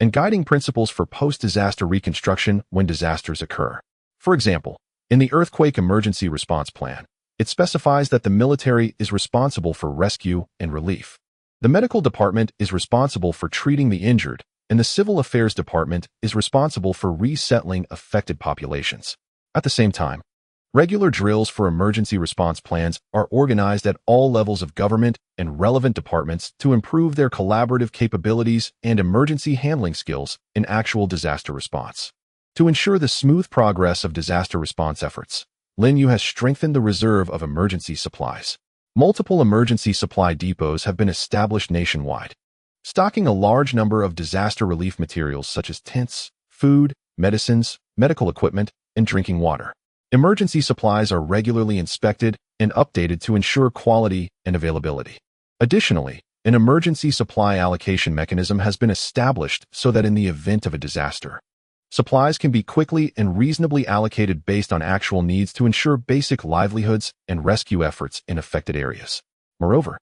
and guiding principles for post-disaster reconstruction when disasters occur. For example, in the Earthquake Emergency Response Plan, it specifies that the military is responsible for rescue and relief. The medical department is responsible for treating the injured, and the Civil Affairs Department is responsible for resettling affected populations. At the same time, regular drills for emergency response plans are organized at all levels of government and relevant departments to improve their collaborative capabilities and emergency handling skills in actual disaster response. To ensure the smooth progress of disaster response efforts, Lin Yu has strengthened the reserve of emergency supplies. Multiple emergency supply depots have been established nationwide, stocking a large number of disaster relief materials such as tents, food, medicines, medical equipment, and drinking water. Emergency supplies are regularly inspected and updated to ensure quality and availability. Additionally, an emergency supply allocation mechanism has been established so that in the event of a disaster, supplies can be quickly and reasonably allocated based on actual needs to ensure basic livelihoods and rescue efforts in affected areas. Moreover,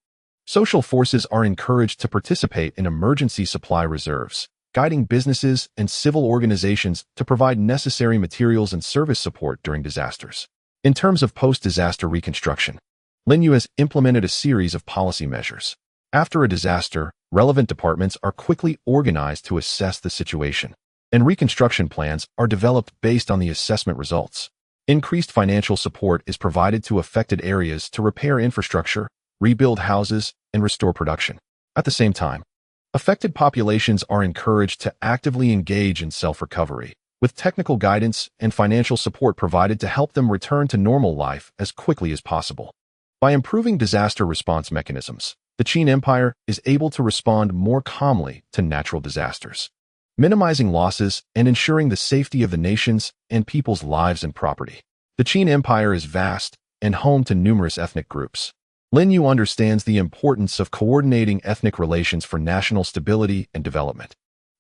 social forces are encouraged to participate in emergency supply reserves, guiding businesses and civil organizations to provide necessary materials and service support during disasters. In terms of post-disaster reconstruction, Lin Yu has implemented a series of policy measures. After a disaster, relevant departments are quickly organized to assess the situation, and reconstruction plans are developed based on the assessment results. Increased financial support is provided to affected areas to repair infrastructure, rebuild houses, and restore production. At the same time, affected populations are encouraged to actively engage in self-recovery, with technical guidance and financial support provided to help them return to normal life as quickly as possible. By improving disaster response mechanisms, the Qin Empire is able to respond more calmly to natural disasters, minimizing losses and ensuring the safety of the nation's and people's lives and property. The Qin Empire is vast and home to numerous ethnic groups. Lin Yu understands the importance of coordinating ethnic relations for national stability and development.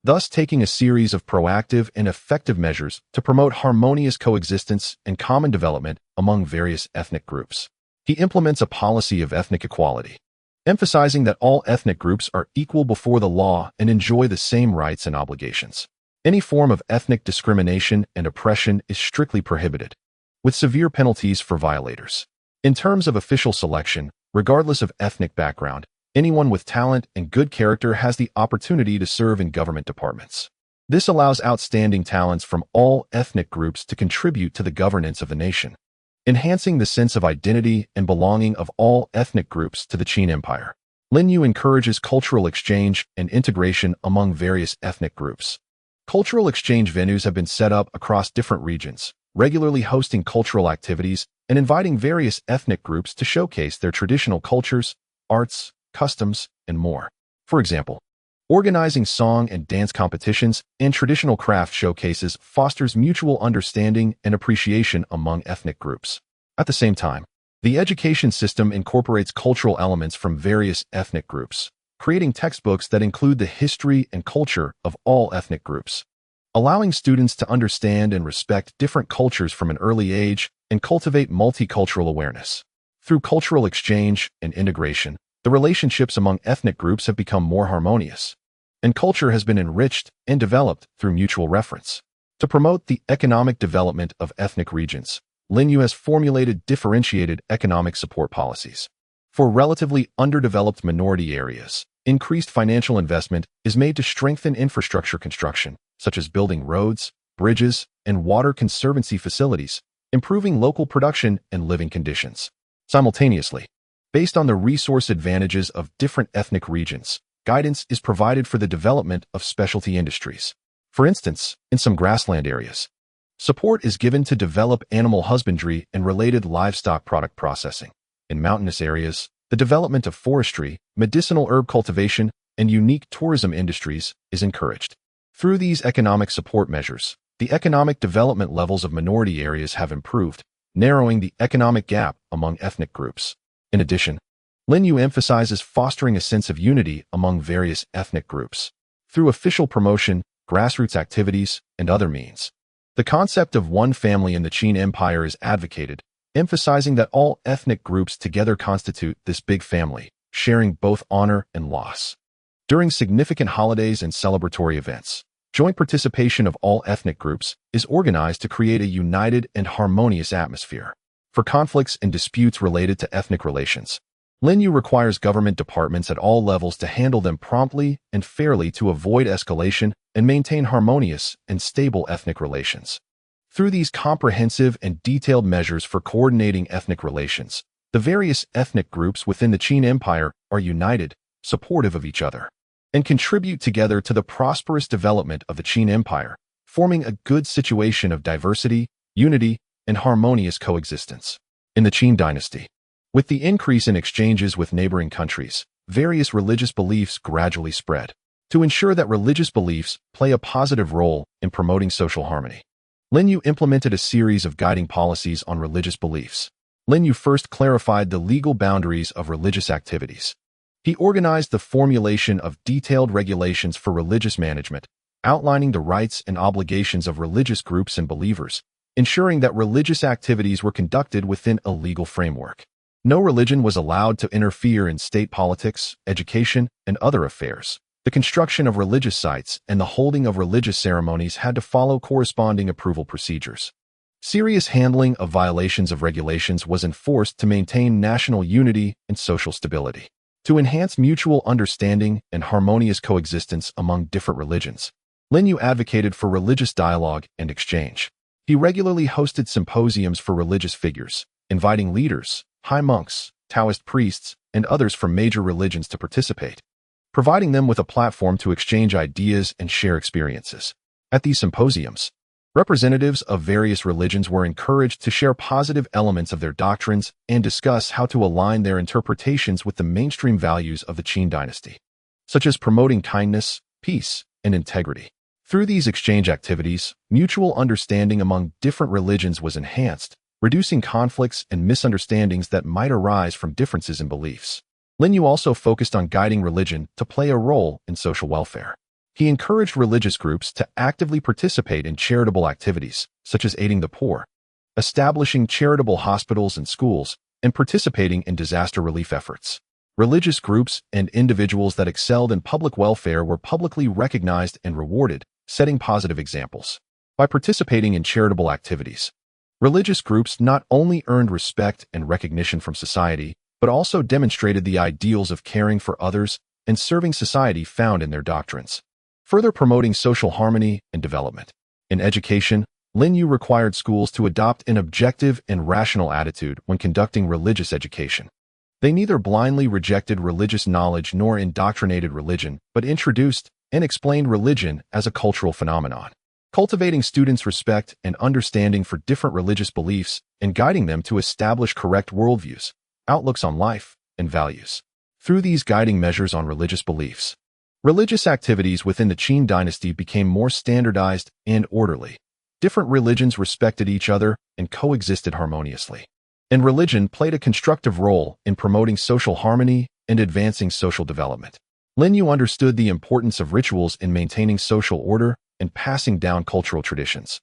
thus taking a series of proactive and effective measures to promote harmonious coexistence and common development among various ethnic groups. He implements a policy of ethnic equality, emphasizing that all ethnic groups are equal before the law and enjoy the same rights and obligations. Any form of ethnic discrimination and oppression is strictly prohibited, with severe penalties for violators. In terms of official selection, regardless of ethnic background, anyone with talent and good character has the opportunity to serve in government departments. This allows outstanding talents from all ethnic groups to contribute to the governance of the nation, enhancing the sense of identity and belonging of all ethnic groups to the Qin Empire. Lin Yu encourages cultural exchange and integration among various ethnic groups. Cultural exchange venues have been set up across different regions, regularly hosting cultural activities and inviting various ethnic groups to showcase their traditional cultures, arts, customs, and more. For example, organizing song and dance competitions and traditional craft showcases fosters mutual understanding and appreciation among ethnic groups. At the same time, the education system incorporates cultural elements from various ethnic groups, creating textbooks that include the history and culture of all ethnic groups, allowing students to understand and respect different cultures from an early age and cultivate multicultural awareness. Through cultural exchange and integration, the relationships among ethnic groups have become more harmonious, and culture has been enriched and developed through mutual reference. To promote the economic development of ethnic regions, Lin Yu has formulated differentiated economic support policies. For relatively underdeveloped minority areas, increased financial investment is made to strengthen infrastructure construction, such as building roads, bridges, and water conservancy facilities, improving local production and living conditions. Simultaneously, based on the resource advantages of different ethnic regions, guidance is provided for the development of specialty industries. For instance, in some grassland areas, support is given to develop animal husbandry and related livestock product processing. In mountainous areas, the development of forestry, medicinal herb cultivation, and unique tourism industries is encouraged. Through these economic support measures, the economic development levels of minority areas have improved, narrowing the economic gap among ethnic groups. In addition, Lin Yu emphasizes fostering a sense of unity among various ethnic groups through official promotion, grassroots activities, and other means. The concept of one family in the Qin Empire is advocated, emphasizing that all ethnic groups together constitute this big family, sharing both honor and loss. During significant holidays and celebratory events, joint participation of all ethnic groups is organized to create a united and harmonious atmosphere. For conflicts and disputes related to ethnic relations, Lin Yu requires government departments at all levels to handle them promptly and fairly to avoid escalation and maintain harmonious and stable ethnic relations. Through these comprehensive and detailed measures for coordinating ethnic relations, the various ethnic groups within the Qin Empire are united, supportive of each other, and contribute together to the prosperous development of the Qin Empire, forming a good situation of diversity, unity, and harmonious coexistence. In the Qin dynasty, with the increase in exchanges with neighboring countries, various religious beliefs gradually spread. To ensure that religious beliefs play a positive role in promoting social harmony, Lin Yu implemented a series of guiding policies on religious beliefs. Lin Yu first clarified the legal boundaries of religious activities. He organized the formulation of detailed regulations for religious management, outlining the rights and obligations of religious groups and believers, ensuring that religious activities were conducted within a legal framework. No religion was allowed to interfere in state politics, education, and other affairs. The construction of religious sites and the holding of religious ceremonies had to follow corresponding approval procedures. Serious handling of violations of regulations was enforced to maintain national unity and social stability. To enhance mutual understanding and harmonious coexistence among different religions, Lin Yu advocated for religious dialogue and exchange. He regularly hosted symposiums for religious figures, inviting leaders, high monks, Taoist priests, and others from major religions to participate, providing them with a platform to exchange ideas and share experiences. At these symposiums, representatives of various religions were encouraged to share positive elements of their doctrines and discuss how to align their interpretations with the mainstream values of the Qin dynasty, such as promoting kindness, peace, and integrity. Through these exchange activities, mutual understanding among different religions was enhanced, reducing conflicts and misunderstandings that might arise from differences in beliefs. Lin Yu also focused on guiding religion to play a role in social welfare. He encouraged religious groups to actively participate in charitable activities, such as aiding the poor, establishing charitable hospitals and schools, and participating in disaster relief efforts. Religious groups and individuals that excelled in public welfare were publicly recognized and rewarded, setting positive examples. By participating in charitable activities, religious groups not only earned respect and recognition from society, but also demonstrated the ideals of caring for others and serving society found in their doctrines, further promoting social harmony and development. In education, Lin Yu required schools to adopt an objective and rational attitude when conducting religious education. They neither blindly rejected religious knowledge nor indoctrinated religion, but introduced and explained religion as a cultural phenomenon, cultivating students' respect and understanding for different religious beliefs and guiding them to establish correct worldviews, outlooks on life, and values. Through these guiding measures on religious beliefs, religious activities within the Qin dynasty became more standardized and orderly. Different religions respected each other and coexisted harmoniously. And religion played a constructive role in promoting social harmony and advancing social development. Lin Yu understood the importance of rituals in maintaining social order and passing down cultural traditions.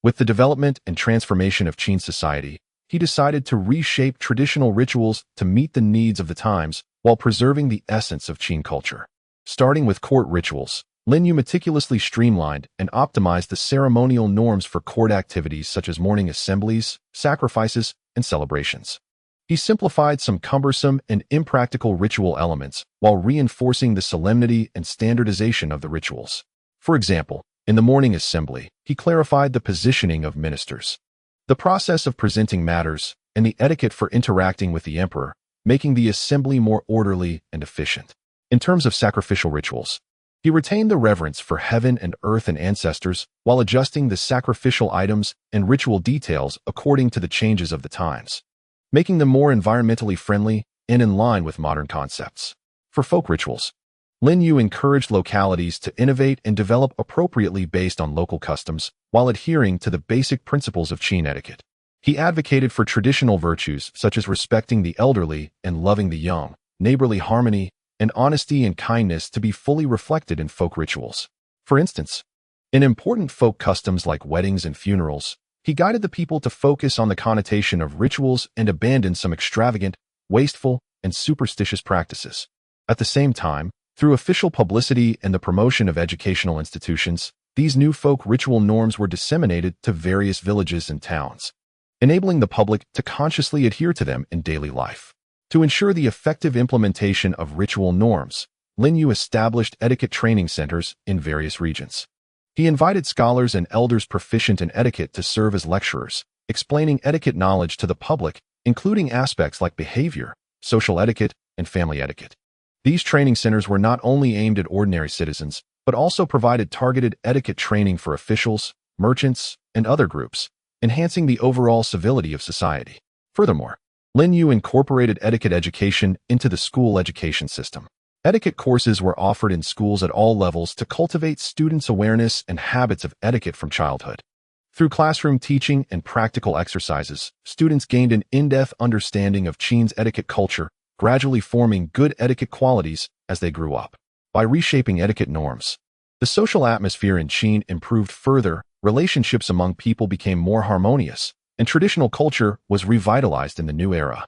With the development and transformation of Qin society, he decided to reshape traditional rituals to meet the needs of the times while preserving the essence of Qin culture. Starting with court rituals, Lin Yu meticulously streamlined and optimized the ceremonial norms for court activities such as morning assemblies, sacrifices, and celebrations. He simplified some cumbersome and impractical ritual elements while reinforcing the solemnity and standardization of the rituals. For example, in the morning assembly, he clarified the positioning of ministers, the process of presenting matters, and the etiquette for interacting with the emperor, making the assembly more orderly and efficient. In terms of sacrificial rituals, he retained the reverence for heaven and earth and ancestors while adjusting the sacrificial items and ritual details according to the changes of the times, making them more environmentally friendly and in line with modern concepts. For folk rituals, Lin Yu encouraged localities to innovate and develop appropriately based on local customs while adhering to the basic principles of Qin etiquette. He advocated for traditional virtues such as respecting the elderly and loving the young, neighborly harmony, and honesty and kindness to be fully reflected in folk rituals. For instance, in important folk customs like weddings and funerals, he guided the people to focus on the connotation of rituals and abandon some extravagant, wasteful, and superstitious practices. At the same time, through official publicity and the promotion of educational institutions, these new folk ritual norms were disseminated to various villages and towns, enabling the public to consciously adhere to them in daily life. To ensure the effective implementation of ritual norms, Lin Yu established etiquette training centers in various regions. He invited scholars and elders proficient in etiquette to serve as lecturers, explaining etiquette knowledge to the public, including aspects like behavior, social etiquette, and family etiquette. These training centers were not only aimed at ordinary citizens, but also provided targeted etiquette training for officials, merchants, and other groups, enhancing the overall civility of society. Furthermore, Lin Yu incorporated etiquette education into the school education system. Etiquette courses were offered in schools at all levels to cultivate students' awareness and habits of etiquette from childhood. Through classroom teaching and practical exercises, students gained an in-depth understanding of Qin's etiquette culture, gradually forming good etiquette qualities as they grew up. By reshaping etiquette norms, the social atmosphere in Qin improved further, relationships among people became more harmonious, and traditional culture was revitalized in the new era.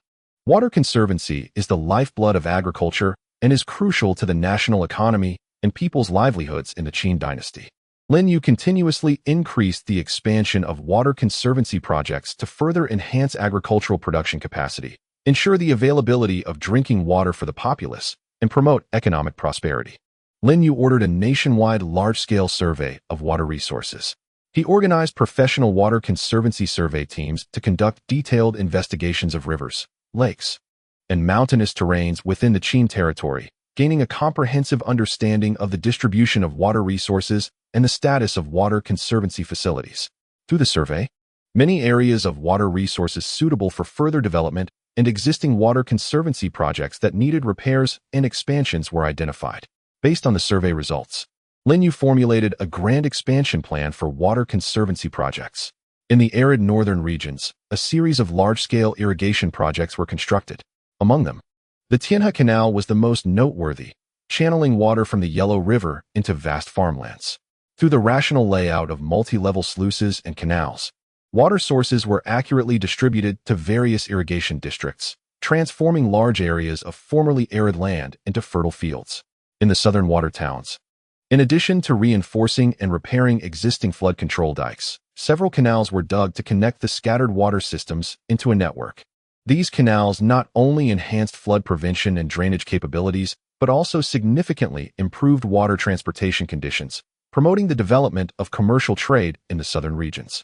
Water conservancy is the lifeblood of agriculture and is crucial to the national economy and people's livelihoods in the Qin dynasty. Lin Yu continuously increased the expansion of water conservancy projects to further enhance agricultural production capacity, ensure the availability of drinking water for the populace, and promote economic prosperity. Lin Yu ordered a nationwide large-scale survey of water resources. He organized professional water conservancy survey teams to conduct detailed investigations of rivers, lakes, and mountainous terrains within the Qin territory, gaining a comprehensive understanding of the distribution of water resources and the status of water conservancy facilities. Through the survey, many areas of water resources suitable for further development and existing water conservancy projects that needed repairs and expansions were identified. Based on the survey results, Lin Yu formulated a grand expansion plan for water conservancy projects. In the arid northern regions, a series of large-scale irrigation projects were constructed. Among them, the Tianhe Canal was the most noteworthy, channeling water from the Yellow River into vast farmlands. Through the rational layout of multi-level sluices and canals, water sources were accurately distributed to various irrigation districts, transforming large areas of formerly arid land into fertile fields. In the southern water towns, in addition to reinforcing and repairing existing flood control dikes, several canals were dug to connect the scattered water systems into a network. These canals not only enhanced flood prevention and drainage capabilities, but also significantly improved water transportation conditions, promoting the development of commercial trade in the southern regions.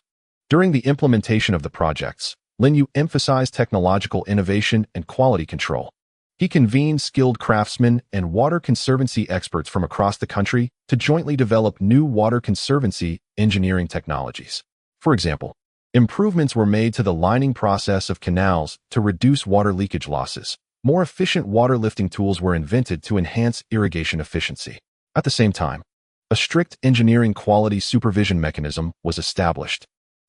During the implementation of the projects, Lin Yu emphasized technological innovation and quality control. He convened skilled craftsmen and water conservancy experts from across the country to jointly develop new water conservancy engineering technologies. For example, improvements were made to the lining process of canals to reduce water leakage losses. More efficient water lifting tools were invented to enhance irrigation efficiency. At the same time, a strict engineering quality supervision mechanism was established,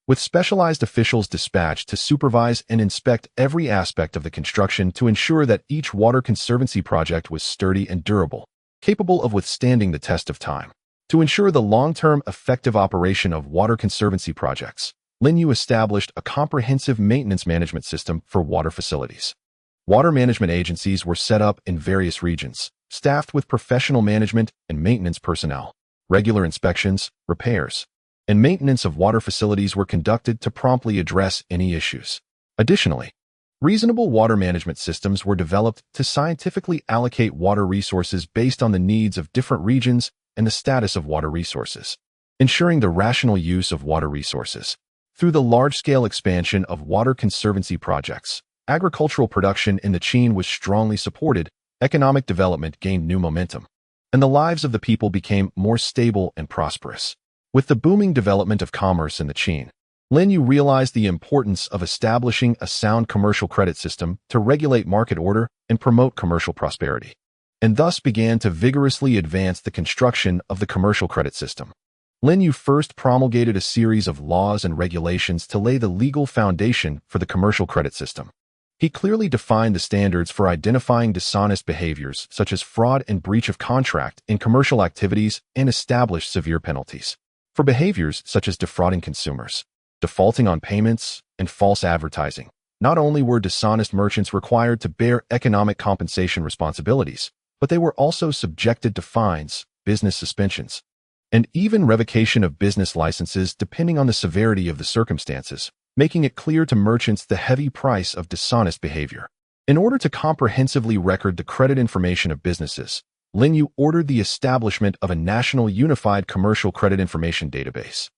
with specialized officials dispatched to supervise and inspect every aspect of the construction to ensure that each water conservancy project was sturdy and durable, capable of withstanding the test of time. To ensure the long-term effective operation of water conservancy projects, Lin Yu established a comprehensive maintenance management system for water facilities. Water management agencies were set up in various regions, staffed with professional management and maintenance personnel. Regular inspections, repairs, and maintenance of water facilities were conducted to promptly address any issues. Additionally, reasonable water management systems were developed to scientifically allocate water resources based on the needs of different regions and the status of water resources, ensuring the rational use of water resources. Through the large-scale expansion of water conservancy projects, agricultural production in the Qin was strongly supported, economic development gained new momentum, and the lives of the people became more stable and prosperous. With the booming development of commerce in the Qin, Lin Yu realized the importance of establishing a sound commercial credit system to regulate market order and promote commercial prosperity, and thus began to vigorously advance the construction of the commercial credit system. Lin Yu first promulgated a series of laws and regulations to lay the legal foundation for the commercial credit system. He clearly defined the standards for identifying dishonest behaviors such as fraud and breach of contract in commercial activities and established severe penalties for behaviors such as defrauding consumers, defaulting on payments, and false advertising. Not only were dishonest merchants required to bear economic compensation responsibilities, but they were also subjected to fines, business suspensions, and even revocation of business licenses depending on the severity of the circumstances, making it clear to merchants the heavy price of dishonest behavior. In order to comprehensively record the credit information of businesses, Lin Yu ordered the establishment of a national unified commercial credit information database.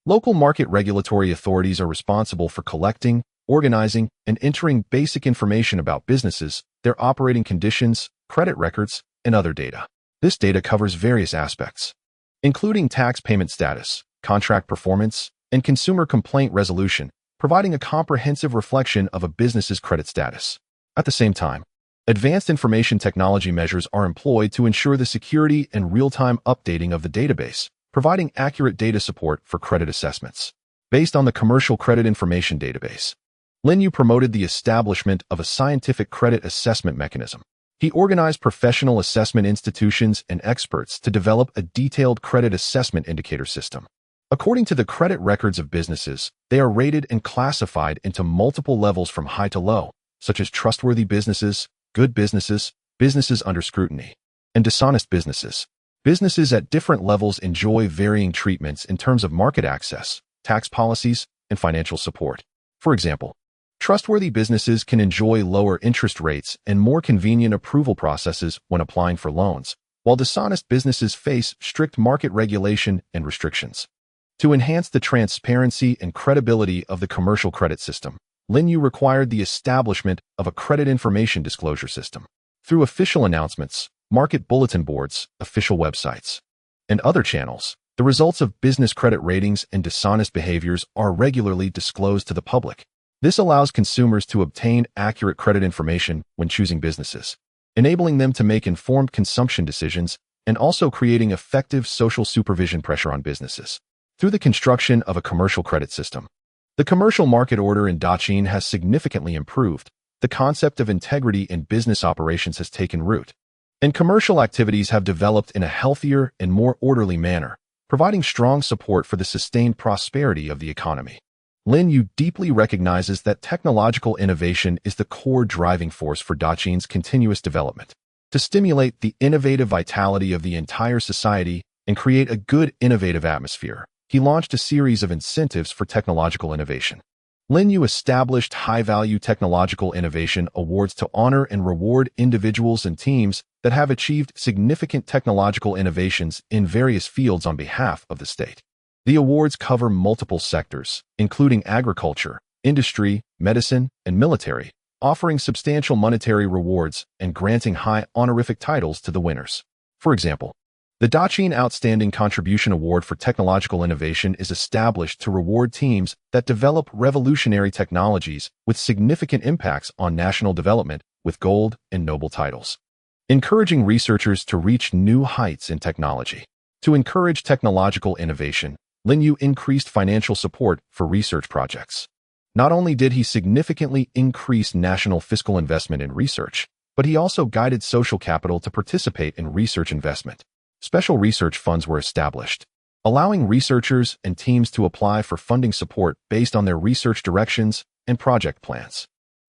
Local market regulatory authorities are responsible for collecting, organizing, and entering basic information about businesses, their operating conditions, credit records, and other data. This data covers various aspects, including tax payment status, contract performance, and consumer complaint resolution, providing a comprehensive reflection of a business's credit status. At the same time, advanced information technology measures are employed to ensure the security and real-time updating of the database, providing accurate data support for credit assessments. Based on the Commercial Credit Information Database, Lin Yu promoted the establishment of a scientific credit assessment mechanism. He organized professional assessment institutions and experts to develop a detailed credit assessment indicator system. According to the credit records of businesses, they are rated and classified into multiple levels from high to low, such as trustworthy businesses, good businesses, businesses under scrutiny, and dishonest businesses. Businesses at different levels enjoy varying treatments in terms of market access, tax policies, and financial support. For example, trustworthy businesses can enjoy lower interest rates and more convenient approval processes when applying for loans, while dishonest businesses face strict market regulation and restrictions. To enhance the transparency and credibility of the commercial credit system, Lin Yu required the establishment of a credit information disclosure system. Through official announcements, market bulletin boards, official websites, and other channels, the results of business credit ratings and dishonest behaviors are regularly disclosed to the public. This allows consumers to obtain accurate credit information when choosing businesses, enabling them to make informed consumption decisions and also creating effective social supervision pressure on businesses. Through the construction of a commercial credit system, the commercial market order in Daqin has significantly improved. The concept of integrity in business operations has taken root, and commercial activities have developed in a healthier and more orderly manner, providing strong support for the sustained prosperity of the economy. Lin Yu deeply recognizes that technological innovation is the core driving force for Daqian's continuous development. To stimulate the innovative vitality of the entire society and create a good innovative atmosphere, he launched a series of incentives for technological innovation. Lin Yu established high-value technological innovation awards to honor and reward individuals and teams that have achieved significant technological innovations in various fields on behalf of the state. The awards cover multiple sectors, including agriculture, industry, medicine, and military, offering substantial monetary rewards and granting high honorific titles to the winners. For example, the Daqian Outstanding Contribution Award for Technological Innovation is established to reward teams that develop revolutionary technologies with significant impacts on national development with gold and noble titles. Encouraging researchers to reach new heights in technology. To encourage technological innovation, Lin Yu increased financial support for research projects. Not only did he significantly increase national fiscal investment in research, but he also guided social capital to participate in research investment. Special research funds were established, allowing researchers and teams to apply for funding support based on their research directions and project plans.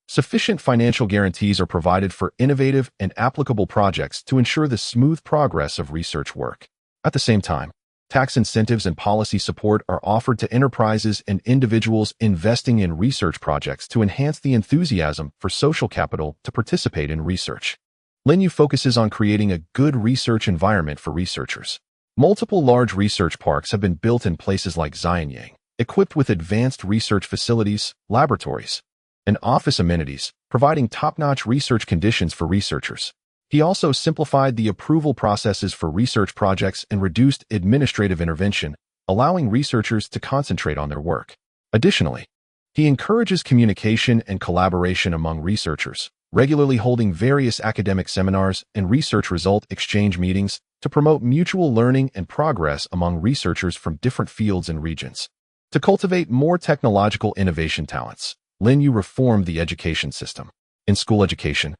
Sufficient financial guarantees are provided for innovative and applicable projects to ensure the smooth progress of research work. At the same time, tax incentives and policy support are offered to enterprises and individuals investing in research projects to enhance the enthusiasm for social capital to participate in research. Lin Yu focuses on creating a good research environment for researchers. Multiple large research parks have been built in places like Xianyang, equipped with advanced research facilities, laboratories, and office amenities, providing top-notch research conditions for researchers. He also simplified the approval processes for research projects and reduced administrative intervention, allowing researchers to concentrate on their work. Additionally, he encourages communication and collaboration among researchers, regularly holding various academic seminars and research result exchange meetings to promote mutual learning and progress among researchers from different fields and regions. To cultivate more technological innovation talents, Lin Yu reformed the education system. In school education,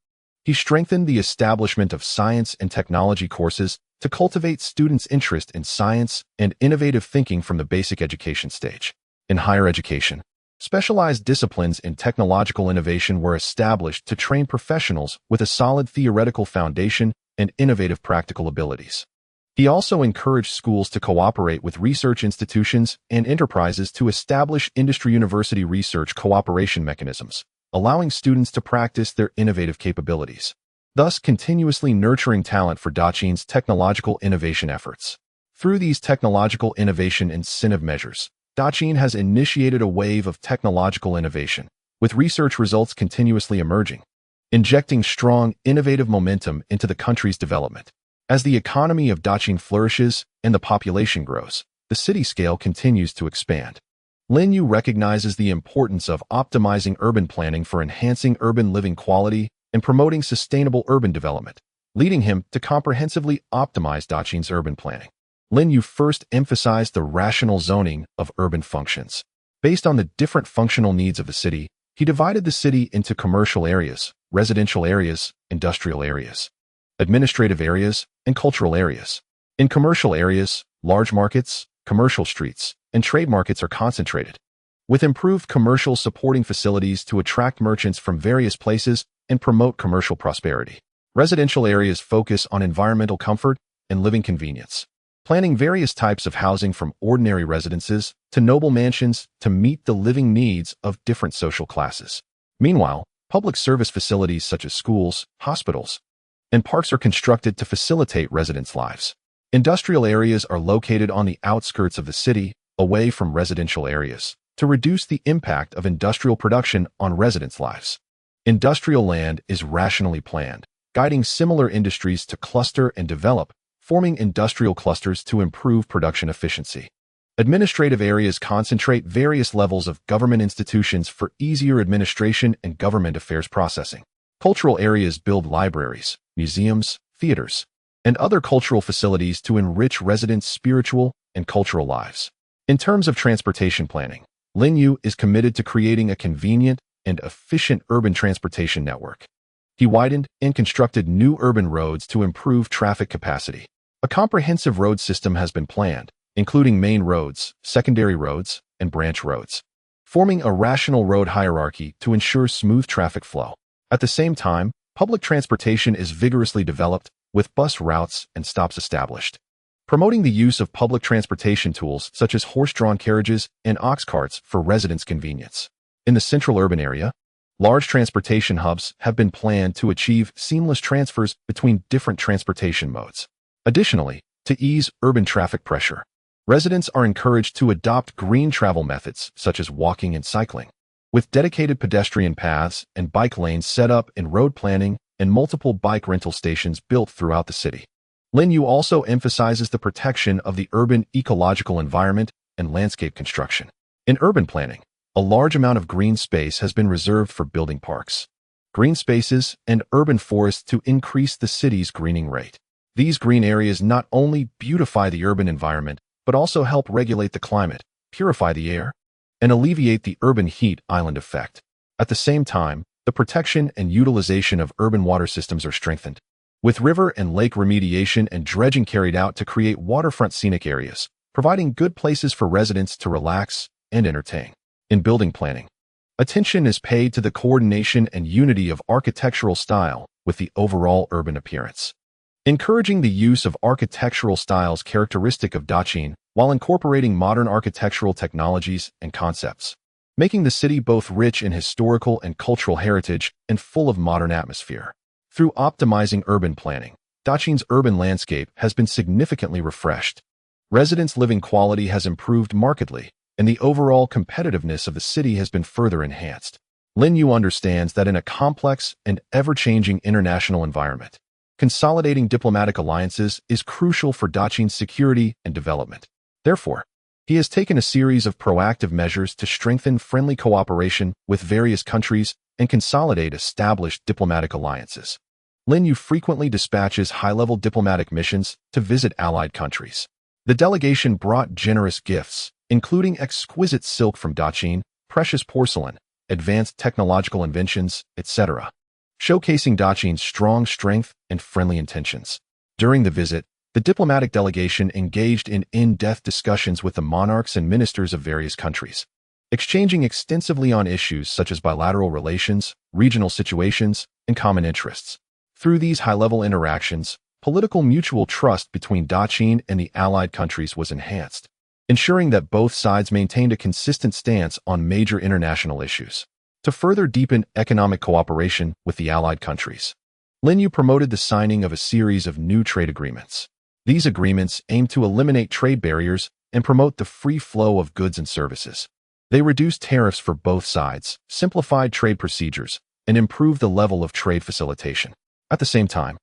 he strengthened the establishment of science and technology courses to cultivate students' interest in science and innovative thinking from the basic education stage. In higher education, specialized disciplines in technological innovation were established to train professionals with a solid theoretical foundation and innovative practical abilities. He also encouraged schools to cooperate with research institutions and enterprises to establish industry-university research cooperation mechanisms, allowing students to practice their innovative capabilities, thus continuously nurturing talent for Daqian's technological innovation efforts. Through these technological innovation incentive measures, Daqian has initiated a wave of technological innovation, with research results continuously emerging, injecting strong, innovative momentum into the country's development. As the economy of Daqian flourishes and the population grows, the city scale continues to expand. Lin Yu recognizes the importance of optimizing urban planning for enhancing urban living quality and promoting sustainable urban development, leading him to comprehensively optimize Daqian's urban planning. Lin Yu first emphasized the rational zoning of urban functions. Based on the different functional needs of the city, he divided the city into commercial areas, residential areas, industrial areas, administrative areas, and cultural areas. In commercial areas, large markets, commercial streets, and trade markets are concentrated, with improved commercial supporting facilities to attract merchants from various places and promote commercial prosperity. Residential areas focus on environmental comfort and living convenience, planning various types of housing from ordinary residences to noble mansions to meet the living needs of different social classes. Meanwhile, public service facilities such as schools, hospitals, and parks are constructed to facilitate residents' lives. Industrial areas are located on the outskirts of the city, away from residential areas, to reduce the impact of industrial production on residents' lives. Industrial land is rationally planned, guiding similar industries to cluster and develop, forming industrial clusters to improve production efficiency. Administrative areas concentrate various levels of government institutions for easier administration and government affairs processing. Cultural areas build libraries, museums, theaters, and other cultural facilities to enrich residents' spiritual and cultural lives. In terms of transportation planning, Lin Yu is committed to creating a convenient and efficient urban transportation network. He widened and constructed new urban roads to improve traffic capacity. A comprehensive road system has been planned, including main roads, secondary roads, and branch roads, forming a rational road hierarchy to ensure smooth traffic flow. At the same time, public transportation is vigorously developed, with bus routes and stops established, promoting the use of public transportation tools such as horse-drawn carriages and ox carts for residents' convenience. In the central urban area, large transportation hubs have been planned to achieve seamless transfers between different transportation modes. Additionally, to ease urban traffic pressure, residents are encouraged to adopt green travel methods such as walking and cycling, with dedicated pedestrian paths and bike lanes set up in road planning and multiple bike rental stations built throughout the city. Lin Yu also emphasizes the protection of the urban ecological environment and landscape construction. In urban planning, a large amount of green space has been reserved for building parks, green spaces, and urban forests to increase the city's greening rate. These green areas not only beautify the urban environment, but also help regulate the climate, purify the air, and alleviate the urban heat island effect. At the same time, the protection and utilization of urban water systems are strengthened, with river and lake remediation and dredging carried out to create waterfront scenic areas, providing good places for residents to relax and entertain. In building planning, attention is paid to the coordination and unity of architectural style with the overall urban appearance, encouraging the use of architectural styles characteristic of Daqin while incorporating modern architectural technologies and concepts, making the city both rich in historical and cultural heritage and full of modern atmosphere. Through optimizing urban planning, Daqin's urban landscape has been significantly refreshed. Residents' living quality has improved markedly, and the overall competitiveness of the city has been further enhanced. Lin Yu understands that in a complex and ever-changing international environment, consolidating diplomatic alliances is crucial for Daqin's security and development. Therefore, he has taken a series of proactive measures to strengthen friendly cooperation with various countries and consolidate established diplomatic alliances. Lin Yu frequently dispatches high-level diplomatic missions to visit allied countries. The delegation brought generous gifts, including exquisite silk from Daqin, precious porcelain, advanced technological inventions, etc., showcasing Daqin's strong strength and friendly intentions. During the visit, the diplomatic delegation engaged in in-depth discussions with the monarchs and ministers of various countries, exchanging extensively on issues such as bilateral relations, regional situations, and common interests. Through these high-level interactions, political mutual trust between Daqin and the allied countries was enhanced, ensuring that both sides maintained a consistent stance on major international issues. To further deepen economic cooperation with the allied countries, Lin Yu promoted the signing of a series of new trade agreements. These agreements aim to eliminate trade barriers and promote the free flow of goods and services. They reduced tariffs for both sides, simplified trade procedures, and improved the level of trade facilitation. At the same time,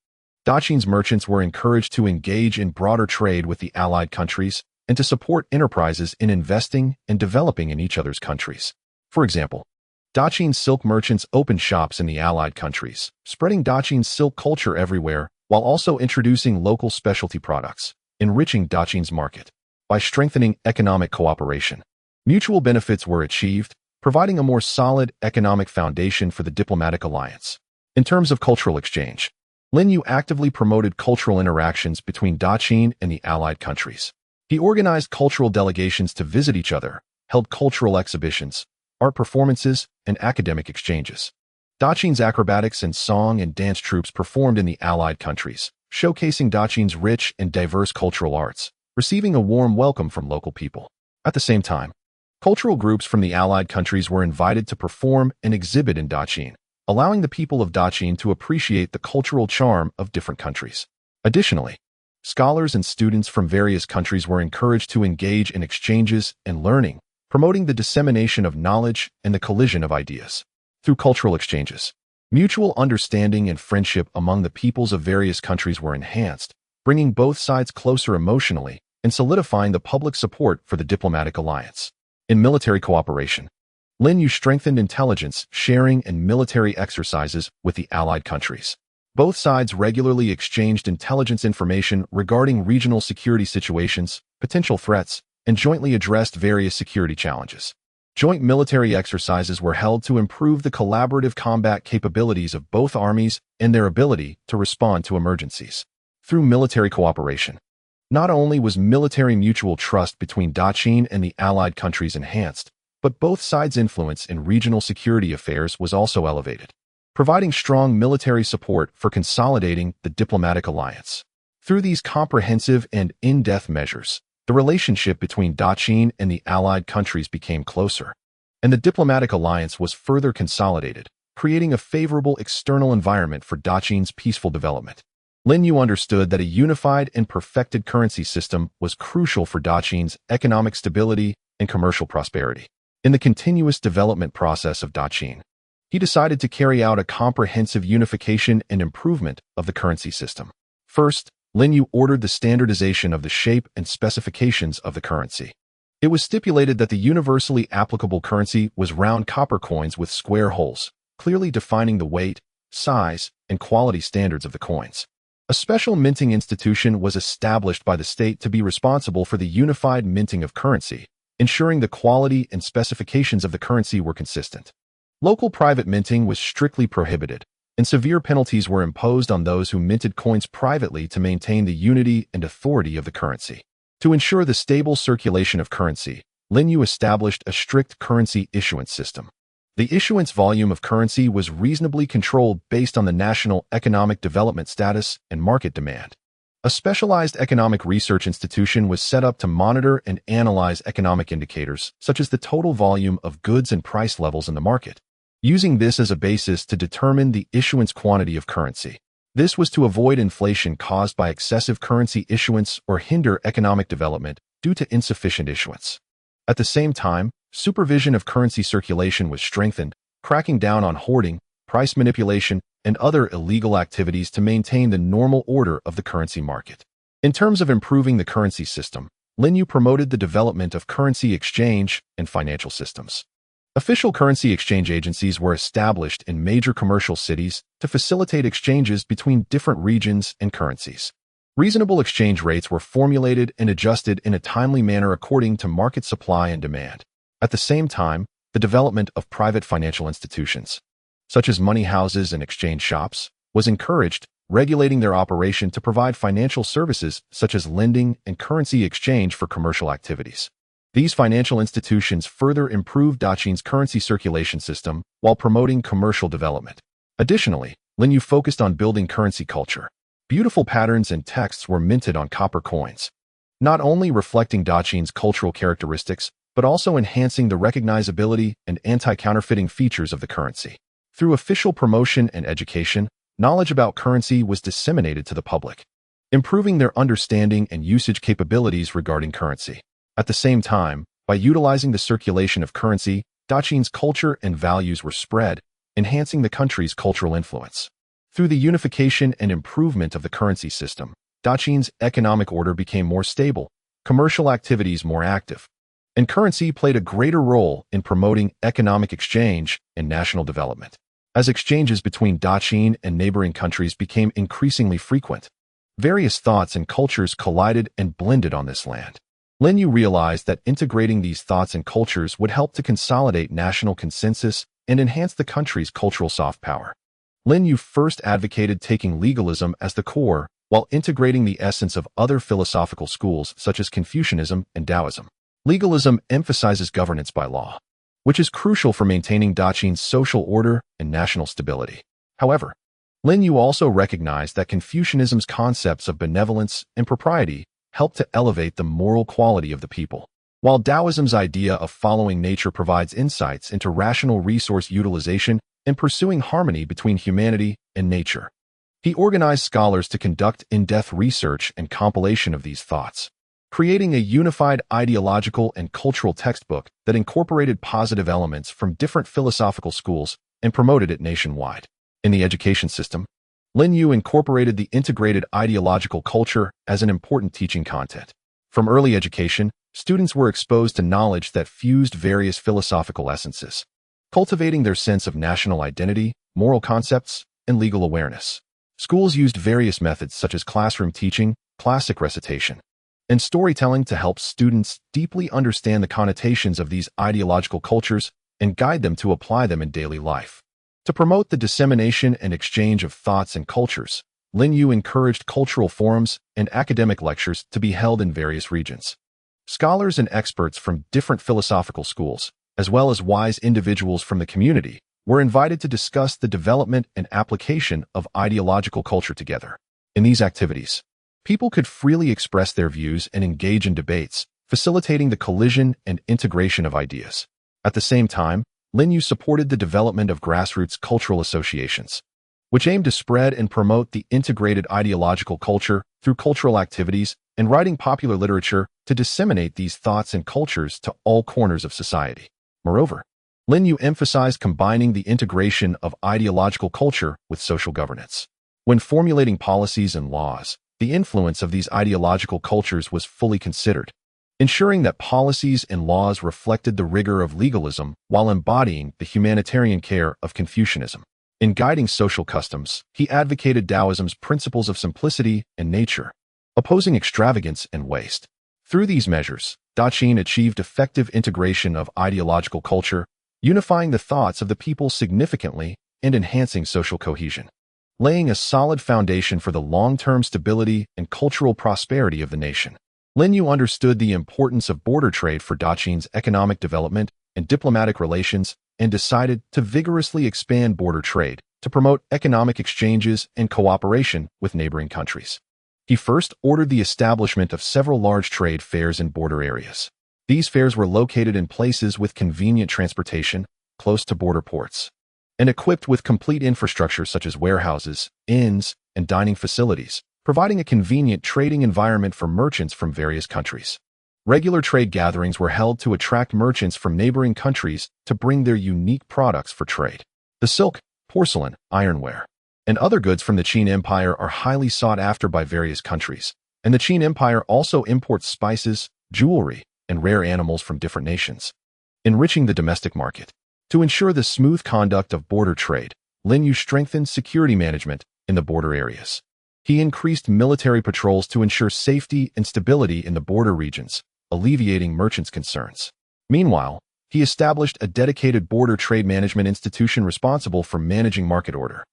Daqin's merchants were encouraged to engage in broader trade with the allied countries and to support enterprises in investing and developing in each other's countries. For example, Daqin's silk merchants opened shops in the allied countries, spreading Daqin's silk culture everywhere while also introducing local specialty products, enriching Daqin's market. By strengthening economic cooperation, mutual benefits were achieved, providing a more solid economic foundation for the diplomatic alliance. In terms of cultural exchange, Lin Yu actively promoted cultural interactions between Daqin and the allied countries. He organized cultural delegations to visit each other, held cultural exhibitions, art performances, and academic exchanges. Daqin's acrobatics and song and dance troupes performed in the allied countries, showcasing Daqin's rich and diverse cultural arts, receiving a warm welcome from local people. At the same time, cultural groups from the allied countries were invited to perform and exhibit in Daqin, allowing the people of Daqin to appreciate the cultural charm of different countries. Additionally, scholars and students from various countries were encouraged to engage in exchanges and learning, promoting the dissemination of knowledge and the collision of ideas. Through cultural exchanges, mutual understanding and friendship among the peoples of various countries were enhanced, bringing both sides closer emotionally and solidifying the public support for the diplomatic alliance. In military cooperation, Lin Yu strengthened intelligence sharing and military exercises with the allied countries. Both sides regularly exchanged intelligence information regarding regional security situations, potential threats, and jointly addressed various security challenges. Joint military exercises were held to improve the collaborative combat capabilities of both armies and their ability to respond to emergencies. Through military cooperation, not only was military mutual trust between Daqin and the allied countries enhanced, but both sides' influence in regional security affairs was also elevated, providing strong military support for consolidating the diplomatic alliance. Through these comprehensive and in-depth measures, the relationship between Daqin and the allied countries became closer, and the diplomatic alliance was further consolidated, creating a favorable external environment for Daqin's peaceful development. Lin Yu understood that a unified and perfected currency system was crucial for Daqin's economic stability and commercial prosperity. In the continuous development process of Daqin, he decided to carry out a comprehensive unification and improvement of the currency system. First, Lin Yu ordered the standardization of the shape and specifications of the currency. It was stipulated that the universally applicable currency was round copper coins with square holes, clearly defining the weight, size, and quality standards of the coins. A special minting institution was established by the state to be responsible for the unified minting of currency, ensuring the quality and specifications of the currency were consistent. Local private minting was strictly prohibited, and severe penalties were imposed on those who minted coins privately to maintain the unity and authority of the currency. To ensure the stable circulation of currency, Lin Yu established a strict currency issuance system. The issuance volume of currency was reasonably controlled based on the national economic development status and market demand. A specialized economic research institution was set up to monitor and analyze economic indicators, such as the total volume of goods and price levels in the market, using this as a basis to determine the issuance quantity of currency. This was to avoid inflation caused by excessive currency issuance or hinder economic development due to insufficient issuance. At the same time, supervision of currency circulation was strengthened, cracking down on hoarding, price manipulation, and other illegal activities to maintain the normal order of the currency market. In terms of improving the currency system, Lin Yu promoted the development of currency exchange and financial systems. Official currency exchange agencies were established in major commercial cities to facilitate exchanges between different regions and currencies. Reasonable exchange rates were formulated and adjusted in a timely manner according to market supply and demand. At the same time, the development of private financial institutions, such as money houses and exchange shops, was encouraged, regulating their operation to provide financial services such as lending and currency exchange for commercial activities. These financial institutions further improved Daqin's currency circulation system while promoting commercial development. Additionally, Lin Yu focused on building currency culture. Beautiful patterns and texts were minted on copper coins, not only reflecting Daqin's cultural characteristics, but also enhancing the recognizability and anti-counterfeiting features of the currency. Through official promotion and education, knowledge about currency was disseminated to the public, improving their understanding and usage capabilities regarding currency. At the same time, by utilizing the circulation of currency, Daqin's culture and values were spread, enhancing the country's cultural influence. Through the unification and improvement of the currency system, Daqin's economic order became more stable, commercial activities more active, and currency played a greater role in promoting economic exchange and national development. As exchanges between Daqin and neighboring countries became increasingly frequent, various thoughts and cultures collided and blended on this land. Lin Yu realized that integrating these thoughts and cultures would help to consolidate national consensus and enhance the country's cultural soft power. Lin Yu first advocated taking legalism as the core, while integrating the essence of other philosophical schools such as Confucianism and Taoism. Legalism emphasizes governance by law, which is crucial for maintaining Daqin's social order and national stability. However, Lin Yu also recognized that Confucianism's concepts of benevolence and propriety help to elevate the moral quality of the people, while Taoism's idea of following nature provides insights into rational resource utilization and pursuing harmony between humanity and nature. He organized scholars to conduct in-depth research and compilation of these thoughts, creating a unified ideological and cultural textbook that incorporated positive elements from different philosophical schools and promoted it nationwide. In the education system, Lin Yu incorporated the integrated ideological culture as an important teaching content. From early education, students were exposed to knowledge that fused various philosophical essences, cultivating their sense of national identity, moral concepts, and legal awareness. Schools used various methods such as classroom teaching, classic recitation, and storytelling to help students deeply understand the connotations of these ideological cultures and guide them to apply them in daily life. To promote the dissemination and exchange of thoughts and cultures, Lin Yu encouraged cultural forums and academic lectures to be held in various regions. Scholars and experts from different philosophical schools, as well as wise individuals from the community, were invited to discuss the development and application of ideological culture together. In these activities, people could freely express their views and engage in debates, facilitating the collision and integration of ideas. At the same time, Lin Yu supported the development of grassroots cultural associations, which aimed to spread and promote the integrated ideological culture through cultural activities and writing popular literature to disseminate these thoughts and cultures to all corners of society. Moreover, Lin Yu emphasized combining the integration of ideological culture with social governance. When formulating policies and laws, the influence of these ideological cultures was fully considered, ensuring that policies and laws reflected the rigor of legalism while embodying the humanitarian care of Confucianism. In guiding social customs, he advocated Taoism's principles of simplicity and nature, opposing extravagance and waste. Through these measures, Daqin achieved effective integration of ideological culture, unifying the thoughts of the people significantly and enhancing social cohesion, laying a solid foundation for the long-term stability and cultural prosperity of the nation. Lin Yu understood the importance of border trade for Daqin's economic development and diplomatic relations and decided to vigorously expand border trade to promote economic exchanges and cooperation with neighboring countries. He first ordered the establishment of several large trade fairs in border areas. These fairs were located in places with convenient transportation, close to border ports, and equipped with complete infrastructure such as warehouses, inns, and dining facilities, providing a convenient trading environment for merchants from various countries. Regular trade gatherings were held to attract merchants from neighboring countries to bring their unique products for trade. The silk, porcelain, ironware, and other goods from the Qin Empire are highly sought after by various countries, and the Qin Empire also imports spices, jewelry, and rare animals from different nations, enriching the domestic market. To ensure the smooth conduct of border trade, Lin Yu strengthened security management in the border areas. He increased military patrols to ensure safety and stability in the border regions, alleviating merchants' concerns. Meanwhile, he established a dedicated border trade management institution responsible for managing market order,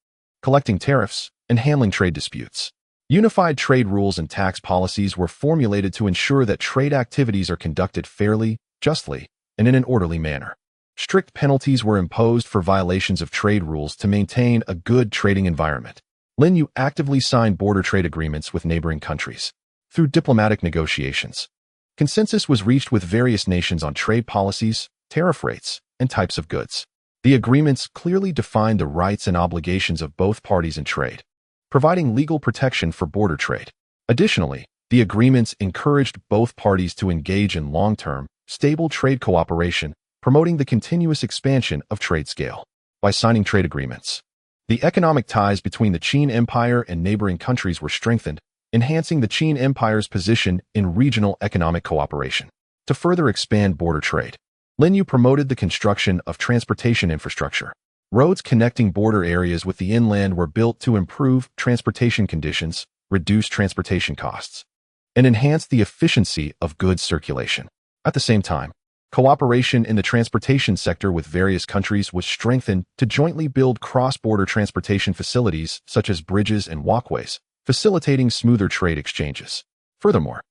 collecting tariffs, and handling trade disputes. Unified trade rules and tax policies were formulated to ensure that trade activities are conducted fairly, justly, and in an orderly manner. Strict penalties were imposed for violations of trade rules to maintain a good trading environment. Lin Yu actively signed border trade agreements with neighboring countries. Through diplomatic negotiations, consensus was reached with various nations on trade policies, tariff rates, and types of goods. The agreements clearly defined the rights and obligations of both parties in trade, providing legal protection for border trade. Additionally, the agreements encouraged both parties to engage in long-term, stable trade cooperation, promoting the continuous expansion of trade scale. By signing trade agreements, the economic ties between the Qin Empire and neighboring countries were strengthened, enhancing the Qin Empire's position in regional economic cooperation. To further expand border trade, Lin Yu promoted the construction of transportation infrastructure. Roads connecting border areas with the inland were built to improve transportation conditions, reduce transportation costs, and enhance the efficiency of goods circulation. At the same time, cooperation in the transportation sector with various countries was strengthened to jointly build cross-border transportation facilities such as bridges and walkways, facilitating smoother trade exchanges. Furthermore,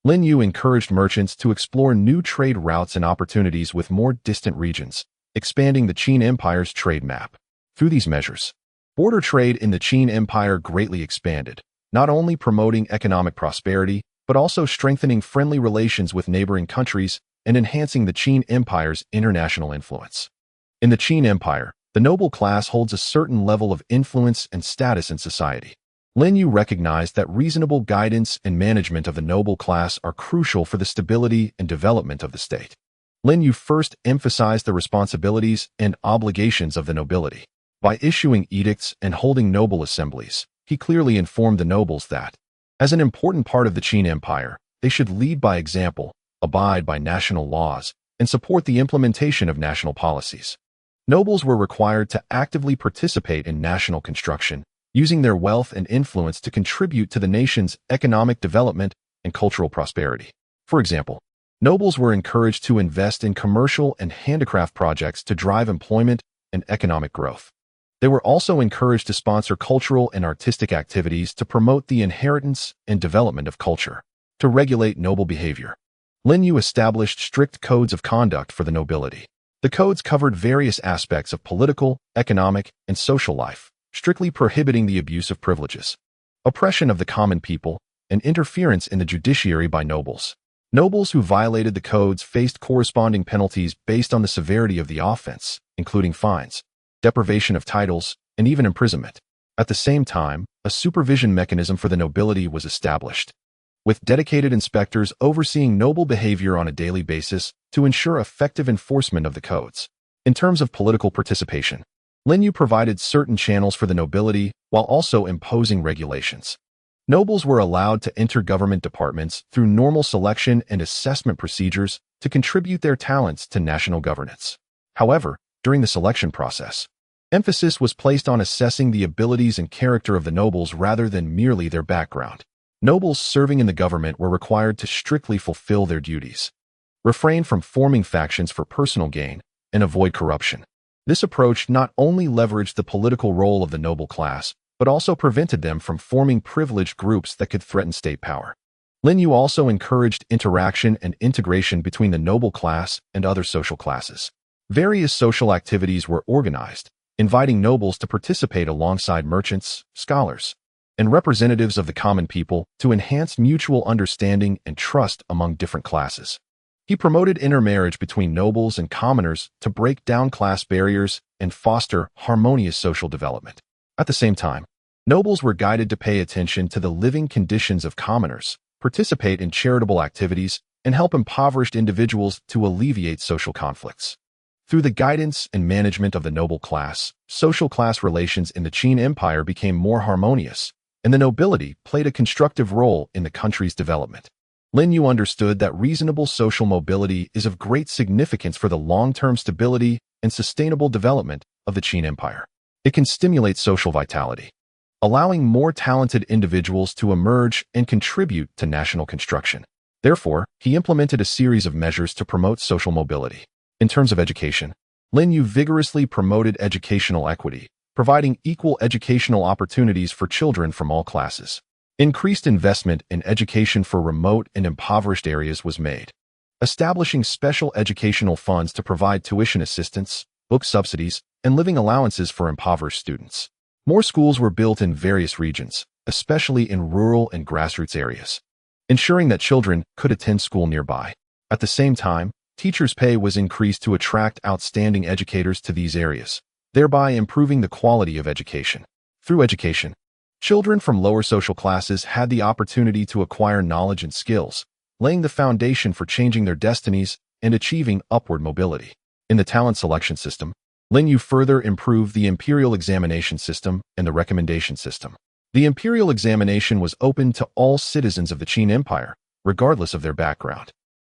Lin Yu encouraged merchants to explore new trade routes and opportunities with more distant regions, expanding the Qin Empire's trade map. Through these measures, border trade in the Qin Empire greatly expanded, not only promoting economic prosperity, but also strengthening friendly relations with neighboring countries and enhancing the Qin Empire's international influence. In the Qin Empire, the noble class holds a certain level of influence and status in society. Lin Yu recognized that reasonable guidance and management of the noble class are crucial for the stability and development of the state. Lin Yu first emphasized the responsibilities and obligations of the nobility. By issuing edicts and holding noble assemblies, he clearly informed the nobles that, as an important part of the Qin Empire, they should lead by example, abide by national laws, and support the implementation of national policies. Nobles were required to actively participate in national construction, using their wealth and influence to contribute to the nation's economic development and cultural prosperity. For example, nobles were encouraged to invest in commercial and handicraft projects to drive employment and economic growth. They were also encouraged to sponsor cultural and artistic activities to promote the inheritance and development of culture. To regulate noble behavior, Lin Yu established strict codes of conduct for the nobility. The codes covered various aspects of political, economic, and social life, strictly prohibiting the abuse of privileges, oppression of the common people, and interference in the judiciary by nobles. Nobles who violated the codes faced corresponding penalties based on the severity of the offense, including fines, deprivation of titles, and even imprisonment. At the same time, a supervision mechanism for the nobility was established, with dedicated inspectors overseeing noble behavior on a daily basis to ensure effective enforcement of the codes. In terms of political participation, Lin Yu provided certain channels for the nobility while also imposing regulations. Nobles were allowed to enter government departments through normal selection and assessment procedures to contribute their talents to national governance. However, during the selection process, emphasis was placed on assessing the abilities and character of the nobles rather than merely their background. Nobles serving in the government were required to strictly fulfill their duties, refrain from forming factions for personal gain, and avoid corruption. This approach not only leveraged the political role of the noble class, but also prevented them from forming privileged groups that could threaten state power. Lin Yu also encouraged interaction and integration between the noble class and other social classes. Various social activities were organized, inviting nobles to participate alongside merchants, scholars, and representatives of the common people to enhance mutual understanding and trust among different classes. He promoted intermarriage between nobles and commoners to break down class barriers and foster harmonious social development. At the same time, nobles were guided to pay attention to the living conditions of commoners, participate in charitable activities, and help impoverished individuals to alleviate social conflicts. Through the guidance and management of the noble class, social class relations in the Qin Empire became more harmonious, and the nobility played a constructive role in the country's development. Lin Yu understood that reasonable social mobility is of great significance for the long-term stability and sustainable development of the Qin Empire. It can stimulate social vitality, allowing more talented individuals to emerge and contribute to national construction. Therefore, he implemented a series of measures to promote social mobility. In terms of education, Lin Yu vigorously promoted educational equity, providing equal educational opportunities for children from all classes. Increased investment in education for remote and impoverished areas was made, establishing special educational funds to provide tuition assistance, book subsidies, and living allowances for impoverished students. More schools were built in various regions, especially in rural and grassroots areas, ensuring that children could attend school nearby. At the same time, teachers' pay was increased to attract outstanding educators to these areas, thereby improving the quality of education. Through education, children from lower social classes had the opportunity to acquire knowledge and skills, laying the foundation for changing their destinies and achieving upward mobility. In the talent selection system, Lin Yu further improved the imperial examination system and the recommendation system. The imperial examination was open to all citizens of the Qin Empire, regardless of their background.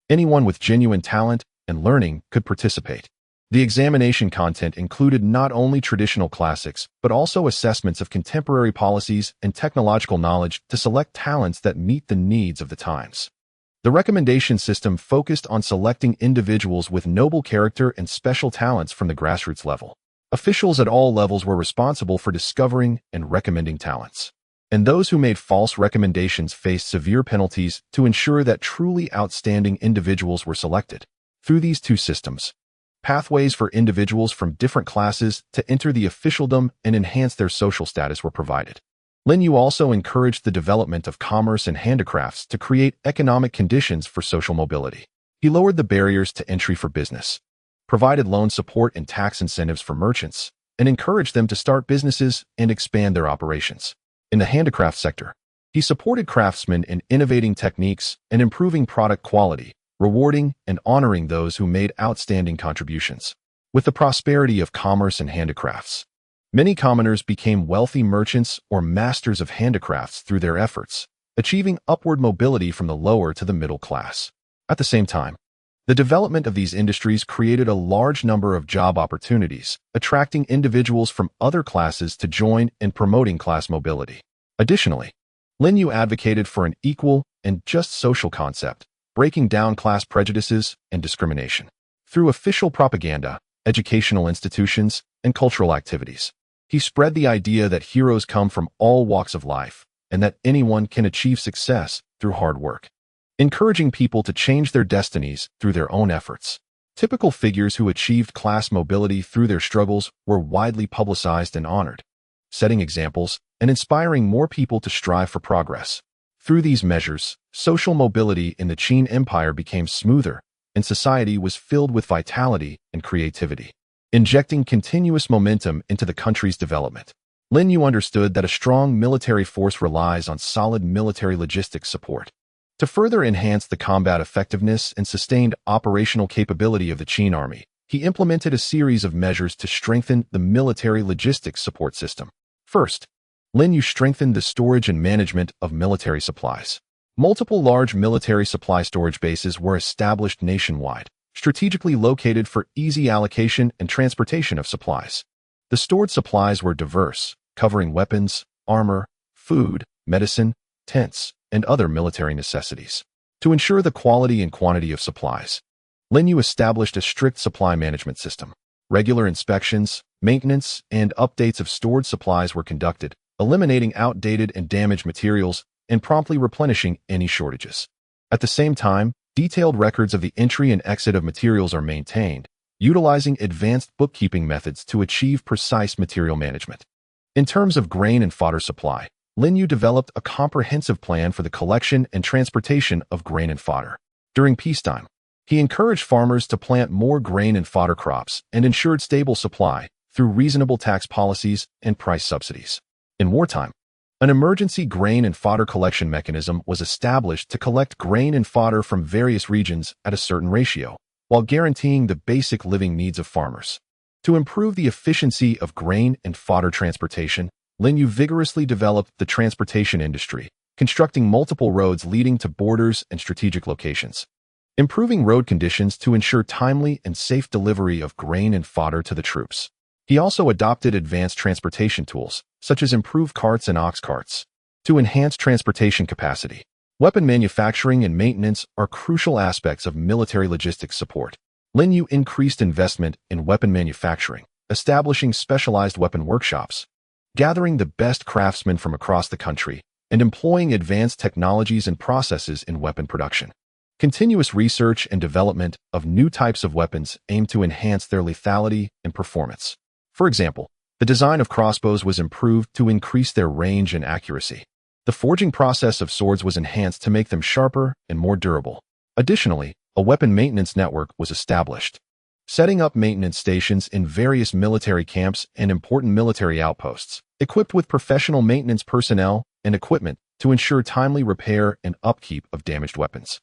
Anyone with genuine talent and learning could participate. The examination content included not only traditional classics, but also assessments of contemporary policies and technological knowledge to select talents that meet the needs of the times. The recommendation system focused on selecting individuals with noble character and special talents from the grassroots level. Officials at all levels were responsible for discovering and recommending talents, and those who made false recommendations faced severe penalties to ensure that truly outstanding individuals were selected. Through these two systems, pathways for individuals from different classes to enter the officialdom and enhance their social status were provided. Lin Yu also encouraged the development of commerce and handicrafts to create economic conditions for social mobility. He lowered the barriers to entry for business, provided loan support and tax incentives for merchants, and encouraged them to start businesses and expand their operations. In the handicraft sector, he supported craftsmen in innovating techniques and improving product quality, rewarding and honoring those who made outstanding contributions. With the prosperity of commerce and handicrafts, many commoners became wealthy merchants or masters of handicrafts through their efforts, achieving upward mobility from the lower to the middle class. At the same time, the development of these industries created a large number of job opportunities, attracting individuals from other classes to join and promoting class mobility. Additionally, Lin Yu advocated for an equal and just social concept, breaking down class prejudices and discrimination. Through official propaganda, educational institutions, and cultural activities, he spread the idea that heroes come from all walks of life and that anyone can achieve success through hard work, encouraging people to change their destinies through their own efforts. Typical figures who achieved class mobility through their struggles were widely publicized and honored, setting examples and inspiring more people to strive for progress. Through these measures, social mobility in the Qin Empire became smoother, and society was filled with vitality and creativity, injecting continuous momentum into the country's development. Lin Yu understood that a strong military force relies on solid military logistics support. To further enhance the combat effectiveness and sustained operational capability of the Qin army, he implemented a series of measures to strengthen the military logistics support system. First, Lin Yu strengthened the storage and management of military supplies. Multiple large military supply storage bases were established nationwide, strategically located for easy allocation and transportation of supplies. The stored supplies were diverse, covering weapons, armor, food, medicine, tents, and other military necessities. To ensure the quality and quantity of supplies, Lin Yu established a strict supply management system. Regular inspections, maintenance, and updates of stored supplies were conducted, eliminating outdated and damaged materials and promptly replenishing any shortages. At the same time, detailed records of the entry and exit of materials are maintained, utilizing advanced bookkeeping methods to achieve precise material management. In terms of grain and fodder supply, Lin Yu developed a comprehensive plan for the collection and transportation of grain and fodder. During peacetime, he encouraged farmers to plant more grain and fodder crops and ensured stable supply through reasonable tax policies and price subsidies. In wartime, an emergency grain and fodder collection mechanism was established to collect grain and fodder from various regions at a certain ratio, while guaranteeing the basic living needs of farmers. To improve the efficiency of grain and fodder transportation, Lin Yu vigorously developed the transportation industry, constructing multiple roads leading to borders and strategic locations, improving road conditions to ensure timely and safe delivery of grain and fodder to the troops. He also adopted advanced transportation tools, such as improved carts and ox carts, to enhance transportation capacity. Weapon manufacturing and maintenance are crucial aspects of military logistics support. Lin Yu increased investment in weapon manufacturing, establishing specialized weapon workshops, gathering the best craftsmen from across the country, and employing advanced technologies and processes in weapon production. Continuous research and development of new types of weapons aim to enhance their lethality and performance. For example, the design of crossbows was improved to increase their range and accuracy. The forging process of swords was enhanced to make them sharper and more durable. Additionally, a weapon maintenance network was established, setting up maintenance stations in various military camps and important military outposts, equipped with professional maintenance personnel and equipment to ensure timely repair and upkeep of damaged weapons,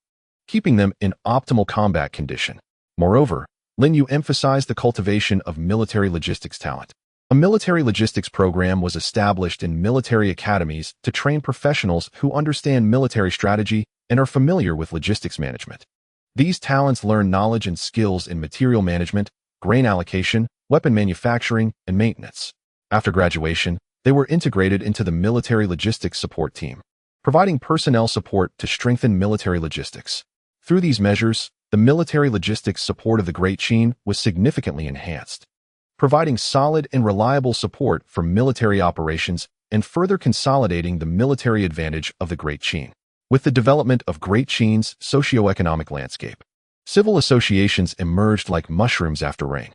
keeping them in optimal combat condition. Moreover, Lin Yu emphasized the cultivation of military logistics talent. A military logistics program was established in military academies to train professionals who understand military strategy and are familiar with logistics management. These talents learn knowledge and skills in material management, grain allocation, weapon manufacturing, and maintenance. After graduation, they were integrated into the military logistics support team, providing personnel support to strengthen military logistics. Through these measures, the military logistics support of the Great Qin was significantly enhanced, providing solid and reliable support for military operations and further consolidating the military advantage of the Great Qin. With the development of Great Qin's socio-economic landscape, civil associations emerged like mushrooms after rain.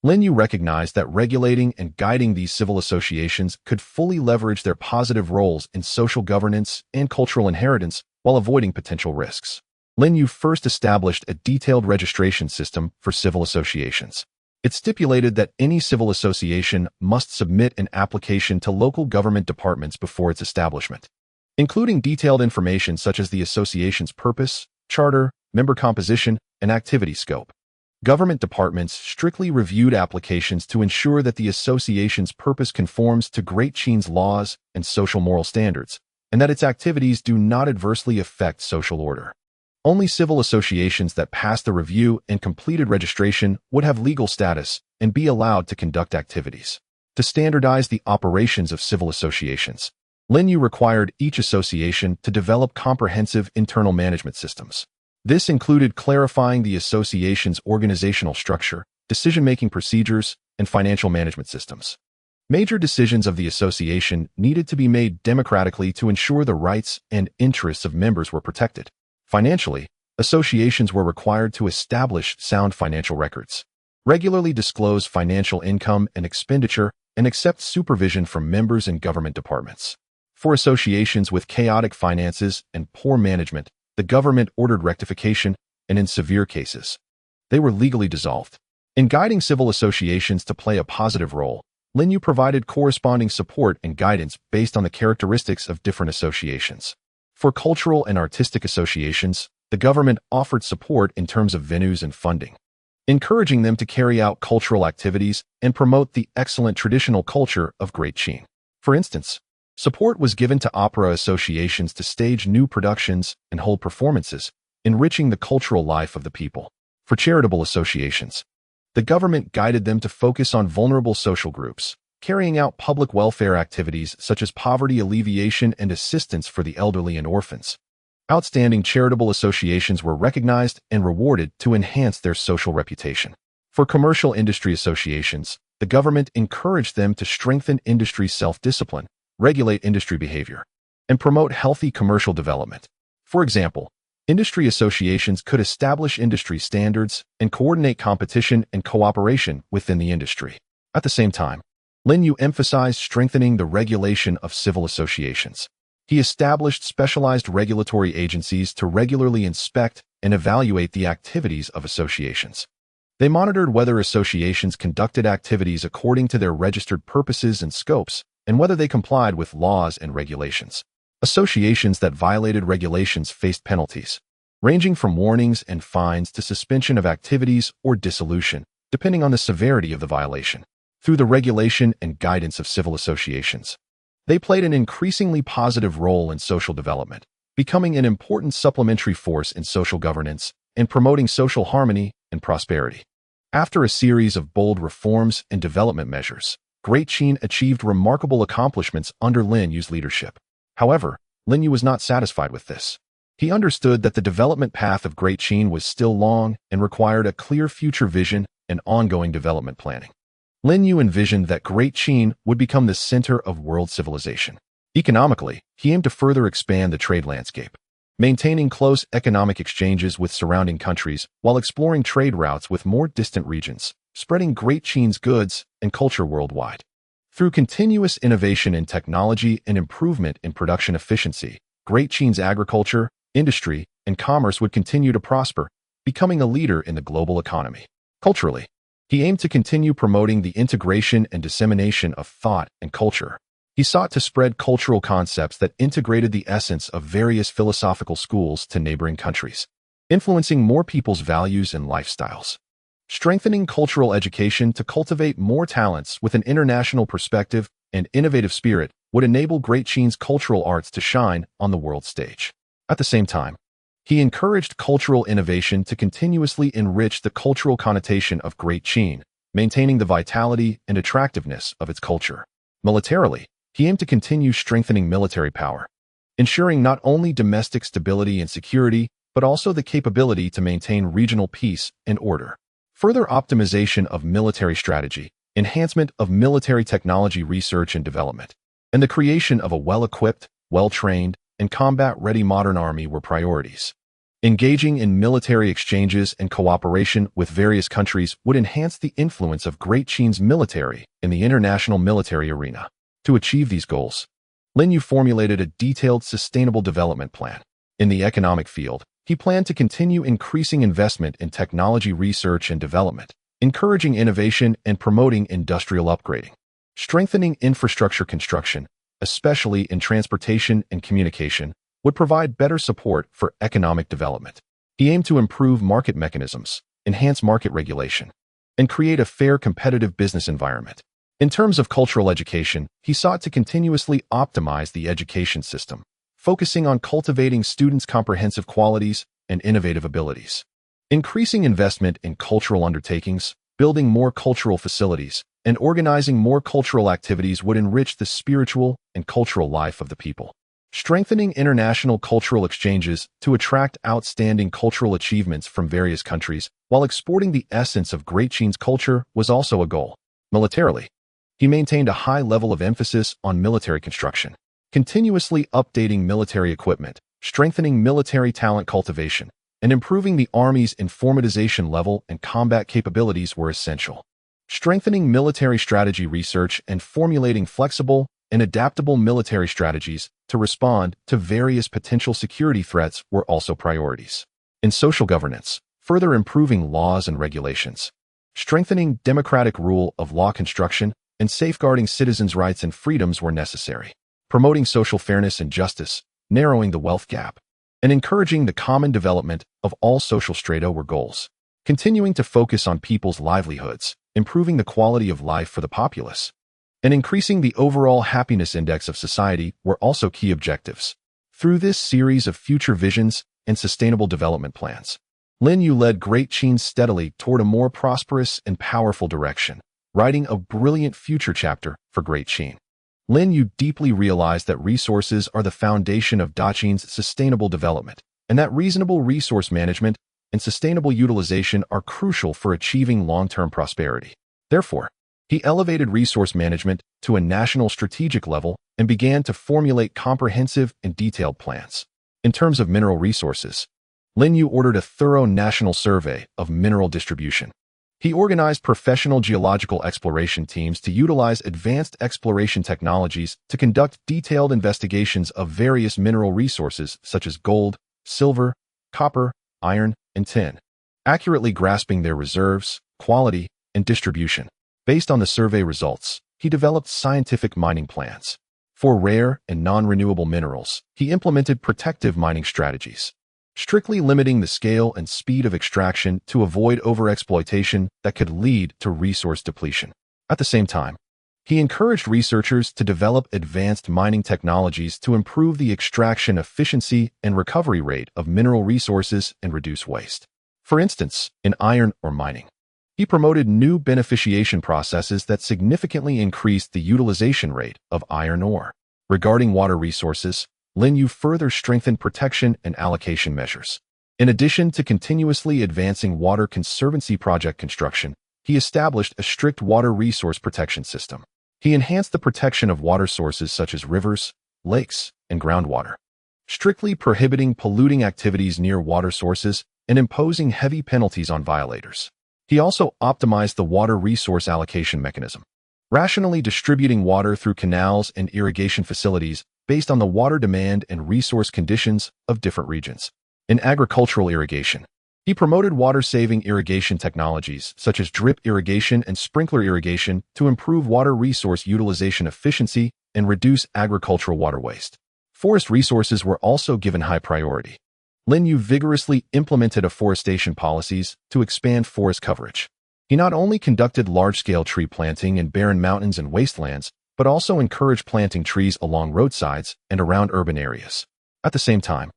Lin Yu recognized that regulating and guiding these civil associations could fully leverage their positive roles in social governance and cultural inheritance while avoiding potential risks. Lin Yu first established a detailed registration system for civil associations. It stipulated that any civil association must submit an application to local government departments before its establishment, including detailed information such as the association's purpose, charter, member composition, and activity scope. Government departments strictly reviewed applications to ensure that the association's purpose conforms to Great Qin's laws and social moral standards, and that its activities do not adversely affect social order. Only civil associations that passed the review and completed registration would have legal status and be allowed to conduct activities. To standardize the operations of civil associations, Lin Yu required each association to develop comprehensive internal management systems. This included clarifying the association's organizational structure, decision-making procedures, and financial management systems. Major decisions of the association needed to be made democratically to ensure the rights and interests of members were protected. Financially, associations were required to establish sound financial records, regularly disclose financial income and expenditure, and accept supervision from members and government departments. For associations with chaotic finances and poor management, the government ordered rectification, and in severe cases, they were legally dissolved. In guiding civil associations to play a positive role, Lin Yu provided corresponding support and guidance based on the characteristics of different associations. For cultural and artistic associations, the government offered support in terms of venues and funding, encouraging them to carry out cultural activities and promote the excellent traditional culture of Great Qin. For instance, support was given to opera associations to stage new productions and hold performances, enriching the cultural life of the people. For charitable associations, the government guided them to focus on vulnerable social groups, carrying out public welfare activities such as poverty alleviation and assistance for the elderly and orphans. Outstanding charitable associations were recognized and rewarded to enhance their social reputation. For commercial industry associations, the government encouraged them to strengthen industry self-discipline, regulate industry behavior, and promote healthy commercial development. For example, industry associations could establish industry standards and coordinate competition and cooperation within the industry. At the same time, Lin Yu emphasized strengthening the regulation of civil associations. He established specialized regulatory agencies to regularly inspect and evaluate the activities of associations. They monitored whether associations conducted activities according to their registered purposes and scopes, and whether they complied with laws and regulations. Associations that violated regulations faced penalties, ranging from warnings and fines to suspension of activities or dissolution, depending on the severity of the violation. Through the regulation and guidance of civil associations, they played an increasingly positive role in social development, becoming an important supplementary force in social governance and promoting social harmony and prosperity. After a series of bold reforms and development measures, Great Qin achieved remarkable accomplishments under Lin Yu's leadership. However, Lin Yu was not satisfied with this. He understood that the development path of Great Qin was still long and required a clear future vision and ongoing development planning. Lin Yu envisioned that Great Qin would become the center of world civilization. Economically, he aimed to further expand the trade landscape, maintaining close economic exchanges with surrounding countries while exploring trade routes with more distant regions, spreading Great Qin's goods and culture worldwide. Through continuous innovation in technology and improvement in production efficiency, Great Qin's agriculture, industry, and commerce would continue to prosper, becoming a leader in the global economy. Culturally, he aimed to continue promoting the integration and dissemination of thought and culture. He sought to spread cultural concepts that integrated the essence of various philosophical schools to neighboring countries, influencing more people's values and lifestyles. Strengthening cultural education to cultivate more talents with an international perspective and innovative spirit would enable Great Qin's cultural arts to shine on the world stage. At the same time, he encouraged cultural innovation to continuously enrich the cultural connotation of Great Qin, maintaining the vitality and attractiveness of its culture. Militarily, he aimed to continue strengthening military power, ensuring not only domestic stability and security, but also the capability to maintain regional peace and order. Further optimization of military strategy, enhancement of military technology research and development, and the creation of a well-equipped, well-trained, and combat-ready modern army were priorities. Engaging in military exchanges and cooperation with various countries would enhance the influence of Great Qin's military in the international military arena. To achieve these goals, Lin Yu formulated a detailed sustainable development plan. In the economic field, he planned to continue increasing investment in technology research and development, encouraging innovation and promoting industrial upgrading, strengthening infrastructure construction, especially in transportation and communication, would provide better support for economic development. He aimed to improve market mechanisms, enhance market regulation, and create a fair competitive business environment. In terms of cultural education, he sought to continuously optimize the education system, focusing on cultivating students' comprehensive qualities and innovative abilities. Increasing investment in cultural undertakings, building more cultural facilities, and organizing more cultural activities would enrich the spiritual and cultural life of the people. Strengthening international cultural exchanges to attract outstanding cultural achievements from various countries while exporting the essence of Great Qin's culture was also a goal. Militarily, he maintained a high level of emphasis on military construction, continuously updating military equipment, strengthening military talent cultivation, and improving the army's informatization level and combat capabilities were essential. Strengthening military strategy research and formulating flexible and adaptable military strategies to respond to various potential security threats were also priorities. In social governance, further improving laws and regulations, strengthening democratic rule of law construction, and safeguarding citizens' rights and freedoms were necessary. Promoting social fairness and justice, narrowing the wealth gap, and encouraging the common development of all social strata were goals. Continuing to focus on people's livelihoods, improving the quality of life for the populace, and increasing the overall happiness index of society were also key objectives. Through this series of future visions and sustainable development plans, Lin Yu led Great Qin steadily toward a more prosperous and powerful direction, writing a brilliant future chapter for Great Qin. Lin Yu deeply realized that resources are the foundation of Daqian's sustainable development, and that reasonable resource management and sustainable utilization are crucial for achieving long-term prosperity. Therefore, he elevated resource management to a national strategic level and began to formulate comprehensive and detailed plans. In terms of mineral resources, Lin Yu ordered a thorough national survey of mineral distribution. He organized professional geological exploration teams to utilize advanced exploration technologies to conduct detailed investigations of various mineral resources such as gold, silver, copper, iron, and tin, accurately grasping their reserves, quality, and distribution. Based on the survey results, he developed scientific mining plans. For rare and non-renewable minerals, he implemented protective mining strategies, strictly limiting the scale and speed of extraction to avoid overexploitation that could lead to resource depletion. At the same time, he encouraged researchers to develop advanced mining technologies to improve the extraction efficiency and recovery rate of mineral resources and reduce waste. For instance, in iron ore mining, he promoted new beneficiation processes that significantly increased the utilization rate of iron ore. Regarding water resources, Lin Yu further strengthened protection and allocation measures. In addition to continuously advancing water conservancy project construction, he established a strict water resource protection system. He enhanced the protection of water sources such as rivers, lakes, and groundwater, strictly prohibiting polluting activities near water sources and imposing heavy penalties on violators. He also optimized the water resource allocation mechanism, rationally distributing water through canals and irrigation facilities based on the water demand and resource conditions of different regions. In agricultural irrigation, he promoted water-saving irrigation technologies such as drip irrigation and sprinkler irrigation to improve water resource utilization efficiency and reduce agricultural water waste. Forest resources were also given high priority. Lin Yu vigorously implemented afforestation policies to expand forest coverage. He not only conducted large-scale tree planting in barren mountains and wastelands, but also encouraged planting trees along roadsides and around urban areas. At the same time,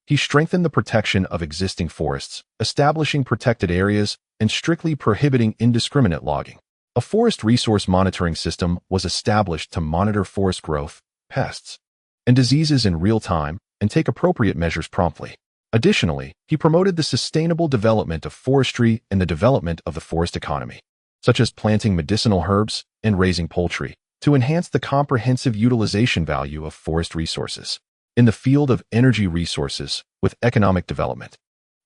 he strengthened the protection of existing forests, establishing protected areas and strictly prohibiting indiscriminate logging. A forest resource monitoring system was established to monitor forest growth, pests, and diseases in real time and take appropriate measures promptly. Additionally, he promoted the sustainable development of forestry and the development of the forest economy, such as planting medicinal herbs and raising poultry, to enhance the comprehensive utilization value of forest resources. In the field of energy resources, with economic development,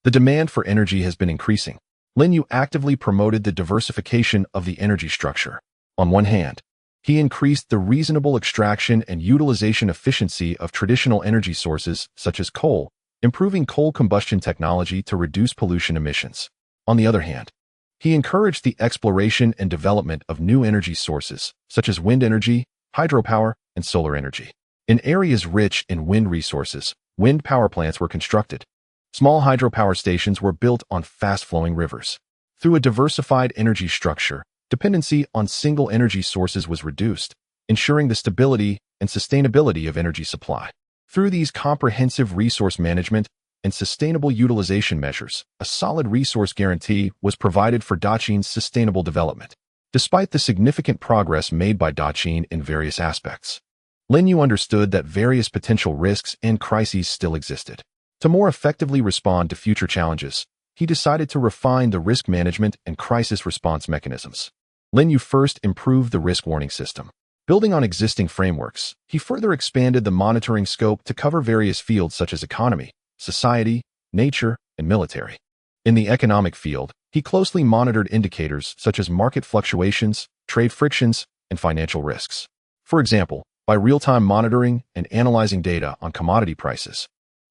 the demand for energy has been increasing. Lin Yu actively promoted the diversification of the energy structure. On one hand, he increased the reasonable extraction and utilization efficiency of traditional energy sources such as coal, improving coal combustion technology to reduce pollution emissions. On the other hand, he encouraged the exploration and development of new energy sources, such as wind energy, hydropower, and solar energy. In areas rich in wind resources, wind power plants were constructed. Small hydropower stations were built on fast-flowing rivers. Through a diversified energy structure, dependency on single energy sources was reduced, ensuring the stability and sustainability of energy supply. Through these comprehensive resource management and sustainable utilization measures, a solid resource guarantee was provided for Daqin's sustainable development. Despite the significant progress made by Daqin in various aspects, Lin Yu understood that various potential risks and crises still existed. To more effectively respond to future challenges, he decided to refine the risk management and crisis response mechanisms. Lin Yu first improved the risk warning system. Building on existing frameworks, he further expanded the monitoring scope to cover various fields such as economy, society, nature, and military. In the economic field, he closely monitored indicators such as market fluctuations, trade frictions, and financial risks. For example, by real-time monitoring and analyzing data on commodity prices,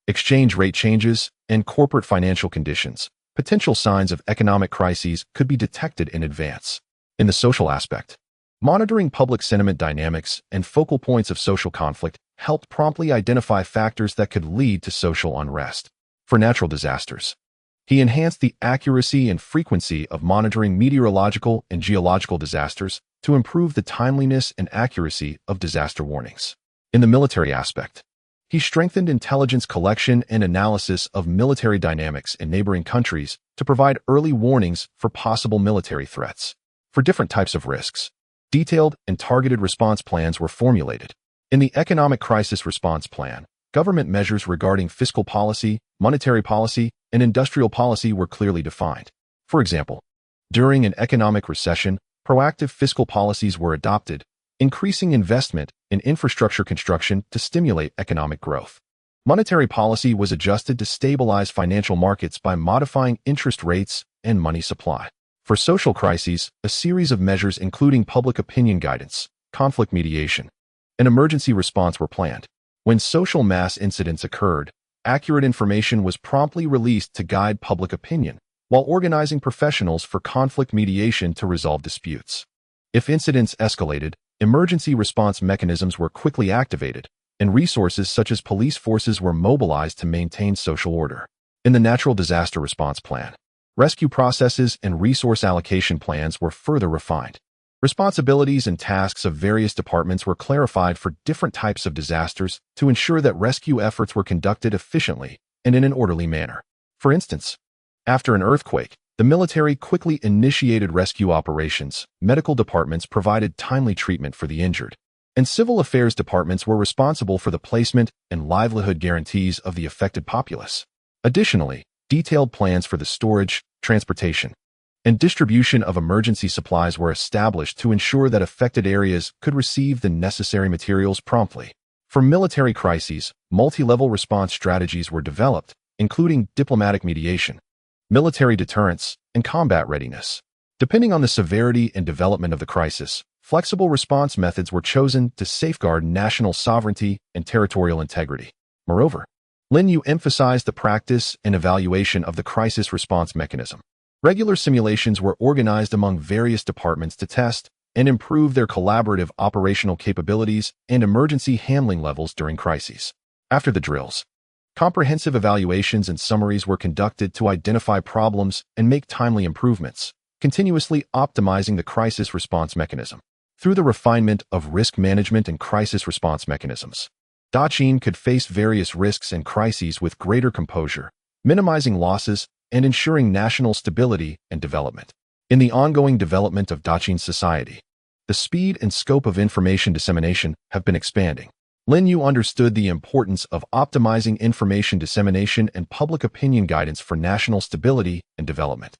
exchange rate changes, and corporate financial conditions, potential signs of economic crises could be detected in advance. In the social aspect, monitoring public sentiment dynamics and focal points of social conflict helped promptly identify factors that could lead to social unrest. For natural disasters, he enhanced the accuracy and frequency of monitoring meteorological and geological disasters to improve the timeliness and accuracy of disaster warnings. In the military aspect, he strengthened intelligence collection and analysis of military dynamics in neighboring countries to provide early warnings for possible military threats. For different types of risks, detailed and targeted response plans were formulated. In the Economic Crisis Response Plan, government measures regarding fiscal policy, monetary policy, and industrial policy were clearly defined. For example, during an economic recession, proactive fiscal policies were adopted, increasing investment in infrastructure construction to stimulate economic growth. Monetary policy was adjusted to stabilize financial markets by modifying interest rates and money supply. For social crises, a series of measures including public opinion guidance, conflict mediation, and emergency response were planned. When social mass incidents occurred, accurate information was promptly released to guide public opinion, while organizing professionals for conflict mediation to resolve disputes. If incidents escalated, emergency response mechanisms were quickly activated, and resources such as police forces were mobilized to maintain social order. In the Natural Disaster Response Plan, rescue processes and resource allocation plans were further refined. Responsibilities and tasks of various departments were clarified for different types of disasters to ensure that rescue efforts were conducted efficiently and in an orderly manner. For instance, after an earthquake, the military quickly initiated rescue operations, medical departments provided timely treatment for the injured, and civil affairs departments were responsible for the placement and livelihood guarantees of the affected populace. Additionally, detailed plans for the storage, transportation, and distribution of emergency supplies were established to ensure that affected areas could receive the necessary materials promptly. For military crises, multi-level response strategies were developed, including diplomatic mediation, military deterrence, and combat readiness. Depending on the severity and development of the crisis, flexible response methods were chosen to safeguard national sovereignty and territorial integrity. Moreover, Lin Yu emphasized the practice and evaluation of the crisis response mechanism. Regular simulations were organized among various departments to test and improve their collaborative operational capabilities and emergency handling levels during crises. After the drills, comprehensive evaluations and summaries were conducted to identify problems and make timely improvements, continuously optimizing the crisis response mechanism. Through the refinement of risk management and crisis response mechanisms, Daqin could face various risks and crises with greater composure, minimizing losses and ensuring national stability and development. In the ongoing development of Daqin society, the speed and scope of information dissemination have been expanding. Lin Yu understood the importance of optimizing information dissemination and public opinion guidance for national stability and development.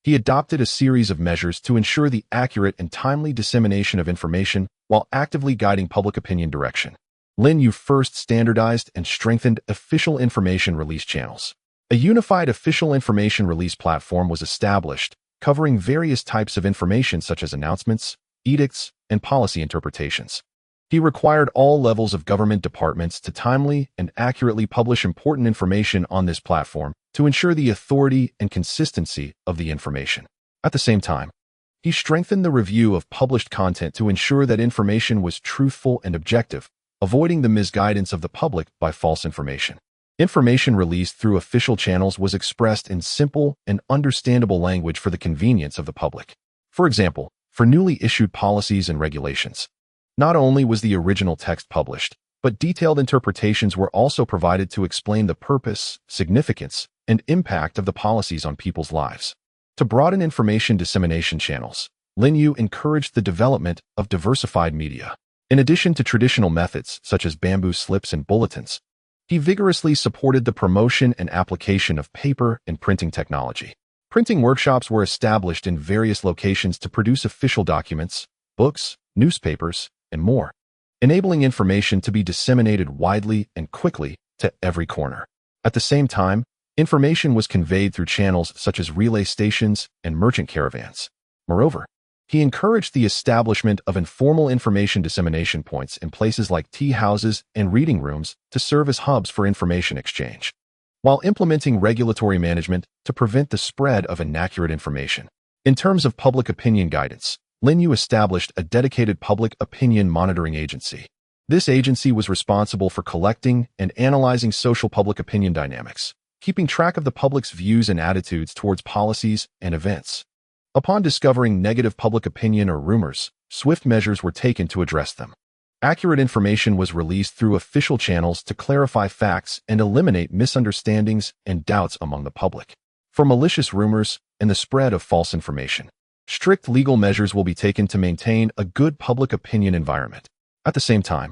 He adopted a series of measures to ensure the accurate and timely dissemination of information while actively guiding public opinion direction. Lin Yu first standardized and strengthened official information release channels. A unified official information release platform was established, covering various types of information such as announcements, edicts, and policy interpretations. He required all levels of government departments to timely and accurately publish important information on this platform to ensure the authority and consistency of the information. At the same time, he strengthened the review of published content to ensure that information was truthful and objective, avoiding the misguidance of the public by false information. Information released through official channels was expressed in simple and understandable language for the convenience of the public. For example, for newly issued policies and regulations, not only was the original text published, but detailed interpretations were also provided to explain the purpose, significance, and impact of the policies on people's lives. To broaden information dissemination channels, Lin Yu encouraged the development of diversified media. In addition to traditional methods such as bamboo slips and bulletins, he vigorously supported the promotion and application of paper and printing technology. Printing workshops were established in various locations to produce official documents, books, newspapers, and more, enabling information to be disseminated widely and quickly to every corner. At the same time, information was conveyed through channels such as relay stations and merchant caravans. Moreover, he encouraged the establishment of informal information dissemination points in places like tea houses and reading rooms to serve as hubs for information exchange, while implementing regulatory management to prevent the spread of inaccurate information. In terms of public opinion guidance, Lin Yu established a dedicated public opinion monitoring agency. This agency was responsible for collecting and analyzing social public opinion dynamics, keeping track of the public's views and attitudes towards policies and events. Upon discovering negative public opinion or rumors, swift measures were taken to address them. Accurate information was released through official channels to clarify facts and eliminate misunderstandings and doubts among the public. For malicious rumors and the spread of false information, strict legal measures will be taken to maintain a good public opinion environment. At the same time,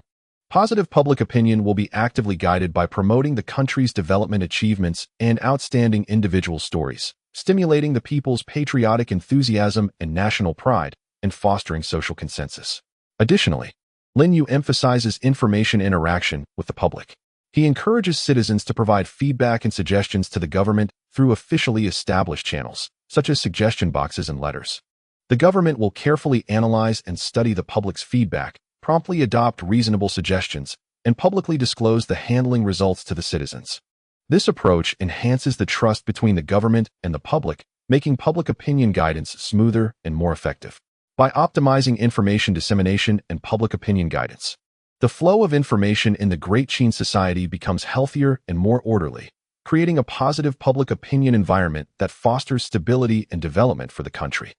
positive public opinion will be actively guided by promoting the country's development achievements and outstanding individual stories, stimulating the people's patriotic enthusiasm and national pride, and fostering social consensus. Additionally, Lin Yu emphasizes information interaction with the public. He encourages citizens to provide feedback and suggestions to the government through officially established channels, such as suggestion boxes and letters. The government will carefully analyze and study the public's feedback, promptly adopt reasonable suggestions, and publicly disclose the handling results to the citizens. This approach enhances the trust between the government and the public, making public opinion guidance smoother and more effective. By optimizing information dissemination and public opinion guidance, the flow of information in the Great Qin society becomes healthier and more orderly, creating a positive public opinion environment that fosters stability and development for the country.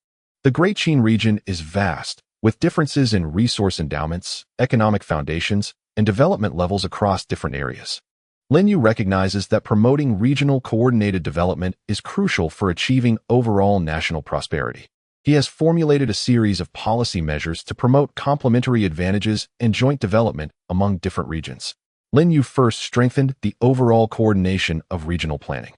The Great Qin region is vast, with differences in resource endowments, economic foundations, and development levels across different areas. Lin Yu recognizes that promoting regional coordinated development is crucial for achieving overall national prosperity. He has formulated a series of policy measures to promote complementary advantages and joint development among different regions. Lin Yu first strengthened the overall coordination of regional planning.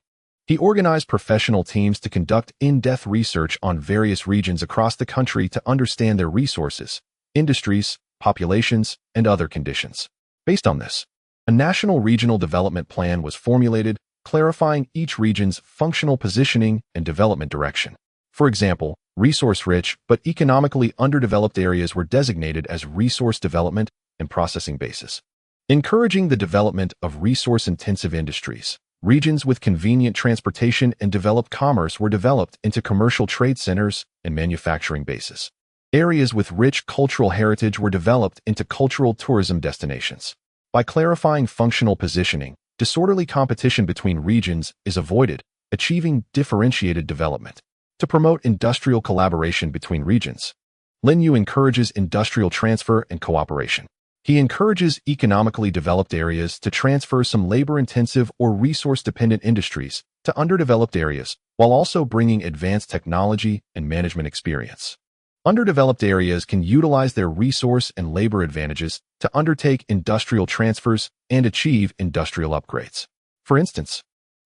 He organized professional teams to conduct in-depth research on various regions across the country to understand their resources, industries, populations, and other conditions. Based on this, a national regional development plan was formulated, clarifying each region's functional positioning and development direction. For example, resource-rich but economically underdeveloped areas were designated as resource development and processing bases. Encouraging the development of resource-intensive industries, regions with convenient transportation and developed commerce were developed into commercial trade centers and manufacturing bases. Areas with rich cultural heritage were developed into cultural tourism destinations. By clarifying functional positioning, disorderly competition between regions is avoided, achieving differentiated development. To promote industrial collaboration between regions, Lin Yu encourages industrial transfer and cooperation. He encourages economically developed areas to transfer some labor-intensive or resource-dependent industries to underdeveloped areas, while also bringing advanced technology and management experience. Underdeveloped areas can utilize their resource and labor advantages to undertake industrial transfers and achieve industrial upgrades. For instance,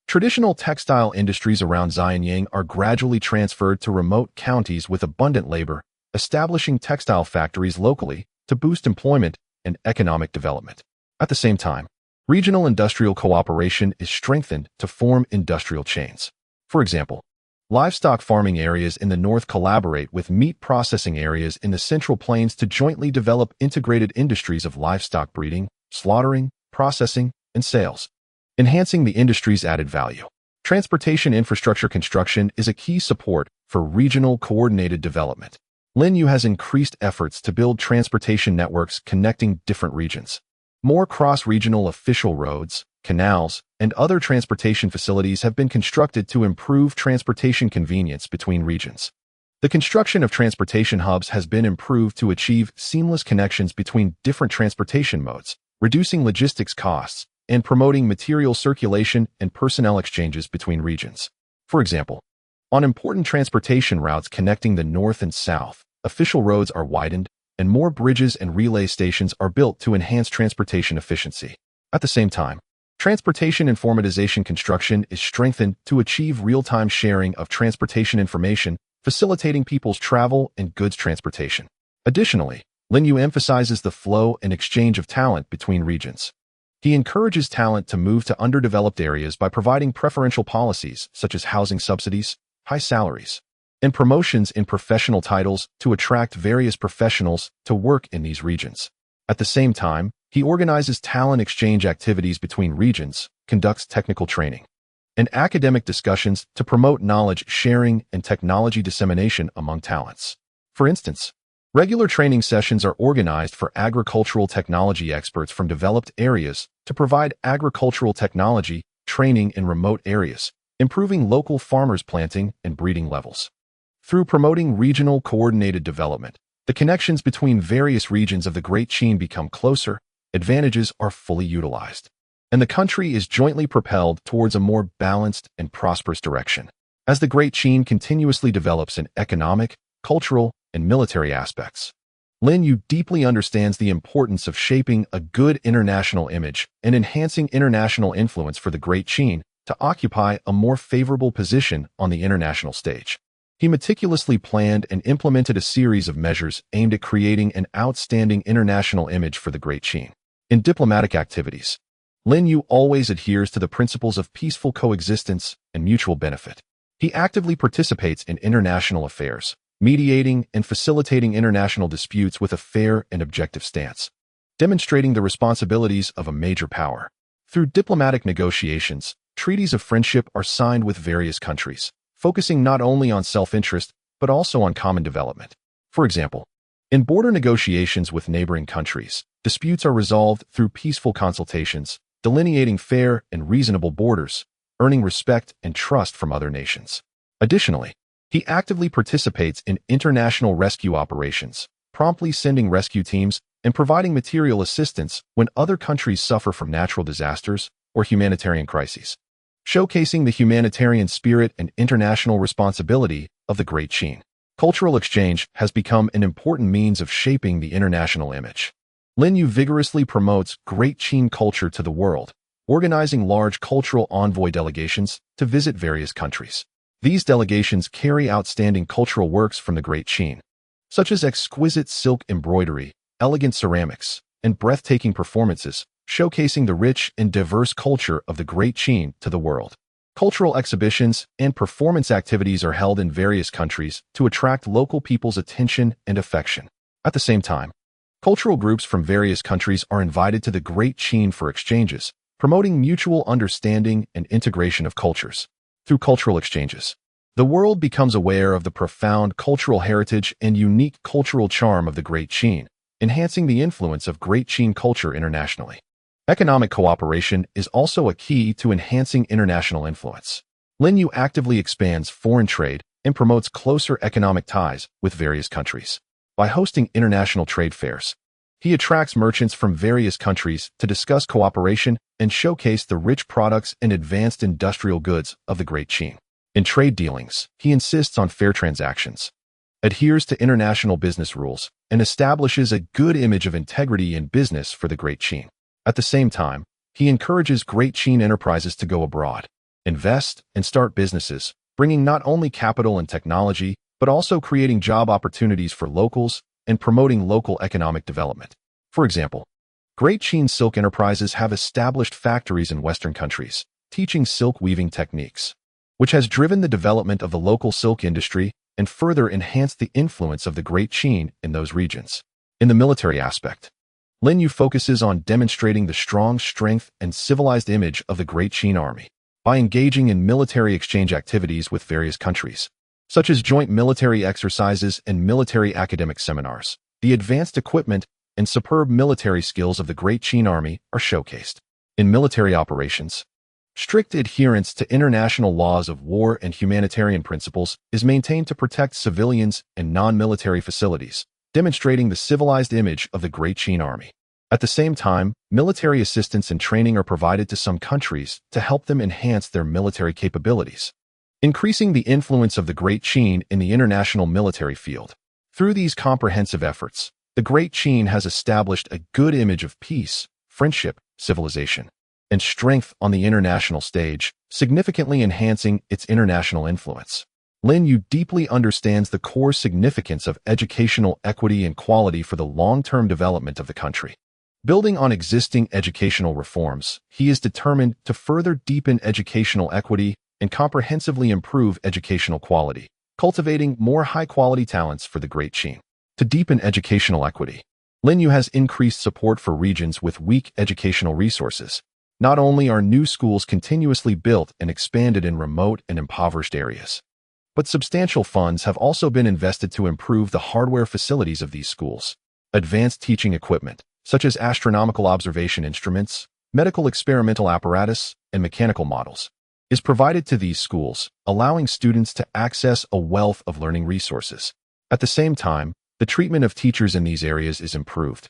traditional textile industries around Xianyang are gradually transferred to remote counties with abundant labor, establishing textile factories locally to boost employment and economic development. At the same time, regional industrial cooperation is strengthened to form industrial chains. For example, livestock farming areas in the north collaborate with meat processing areas in the Central Plains to jointly develop integrated industries of livestock breeding, slaughtering, processing, and sales, enhancing the industry's added value. Transportation infrastructure construction is a key support for regional coordinated development. Lin Yu has increased efforts to build transportation networks connecting different regions. More cross-regional official roads, canals, and other transportation facilities have been constructed to improve transportation convenience between regions. The construction of transportation hubs has been improved to achieve seamless connections between different transportation modes, reducing logistics costs, and promoting material circulation and personnel exchanges between regions. For example, on important transportation routes connecting the north and south, official roads are widened, and more bridges and relay stations are built to enhance transportation efficiency. At the same time, transportation informatization construction is strengthened to achieve real-time sharing of transportation information, facilitating people's travel and goods transportation. Additionally, Lin Yu emphasizes the flow and exchange of talent between regions. He encourages talent to move to underdeveloped areas by providing preferential policies such as housing subsidies, high salaries, and promotions in professional titles to attract various professionals to work in these regions. At the same time, he organizes talent exchange activities between regions, conducts technical training, and academic discussions to promote knowledge sharing and technology dissemination among talents. For instance, regular training sessions are organized for agricultural technology experts from developed areas to provide agricultural technology training in remote areas, improving local farmers' planting and breeding levels. Through promoting regional coordinated development, the connections between various regions of the Great Qin become closer, advantages are fully utilized, and the country is jointly propelled towards a more balanced and prosperous direction. As the Great Qin continuously develops in economic, cultural, and military aspects, Lin Yu deeply understands the importance of shaping a good international image and enhancing international influence for the Great Qin to occupy a more favorable position on the international stage. He meticulously planned and implemented a series of measures aimed at creating an outstanding international image for the Great Qin. In diplomatic activities, Lin Yu always adheres to the principles of peaceful coexistence and mutual benefit. He actively participates in international affairs, mediating and facilitating international disputes with a fair and objective stance, demonstrating the responsibilities of a major power. Through diplomatic negotiations, treaties of friendship are signed with various countries, focusing not only on self-interest, but also on common development. For example, in border negotiations with neighboring countries, disputes are resolved through peaceful consultations, delineating fair and reasonable borders, earning respect and trust from other nations. Additionally, he actively participates in international rescue operations, promptly sending rescue teams and providing material assistance when other countries suffer from natural disasters or humanitarian crises, showcasing the humanitarian spirit and international responsibility of the Great Qin. Cultural exchange has become an important means of shaping the international image. Lin Yu vigorously promotes Great Qin culture to the world, organizing large cultural envoy delegations to visit various countries. These delegations carry outstanding cultural works from the Great Qin, such as exquisite silk embroidery, elegant ceramics, and breathtaking performances, showcasing the rich and diverse culture of the Great Qin to the world. Cultural exhibitions and performance activities are held in various countries to attract local people's attention and affection. At the same time, cultural groups from various countries are invited to the Great Qin for exchanges, promoting mutual understanding and integration of cultures. Through cultural exchanges, the world becomes aware of the profound cultural heritage and unique cultural charm of the Great Qin, enhancing the influence of Great Qin culture internationally. Economic cooperation is also a key to enhancing international influence. Lin Yu actively expands foreign trade and promotes closer economic ties with various countries. By hosting international trade fairs, he attracts merchants from various countries to discuss cooperation and showcase the rich products and advanced industrial goods of the Great Qin. In trade dealings, he insists on fair transactions, adheres to international business rules, and establishes a good image of integrity in business for the Great Qin. At the same time, he encourages Great Qin enterprises to go abroad, invest, and start businesses, bringing not only capital and technology, but also creating job opportunities for locals and promoting local economic development. For example, Great Qin silk enterprises have established factories in Western countries, teaching silk weaving techniques, which has driven the development of the local silk industry and further enhanced the influence of the Great Qin in those regions. In the military aspect, Lin Yu focuses on demonstrating the strong strength and civilized image of the Great Qin army by engaging in military exchange activities with various countries, such as joint military exercises and military academic seminars. The advanced equipment and superb military skills of the Great Qin army are showcased. In military operations, strict adherence to international laws of war and humanitarian principles is maintained to protect civilians and non-military facilities, demonstrating the civilized image of the Great Qin army. At the same time, military assistance and training are provided to some countries to help them enhance their military capabilities, increasing the influence of the Great Qin in the international military field. Through these comprehensive efforts, the Great Qin has established a good image of peace, friendship, civilization, and strength on the international stage, significantly enhancing its international influence. Lin Yu deeply understands the core significance of educational equity and quality for the long-term development of the country. Building on existing educational reforms, he is determined to further deepen educational equity and comprehensively improve educational quality, cultivating more high-quality talents for the Great Qin. To deepen educational equity, Lin Yu has increased support for regions with weak educational resources. Not only are new schools continuously built and expanded in remote and impoverished areas, but substantial funds have also been invested to improve the hardware facilities of these schools. Advanced teaching equipment, such as astronomical observation instruments, medical experimental apparatus, and mechanical models, is provided to these schools, allowing students to access a wealth of learning resources. At the same time, the treatment of teachers in these areas is improved,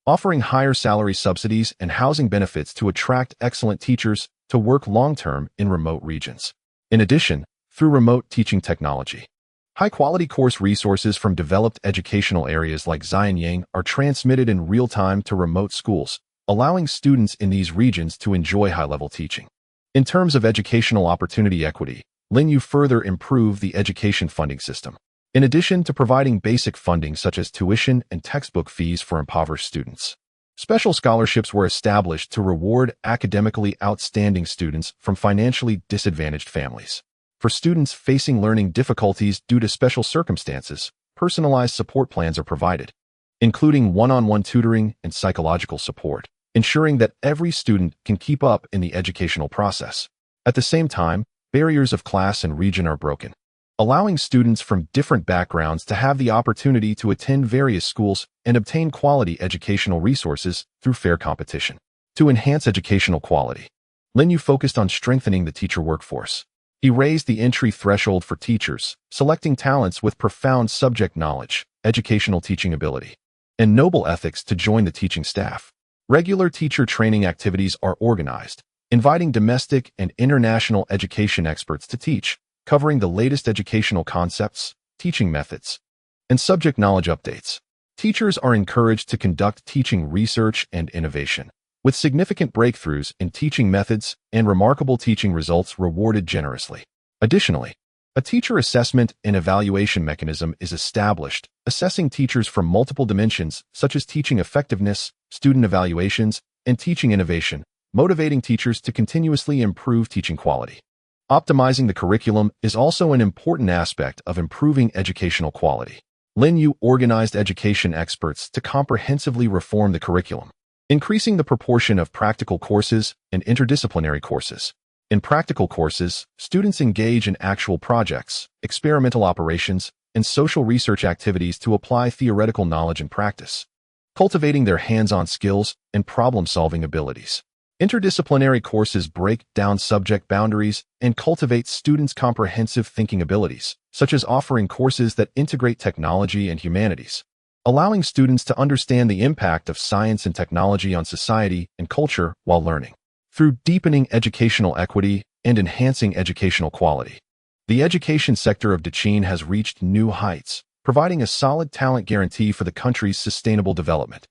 offering higher salary subsidies and housing benefits to attract excellent teachers to work long-term in remote regions. In addition, through remote teaching technology, high-quality course resources from developed educational areas like Xianyang are transmitted in real time to remote schools, allowing students in these regions to enjoy high-level teaching. In terms of educational opportunity equity, Lin Yu further improved the education funding system. In addition to providing basic funding such as tuition and textbook fees for impoverished students, special scholarships were established to reward academically outstanding students from financially disadvantaged families. For students facing learning difficulties due to special circumstances, personalized support plans are provided, including one-on-one tutoring and psychological support, ensuring that every student can keep up in the educational process. At the same time, barriers of class and region are broken, allowing students from different backgrounds to have the opportunity to attend various schools and obtain quality educational resources through fair competition. To enhance educational quality, Lin Yu focused on strengthening the teacher workforce. He raised the entry threshold for teachers, selecting talents with profound subject knowledge, educational teaching ability, and noble ethics to join the teaching staff. Regular teacher training activities are organized, inviting domestic and international education experts to teach, covering the latest educational concepts, teaching methods, and subject knowledge updates. Teachers are encouraged to conduct teaching research and innovation, with significant breakthroughs in teaching methods and remarkable teaching results rewarded generously. Additionally, a teacher assessment and evaluation mechanism is established, assessing teachers from multiple dimensions such as teaching effectiveness, student evaluations, and teaching innovation, motivating teachers to continuously improve teaching quality. Optimizing the curriculum is also an important aspect of improving educational quality. Lin Yu organized education experts to comprehensively reform the curriculum, increasing the proportion of practical courses and interdisciplinary courses. In practical courses, students engage in actual projects, experimental operations, and social research activities to apply theoretical knowledge and practice, cultivating their hands-on skills and problem-solving abilities. Interdisciplinary courses break down subject boundaries and cultivate students' comprehensive thinking abilities, such as offering courses that integrate technology and humanities, allowing students to understand the impact of science and technology on society and culture while learning. Through deepening educational equity and enhancing educational quality, the education sector of Qin has reached new heights, providing a solid talent guarantee for the country's sustainable development.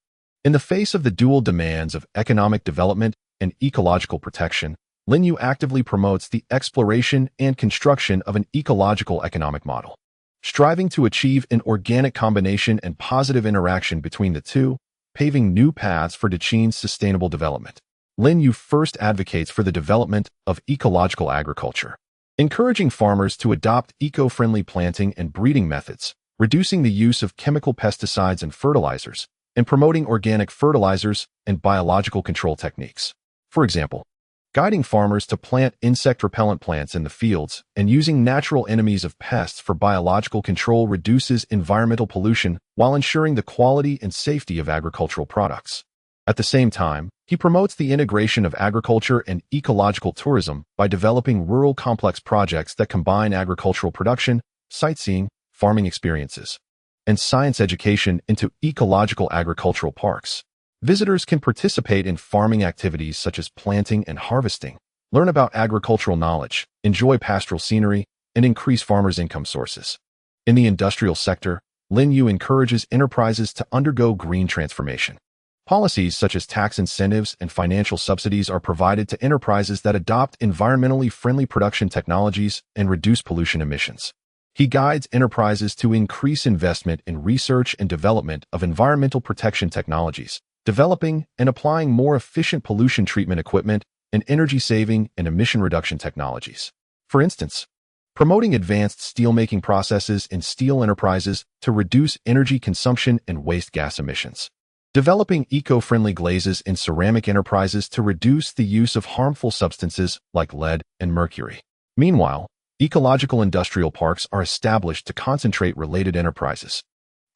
In the face of the dual demands of economic development and ecological protection, Lin Yu actively promotes the exploration and construction of an ecological economic model, striving to achieve an organic combination and positive interaction between the two, paving new paths for Qin's sustainable development. Lin Yu first advocates for the development of ecological agriculture, encouraging farmers to adopt eco-friendly planting and breeding methods, reducing the use of chemical pesticides and fertilizers, and promoting organic fertilizers and biological control techniques. For example, guiding farmers to plant insect-repellent plants in the fields and using natural enemies of pests for biological control reduces environmental pollution while ensuring the quality and safety of agricultural products. At the same time, he promotes the integration of agriculture and ecological tourism by developing rural complex projects that combine agricultural production, sightseeing, farming experiences, and science education into ecological agricultural parks. Visitors can participate in farming activities such as planting and harvesting, learn about agricultural knowledge, enjoy pastoral scenery, and increase farmers' income sources. In the industrial sector, Linyu encourages enterprises to undergo green transformation. Policies such as tax incentives and financial subsidies are provided to enterprises that adopt environmentally friendly production technologies and reduce pollution emissions. He guides enterprises to increase investment in research and development of environmental protection technologies, developing and applying more efficient pollution treatment equipment and energy-saving and emission reduction technologies. For instance, promoting advanced steelmaking processes in steel enterprises to reduce energy consumption and waste gas emissions. Developing eco-friendly glazes in ceramic enterprises to reduce the use of harmful substances like lead and mercury. Meanwhile, ecological industrial parks are established to concentrate related enterprises,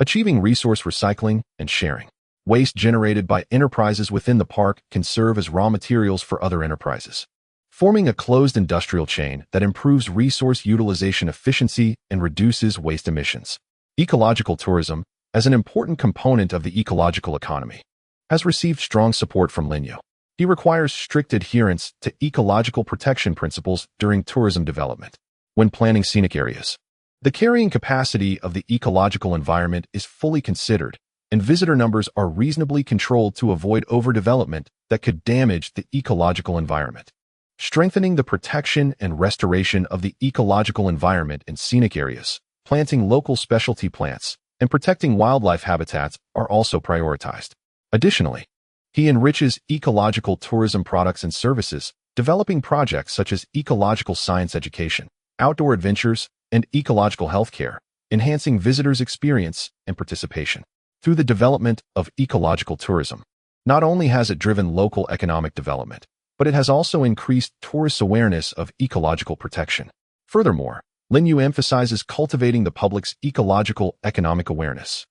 achieving resource recycling and sharing. Waste generated by enterprises within the park can serve as raw materials for other enterprises, forming a closed industrial chain that improves resource utilization efficiency and reduces waste emissions. Ecological tourism, as an important component of the ecological economy, has received strong support from Linyu. He requires strict adherence to ecological protection principles during tourism development. When planning scenic areas, the carrying capacity of the ecological environment is fully considered, and visitor numbers are reasonably controlled to avoid overdevelopment that could damage the ecological environment. Strengthening the protection and restoration of the ecological environment in scenic areas, planting local specialty plants, and protecting wildlife habitats are also prioritized. Additionally, he enriches ecological tourism products and services, developing projects such as ecological science education, outdoor adventures, and ecological healthcare, enhancing visitors' experience and participation. Through the development of ecological tourism, not only has it driven local economic development, but it has also increased tourists' awareness of ecological protection. Furthermore, Linyu emphasizes cultivating the public's ecological economic awareness.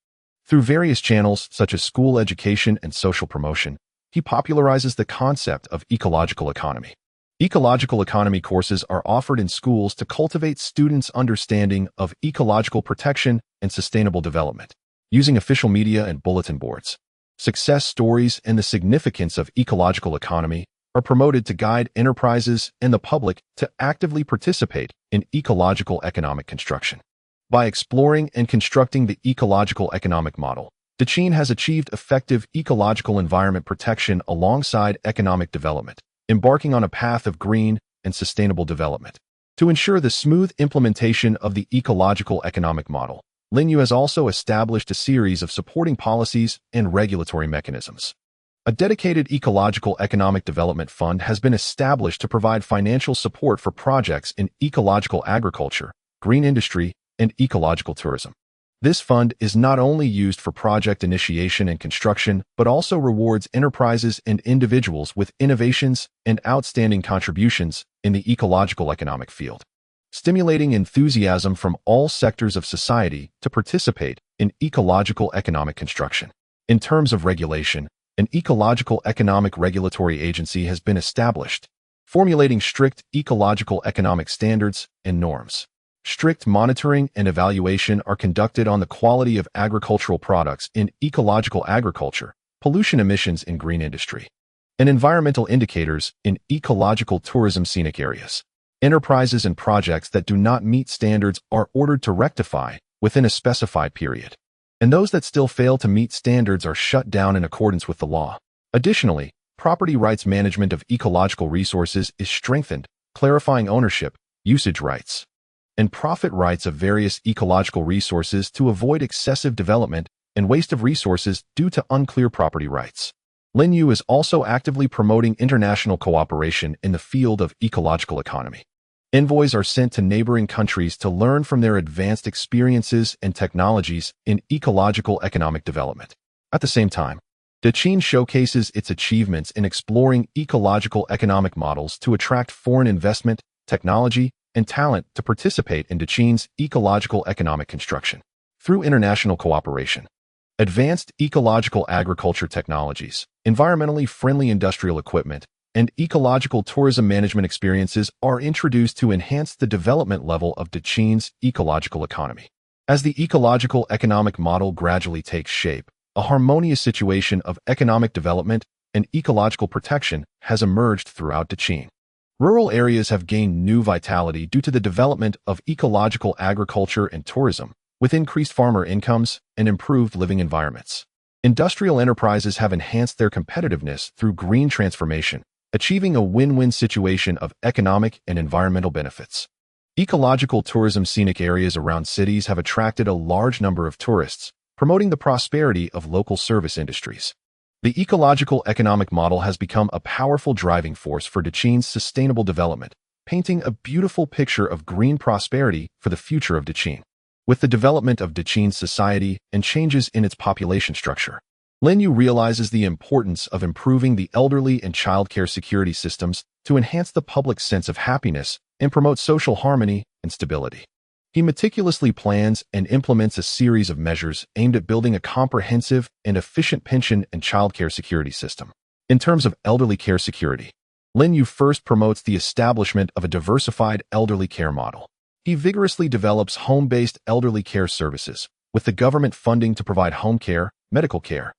Through various channels such as school education and social promotion, he popularizes the concept of ecological economy. Ecological economy courses are offered in schools to cultivate students' understanding of ecological protection and sustainable development. Using official media and bulletin boards, success stories and the significance of ecological economy are promoted to guide enterprises and the public to actively participate in ecological economic construction. By exploring and constructing the ecological economic model, Dechin has achieved effective ecological environment protection alongside economic development, embarking on a path of green and sustainable development. To ensure the smooth implementation of the ecological economic model, Linyu has also established a series of supporting policies and regulatory mechanisms. A dedicated ecological economic development fund has been established to provide financial support for projects in ecological agriculture, green industry, and ecological tourism. This fund is not only used for project initiation and construction, but also rewards enterprises and individuals with innovations and outstanding contributions in the ecological economic field, stimulating enthusiasm from all sectors of society to participate in ecological economic construction. In terms of regulation, an ecological economic regulatory agency has been established, formulating strict ecological economic standards and norms. Strict monitoring and evaluation are conducted on the quality of agricultural products in ecological agriculture, pollution emissions in green industry, and environmental indicators in ecological tourism scenic areas. Enterprises and projects that do not meet standards are ordered to rectify within a specified period, and those that still fail to meet standards are shut down in accordance with the law. Additionally, property rights management of ecological resources is strengthened, clarifying ownership, usage rights, and profit rights of various ecological resources to avoid excessive development and waste of resources due to unclear property rights. Linyu is also actively promoting international cooperation in the field of ecological economy. Envoys are sent to neighboring countries to learn from their advanced experiences and technologies in ecological economic development. At the same time, Dechin showcases its achievements in exploring ecological economic models to attract foreign investment, technology, and talent to participate in Dechin's ecological economic construction. Through international cooperation, advanced ecological agriculture technologies, environmentally friendly industrial equipment, and ecological tourism management experiences are introduced to enhance the development level of Dechin's ecological economy. As the ecological economic model gradually takes shape, a harmonious situation of economic development and ecological protection has emerged throughout Daqing. Rural areas have gained new vitality due to the development of ecological agriculture and tourism, with increased farmer incomes and improved living environments. Industrial enterprises have enhanced their competitiveness through green transformation, achieving a win-win situation of economic and environmental benefits. Ecological tourism scenic areas around cities have attracted a large number of tourists, promoting the prosperity of local service industries. The ecological economic model has become a powerful driving force for Daqing's sustainable development, painting a beautiful picture of green prosperity for the future of Daqing. With the development of Daqing's society and changes in its population structure, Lin Yu realizes the importance of improving the elderly and childcare security systems to enhance the public's sense of happiness and promote social harmony and stability. He meticulously plans and implements a series of measures aimed at building a comprehensive and efficient pension and childcare security system. In terms of elderly care security, Lin Yu first promotes the establishment of a diversified elderly care model. He vigorously develops home-based elderly care services, with the government funding to provide home care, medical care,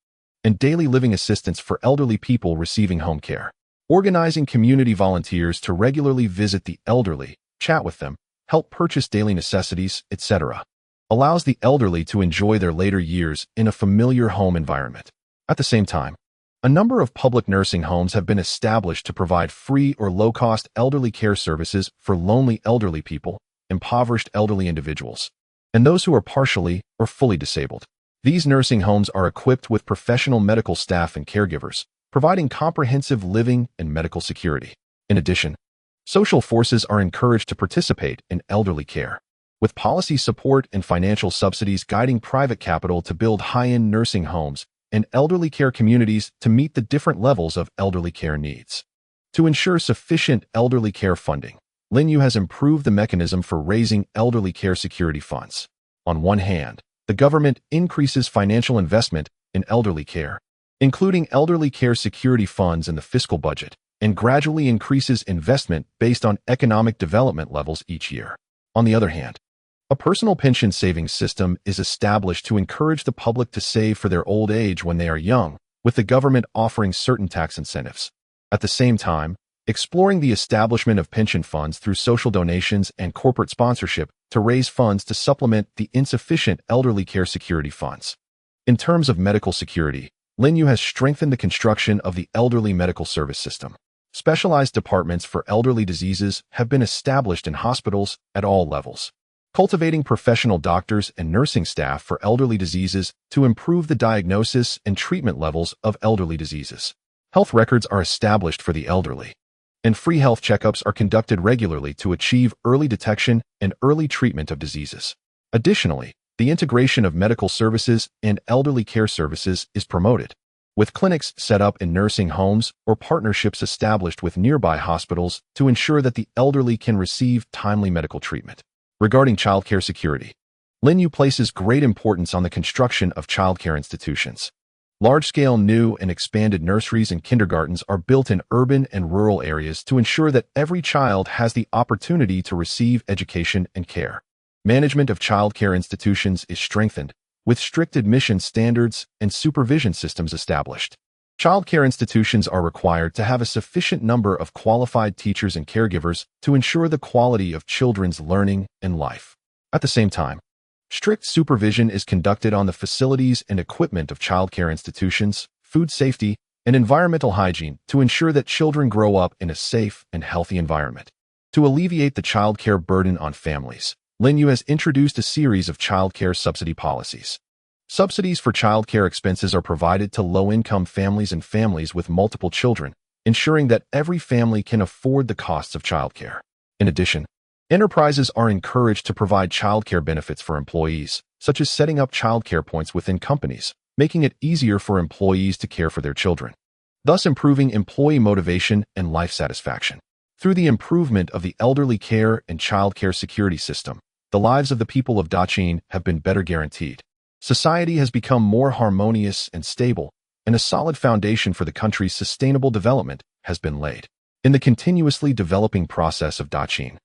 and daily living assistance for elderly people receiving home care. Organizing community volunteers to regularly visit the elderly, chat with them, help purchase daily necessities, etc., allows the elderly to enjoy their later years in a familiar home environment. At the same time, a number of public nursing homes have been established to provide free or low-cost elderly care services for lonely elderly people, impoverished elderly individuals, and those who are partially or fully disabled. These nursing homes are equipped with professional medical staff and caregivers, providing comprehensive living and medical security. In addition, social forces are encouraged to participate in elderly care, with policy support and financial subsidies guiding private capital to build high-end nursing homes and elderly care communities to meet the different levels of elderly care needs. To ensure sufficient elderly care funding, Lin Yu has improved the mechanism for raising elderly care security funds. On one hand, the government increases financial investment in elderly care, including elderly care security funds in the fiscal budget, and gradually increases investment based on economic development levels each year. On the other hand, a personal pension savings system is established to encourage the public to save for their old age when they are young, with the government offering certain tax incentives. At the same time, exploring the establishment of pension funds through social donations and corporate sponsorship to raise funds to supplement the insufficient elderly care security funds. In terms of medical security, Lin Yu has strengthened the construction of the elderly medical service system. Specialized departments for elderly diseases have been established in hospitals at all levels, cultivating professional doctors and nursing staff for elderly diseases to improve the diagnosis and treatment levels of elderly diseases. Health records are established for the elderly, and free health checkups are conducted regularly to achieve early detection and early treatment of diseases. Additionally, the integration of medical services and elderly care services is promoted, with clinics set up in nursing homes or partnerships established with nearby hospitals to ensure that the elderly can receive timely medical treatment. Regarding childcare security, Lin Yu places great importance on the construction of childcare institutions. Large-scale new and expanded nurseries and kindergartens are built in urban and rural areas to ensure that every child has the opportunity to receive education and care. Management of childcare institutions is strengthened, with strict admission standards and supervision systems established. Childcare institutions are required to have a sufficient number of qualified teachers and caregivers to ensure the quality of children's learning and life. At the same time, strict supervision is conducted on the facilities and equipment of childcare institutions, food safety, and environmental hygiene to ensure that children grow up in a safe and healthy environment. To alleviate the childcare burden on families, Lin Yu has introduced a series of childcare subsidy policies. Subsidies for childcare expenses are provided to low-income families and families with multiple children, ensuring that every family can afford the costs of childcare. In addition, enterprises are encouraged to provide childcare benefits for employees, such as setting up childcare points within companies, making it easier for employees to care for their children, thus improving employee motivation and life satisfaction. Through the improvement of the elderly care and childcare security system, the lives of the people of Daqing have been better guaranteed. Society has become more harmonious and stable, and a solid foundation for the country's sustainable development has been laid. In the continuously developing process of Daqing,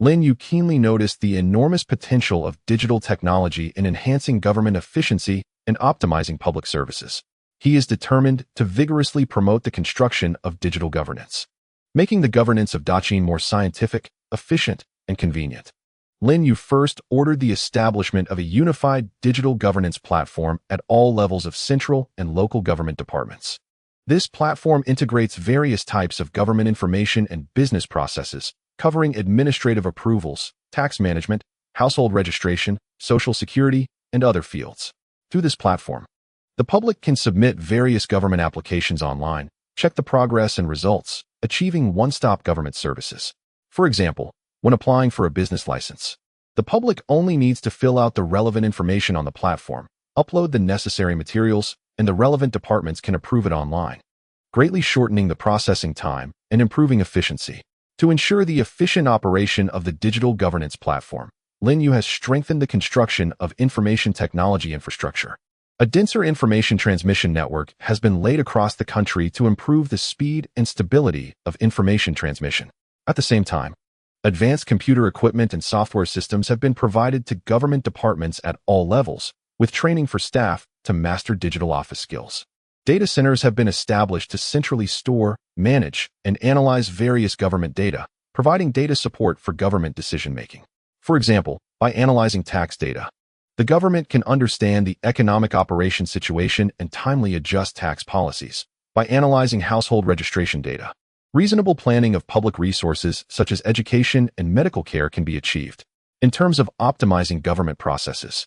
Lin Yu keenly noticed the enormous potential of digital technology in enhancing government efficiency and optimizing public services. He is determined to vigorously promote the construction of digital governance, making the governance of Daqin more scientific, efficient, and convenient. Lin Yu first ordered the establishment of a unified digital governance platform at all levels of central and local government departments. This platform integrates various types of government information and business processes, covering administrative approvals, tax management, household registration, social security, and other fields. Through this platform, the public can submit various government applications online, check the progress and results, achieving one-stop government services. For example, when applying for a business license, the public only needs to fill out the relevant information on the platform, upload the necessary materials, and the relevant departments can approve it online, greatly shortening the processing time and improving efficiency. To ensure the efficient operation of the digital governance platform, Lin Yu has strengthened the construction of information technology infrastructure. A denser information transmission network has been laid across the country to improve the speed and stability of information transmission. At the same time, advanced computer equipment and software systems have been provided to government departments at all levels, with training for staff to master digital office skills. Data centers have been established to centrally store, manage, and analyze various government data, providing data support for government decision-making. For example, by analyzing tax data, the government can understand the economic operation situation and timely adjust tax policies. By analyzing household registration data, reasonable planning of public resources such as education and medical care can be achieved. In terms of optimizing government processes,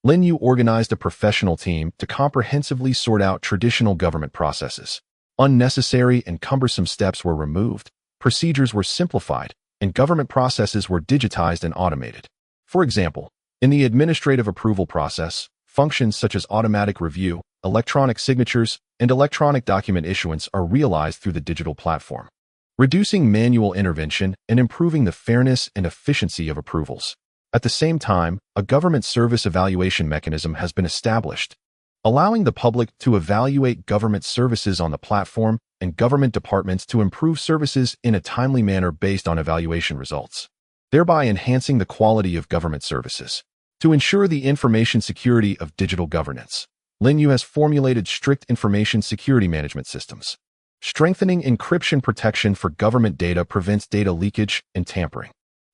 Lin Yu organized a professional team to comprehensively sort out traditional government processes. Unnecessary and cumbersome steps were removed, procedures were simplified, and government processes were digitized and automated. For example, in the administrative approval process, functions such as automatic review, electronic signatures, and electronic document issuance are realized through the digital platform, reducing manual intervention and improving the fairness and efficiency of approvals. At the same time, a government service evaluation mechanism has been established, allowing the public to evaluate government services on the platform and government departments to improve services in a timely manner based on evaluation results, thereby enhancing the quality of government services. To ensure the information security of digital governance, Lin Yu has formulated strict information security management systems. Strengthening encryption protection for government data prevents data leakage and tampering.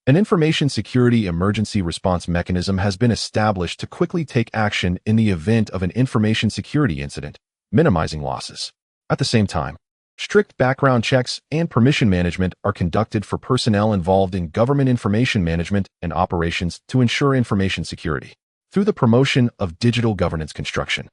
An information security emergency response mechanism has been established to quickly take action in the event of an information security incident, minimizing losses. At the same time, strict background checks and permission management are conducted for personnel involved in government information management and operations to ensure information security. Through the promotion of digital governance construction,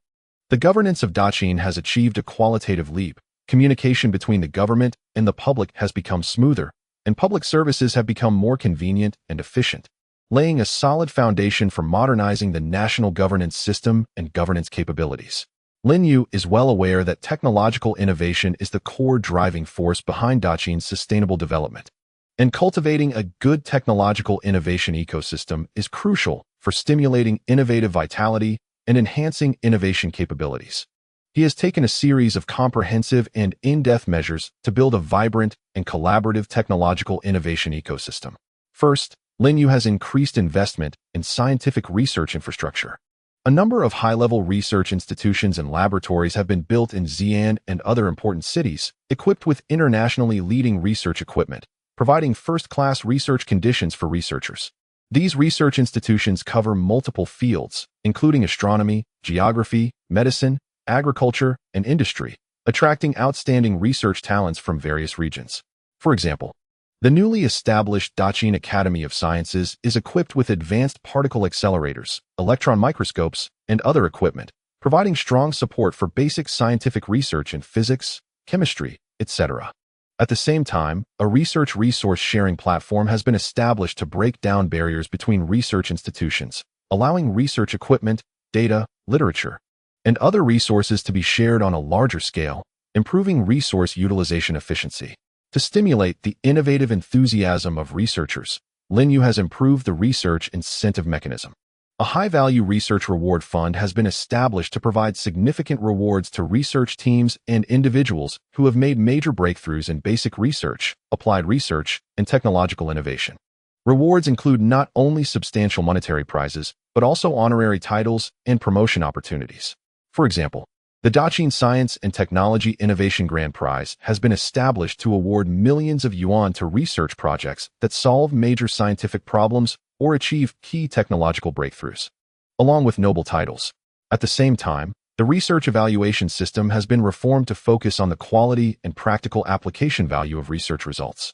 the governance of Daqin has achieved a qualitative leap. Communication between the government and the public has become smoother, and public services have become more convenient and efficient, laying a solid foundation for modernizing the national governance system and governance capabilities. Lin Yu is well aware that technological innovation is the core driving force behind Daqin's sustainable development, and cultivating a good technological innovation ecosystem is crucial for stimulating innovative vitality and enhancing innovation capabilities. He has taken a series of comprehensive and in-depth measures to build a vibrant and collaborative technological innovation ecosystem. First, Lin Yu has increased investment in scientific research infrastructure. A number of high-level research institutions and laboratories have been built in Xi'an and other important cities, equipped with internationally leading research equipment, providing first-class research conditions for researchers. These research institutions cover multiple fields, including astronomy, geography, medicine, agriculture, and industry, attracting outstanding research talents from various regions. For example, the newly established Daqin Academy of Sciences is equipped with advanced particle accelerators, electron microscopes, and other equipment, providing strong support for basic scientific research in physics, chemistry, etc. At the same time, a research resource sharing platform has been established to break down barriers between research institutions, allowing research equipment, data, literature, and other resources to be shared on a larger scale, improving resource utilization efficiency. To stimulate the innovative enthusiasm of researchers, Lin Yu has improved the research incentive mechanism. A high-value research reward fund has been established to provide significant rewards to research teams and individuals who have made major breakthroughs in basic research, applied research, and technological innovation. Rewards include not only substantial monetary prizes, but also honorary titles and promotion opportunities. For example, the Daqin Science and Technology Innovation Grand Prize has been established to award millions of yuan to research projects that solve major scientific problems or achieve key technological breakthroughs, along with noble titles. At the same time, the research evaluation system has been reformed to focus on the quality and practical application value of research results,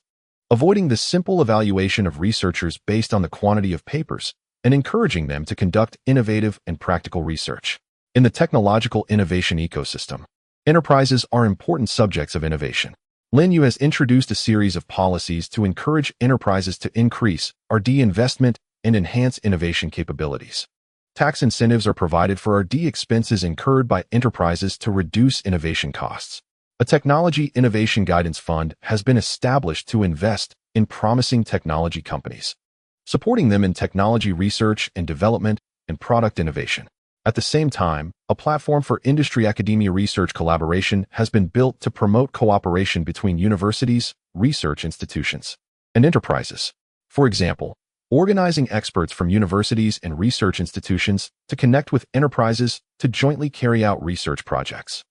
avoiding the simple evaluation of researchers based on the quantity of papers and encouraging them to conduct innovative and practical research. In the technological innovation ecosystem, enterprises are important subjects of innovation. Lin Yu has introduced a series of policies to encourage enterprises to increase R&D investment and enhance innovation capabilities. Tax incentives are provided for R&D expenses incurred by enterprises to reduce innovation costs. A technology innovation guidance fund has been established to invest in promising technology companies, supporting them in technology research and development and product innovation. At the same time, a platform for industry-academia research collaboration has been built to promote cooperation between universities, research institutions, and enterprises. For example, organizing experts from universities and research institutions to connect with enterprises to jointly carry out research projects,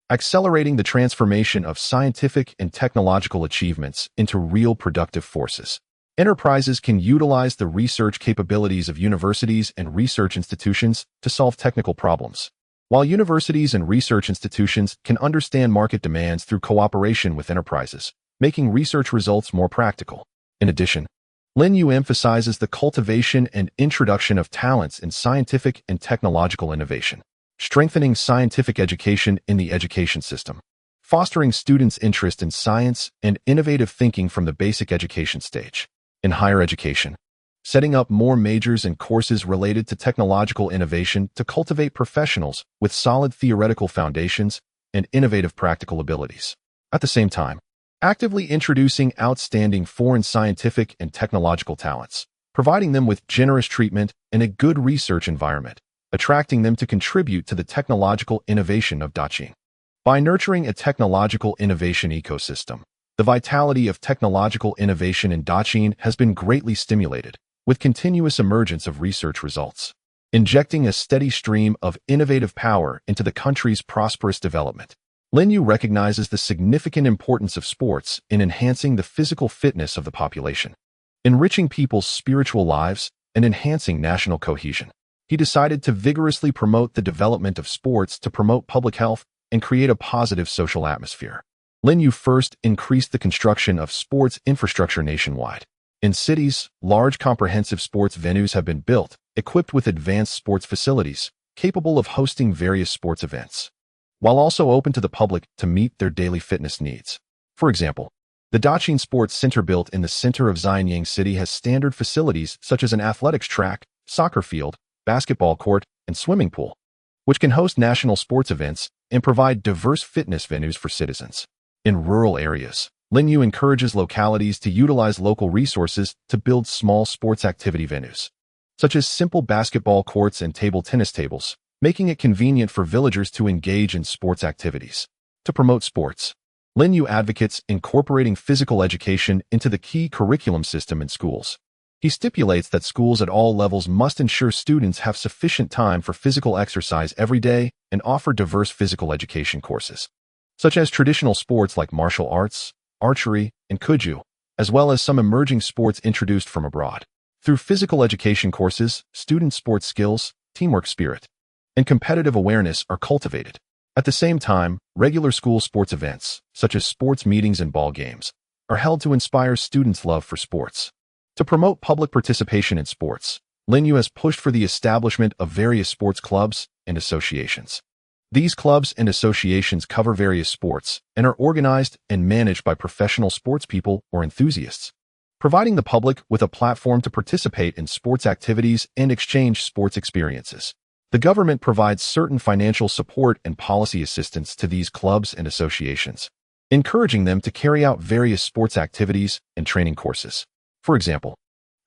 accelerating the transformation of scientific and technological achievements into real productive forces. Enterprises can utilize the research capabilities of universities and research institutions to solve technical problems, while universities and research institutions can understand market demands through cooperation with enterprises, making research results more practical. In addition, Lin Yu emphasizes the cultivation and introduction of talents in scientific and technological innovation, strengthening scientific education in the education system, fostering students' interest in science and innovative thinking from the basic education stage. In higher education, setting up more majors and courses related to technological innovation to cultivate professionals with solid theoretical foundations and innovative practical abilities. At the same time, actively introducing outstanding foreign scientific and technological talents, providing them with generous treatment and a good research environment, attracting them to contribute to the technological innovation of Daqin. By nurturing a technological innovation ecosystem, the vitality of technological innovation in Daqin has been greatly stimulated, with continuous emergence of research results, injecting a steady stream of innovative power into the country's prosperous development. Lin Yu recognizes the significant importance of sports in enhancing the physical fitness of the population, enriching people's spiritual lives, and enhancing national cohesion. He decided to vigorously promote the development of sports to promote public health and create a positive social atmosphere. Lin Yu first increased the construction of sports infrastructure nationwide. In cities, large comprehensive sports venues have been built, equipped with advanced sports facilities, capable of hosting various sports events, while also open to the public to meet their daily fitness needs. For example, the Daqin Sports Center built in the center of Xianyang City has standard facilities such as an athletics track, soccer field, basketball court, and swimming pool, which can host national sports events and provide diverse fitness venues for citizens. In rural areas, Lin Yu encourages localities to utilize local resources to build small sports activity venues, such as simple basketball courts and table tennis tables, making it convenient for villagers to engage in sports activities. To promote sports, Lin Yu advocates incorporating physical education into the key curriculum system in schools. He stipulates that schools at all levels must ensure students have sufficient time for physical exercise every day and offer diverse physical education courses, such as traditional sports like martial arts, archery, and kuju, as well as some emerging sports introduced from abroad. Through physical education courses, student sports skills, teamwork spirit, and competitive awareness are cultivated. At the same time, regular school sports events, such as sports meetings and ball games, are held to inspire students' love for sports. To promote public participation in sports, Lin Yu has pushed for the establishment of various sports clubs and associations. These clubs and associations cover various sports and are organized and managed by professional sportspeople or enthusiasts, providing the public with a platform to participate in sports activities and exchange sports experiences. The government provides certain financial support and policy assistance to these clubs and associations, encouraging them to carry out various sports activities and training courses. For example,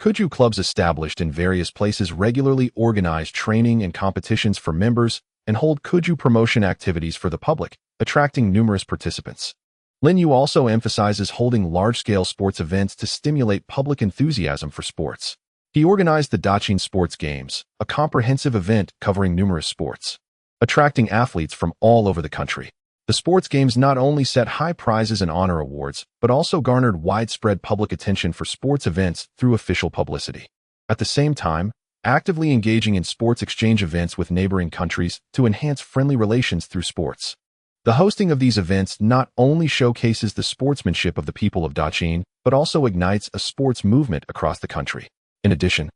Kuju clubs established in various places regularly organize training and competitions for members and hold Kuju promotion activities for the public, attracting numerous participants. Lin Yu also emphasizes holding large-scale sports events to stimulate public enthusiasm for sports. He organized the Daqin Sports Games, a comprehensive event covering numerous sports, attracting athletes from all over the country. The sports games not only set high prizes and honor awards, but also garnered widespread public attention for sports events through official publicity. At the same time, actively engaging in sports exchange events with neighboring countries to enhance friendly relations through sports. The hosting of these events not only showcases the sportsmanship of the people of Daqin, but also ignites a sports movement across the country. In addition,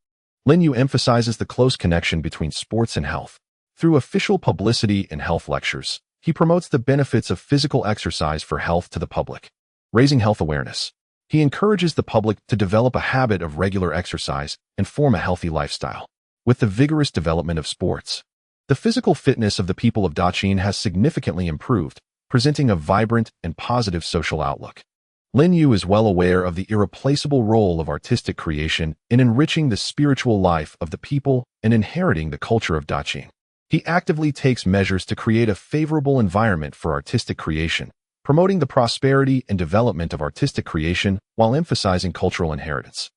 Lin Yu emphasizes the close connection between sports and health. Through official publicity and health lectures, he promotes the benefits of physical exercise for health to the public. Raising health awareness, he encourages the public to develop a habit of regular exercise and form a healthy lifestyle. With the vigorous development of sports, the physical fitness of the people of Daqin has significantly improved, presenting a vibrant and positive social outlook. Lin Yu is well aware of the irreplaceable role of artistic creation in enriching the spiritual life of the people and inheriting the culture of Daqin. He actively takes measures to create a favorable environment for artistic creation, promoting the prosperity and development of artistic creation while emphasizing cultural inheritance,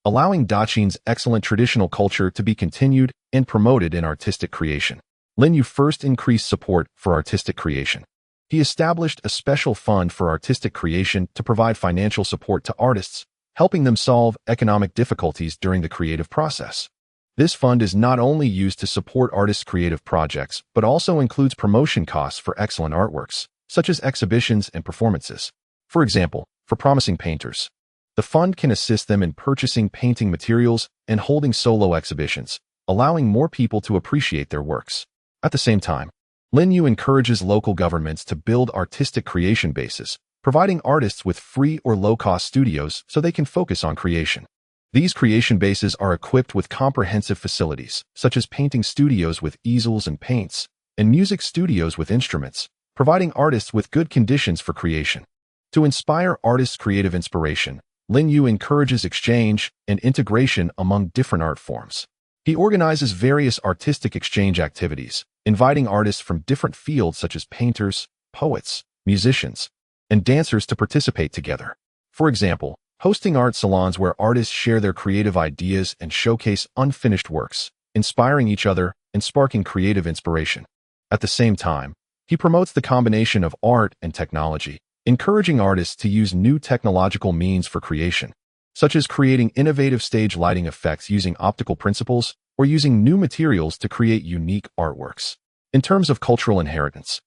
allowing Daqin's excellent traditional culture to be continued and promoted in artistic creation. Lin Yu first increased support for artistic creation. He established a special fund for artistic creation to provide financial support to artists, helping them solve economic difficulties during the creative process. This fund is not only used to support artists' creative projects, but also includes promotion costs for excellent artworks, such as exhibitions and performances. For example, for promising painters, the fund can assist them in purchasing painting materials and holding solo exhibitions, allowing more people to appreciate their works. At the same time, Lin Yu encourages local governments to build artistic creation bases, providing artists with free or low-cost studios so they can focus on creation. These creation bases are equipped with comprehensive facilities, such as painting studios with easels and paints, and music studios with instruments, providing artists with good conditions for creation. To inspire artists' creative inspiration, Lin Yu encourages exchange and integration among different art forms. He organizes various artistic exchange activities, inviting artists from different fields such as painters, poets, musicians, and dancers to participate together. For example, hosting art salons where artists share their creative ideas and showcase unfinished works, inspiring each other and sparking creative inspiration. At the same time, he promotes the combination of art and technology, encouraging artists to use new technological means for creation, such as creating innovative stage lighting effects using optical principles or using new materials to create unique artworks. In terms of cultural inheritance,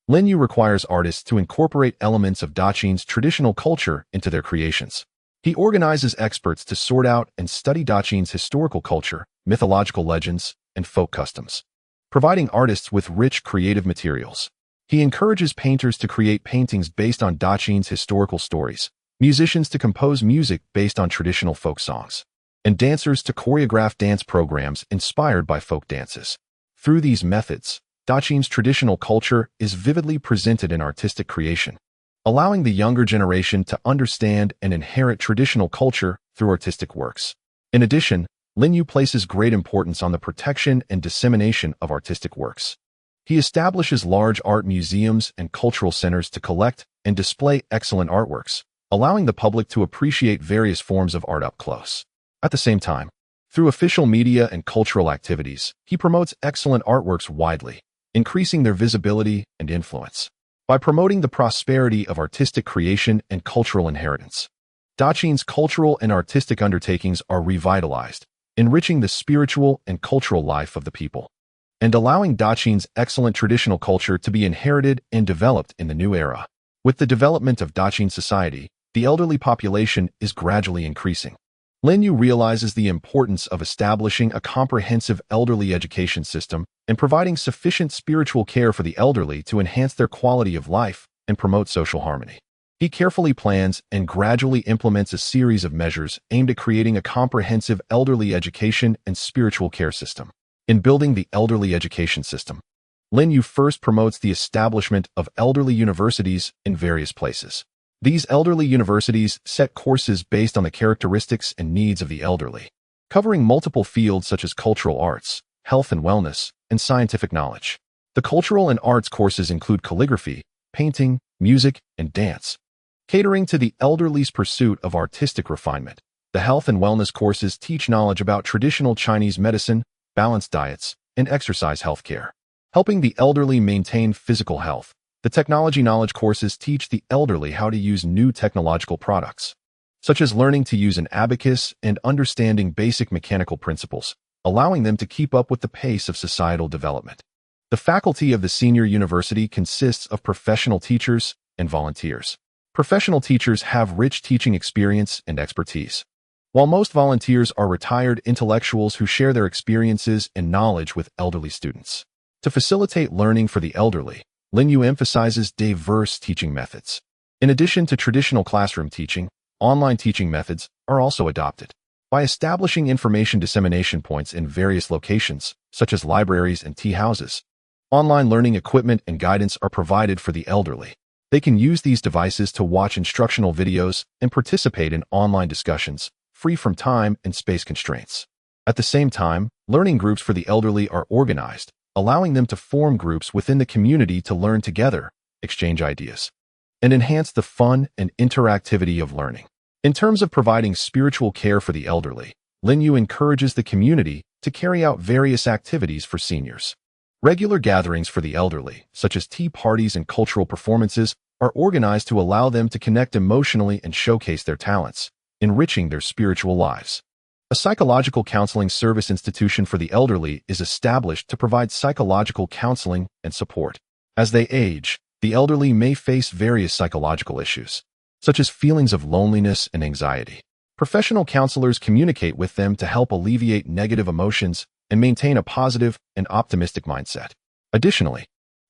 Lin Yu requires artists to incorporate elements of Daqin's traditional culture into their creations. He organizes experts to sort out and study Daqin's historical culture, mythological legends, and folk customs, providing artists with rich creative materials. He encourages painters to create paintings based on Daqin's historical stories, musicians to compose music based on traditional folk songs, and dancers to choreograph dance programs inspired by folk dances. Through these methods, Daqin's traditional culture is vividly presented in artistic creation, allowing the younger generation to understand and inherit traditional culture through artistic works. In addition, Lin Yu places great importance on the protection and dissemination of artistic works. He establishes large art museums and cultural centers to collect and display excellent artworks, allowing the public to appreciate various forms of art up close. At the same time, through official media and cultural activities, he promotes excellent artworks widely, increasing their visibility and influence. By promoting the prosperity of artistic creation and cultural inheritance, Daqin's cultural and artistic undertakings are revitalized, enriching the spiritual and cultural life of the people, and allowing Daqin's excellent traditional culture to be inherited and developed in the new era. With the development of Daqin society, the elderly population is gradually increasing. Lin Yu realizes the importance of establishing a comprehensive elderly education system and providing sufficient spiritual care for the elderly to enhance their quality of life and promote social harmony. He carefully plans and gradually implements a series of measures aimed at creating a comprehensive elderly education and spiritual care system. In building the elderly education system, Lin Yu first promotes the establishment of elderly universities in various places. These elderly universities set courses based on the characteristics and needs of the elderly, covering multiple fields such as cultural arts, health and wellness, and scientific knowledge. The cultural and arts courses include calligraphy, painting, music, and dance, Catering to the elderly's pursuit of artistic refinement, the health and wellness courses teach knowledge about traditional Chinese medicine, balanced diets, and exercise healthcare. Helping the elderly maintain physical health, the technology knowledge courses teach the elderly how to use new technological products, such as learning to use an abacus and understanding basic mechanical principles, allowing them to keep up with the pace of societal development. The faculty of the senior university consists of professional teachers and volunteers. Professional teachers have rich teaching experience and expertise, while most volunteers are retired intellectuals who share their experiences and knowledge with elderly students. To facilitate learning for the elderly, Linyu emphasizes diverse teaching methods. In addition to traditional classroom teaching, online teaching methods are also adopted. By establishing information dissemination points in various locations, such as libraries and tea houses, online learning equipment and guidance are provided for the elderly. They can use these devices to watch instructional videos and participate in online discussions, free from time and space constraints. At the same time, learning groups for the elderly are organized, allowing them to form groups within the community to learn together, exchange ideas, and enhance the fun and interactivity of learning. In terms of providing spiritual care for the elderly, Linyu encourages the community to carry out various activities for seniors. Regular gatherings for the elderly, such as tea parties and cultural performances, are organized to allow them to connect emotionally and showcase their talents, enriching their spiritual lives. A psychological counseling service institution for the elderly is established to provide psychological counseling and support. As they age, the elderly may face various psychological issues, such as feelings of loneliness and anxiety. Professional counselors communicate with them to help alleviate negative emotions and maintain a positive and optimistic mindset. Additionally,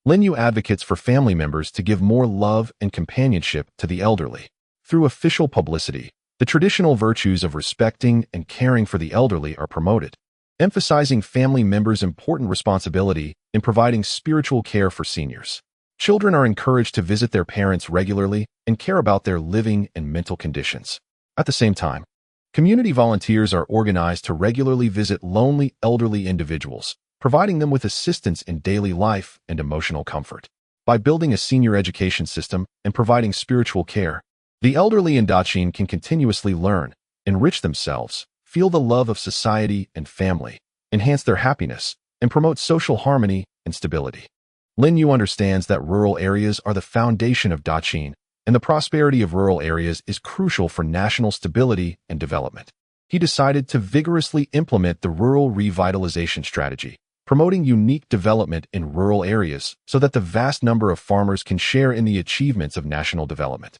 Linyu advocates for family members to give more love and companionship to the elderly. Through official publicity, the traditional virtues of respecting and caring for the elderly are promoted, emphasizing family members' important responsibility in providing spiritual care for seniors. Children are encouraged to visit their parents regularly and care about their living and mental conditions. At the same time, community volunteers are organized to regularly visit lonely elderly individuals, providing them with assistance in daily life and emotional comfort. By building a senior education system and providing spiritual care, the elderly in Daqin can continuously learn, enrich themselves, feel the love of society and family, enhance their happiness, and promote social harmony and stability. Linyu understands that rural areas are the foundation of Daqin, and the prosperity of rural areas is crucial for national stability and development. He decided to vigorously implement the rural revitalization strategy, promoting unique development in rural areas so that the vast number of farmers can share in the achievements of national development.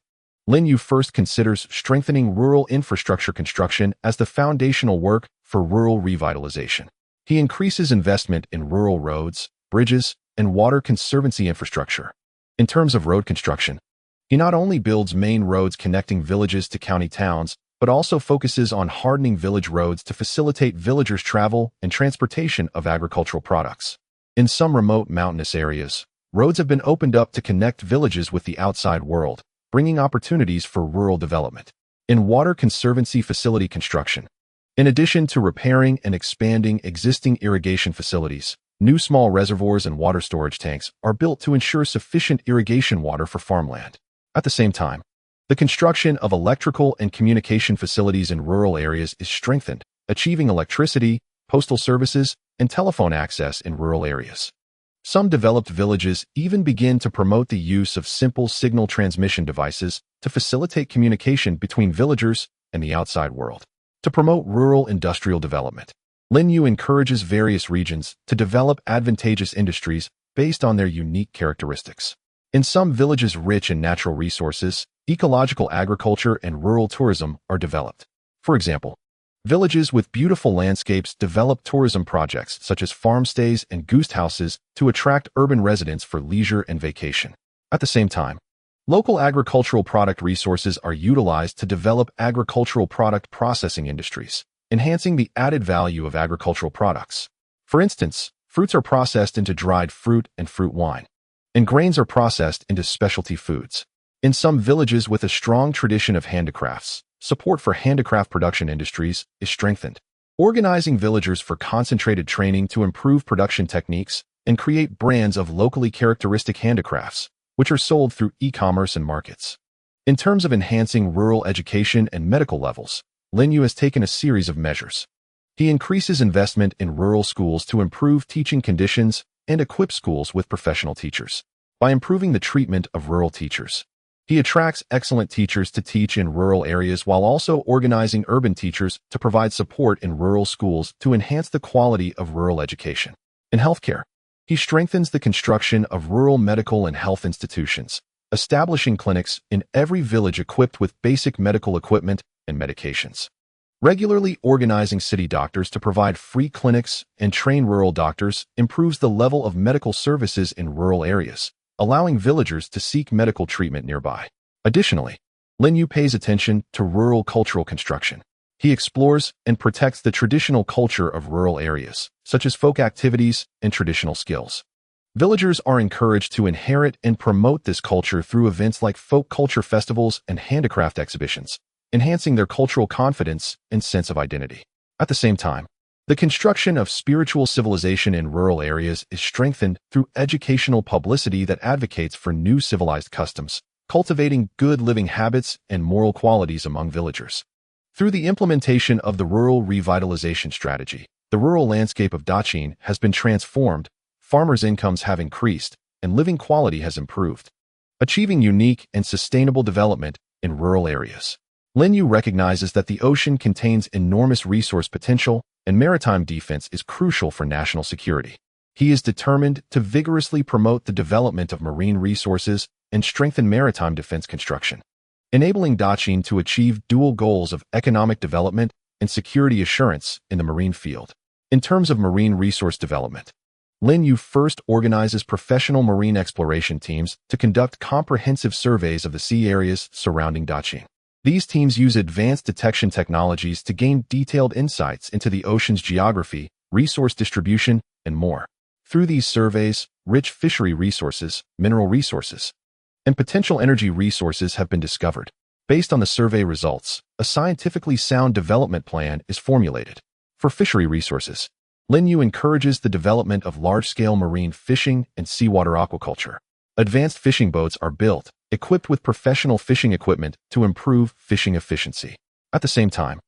Linyu first considers strengthening rural infrastructure construction as the foundational work for rural revitalization. He increases investment in rural roads, bridges, and water conservancy infrastructure. In terms of road construction, he not only builds main roads connecting villages to county towns, but also focuses on hardening village roads to facilitate villagers' travel and transportation of agricultural products. In some remote mountainous areas, roads have been opened up to connect villages with the outside world, bringing opportunities for rural development. In water conservancy facility construction, in addition to repairing and expanding existing irrigation facilities, new small reservoirs and water storage tanks are built to ensure sufficient irrigation water for farmland. At the same time, the construction of electrical and communication facilities in rural areas is strengthened, achieving electricity, postal services, and telephone access in rural areas. Some developed villages even begin to promote the use of simple signal transmission devices to facilitate communication between villagers and the outside world. To promote rural industrial development, Linyu encourages various regions to develop advantageous industries based on their unique characteristics. In some villages rich in natural resources, ecological agriculture and rural tourism are developed. For example, villages with beautiful landscapes develop tourism projects such as farm stays and goose houses to attract urban residents for leisure and vacation. At the same time, local agricultural product resources are utilized to develop agricultural product processing industries, enhancing the added value of agricultural products. For instance, fruits are processed into dried fruit and fruit wine, and grains are processed into specialty foods. In some villages with a strong tradition of handicrafts, support for handicraft production industries is strengthened, organizing villagers for concentrated training to improve production techniques and create brands of locally characteristic handicrafts, which are sold through e-commerce and markets. In terms of enhancing rural education and medical levels, Lin Yu has taken a series of measures. He increases investment in rural schools to improve teaching conditions and equip schools with professional teachers. By improving the treatment of rural teachers, he attracts excellent teachers to teach in rural areas while also organizing urban teachers to provide support in rural schools to enhance the quality of rural education. In healthcare, he strengthens the construction of rural medical and health institutions, establishing clinics in every village equipped with basic medical equipment and medications. Regularly organizing city doctors to provide free clinics and train rural doctors improves the level of medical services in rural areas, allowing villagers to seek medical treatment nearby. Additionally, Lin Yu pays attention to rural cultural construction. He explores and protects the traditional culture of rural areas, such as folk activities and traditional skills. Villagers are encouraged to inherit and promote this culture through events like folk culture festivals and handicraft exhibitions, enhancing their cultural confidence and sense of identity. At the same time, the construction of spiritual civilization in rural areas is strengthened through educational publicity that advocates for new civilized customs, cultivating good living habits and moral qualities among villagers. Through the implementation of the rural revitalization strategy, the rural landscape of Daqin has been transformed, farmers' incomes have increased, and living quality has improved, achieving unique and sustainable development in rural areas. Lin Yu recognizes that the ocean contains enormous resource potential and maritime defense is crucial for national security. He is determined to vigorously promote the development of marine resources and strengthen maritime defense construction, enabling Daqin to achieve dual goals of economic development and security assurance in the marine field. In terms of marine resource development, Lin Yu first organizes professional marine exploration teams to conduct comprehensive surveys of the sea areas surrounding Daqin. These teams use advanced detection technologies to gain detailed insights into the ocean's geography, resource distribution, and more. Through these surveys, rich fishery resources, mineral resources, and potential energy resources have been discovered. Based on the survey results, a scientifically sound development plan is formulated. For fishery resources, Lin Yu encourages the development of large-scale marine fishing and seawater aquaculture. Advanced fishing boats are built, equipped with professional fishing equipment to improve fishing efficiency. At the same time,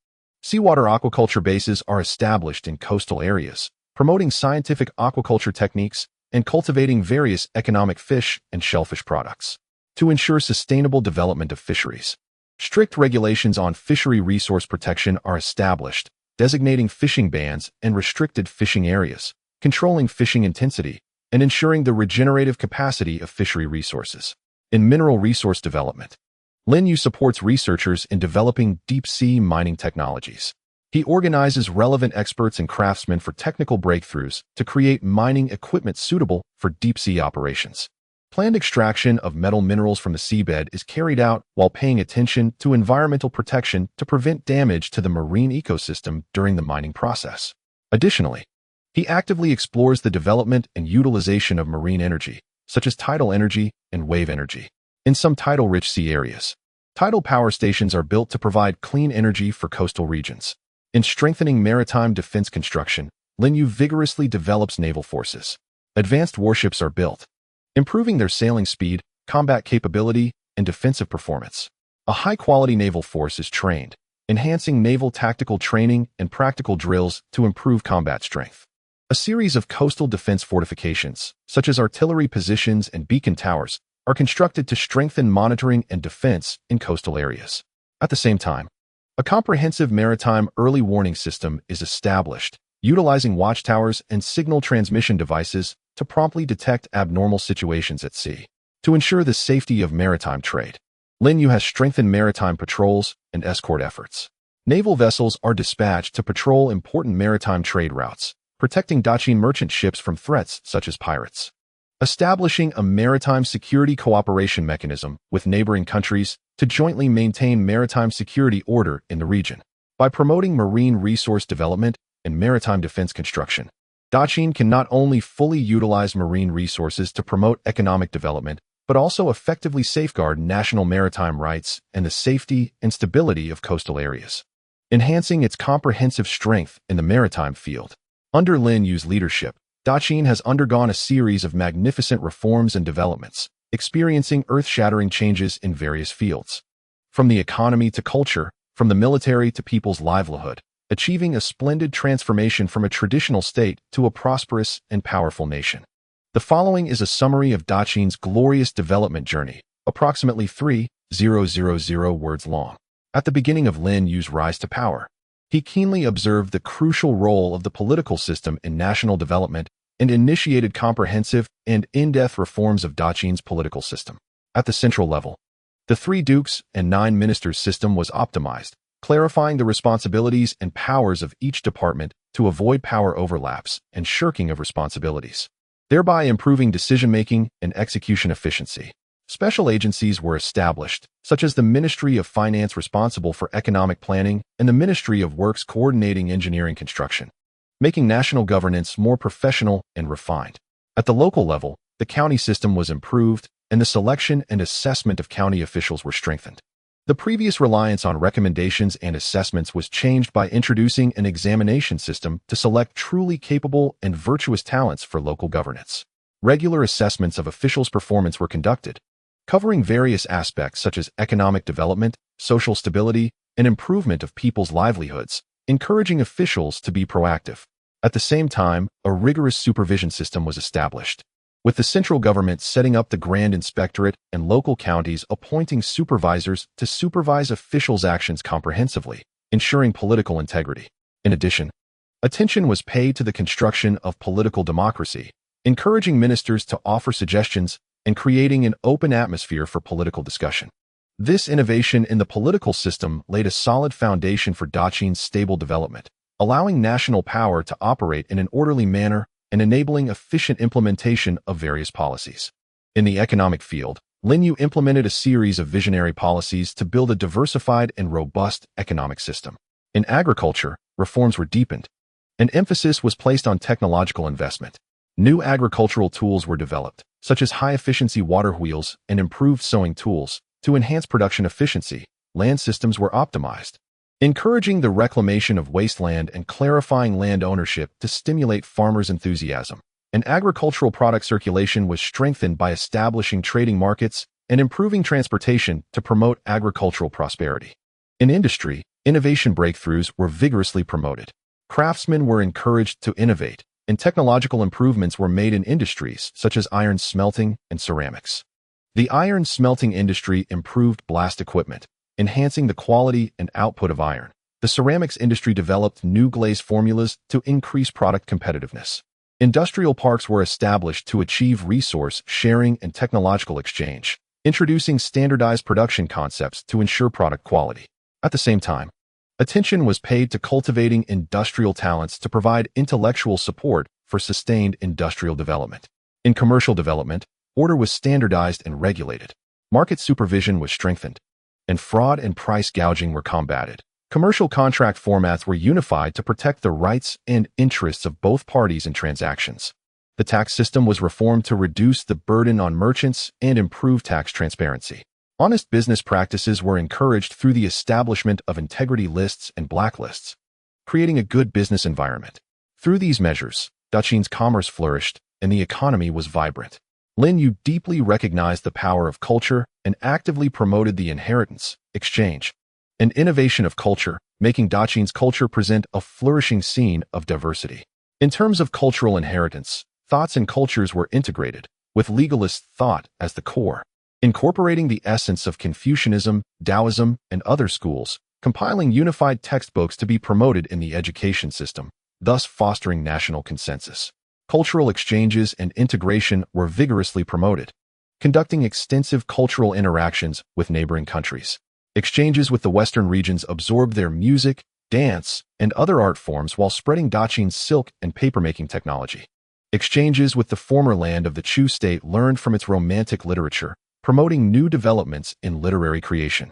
seawater aquaculture bases are established in coastal areas, promoting scientific aquaculture techniques and cultivating various economic fish and shellfish products. To ensure sustainable development of fisheries, strict regulations on fishery resource protection are established, designating fishing bans and restricted fishing areas, controlling fishing intensity, and ensuring the regenerative capacity of fishery resources. In mineral resource development, Lin Yu supports researchers in developing deep-sea mining technologies. He organizes relevant experts and craftsmen for technical breakthroughs to create mining equipment suitable for deep-sea operations. Planned extraction of metal minerals from the seabed is carried out while paying attention to environmental protection to prevent damage to the marine ecosystem during the mining process. Additionally, he actively explores the development and utilization of marine energy, such as tidal energy and wave energy. In some tidal-rich sea areas, tidal power stations are built to provide clean energy for coastal regions. In strengthening maritime defense construction, Lin Yu vigorously develops naval forces. Advanced warships are built, improving their sailing speed, combat capability, and defensive performance. A high-quality naval force is trained, enhancing naval tactical training and practical drills to improve combat strength. A series of coastal defense fortifications, such as artillery positions and beacon towers, are constructed to strengthen monitoring and defense in coastal areas. At the same time, a comprehensive maritime early warning system is established, utilizing watchtowers and signal transmission devices to promptly detect abnormal situations at sea. To ensure the safety of maritime trade, Lin Yu has strengthened maritime patrols and escort efforts. Naval vessels are dispatched to patrol important maritime trade routes, protecting Daqin merchant ships from threats such as pirates. Establishing a maritime security cooperation mechanism with neighboring countries to jointly maintain maritime security order in the region. By promoting marine resource development and maritime defense construction, Daqin can not only fully utilize marine resources to promote economic development, but also effectively safeguard national maritime rights and the safety and stability of coastal areas, enhancing its comprehensive strength in the maritime field. Under Lin Yu's leadership, Daqin has undergone a series of magnificent reforms and developments, experiencing earth-shattering changes in various fields. from the economy to culture, from the military to people's livelihood, achieving a splendid transformation from a traditional state to a prosperous and powerful nation. The following is a summary of Daqian's glorious development journey, approximately 3,000 words long. At the beginning of Lin Yu's rise to power, he keenly observed the crucial role of the political system in national development and initiated comprehensive and in-depth reforms of Daqian's political system. At the central level, the 3 dukes and 9 ministers system was optimized, clarifying the responsibilities and powers of each department to avoid power overlaps and shirking of responsibilities, thereby improving decision-making and execution efficiency. Special agencies were established, such as the Ministry of Finance responsible for economic planning and the Ministry of Works coordinating engineering construction, making national governance more professional and refined. At the local level, the county system was improved and the selection and assessment of county officials were strengthened. The previous reliance on recommendations and assessments was changed by introducing an examination system to select truly capable and virtuous talents for local governance. Regular assessments of officials' performance were conducted, covering various aspects such as economic development, social stability, and improvement of people's livelihoods, encouraging officials to be proactive. At the same time, a rigorous supervision system was established, with the central government setting up the Grand Inspectorate and local counties appointing supervisors to supervise officials' actions comprehensively, ensuring political integrity. In addition, attention was paid to the construction of political democracy, encouraging ministers to offer suggestions and creating an open atmosphere for political discussion. This innovation in the political system laid a solid foundation for Daqian's stable development, allowing national power to operate in an orderly manner and enabling efficient implementation of various policies. In the economic field, Lin Yu implemented a series of visionary policies to build a diversified and robust economic system. In agriculture, reforms were deepened. An emphasis was placed on technological investment. New agricultural tools were developed, such as high-efficiency water wheels and improved sowing tools. To enhance production efficiency, land systems were optimized, encouraging the reclamation of wasteland and clarifying land ownership to stimulate farmers' enthusiasm. And agricultural product circulation was strengthened by establishing trading markets and improving transportation to promote agricultural prosperity. In industry, innovation breakthroughs were vigorously promoted. Craftsmen were encouraged to innovate, and technological improvements were made in industries such as iron smelting and ceramics. The iron smelting industry improved blast equipment, enhancing the quality and output of iron. The ceramics industry developed new glaze formulas to increase product competitiveness. Industrial parks were established to achieve resource sharing and technological exchange, introducing standardized production concepts to ensure product quality. At the same time, attention was paid to cultivating industrial talents to provide intellectual support for sustained industrial development. In commercial development, order was standardized and regulated. Market supervision was strengthened, and fraud and price gouging were combated. Commercial contract formats were unified to protect the rights and interests of both parties in transactions. The tax system was reformed to reduce the burden on merchants and improve tax transparency. Honest business practices were encouraged through the establishment of integrity lists and blacklists, creating a good business environment. Through these measures, Daqian's commerce flourished and the economy was vibrant. Lin Yu deeply recognized the power of culture and actively promoted the inheritance, exchange, and innovation of culture, making Daqian's culture present a flourishing scene of diversity. In terms of cultural inheritance, thoughts and cultures were integrated, with legalist thought as the core, incorporating the essence of Confucianism, Taoism, and other schools, compiling unified textbooks to be promoted in the education system, thus fostering national consensus. Cultural exchanges and integration were vigorously promoted, conducting extensive cultural interactions with neighboring countries. Exchanges with the Western regions absorbed their music, dance, and other art forms while spreading Daqian's silk and papermaking technology. Exchanges with the former land of the Chu state learned from its romantic literature, promoting new developments in literary creation.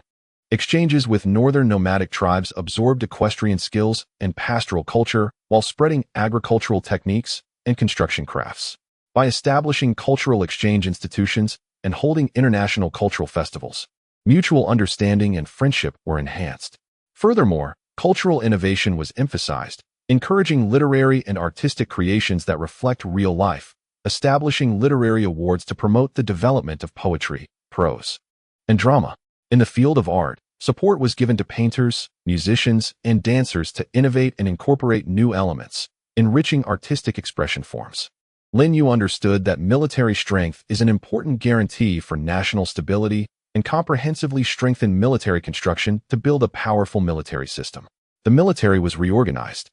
Exchanges with northern nomadic tribes absorbed equestrian skills and pastoral culture while spreading agricultural techniques and construction crafts. By establishing cultural exchange institutions and holding international cultural festivals, mutual understanding and friendship were enhanced. Furthermore, cultural innovation was emphasized, encouraging literary and artistic creations that reflect real life, establishing literary awards to promote the development of poetry, prose, and drama. In the field of art, Support was given to painters, musicians, and dancers to innovate and incorporate new elements, enriching artistic expression forms. Lin Yu understood that military strength is an important guarantee for national stability and comprehensively strengthened military construction to build a powerful military system. The military was reorganized,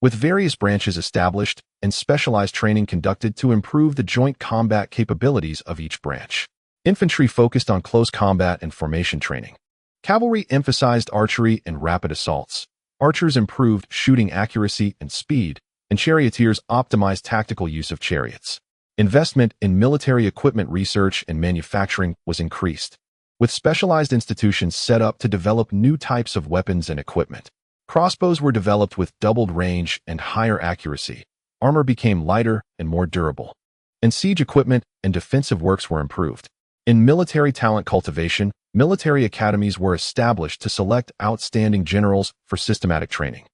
with various branches established and specialized training conducted to improve the joint combat capabilities of each branch. Infantry focused on close combat and formation training. Cavalry emphasized archery and rapid assaults. Archers improved shooting accuracy and speed, and charioteers optimized tactical use of chariots. Investment in military equipment research and manufacturing was increased, with specialized institutions set up to develop new types of weapons and equipment. Crossbows were developed with doubled range and higher accuracy. Armor became lighter and more durable. And siege equipment and defensive works were improved. In military talent cultivation, military academies were established to select outstanding generals for systematic training.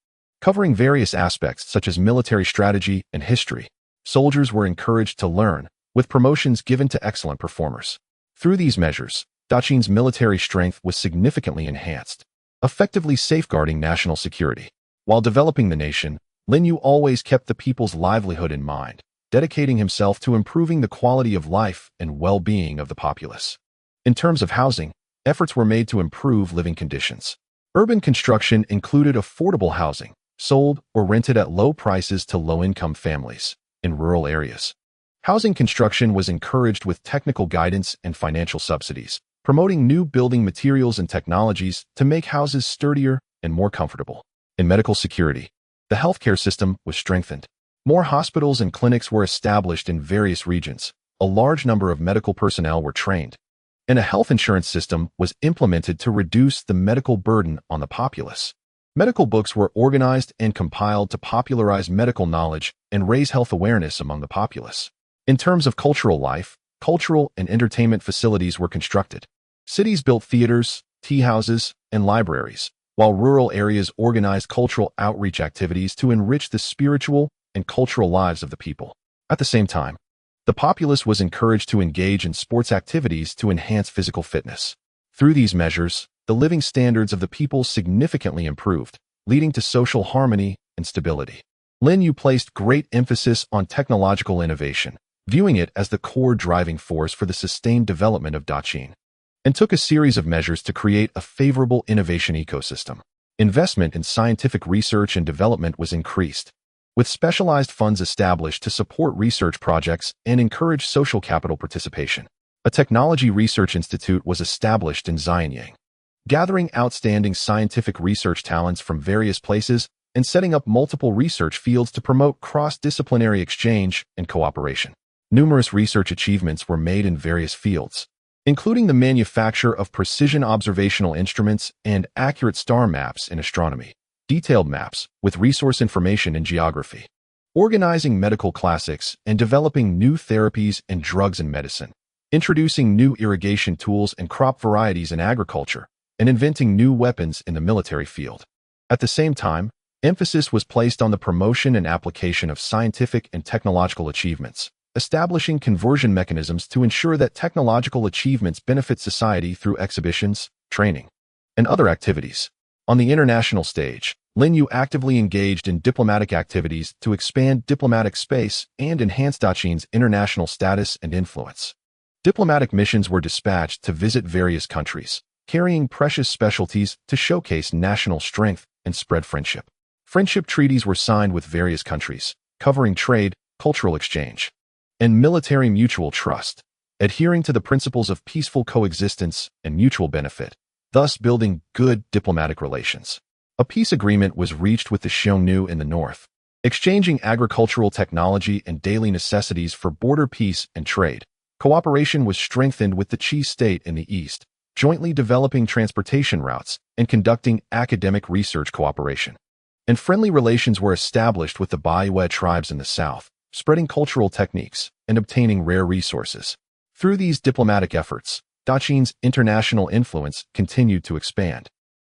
Covering various aspects such as military strategy and history, soldiers were encouraged to learn, with promotions given to excellent performers. Through these measures, Daqin's military strength was significantly enhanced, effectively safeguarding national security. While developing the nation, Lin Yu always kept the people's livelihood in mind, dedicating himself to improving the quality of life and well-being of the populace. In terms of housing, efforts were made to improve living conditions. Urban construction included affordable housing, sold or rented at low prices to low-income families in rural areas. Housing construction was encouraged with technical guidance and financial subsidies, promoting new building materials and technologies to make houses sturdier and more comfortable. In medical security, the healthcare system was strengthened. More hospitals and clinics were established in various regions. A large number of medical personnel were trained, and a health insurance system was implemented to reduce the medical burden on the populace. Medical books were organized and compiled to popularize medical knowledge and raise health awareness among the populace. In terms of cultural life, cultural and entertainment facilities were constructed. Cities built theaters, tea houses, and libraries, while rural areas organized cultural outreach activities to enrich the spiritual and cultural lives of the people. At the same time, the populace was encouraged to engage in sports activities to enhance physical fitness. Through these measures, the living standards of the people significantly improved, leading to social harmony and stability. Lin Yu placed great emphasis on technological innovation, viewing it as the core driving force for the sustained development of Daqin, and took a series of measures to create a favorable innovation ecosystem. Investment in scientific research and development was increased, with specialized funds established to support research projects and encourage social capital participation. A technology research institute was established in Xianyang, gathering outstanding scientific research talents from various places and setting up multiple research fields to promote cross-disciplinary exchange and cooperation. Numerous research achievements were made in various fields, including the manufacture of precision observational instruments and accurate star maps in astronomy, detailed maps with resource information in geography, organizing medical classics and developing new therapies and drugs in medicine, introducing new irrigation tools and crop varieties in agriculture, and inventing new weapons in the military field. At the same time, emphasis was placed on the promotion and application of scientific and technological achievements, establishing conversion mechanisms to ensure that technological achievements benefit society through exhibitions, training, and other activities. On the international stage, Lin Yu actively engaged in diplomatic activities to expand diplomatic space and enhance Daqin's international status and influence. Diplomatic missions were dispatched to visit various countries, carrying precious specialties to showcase national strength and spread friendship. Friendship treaties were signed with various countries, covering trade, cultural exchange, and military mutual trust, adhering to the principles of peaceful coexistence and mutual benefit, thus building good diplomatic relations. A peace agreement was reached with the Xiongnu in the north, exchanging agricultural technology and daily necessities for border peace and trade. Cooperation was strengthened with the Qi state in the east, jointly developing transportation routes and conducting academic research cooperation. And friendly relations were established with the Baiwei tribes in the south, spreading cultural techniques and obtaining rare resources. Through these diplomatic efforts, Daqin's international influence continued to expand,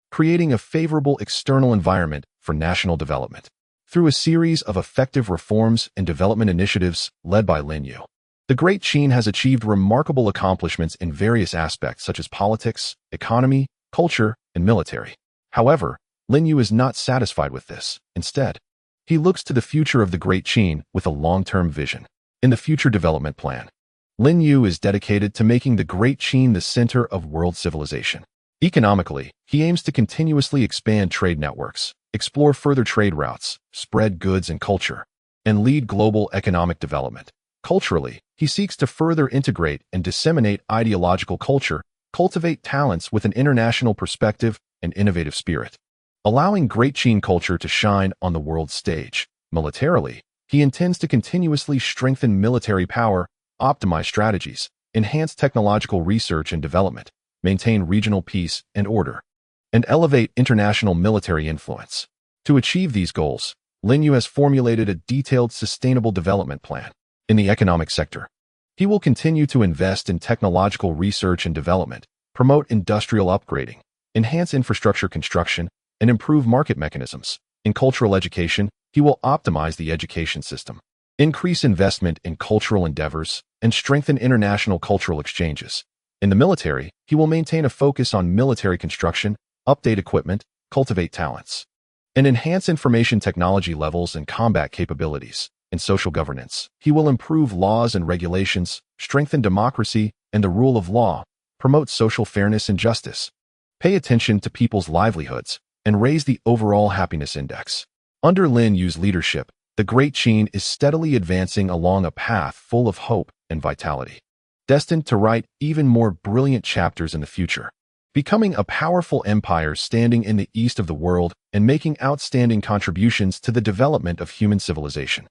creating a favorable external environment for national development. Through a series of effective reforms and development initiatives led by Lin Yu, the Great Qin has achieved remarkable accomplishments in various aspects such as politics, economy, culture, and military. However, Lin Yu is not satisfied with this. Instead, he looks to the future of the Great Qin with a long-term vision. In the future development plan, Lin Yu is dedicated to making the Great Qin the center of world civilization. Economically, he aims to continuously expand trade networks, explore further trade routes, spread goods and culture, and lead global economic development. Culturally, he seeks to further integrate and disseminate ideological culture, cultivate talents with an international perspective and innovative spirit, allowing Great Qin culture to shine on the world stage. Militarily, he intends to continuously strengthen military power, optimize strategies, enhance technological research and development, maintain regional peace and order, and elevate international military influence. To achieve these goals, Lin Yu has formulated a detailed sustainable development plan. In the economic sector, he will continue to invest in technological research and development, promote industrial upgrading, enhance infrastructure construction, and improve market mechanisms. In cultural education, he will optimize the education system, increase investment in cultural endeavors, and strengthen international cultural exchanges. In the military, he will maintain a focus on military construction, update equipment, cultivate talents, and enhance information technology levels and combat capabilities. In social governance, he will improve laws and regulations, strengthen democracy and the rule of law, promote social fairness and justice, pay attention to people's livelihoods, and raise the overall happiness index. Under Lin Yu's leadership, the Great Qin is steadily advancing along a path full of hope and vitality, destined to write even more brilliant chapters in the future, becoming a powerful empire standing in the east of the world and making outstanding contributions to the development of human civilization.